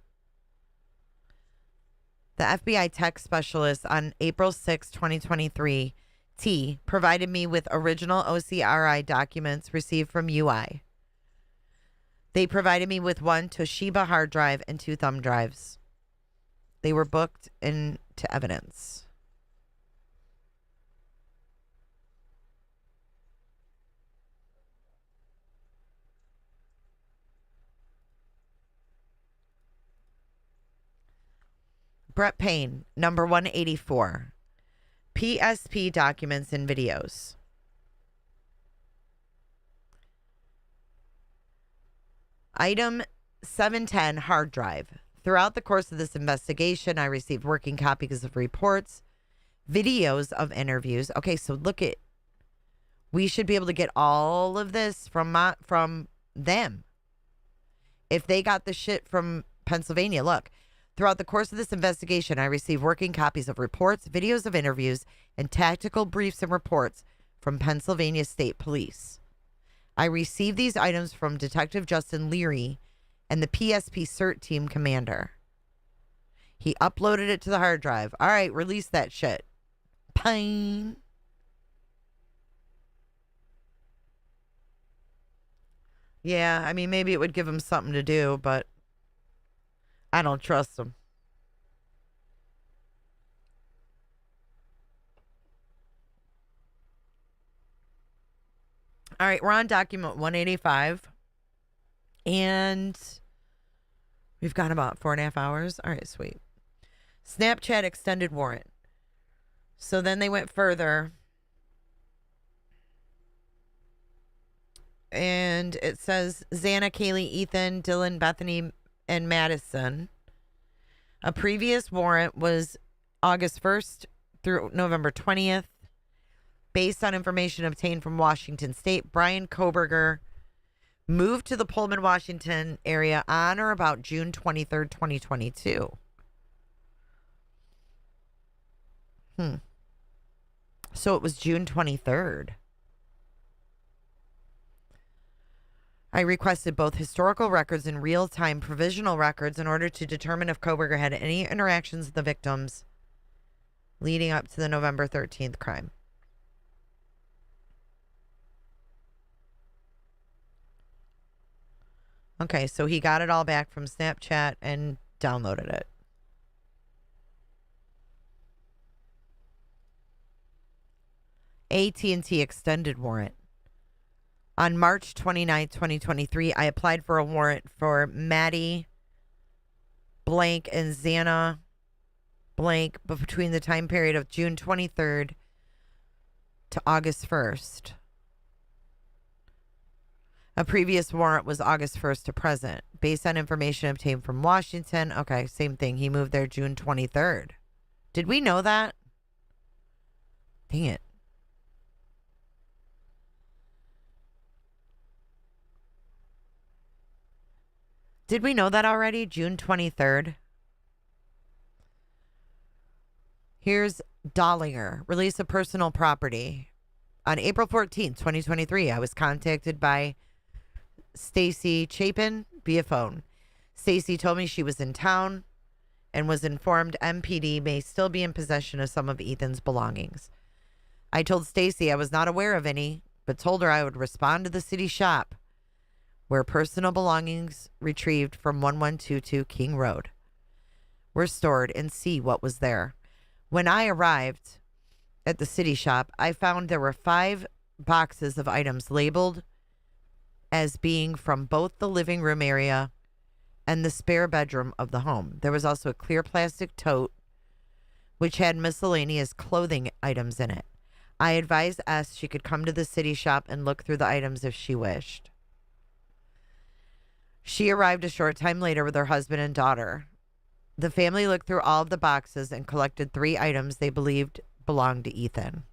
The FBI tech specialist on April 6, 2023, T, provided me with original OCRI documents received from UI. They provided me with one Toshiba hard drive and 2 thumb drives. They were booked into evidence. Brett Payne, number 184. PSP documents and videos. Item 710 hard drive. Throughout the course of this investigation, I received working copies of reports, videos of interviews. Okay, so look at, we should be able to get all of this from them. If they got the shit from Pennsylvania, look. Throughout the course of this investigation, I received working copies of reports, videos of interviews, and tactical briefs and reports from Pennsylvania State Police. I received these items from Detective Justin Leary and the PSP CERT team commander. He uploaded it to the hard drive. All right, release that shit. Pain. Yeah, I mean, maybe it would give him something to do, but I don't trust him. All right, we're on document 185. And We've gone about 4.5 hours. All right, sweet. Snapchat extended warrant. So then they went further. And it says Xana, Kaylee, Ethan, Dylan, Bethany, and Madison. A previous warrant was August 1st through November 20th. Based on information obtained from Washington State, Brian Koberger moved to the Pullman, Washington area on or about June 23rd, 2022. So it was June 23rd. I requested both historical records and real-time provisional records in order to determine if Koberger had any interactions with the victims leading up to the November 13th crime. Okay, so he got it all back from Snapchat and downloaded it. AT&T extended warrant. On March 29, 2023, I applied for a warrant for Maddie blank and Xana blank between the time period of June 23rd to August 1st. A previous warrant was August 1st to present. Based on information obtained from Washington. Okay, same thing. He moved there June 23rd. Did we know that? Dang it. Did we know that already? June 23rd. Here's Dollinger. Release of personal property. On April 14th, 2023, I was contacted by Stacy Chapin via phone. Stacy told me she was in town and was informed MPD may still be in possession of some of Ethan's belongings. I told Stacy I was not aware of any, but told her I would respond to the city shop where personal belongings retrieved from 1122 King Road were stored and see what was there. When I arrived at the city shop, I found there were 5 boxes of items labeled as being from both the living room area and the spare bedroom of the home. There was also a clear plastic tote which had miscellaneous clothing items in it. I advised S she could come to the city shop and look through the items if she wished. She arrived a short time later with her husband and daughter. The family looked through all of the boxes and collected 3 items they believed belonged to Ethan.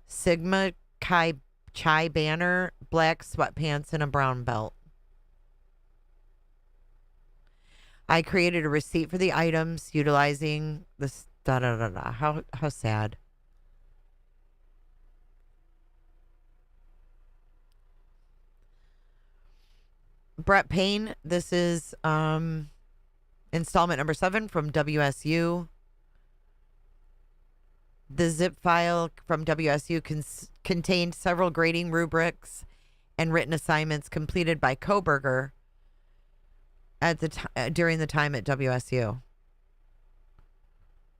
Sigma Chi banner, black sweatpants, and a brown belt. I created a receipt for the items utilizing this How sad. Brett Payne, this is installment number 7 from WSU. The zip file from WSU contained several grading rubrics and written assignments completed by Koberger at the during the time at WSU.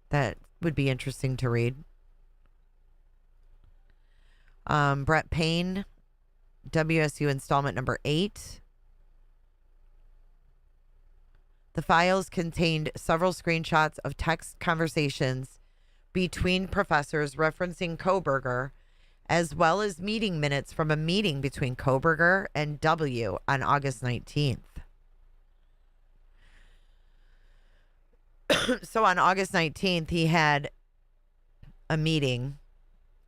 That would be interesting to read. Brett Payne, WSU installment number 8. The files contained several screenshots of text conversations between professors referencing Koberger, as well as meeting minutes from a meeting between Koberger and W on August 19th. So on August 19th, he had a meeting,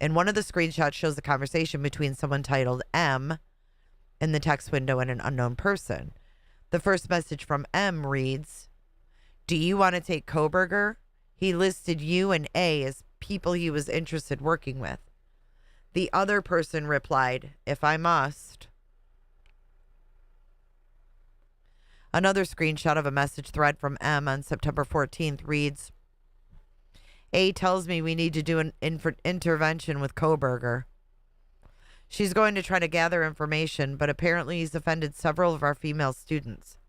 and one of the screenshots shows a conversation between someone titled M in the text window and an unknown person. The first message from M reads, "Do you want to take Koberger? He listed you and A as people he was interested working with." The other person replied, "If I must." Another screenshot of a message thread from M on September 14th reads, "A tells me we need to do an intervention with Koberger. She's going to try to gather information, but apparently he's offended several of our female students.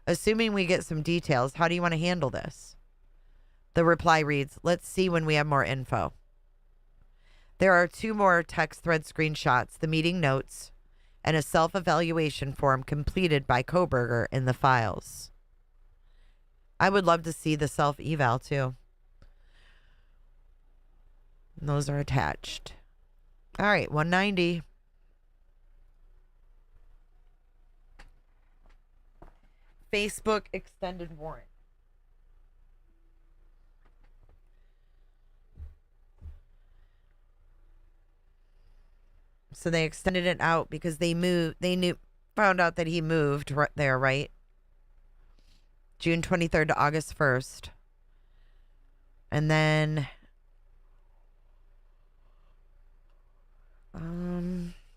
Assuming we get some details, how do you want to handle this?" The reply reads, "Let's see when we have more info." There are 2 more text thread screenshots, the meeting notes, and a self-evaluation form completed by Koberger in the files. I would love to see the self-eval too. And those are attached. All right, 190. Facebook extended warrant. So they extended it out because they found out that he moved right there, right? June 23rd to August 1st. And then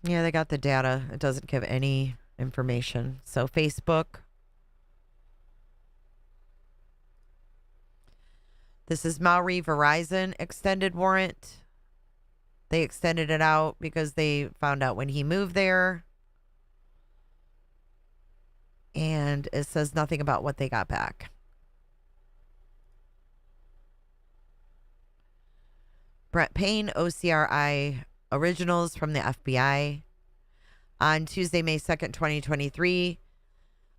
yeah, they got the data. It doesn't give any information. So Facebook. This is Maori Verizon extended warrant. They extended it out because they found out when he moved there. And it says nothing about what they got back. Brett Payne, OCRI Originals from the FBI. On Tuesday, May 2nd, 2023,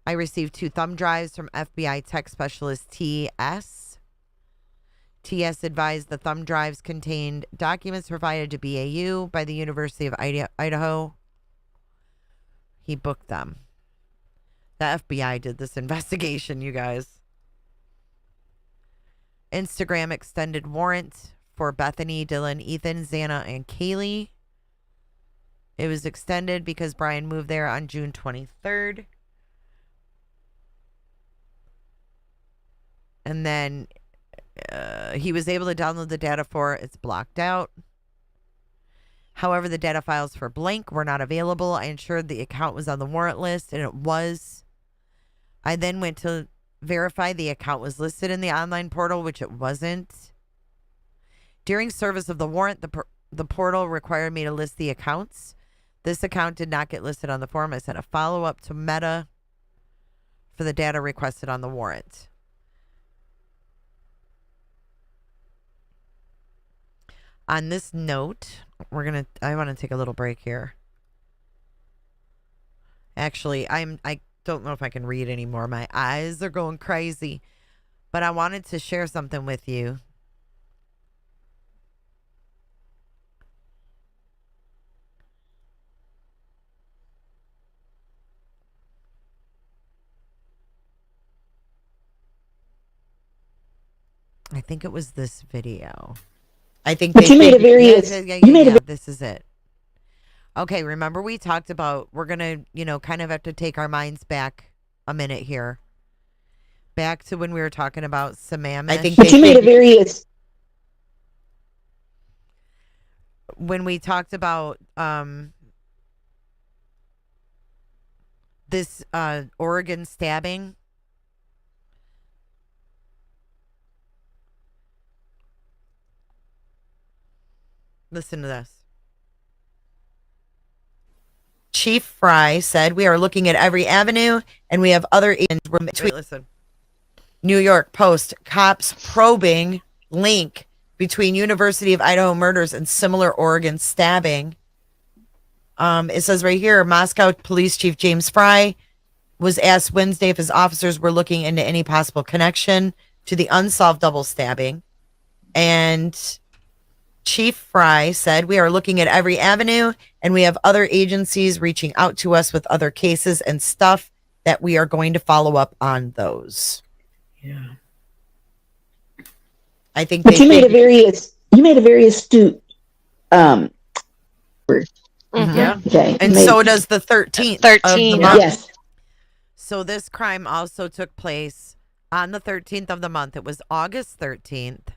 I received 2 thumb drives from FBI Tech Specialist TS. TS advised the thumb drives contained documents provided to BAU by the University of Idaho. He booked them. The FBI did this investigation, you guys. Instagram extended warrant for Bethany, Dylan, Ethan, Xana, and Kaylee. It was extended because Brian moved there on June 23rd. And then he was able to download the data for it. It's blocked out. However, the data files for blank were not available. I ensured the account was on the warrant list, and it was. I then went to verify the account was listed in the online portal, which it wasn't. During service of the warrant, the portal required me to list the accounts. This account did not get listed on the form. I sent a follow-up to Meta for the data requested on the warrant. On this note, I want to take a little break here. Actually, I don't know if I can read anymore. My eyes are going crazy. But I wanted to share something with you. I think it was this video. I think but you made a very this is it. Okay, remember we talked about we're gonna, kind of have to take our minds back a minute here. Back to when we were talking about Sammamish. I think but you made a very when we talked about this Oregon stabbing. Listen to this. Chief Fry said, "We are looking at every avenue, and we have other agents." Wait, listen. New York Post, cops probing link between University of Idaho murders and similar Oregon stabbing. It says right here, Moscow Police Chief James Fry was asked Wednesday if his officers were looking into any possible connection to the unsolved double stabbing. And Chief Fry said, "We are looking at every avenue, and we have other agencies reaching out to us with other cases and stuff that we are going to follow up on those." Yeah. I think but you made a very astute Yeah. Okay. And so does the 13th. 13. Yes. So this crime also took place on the 13th of the month. It was August 13th.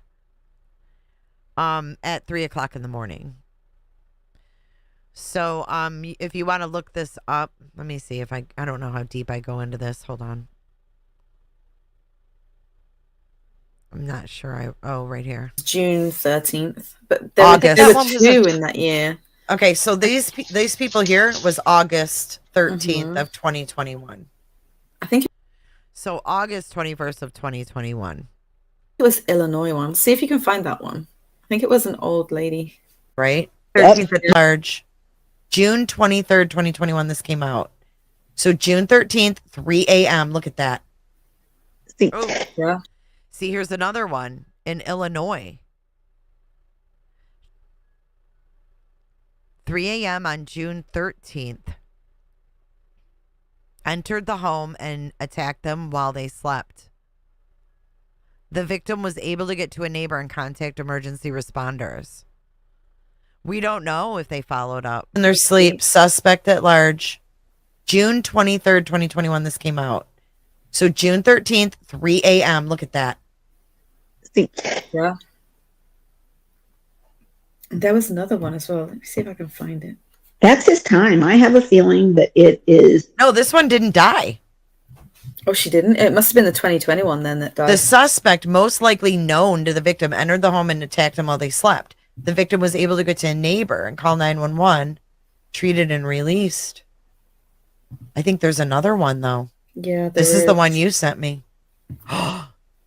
At 3:00 in the morning. So, if you want to look this up, let me see if I don't know how deep I go into this. Hold on. I'm not sure. Right here. June 13th. But there were 2 in that year. Okay, so these people here was August 13th of 2021. I think so. August 21st of 2021. It was Illinois one. See if you can find that one. I think it was an old lady. Right? 13th at large. June 23rd, 2021, this came out. So June 13th, 3 a.m. Look at that. Oh, Yeah. see, here's another one in Illinois. 3 a.m. on June 13th. Entered the home and attacked them while they slept. The victim was able to get to a neighbor and contact emergency responders. We don't know if they followed up. In their sleep, suspect at large. June 23rd, 2021, this came out. So June 13th, 3 a.m. Look at that. Yeah. And there was another one as well. Let me see if I can find it. That's his time. I have a feeling that it is. No, this one didn't die. Oh, she didn't? It must have been the 2021 then that died. The suspect, most likely known to the victim, entered the home and attacked them while they slept. The victim was able to get to a neighbor and call 911, treated and released. I think there's another one, though. Yeah, this is the one you sent me.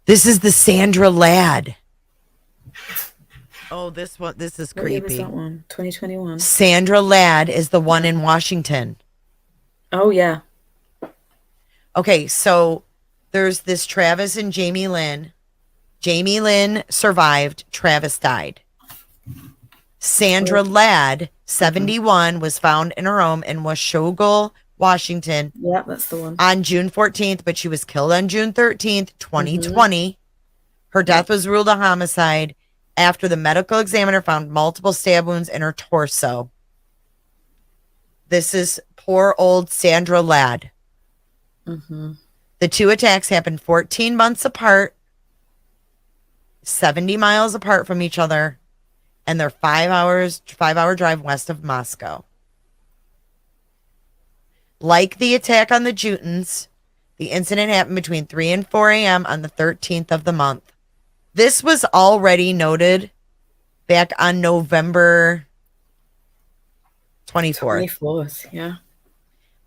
This is the Sandra Ladd. Oh, this one. This is What year was creepy. that one? 2021. Sandra Ladd is the one in Washington. Oh, yeah. Okay, so there's this Travis and Jamie Lynn. Jamie Lynn survived. Travis died. Sandra Ladd, 71, was found in her home in Washougal, Washington. Yeah, that's the one. On June 14th, but she was killed on June 13th, 2020. Her death was ruled a homicide after the medical examiner found multiple stab wounds in her torso. This is poor old Sandra Ladd. The two attacks happened 14 months apart, 70 miles apart from each other, and they're 5-hour drive west of Moscow. Like the attack on the Jutons, the incident happened between 3 and 4 a.m. on the 13th of the month. This was already noted back on November 24th. 24th, yeah.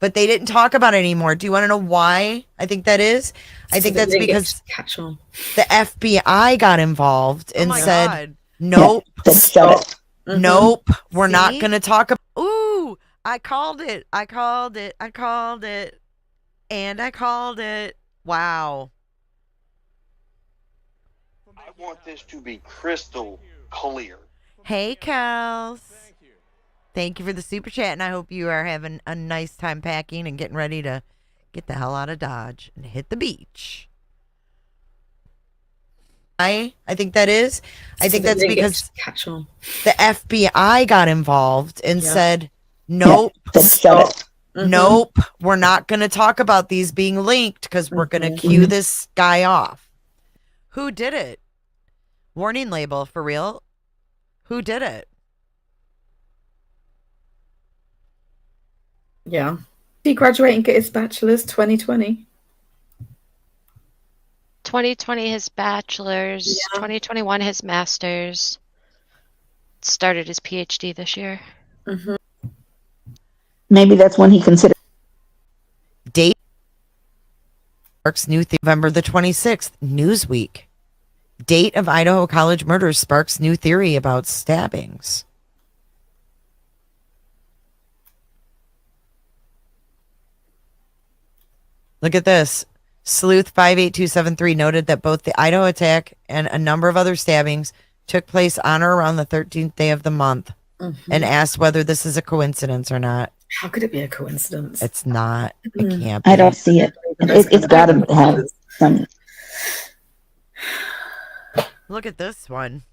But they didn't talk about it anymore. Do you want to know why I think that is? I think that's because the FBI got involved and said, nope, nope, we're not going to talk about. Ooh, I called it. And I called it. Wow. I want this to be crystal clear. Hey, Kels. Thank you for the super chat, and I hope you are having a nice time packing and getting ready to get the hell out of Dodge and hit the beach. I think that is. I think that's because the FBI got involved and said, nope, nope, we're not going to talk about these being linked because we're going to cue this guy off. Who did it? Warning label, for real? Who did it? Yeah. He graduate and get his bachelor's 2020. 2020 his bachelor's, 2021 his master's. Started his PhD this year. Maybe that's when he considered. Date sparks new November the 26th, Newsweek. Date of Idaho college murders sparks new theory about stabbings. Look at this. Sleuth 58273 noted that both the Idaho attack and a number of other stabbings took place on or around the 13th day of the month and asked whether this is a coincidence or not. How could it be a coincidence? It's not. It can't be. I don't see it. It's got to have some. Look at this one.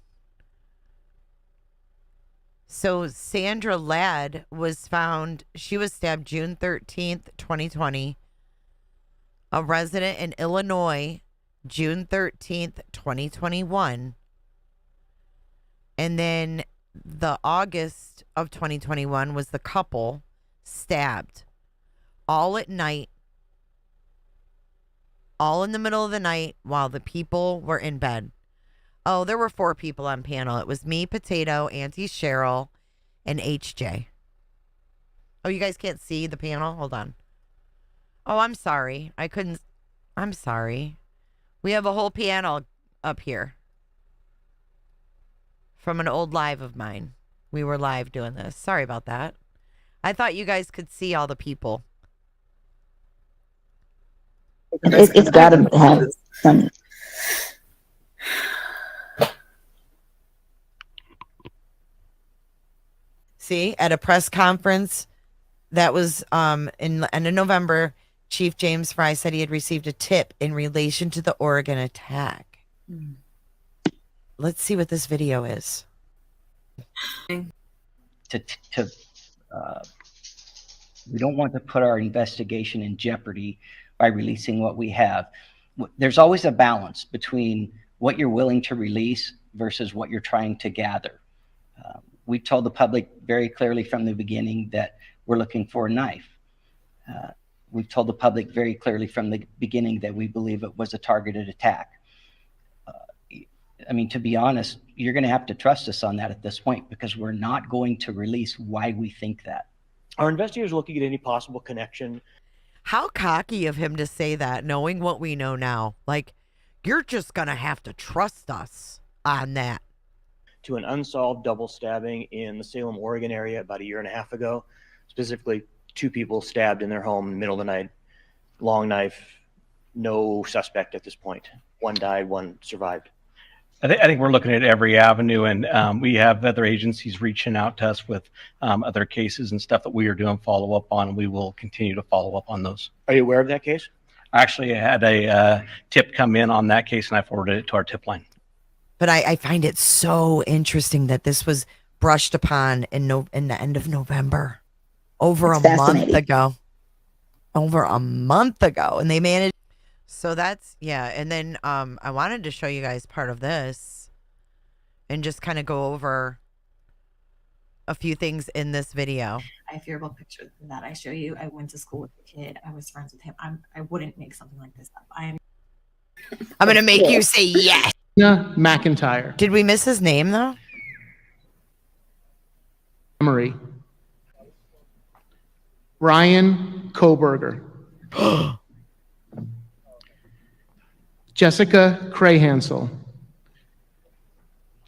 So Sandra Ladd was found, she was stabbed June 13th, 2020. A resident in Illinois, June 13th, 2021. And then the August of 2021 was the couple stabbed all at night, all in the middle of the night while the people were in bed. Oh, there were 4 people on panel. It was me, Potato, Auntie Cheryl, and HJ. Oh, you guys can't see the panel? Hold on. Oh, I'm sorry. I'm sorry. We have a whole panel up here from an old live of mine. We were live doing this. Sorry about that. I thought you guys could see all the people. It's got to have some. See, at a press conference that was in the end of November, Chief James Fry said he had received a tip in relation to the Oregon attack. Let's see what this video is. We don't want to put our investigation in jeopardy by releasing what we have. There's always a balance between what you're willing to release versus what you're trying to gather. We told the public very clearly from the beginning that we're looking for a knife. We've told the public very clearly from the beginning that we believe it was a targeted attack. I mean, to be honest, you're going to have to trust us on that at this point, because we're not going to release why we think that. Are investigators looking at any possible connection? How cocky of him to say that, knowing what we know now. Like, you're just going to have to trust us on that. To an unsolved double stabbing in the Salem, Oregon area about 1.5 years ago. Specifically, 2 people stabbed in their home in the middle of the night. Long knife, no suspect at this point. One died, one survived. I think we're looking at every avenue, and we have other agencies reaching out to us with other cases and stuff that we are doing follow-up on, and we will continue to follow up on those. Are you aware of that case? Actually, I had a tip come in on that case, and I forwarded it to our tip line. But I find it so interesting that this was brushed upon in the end of November, over a month ago. Over a month ago, and they managed. So that's, yeah. And then I wanted to show you guys part of this and just kind of go over a few things in this video. I have fearful pictures that I show you. I went to school with the kid. I was friends with him. I wouldn't make something like this up. I'm going to make you say yes. McIntyre. Did we miss his name, though? Emery. Ryan Koberger. Jessica Krahansel.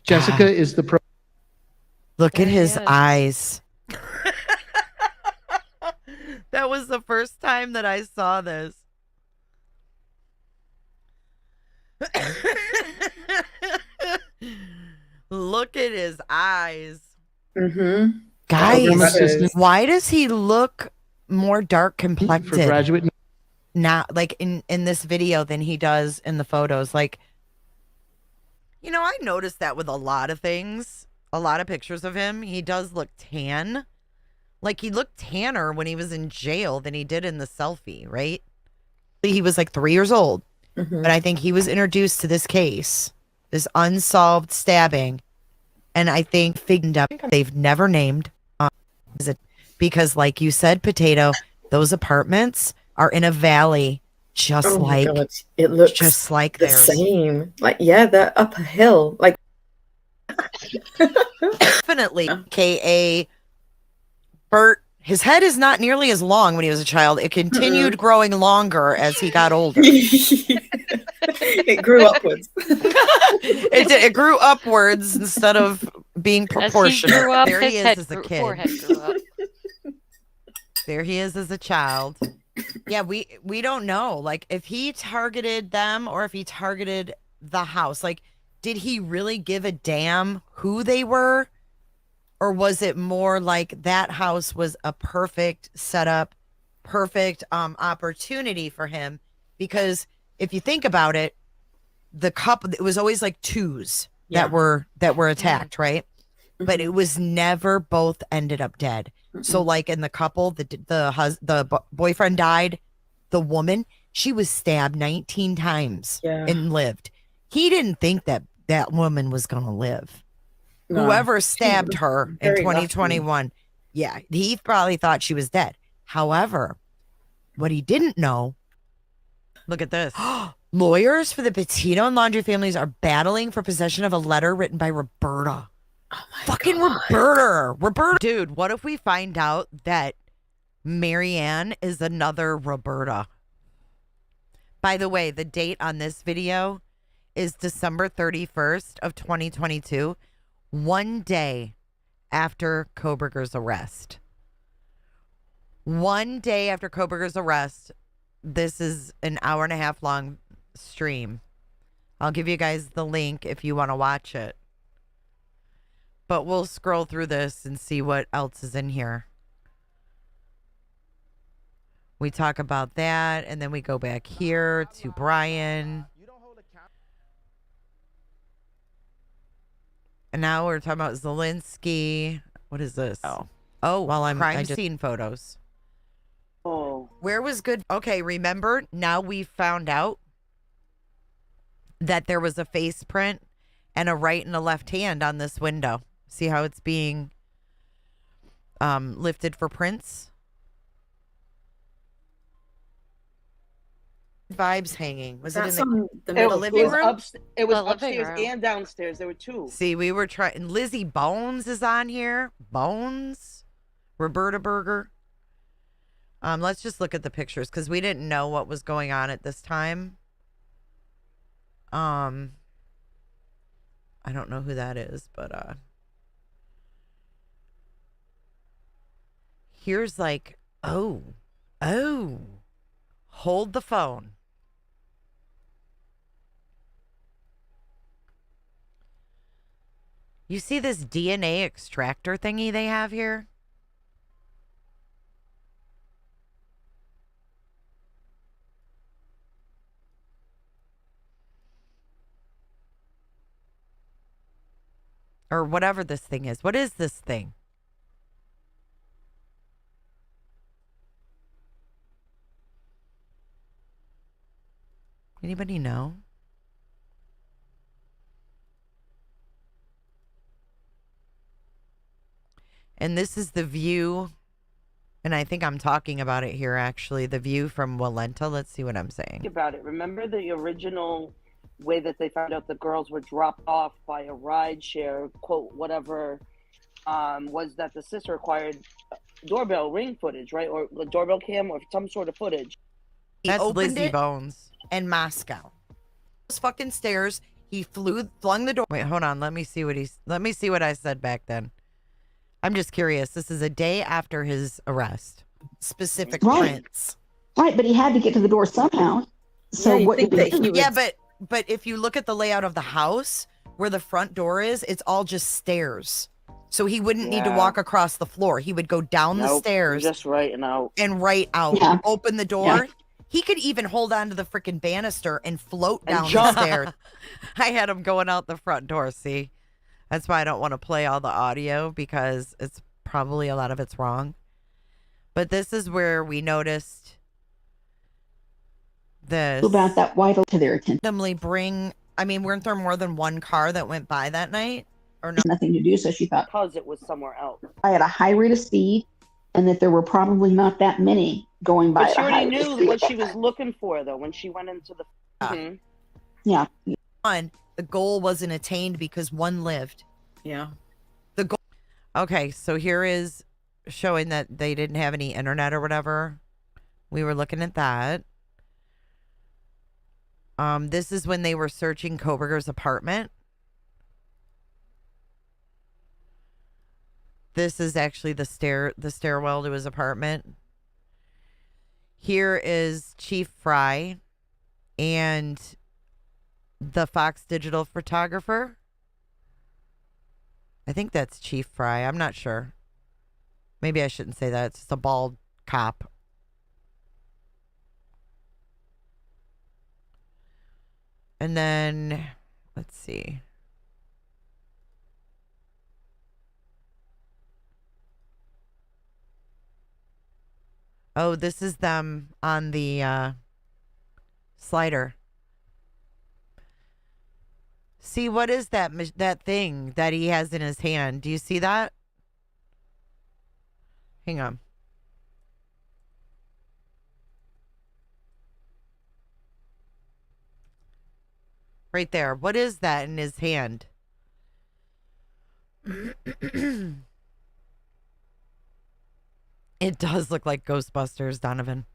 Jessica is the Look at his eyes. That was the first time that I saw this. Look at his eyes. Mm-hmm. Guys, why does he look more dark complected for graduate now, like in this video, than he does in the photos? Like, you know, I noticed that with a lot of things, a lot of pictures of him. He does look tan. Like, he looked tanner when he was in jail than he did in the selfie, right? He was like 3 years old. Mm-hmm. But I think he was introduced to this case, this unsolved stabbing, and I think they've never named because, like you said, Potato, those apartments are in a valley, just like God. It looks just like the theirs. same. Like, yeah, they're up a hill. Like, definitely, K.A. Bert. His head is not nearly as long when he was a child. It continued growing longer as he got older. It grew upwards. It grew upwards instead of being proportional. As he grew up, there his he is head as a grew, kid. forehead grew up. There he is as a child. Yeah, we don't know, like, if he targeted them or if he targeted the house. Like, did he really give a damn who they were? Or was it more like that house was a perfect setup, perfect opportunity for him? Because if you think about it, the couple, it was always like twos that were attacked, right? But it was never both ended up dead. So like in the couple, the boyfriend died. The woman, she was stabbed 19 times and lived. He didn't think that that woman was going to live. No. Whoever stabbed her in 2021, he probably thought she was dead. However, what he didn't know, look at this. Lawyers for the Petito and Laundrie families are battling for possession of a letter written by Roberta. Oh my fucking God. Roberta. Dude, what if we find out that Marianne is another Roberta? By the way, the date on this video is December 31st of 2022. 1 day after Koberger's arrest. 1 day after Koberger's arrest, This is an hour and a half long stream. I'll give you guys the link if you want to watch it. But we'll scroll through this and see what else is in here. We talk about that, and then we go back here to Brian. And now we're talking about Zelensky. What is this? Oh, Well, crime scene photos. Oh. Where was good? Okay, remember, now we found out that there was a face print and a right and a left hand on this window. See how it's being lifted for prints? Vibes hanging. Was it in the living room? It was The living upstairs room. and downstairs. There were two. See, we were trying. Lizzie Bones is on here. Bones? Roberta Berger. Let's just look at the pictures because we didn't know what was going on at this time. I don't know who that is, but here's like, oh, hold the phone. You see this DNA extractor thingy they have here? Or whatever this thing is. What is this thing? Anybody know? And this is the view, and I think I'm talking about it here actually, the view from Walenta. Let's see what I'm saying. Think about it. Remember the original way that they found out the girls were dropped off by a ride share, quote, whatever, was that the sister acquired doorbell ring footage, right? Or the doorbell cam or some sort of footage. That's opened Lizzie it Bones. in Moscow. Those fucking stairs. He flung the door. Wait, hold on. Let me see what I said back then. I'm just curious. This is a day after his arrest. Specific Right. prints. Right, but he had to get to the door somehow. So Yeah, what did he do? Yeah, but if you look at the layout of the house, where the front door is, it's all just stairs. So he wouldn't need to Yeah. walk across the floor. He would go down the Nope, stairs just right and out. and right out. Yeah. Open the door. Yeah. He could even hold on to the freaking banister and float And down the jump. stairs. I had him going out the front door. See, that's why I don't want to play all the audio because it's probably a lot of it's wrong. But this is where we noticed this. About that white to their attention. Randomly bring. I mean, weren't there more than one car that went by that night? Or no? Nothing to do, so she thought Because it was somewhere else. I had a high rate of speed and that there were probably not that many going by But she at a high already rate of knew speed. what she was looking for, though, when she went into the... Mhm. Yeah. One, the goal wasn't attained because one lived. Yeah. The goal. Okay, so here is showing that they didn't have any internet or whatever. We were looking at that. This is when they were searching Koberger's apartment. This is actually the stairwell to his apartment. Here is Chief Fry and the Fox Digital photographer. I think that's Chief Fry. I'm not sure. Maybe I shouldn't say that. It's just a bald cop. And then, let's see. Oh, this is them on the slider. See, what is that thing that he has in his hand? Do you see that? Hang on. Right there. What is that in his hand? It does look like Ghostbusters, Donovan.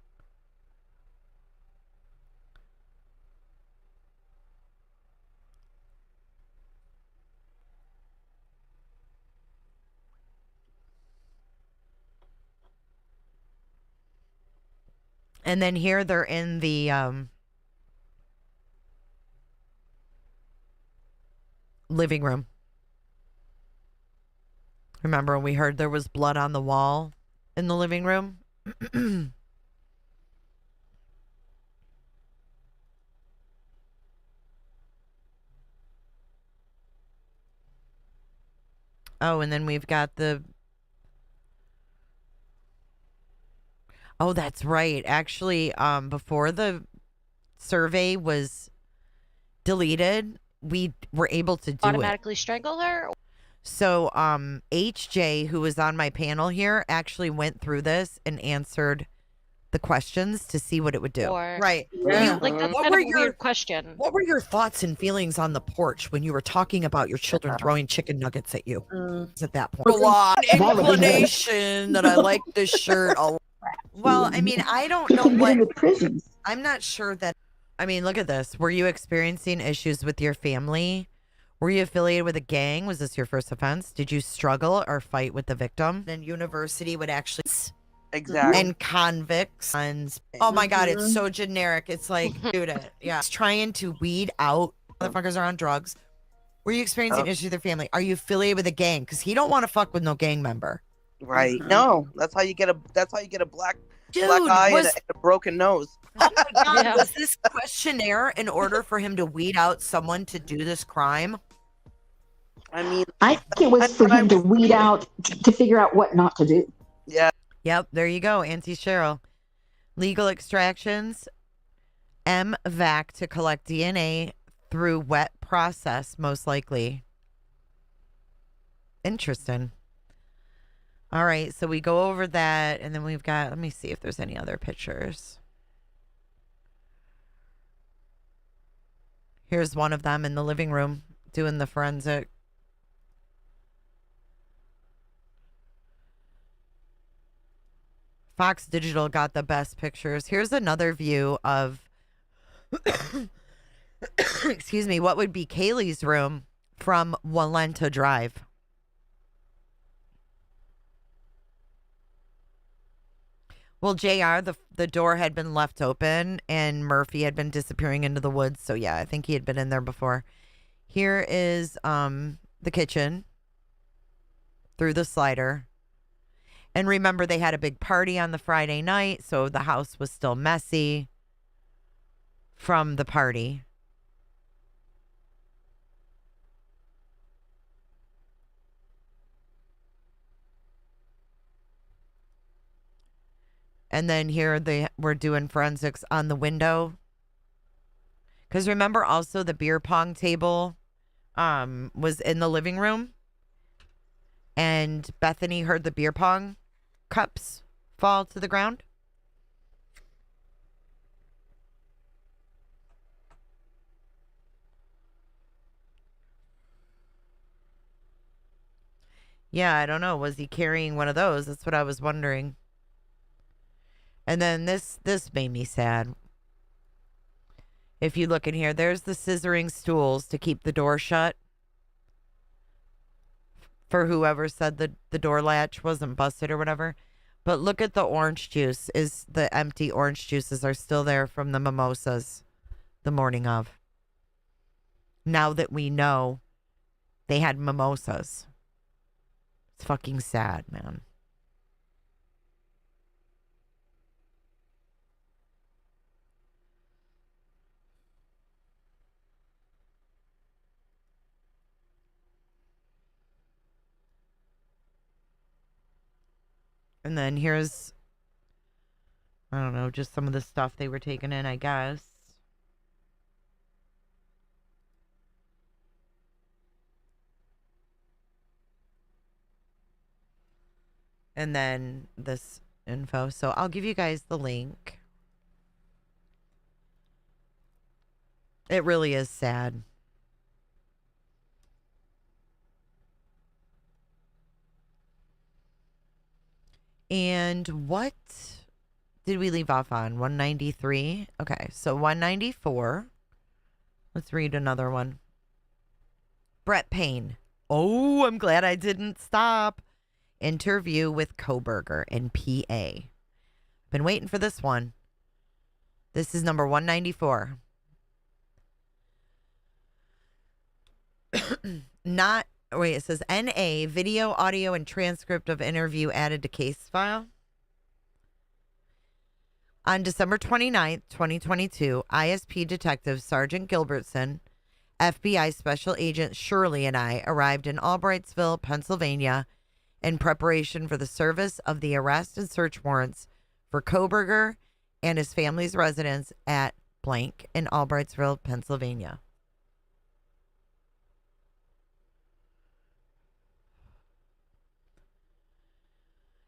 And then here they're in the living room. Remember when we heard there was blood on the wall in the living room? Oh, and then we've got the... Oh, that's right. Actually, before the survey was deleted, we were able to do Automatically strangle her? So, HJ, who was on my panel here, actually went through this and answered the questions to see what it would do. Right. Yeah. Like, that's What kind were of a your- weird question. What were your thoughts and feelings on the porch when you were talking about your children throwing chicken nuggets at you? At that point, a lot inclination that I like this shirt a lot. Well, I mean, I don't know what prisons. I'm not sure that. I mean, look at this. Were you experiencing issues with your family? Were you affiliated with a gang? Was this your first offense? Did you struggle or fight with the victim? Then university would actually. Exactly. And convicts. And, oh my God, it's so generic. It's like, dude, yeah. It's trying to weed out motherfuckers are on drugs. Were you experiencing issues with your family? Are you affiliated with a gang? Because he don't want to fuck with no gang member. Right. No, that's how you get a black Dude, eye and a broken nose. Oh my God, was this questionnaire in order for him to weed out someone to do this crime? I mean, I think it was for him to weed out, to figure out what not to do. Yeah. Yep, there you go, Auntie Cheryl. Legal extractions, MVAC to collect DNA through wet process, most likely. Interesting. All right, so we go over that, and then we've got, let me see if there's any other pictures. Here's one of them in the living room doing the forensic. Fox Digital got the best pictures. Here's another view of, excuse me, what would be Kaylee's room from Walenta Drive. Well, JR, the door had been left open and Murphy had been disappearing into the woods. So, yeah, I think he had been in there before. Here is the kitchen through the slider. And remember, they had a big party on the Friday night, so the house was still messy from the party. And then here they were doing forensics on the window. Because remember also the beer pong table was in the living room. And Bethany heard the beer pong cups fall to the ground. Yeah, I don't know. Was he carrying one of those? That's what I was wondering. And then this made me sad. If you look in here, there's the scissoring stools to keep the door shut. For whoever said the door latch wasn't busted or whatever. But look at the orange juice. Is the empty orange juices are still there from the mimosas the morning of. Now that we know they had mimosas. It's fucking sad, man. And then here's, I don't know, just some of the stuff they were taking in, I guess. And then this info. So I'll give you guys the link. It really is sad. And what did we leave off on? 193. Okay, so 194. Let's read another one. Brett Payne. Oh, I'm glad I didn't stop. Interview with Koberger in PA. Been waiting for this one. This is number 194. It says NA, video, audio, and transcript of interview added to case file. On December 29th, 2022, ISP Detective Sergeant Gilbertson, FBI Special Agent Shirley, and I arrived in Albrightsville, Pennsylvania, in preparation for the service of the arrest and search warrants for Kohberger and his family's residence at blank in Albrightsville, Pennsylvania.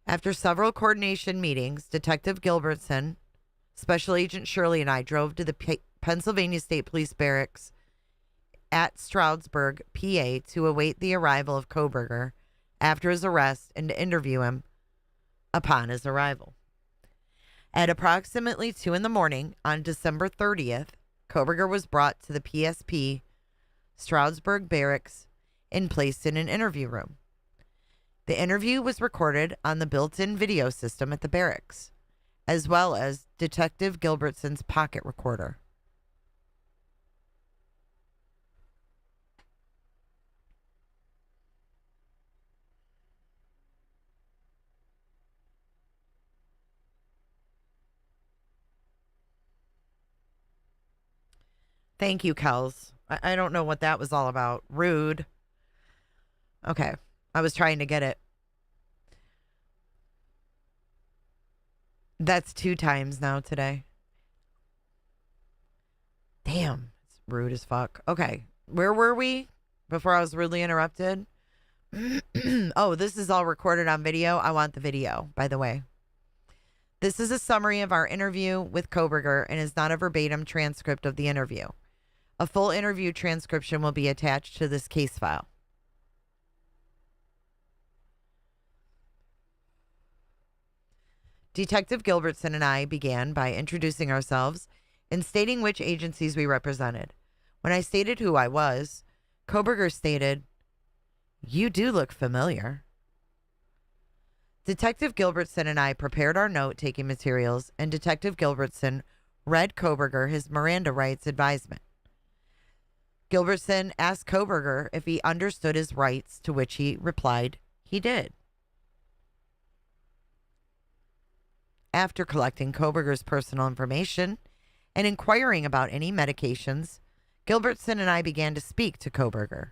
After several coordination meetings, Detective Gilbertson, Special Agent Shirley, and I drove to the Pennsylvania State Police Barracks at Stroudsburg, PA, to await the arrival of Kohberger after his arrest and to interview him upon his arrival. At approximately 2 in the morning on December 30th, Kohberger was brought to the PSP Stroudsburg Barracks and placed in an interview room. The interview was recorded on the built-in video system at the barracks, as well as Detective Gilbertson's pocket recorder. Thank you, Kels. I don't know what that was all about. Rude. Okay. I was trying to get it. That's 2 times now today. Damn. It's rude as fuck. Okay. Where were we before I was rudely interrupted? Oh, this is all recorded on video. I want the video, by the way. This is a summary of our interview with Kohberger and is not a verbatim transcript of the interview. A full interview transcription will be attached to this case file. Detective Gilbertson and I began by introducing ourselves and stating which agencies we represented. When I stated who I was, Kohberger stated, "You do look familiar." Detective Gilbertson and I prepared our note-taking materials, and Detective Gilbertson read Kohberger his Miranda rights advisement. Gilbertson asked Kohberger if he understood his rights, to which he replied he did. After collecting Kohberger's personal information and inquiring about any medications, Gilbertson and I began to speak to Kohberger.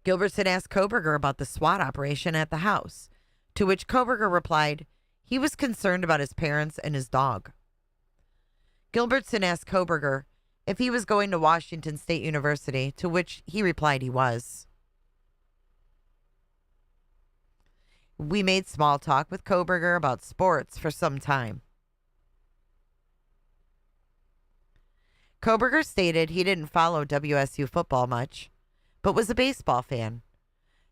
Gilbertson asked Kohberger about the SWAT operation at the house, to which Kohberger replied he was concerned about his parents and his dog. Gilbertson asked Kohberger if he was going to Washington State University, to which he replied he was. We made small talk with Kohberger about sports for some time. Kohberger stated he didn't follow WSU football much, but was a baseball fan.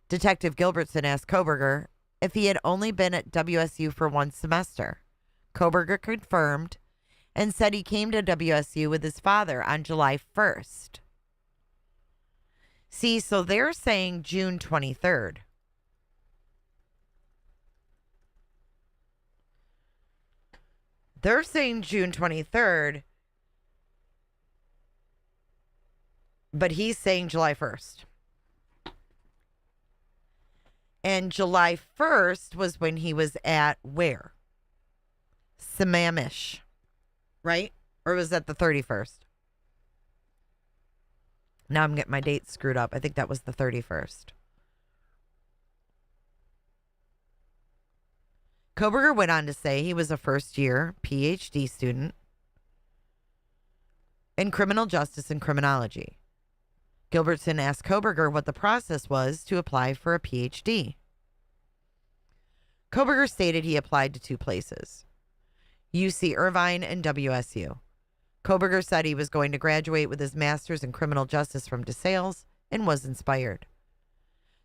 Detective Gilbertson asked Kohberger if he had only been at WSU for 1 semester. Kohberger confirmed and said he came to WSU with his father on July 1st. See, so they're saying June 23rd. They're saying June 23rd, but he's saying July 1st. And July 1st was when he was at where? Sammamish. Right? Or was that the 31st? Now I'm getting my dates screwed up. I think that was the 31st. Kohberger went on to say he was a first-year PhD student in criminal justice and criminology. Gilbertson asked Kohberger what the process was to apply for a PhD. Kohberger stated he applied to 2 places, UC Irvine and WSU. Kohberger said he was going to graduate with his master's in criminal justice from DeSales and was inspired.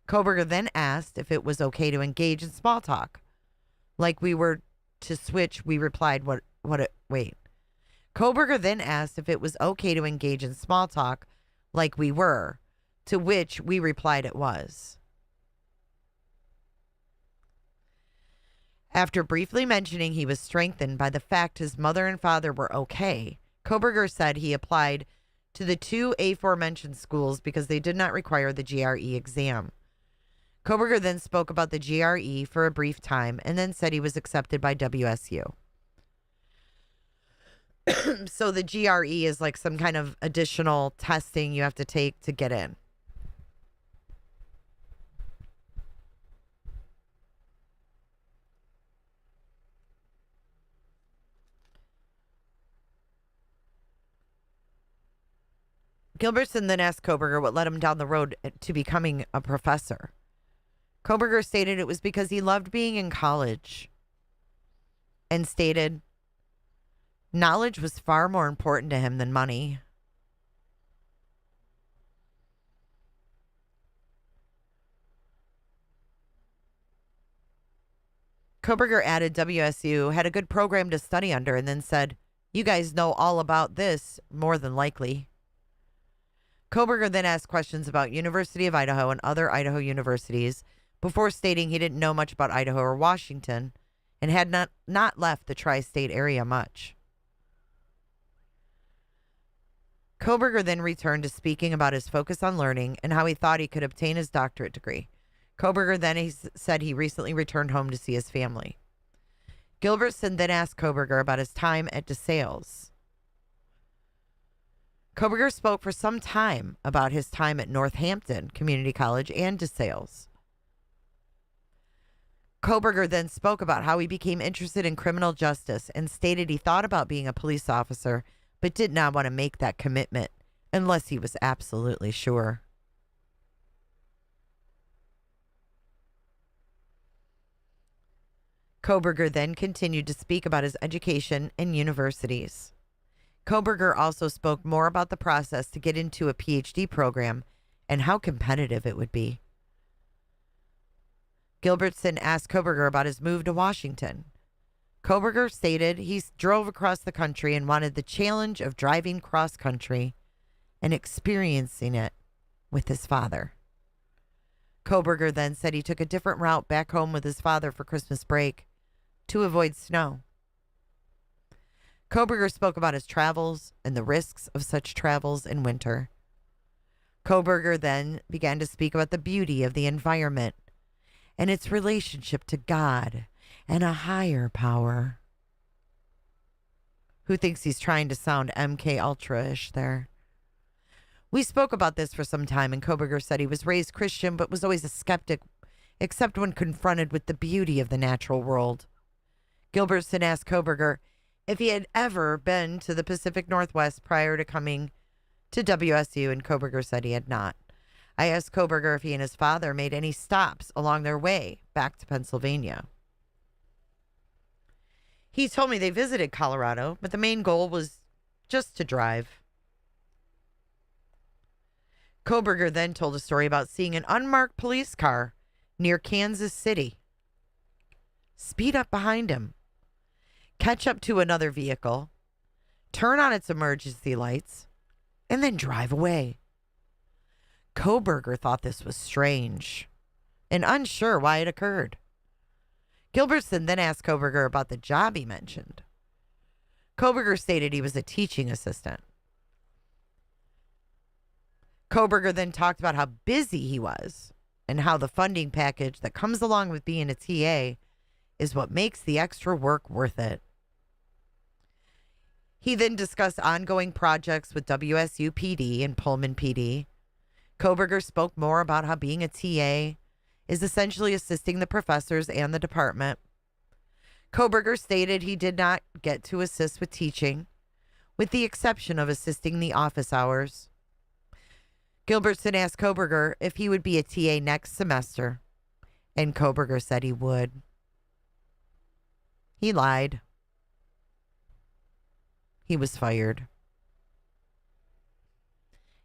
Kohberger then asked if it was okay to engage in small talk. Like we were to switch, we replied, wait. Kohberger then asked if it was okay to engage in small talk like we were, to which we replied it was. After briefly mentioning he was strengthened by the fact his mother and father were okay, Koberger said he applied to the two aforementioned schools because they did not require the GRE exam. Koberger then spoke about the GRE for a brief time and then said he was accepted by WSU. So the GRE is like some kind of additional testing you have to take to get in. Gilbertson then asked Koberger what led him down the road to becoming a professor. Koberger stated it was because he loved being in college and stated knowledge was far more important to him than money. Koberger added WSU had a good program to study under and then said, "You guys know all about this, more than likely." Koberger then asked questions about University of Idaho and other Idaho universities before stating he didn't know much about Idaho or Washington and had not left the tri-state area much. Koberger then returned to speaking about his focus on learning and how he thought he could obtain his doctorate degree. Koberger then said he recently returned home to see his family. Gilbertson then asked Koberger about his time at DeSales. Koberger spoke for some time about his time at Northampton Community College and DeSales. Koberger then spoke about how he became interested in criminal justice and stated he thought about being a police officer but did not want to make that commitment unless he was absolutely sure. Koberger then continued to speak about his education and universities. Koberger also spoke more about the process to get into a PhD program and how competitive it would be. Gilbertson asked Koberger about his move to Washington. Koberger stated he drove across the country and wanted the challenge of driving cross country and experiencing it with his father. Koberger then said he took a different route back home with his father for Christmas break to avoid snow. Koberger spoke about his travels and the risks of such travels in winter. Koberger then began to speak about the beauty of the environment and its relationship to God and a higher power. Who thinks he's trying to sound MK Ultra-ish there? We spoke about this for some time, and Koberger said he was raised Christian but was always a skeptic, except when confronted with the beauty of the natural world. Gilbertson asked Koberger if he had ever been to the Pacific Northwest prior to coming to WSU, and Koberger said he had not. I asked Koberger if he and his father made any stops along their way back to Pennsylvania. He told me they visited Colorado, but the main goal was just to drive. Koberger then told a story about seeing an unmarked police car near Kansas City. Speed up behind him, catch up to another vehicle, turn on its emergency lights, and then drive away. Koberger thought this was strange and unsure why it occurred. Gilbertson then asked Koberger about the job he mentioned. Koberger stated he was a teaching assistant. Koberger then talked about how busy he was and how the funding package that comes along with being a TA is what makes the extra work worth it. He then discussed ongoing projects with WSU PD and Pullman PD. Koberger spoke more about how being a TA is essentially assisting the professors and the department. Koberger stated he did not get to assist with teaching, with the exception of assisting the office hours. Gilbertson asked Koberger if he would be a TA next semester, and Koberger said he would. He lied. He was fired.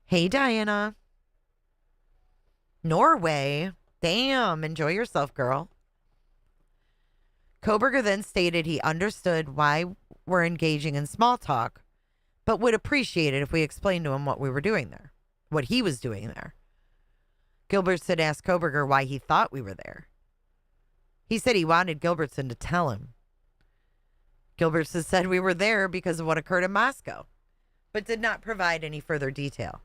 Hey, Diana. Norway. Damn, enjoy yourself, girl. Koberger then stated he understood why we're engaging in small talk, but would appreciate it if we explained to him what we were doing there. what he was doing there. Gilbertson asked Koberger why he thought we were there. He said he wanted Gilbertson to tell him. Gilbertson said we were there because of what occurred in Moscow, but did not provide any further detail.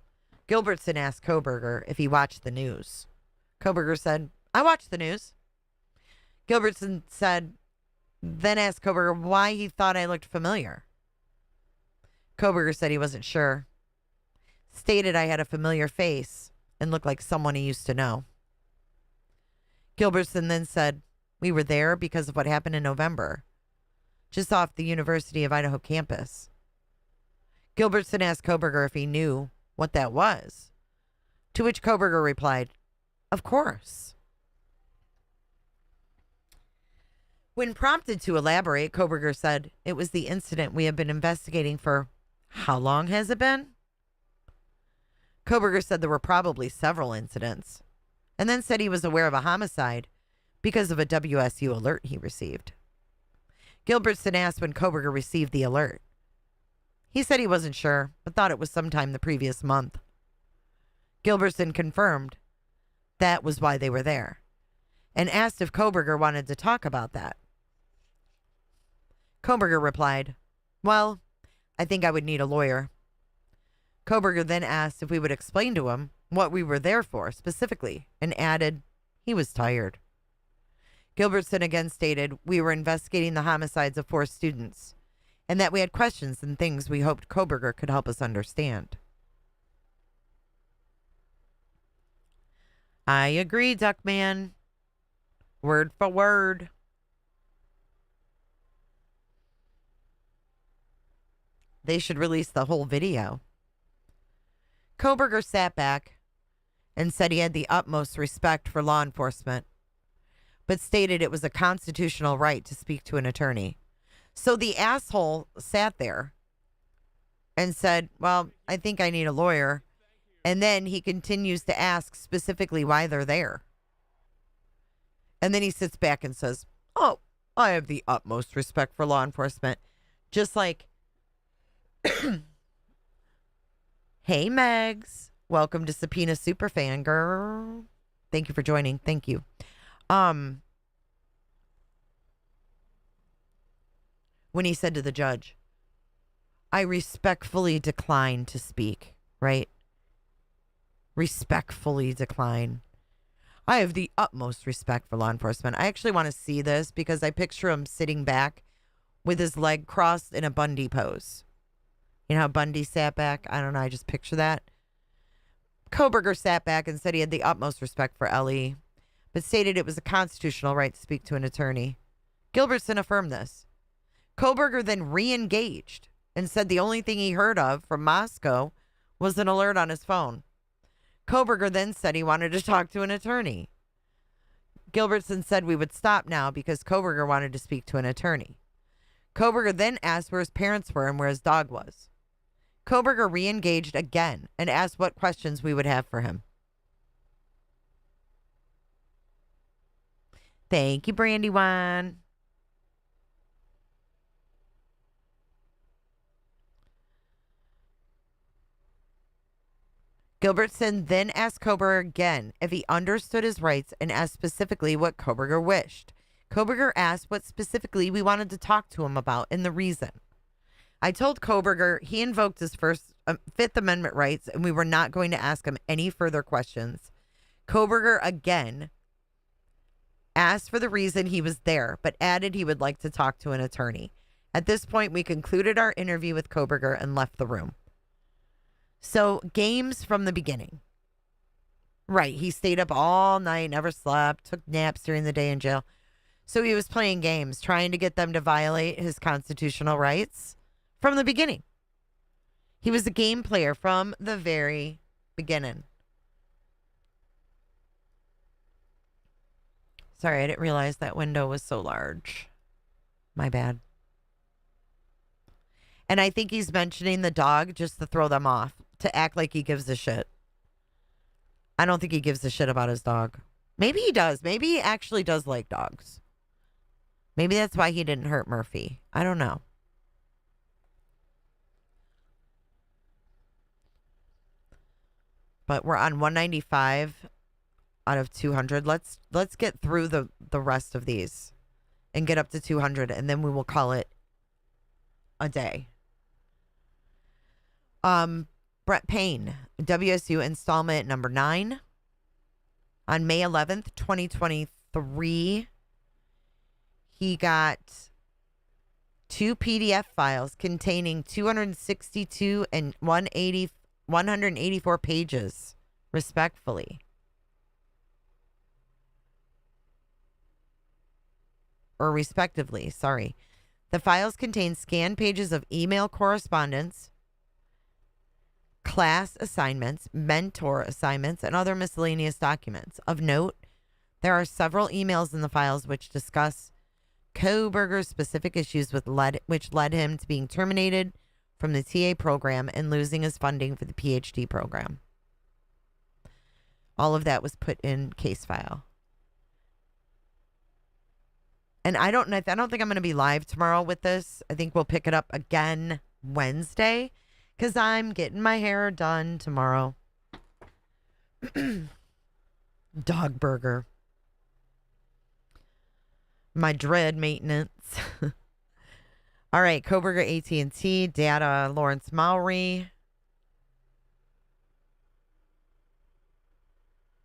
Gilbertson asked Koberger if he watched the news. Koberger said, I watched the news. Gilbertson then asked Koberger why he thought I looked familiar. Koberger said he wasn't sure. Stated I had a familiar face and looked like someone he used to know. Gilbertson then said, we were there because of what happened in November, just off the University of Idaho campus. Gilbertson asked Koberger if he knew what that was, to which Koberger replied, of course. When prompted to elaborate, Koberger said, it was the incident we have been investigating for how long has it been? Koberger said there were probably several incidents, and then said he was aware of a homicide because of a WSU alert he received. Gilbertson asked when Koberger received the alert. He said he wasn't sure, but thought it was sometime the previous month. Gilbertson confirmed that was why they were there, and asked if Koberger wanted to talk about that. Koberger replied, well, I think I would need a lawyer. Koberger then asked if we would explain to him what we were there for specifically, and added he was tired. Gilbertson again stated we were investigating the homicides of 4 students, and that we had questions and things we hoped Koberger could help us understand. I agree, Duckman. Word for word. They should release the whole video. Koberger sat back and said he had the utmost respect for law enforcement, but stated it was a constitutional right to speak to an attorney. So the asshole sat there and said, well, I think I need a lawyer. And then he continues to ask specifically why they're there. And then he sits back and says, oh, I have the utmost respect for law enforcement. Just like, hey, Megs. Welcome to Subpoena Superfan, girl. Thank you for joining. Thank you. When he said to the judge, I respectfully decline to speak, right? Respectfully decline. I have the utmost respect for law enforcement. I actually want to see this because I picture him sitting back with his leg crossed in a Bundy pose. You know how Bundy sat back? I don't know. I just picture that. Koberger sat back and said he had the utmost respect for Ellie, but stated it was a constitutional right to speak to an attorney. Gilbertson affirmed this. Koberger then re-engaged and said the only thing he heard of from Moscow was an alert on his phone. Koberger then said he wanted to talk to an attorney. Gilbertson said we would stop now because Koberger wanted to speak to an attorney. Koberger then asked where his parents were and where his dog was. Koberger re-engaged again and asked what questions we would have for him. Thank you, Brandywine. Gilbertson then asked Koberger again if he understood his rights and asked specifically what Koberger wished. Koberger asked what specifically we wanted to talk to him about and the reason. I told Koberger he invoked his Fifth Amendment rights and we were not going to ask him any further questions. Koberger again asked for the reason he was there, but added he would like to talk to an attorney. At this point, we concluded our interview with Koberger and left the room. So, games from the beginning. Right, he stayed up all night, never slept, took naps during the day in jail. So he was playing games, trying to get them to violate his constitutional rights from the beginning. He was a game player from the very beginning. Sorry, I didn't realize that window was so large. My bad. And I think he's mentioning the dog just to throw them off, to act like he gives a shit. I don't think he gives a shit about his dog. Maybe he does. Maybe he actually does like dogs. Maybe that's why he didn't hurt Murphy. I don't know. But we're on 195 out of 200. Let's get through the rest of these and get up to 200, and then we will call it a day. Brett Payne, WSU installment number 9. On May 11th, 2023, he got 2 PDF files containing 262 and 184 pages, respectively. Sorry. The files contain scanned pages of email correspondence, class assignments, mentor assignments, and other miscellaneous documents. Of note, there are several emails in the files which discuss Kohberger's specific issues which led him to being terminated from the TA program and losing his funding for the PhD program. All of that was put in case file. And I don't think I'm going to be live tomorrow with this. I think we'll pick it up again Wednesday because I'm getting my hair done tomorrow. Dog burger. My dread maintenance. All right, Kohberger AT&T, data, Lawrence Mowry.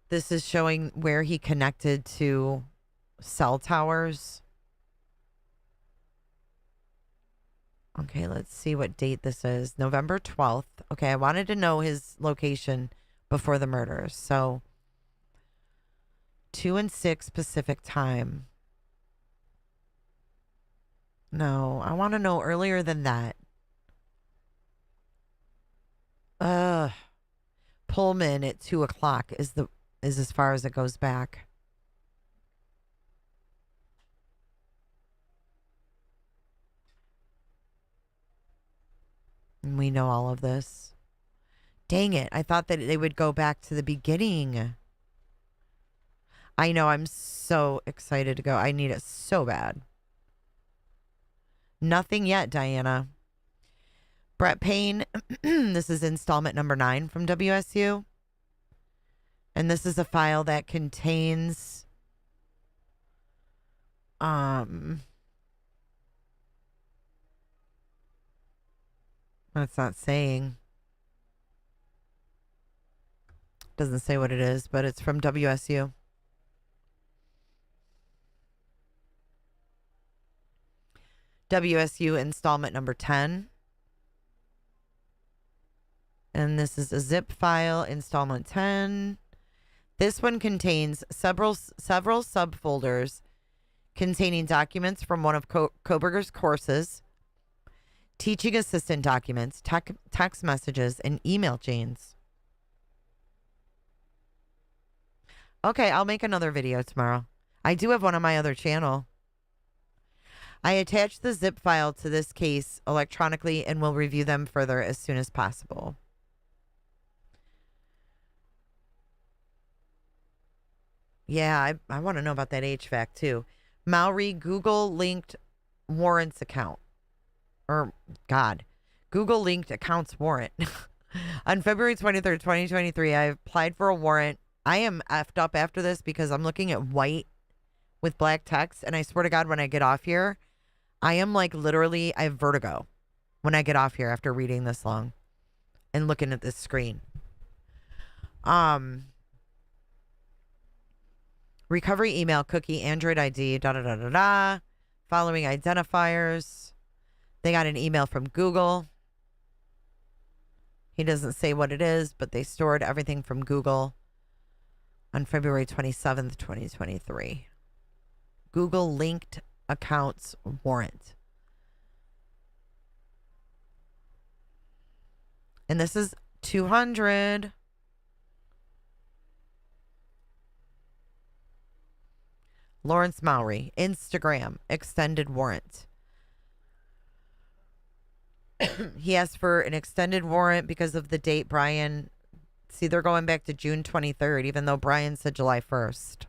This is showing where he connected to cell towers. Okay, let's see what date this is. November 12th. Okay, I wanted to know his location before the murders. So, 2 and 6 Pacific time. No, I want to know earlier than that. Pullman at 2 o'clock is as far as it goes back. And we know all of this. Dang it. I thought that they would go back to the beginning. I know. I'm so excited to go. I need it so bad. Nothing yet, Diana. Brett Payne. This is installment number 9 from WSU. And this is a file that contains... It's not saying. Doesn't say what it is, but it's from WSU. WSU installment number 10. And this is a zip file, installment 10. This one contains several subfolders containing documents from one of Kohberger's courses, teaching assistant documents, text messages, and email chains. Okay, I'll make another video tomorrow. I do have one on my other channel. I attached the zip file to this case electronically and will review them further as soon as possible. Yeah, I want to know about that HVAC too. Mowry Google linked warrants account. Google linked accounts warrant. On February 23rd, 2023, I applied for a warrant. I am effed up after this because I'm looking at white with black text. And I swear to God, when I get off here, I am like literally, I have vertigo when I get off here after reading this long and looking at this screen. Recovery email, cookie, Android ID, following identifiers. They got an email from Google. He doesn't say what it is, but they stored everything from Google on February 27th, 2023. Google linked accounts warrant. And this is 200. Lawrence Mowry, Instagram, extended warrant. He asked for an extended warrant because of the date Brian... See, they're going back to June 23rd, even though Brian said July 1st.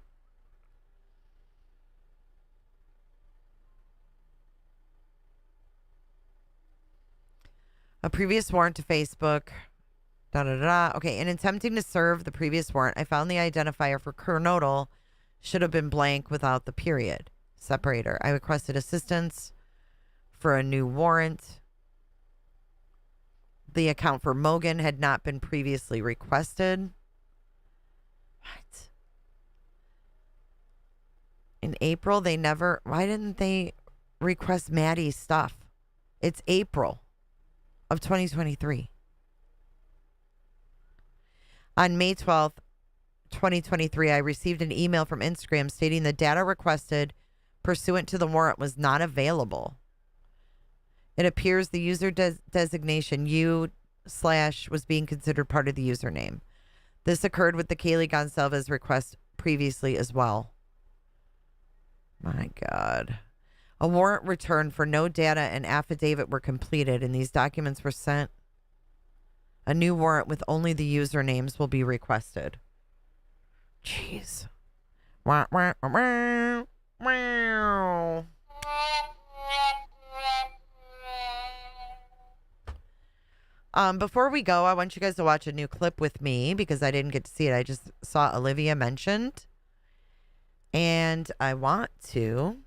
A previous warrant to Facebook. Okay, in attempting to serve the previous warrant, I found the identifier for Kernodle should have been blank without the period separator. I requested assistance for a new warrant. The account for Mogen had not been previously requested. What? In April, they never... Why didn't they request Maddie's stuff? It's April of 2023. On May 12th, 2023, I received an email from Instagram stating the data requested pursuant to the warrant was not available. It appears the user designation U/ was being considered part of the username. This occurred with the Kaylee Goncalves request previously as well. My God. A warrant returned for no data and affidavit were completed, and these documents were sent. A new warrant with only the usernames will be requested. Jeez. Wah, wah, wah, wah. Before we go, I want you guys to watch a new clip with me because I didn't get to see it. I just saw Olivia mentioned. And I want to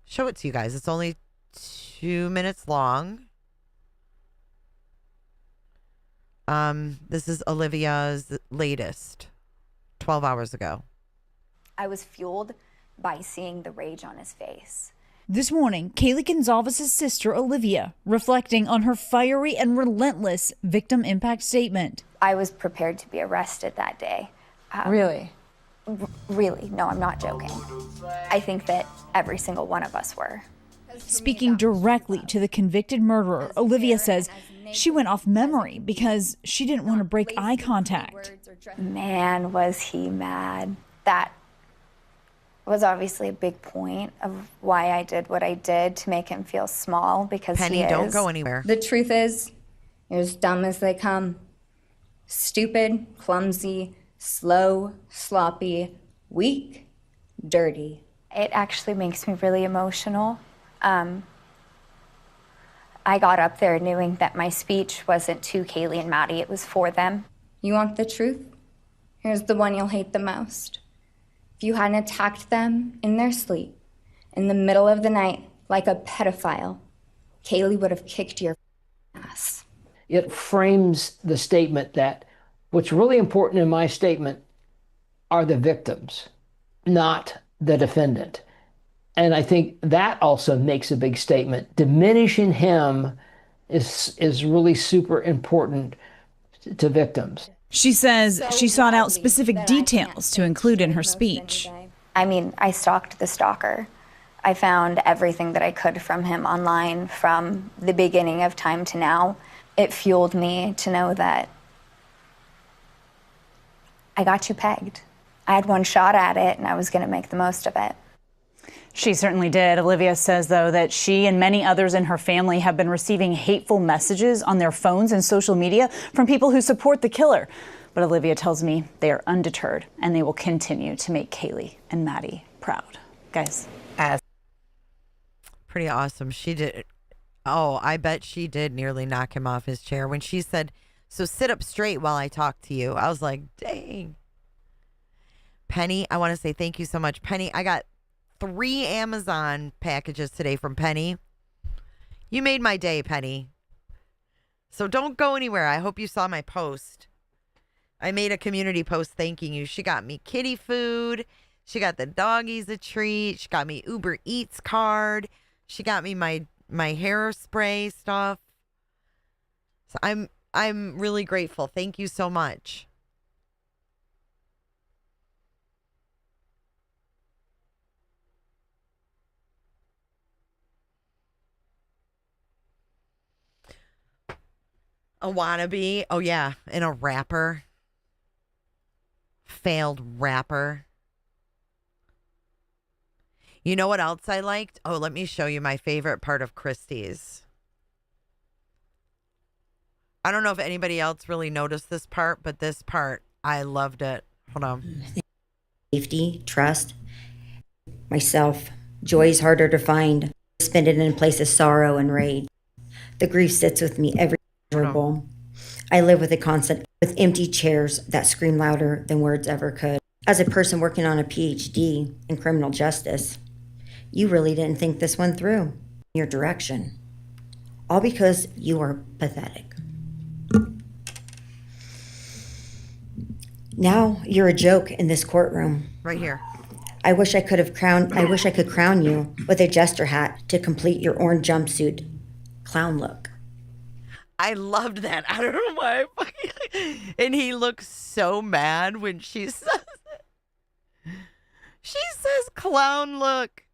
show it to you guys. It's only 2 minutes long. This is Olivia's latest, 12 hours ago. I was fueled by seeing the rage on his face. This morning, Kaylee Goncalves' sister, Olivia, reflecting on her fiery and relentless victim impact statement. I was prepared to be arrested that day. Really? Really. No, I'm not joking. I think that every single one of us were. Speaking directly to the convicted murderer, Olivia says she went off memory because she didn't want to break eye contact. Man, was he mad. That was obviously a big point of why I did what I did, to make him feel small, because Penny, he is. don't go anywhere. The truth is, you're as dumb as they come. Stupid, clumsy, slow, sloppy, weak, dirty. It actually makes me really emotional. I got up there knowing that my speech wasn't to Kaylee and Maddie, it was for them. You want the truth? Here's the one you'll hate the most. If you hadn't attacked them in their sleep, in the middle of the night, like a pedophile, Kaylee would have kicked your ass. It frames the statement that what's really important in my statement are the victims, not the defendant. And I think that also makes a big statement. Diminishing him is really super important to victims. She says she sought out specific details to include in her speech. I mean, I stalked the stalker. I found everything that I could from him online from the beginning of time to now. It fueled me to know that I got you pegged. I had one shot at it and I was going to make the most of it. She certainly did. Olivia says, though, that she and many others in her family have been receiving hateful messages on their phones and social media from people who support the killer. But Olivia tells me they are undeterred and they will continue to make Kaylee and Maddie proud. Guys. Pretty awesome. She did. Oh, I bet she did nearly knock him off his chair when she said, "So sit up straight while I talk to you." I was like, dang. Penny, I want to say thank you so much. Penny, I got 3 Amazon packages today from Penny. You made my day, Penny. So don't go anywhere. I hope you saw my post. I made a community post thanking you. She got me kitty food. She got the doggies a treat. She got me Uber Eats card. She got me my hairspray stuff. So I'm really grateful. Thank you so much. A wannabe. Oh, yeah. And a rapper. Failed rapper. You know what else I liked? Oh, let me show you my favorite part of Christie's. I don't know if anybody else really noticed this part, but this part, I loved it. Hold on. Safety, trust, myself. Joy is harder to find. spend it in a place of sorrow and rage. The grief sits with me every miserable. I live with a constant, with empty chairs that scream louder than words ever could. As a person working on a PhD in criminal justice, you really didn't think this one through, your direction. All because you are pathetic. Now you're a joke in this courtroom. Right here. I wish I could crown you with a jester hat to complete your orange jumpsuit clown look. I loved that. I don't know why. And he looks so mad when she says it. She says clown look.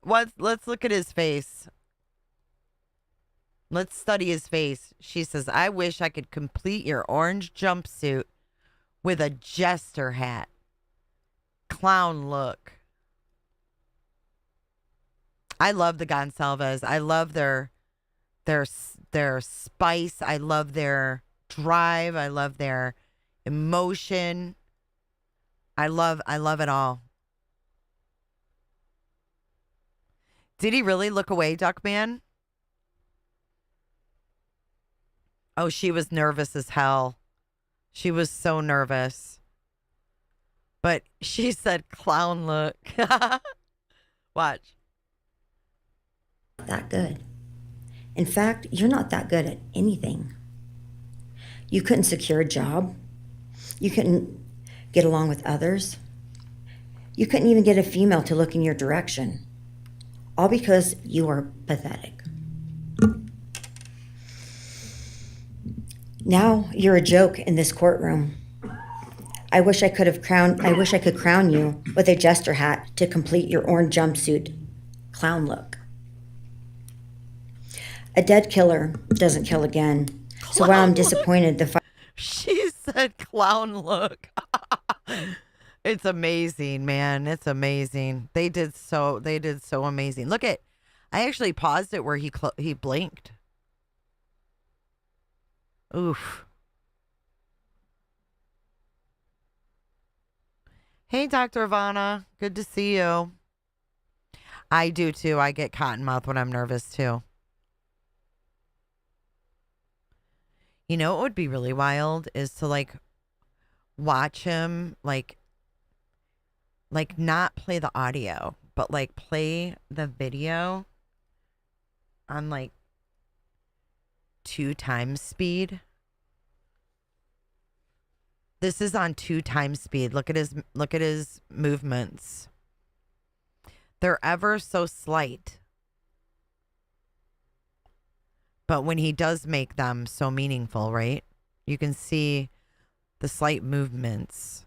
Let's look at his face. Let's study his face. She says, I wish I could complete your orange jumpsuit with a jester hat. Clown look. I love the Goncalves. I love their spice. I love their drive. I love their emotion. I love it all. Did he really look away, Duckman? Oh, she was nervous as hell. She was so nervous. But she said clown look. Watch. That good. In fact, you're not that good at anything. You couldn't secure a job. You couldn't get along with others. You couldn't even get a female to look in your direction. All because you are pathetic. Now you're a joke in this courtroom. I wish I could crown you with a jester hat to complete your orange jumpsuit clown look. A dead killer doesn't kill again. So while I'm disappointed, she said clown look. It's amazing, man. It's amazing. They did so amazing. Look at, I actually paused it where he blinked. Oof. Hey, Dr. Ivana. Good to see you. I do too. I get cotton mouth when I'm nervous too. You know what would be really wild is to watch him not play the audio, but play the video on 2x speed. This is on 2x speed. Look at his movements. They're ever so slight. But when he does make them so meaningful, right? You can see the slight movements.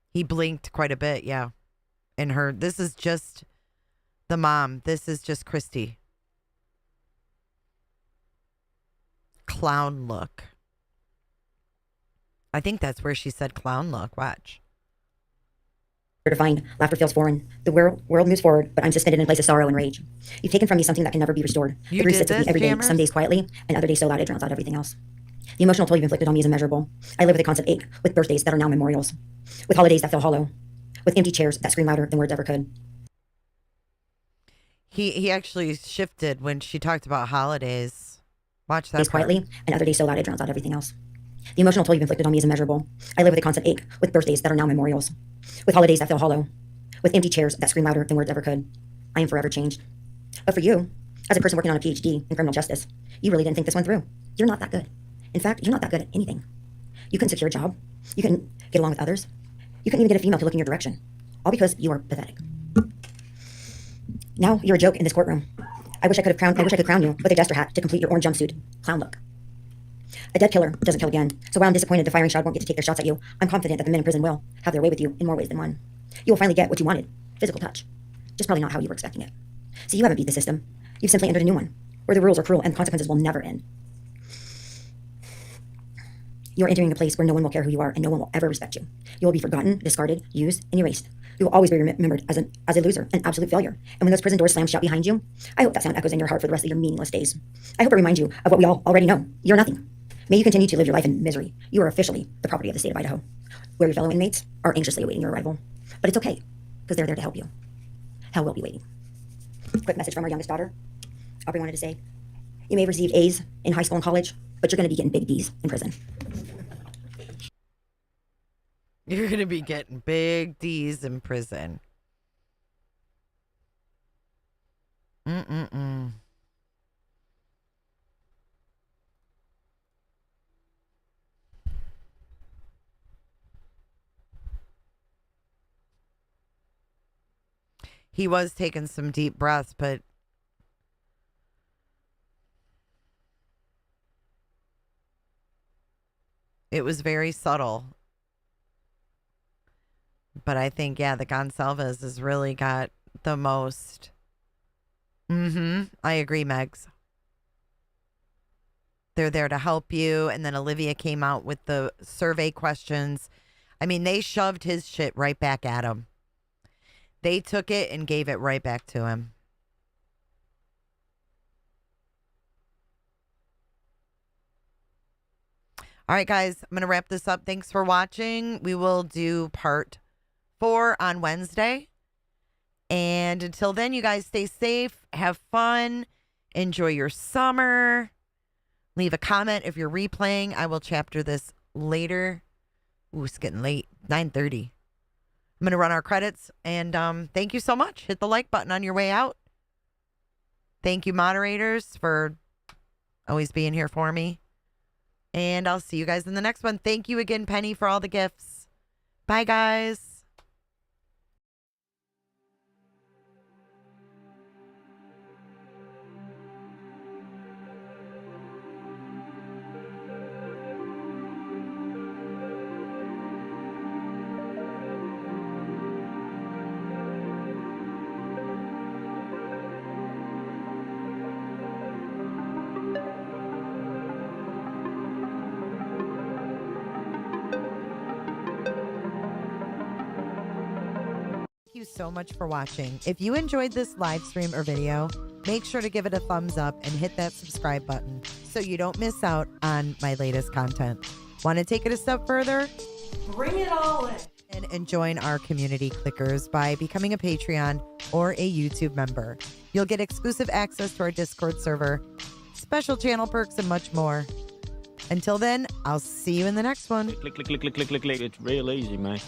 He blinked quite a bit, yeah. And this is just the mom. This is just Christy. Clown look. I think that's where she said clown look. Watch. To find laughter feels foreign. The world moves forward, but I'm suspended in a place of sorrow and rage. You've taken from me something that can never be restored. You the grief did sits with me this, every day, Jammers? some days quietly, and other days so loud it drowns out everything else. The emotional toll you've inflicted on me is immeasurable. I live with a constant ache, with birthdays that are now memorials, with holidays that feel hollow, with empty chairs that scream louder than words ever could. He actually shifted when she talked about holidays. Watch that. Days quietly, and other days so loud it drowns out everything else. The emotional toll you've inflicted on me is immeasurable. I live with a constant ache, with birthdays that are now memorials, with holidays that feel hollow, with empty chairs that scream louder than words ever could. I am forever changed. But for you, as a person working on a PhD in criminal justice, you really didn't think this one through. You're not that good. In fact, you're not that good at anything. You couldn't secure a job. You couldn't get along with others. You couldn't even get a female to look in your direction. All because you are pathetic. Now you're a joke in this courtroom. I wish I could crown you with a jester hat to complete your orange jumpsuit clown look. A dead killer doesn't kill again. So while I'm disappointed the firing squad won't get to take their shots at you, I'm confident that the men in prison will have their way with you in more ways than one. You will finally get what you wanted, physical touch. Just probably not how you were expecting it. See, you haven't beat the system. You've simply entered a new one, where the rules are cruel and the consequences will never end. You're entering a place where no one will care who you are and no one will ever respect you. You will be forgotten, discarded, used, and erased. You will always be remembered as a loser, an absolute failure. And when those prison doors slam shut behind you, I hope that sound echoes in your heart for the rest of your meaningless days. I hope it reminds you of what we all already know. You're nothing. May you continue to live your life in misery. You are officially the property of the state of Idaho, where your fellow inmates are anxiously awaiting your arrival. But it's okay. because they're there to help you. Hell will be waiting. Quick message from our youngest daughter. Aubrey wanted to say, you may have received A's in high school and college, but you're going to be getting big D's in prison. You're going to be getting big D's in prison. Mm-mm-mm. He was taking some deep breaths, but it was very subtle. But I think, yeah, the Goncalves has really got the most. I agree, Megs. They're there to help you. And then Olivia came out with the survey questions. I mean, they shoved his shit right back at him. They took it and gave it right back to him. All right, guys, I'm going to wrap this up. Thanks for watching. We will do part 4 on Wednesday. And until then, you guys stay safe, have fun, enjoy your summer. Leave a comment if you're replaying. I will chapter this later. Ooh, it's getting late. 9:30. I'm going to run our credits. And thank you so much. Hit the like button on your way out. Thank you, moderators, for always being here for me. And I'll see you guys in the next one. Thank you again, Penny, for all the gifts. Bye, guys. Thank you so much for watching. If you enjoyed this live stream or video, make sure to give it a thumbs up and hit that subscribe button so you don't miss out on my latest content. Want to take it a step further? Bring it all in. And join our community clickers by becoming a Patreon or a YouTube member. You'll get exclusive access to our Discord server, special channel perks, and much more. Until then, I'll see you in the next one. Click. It's real easy, man.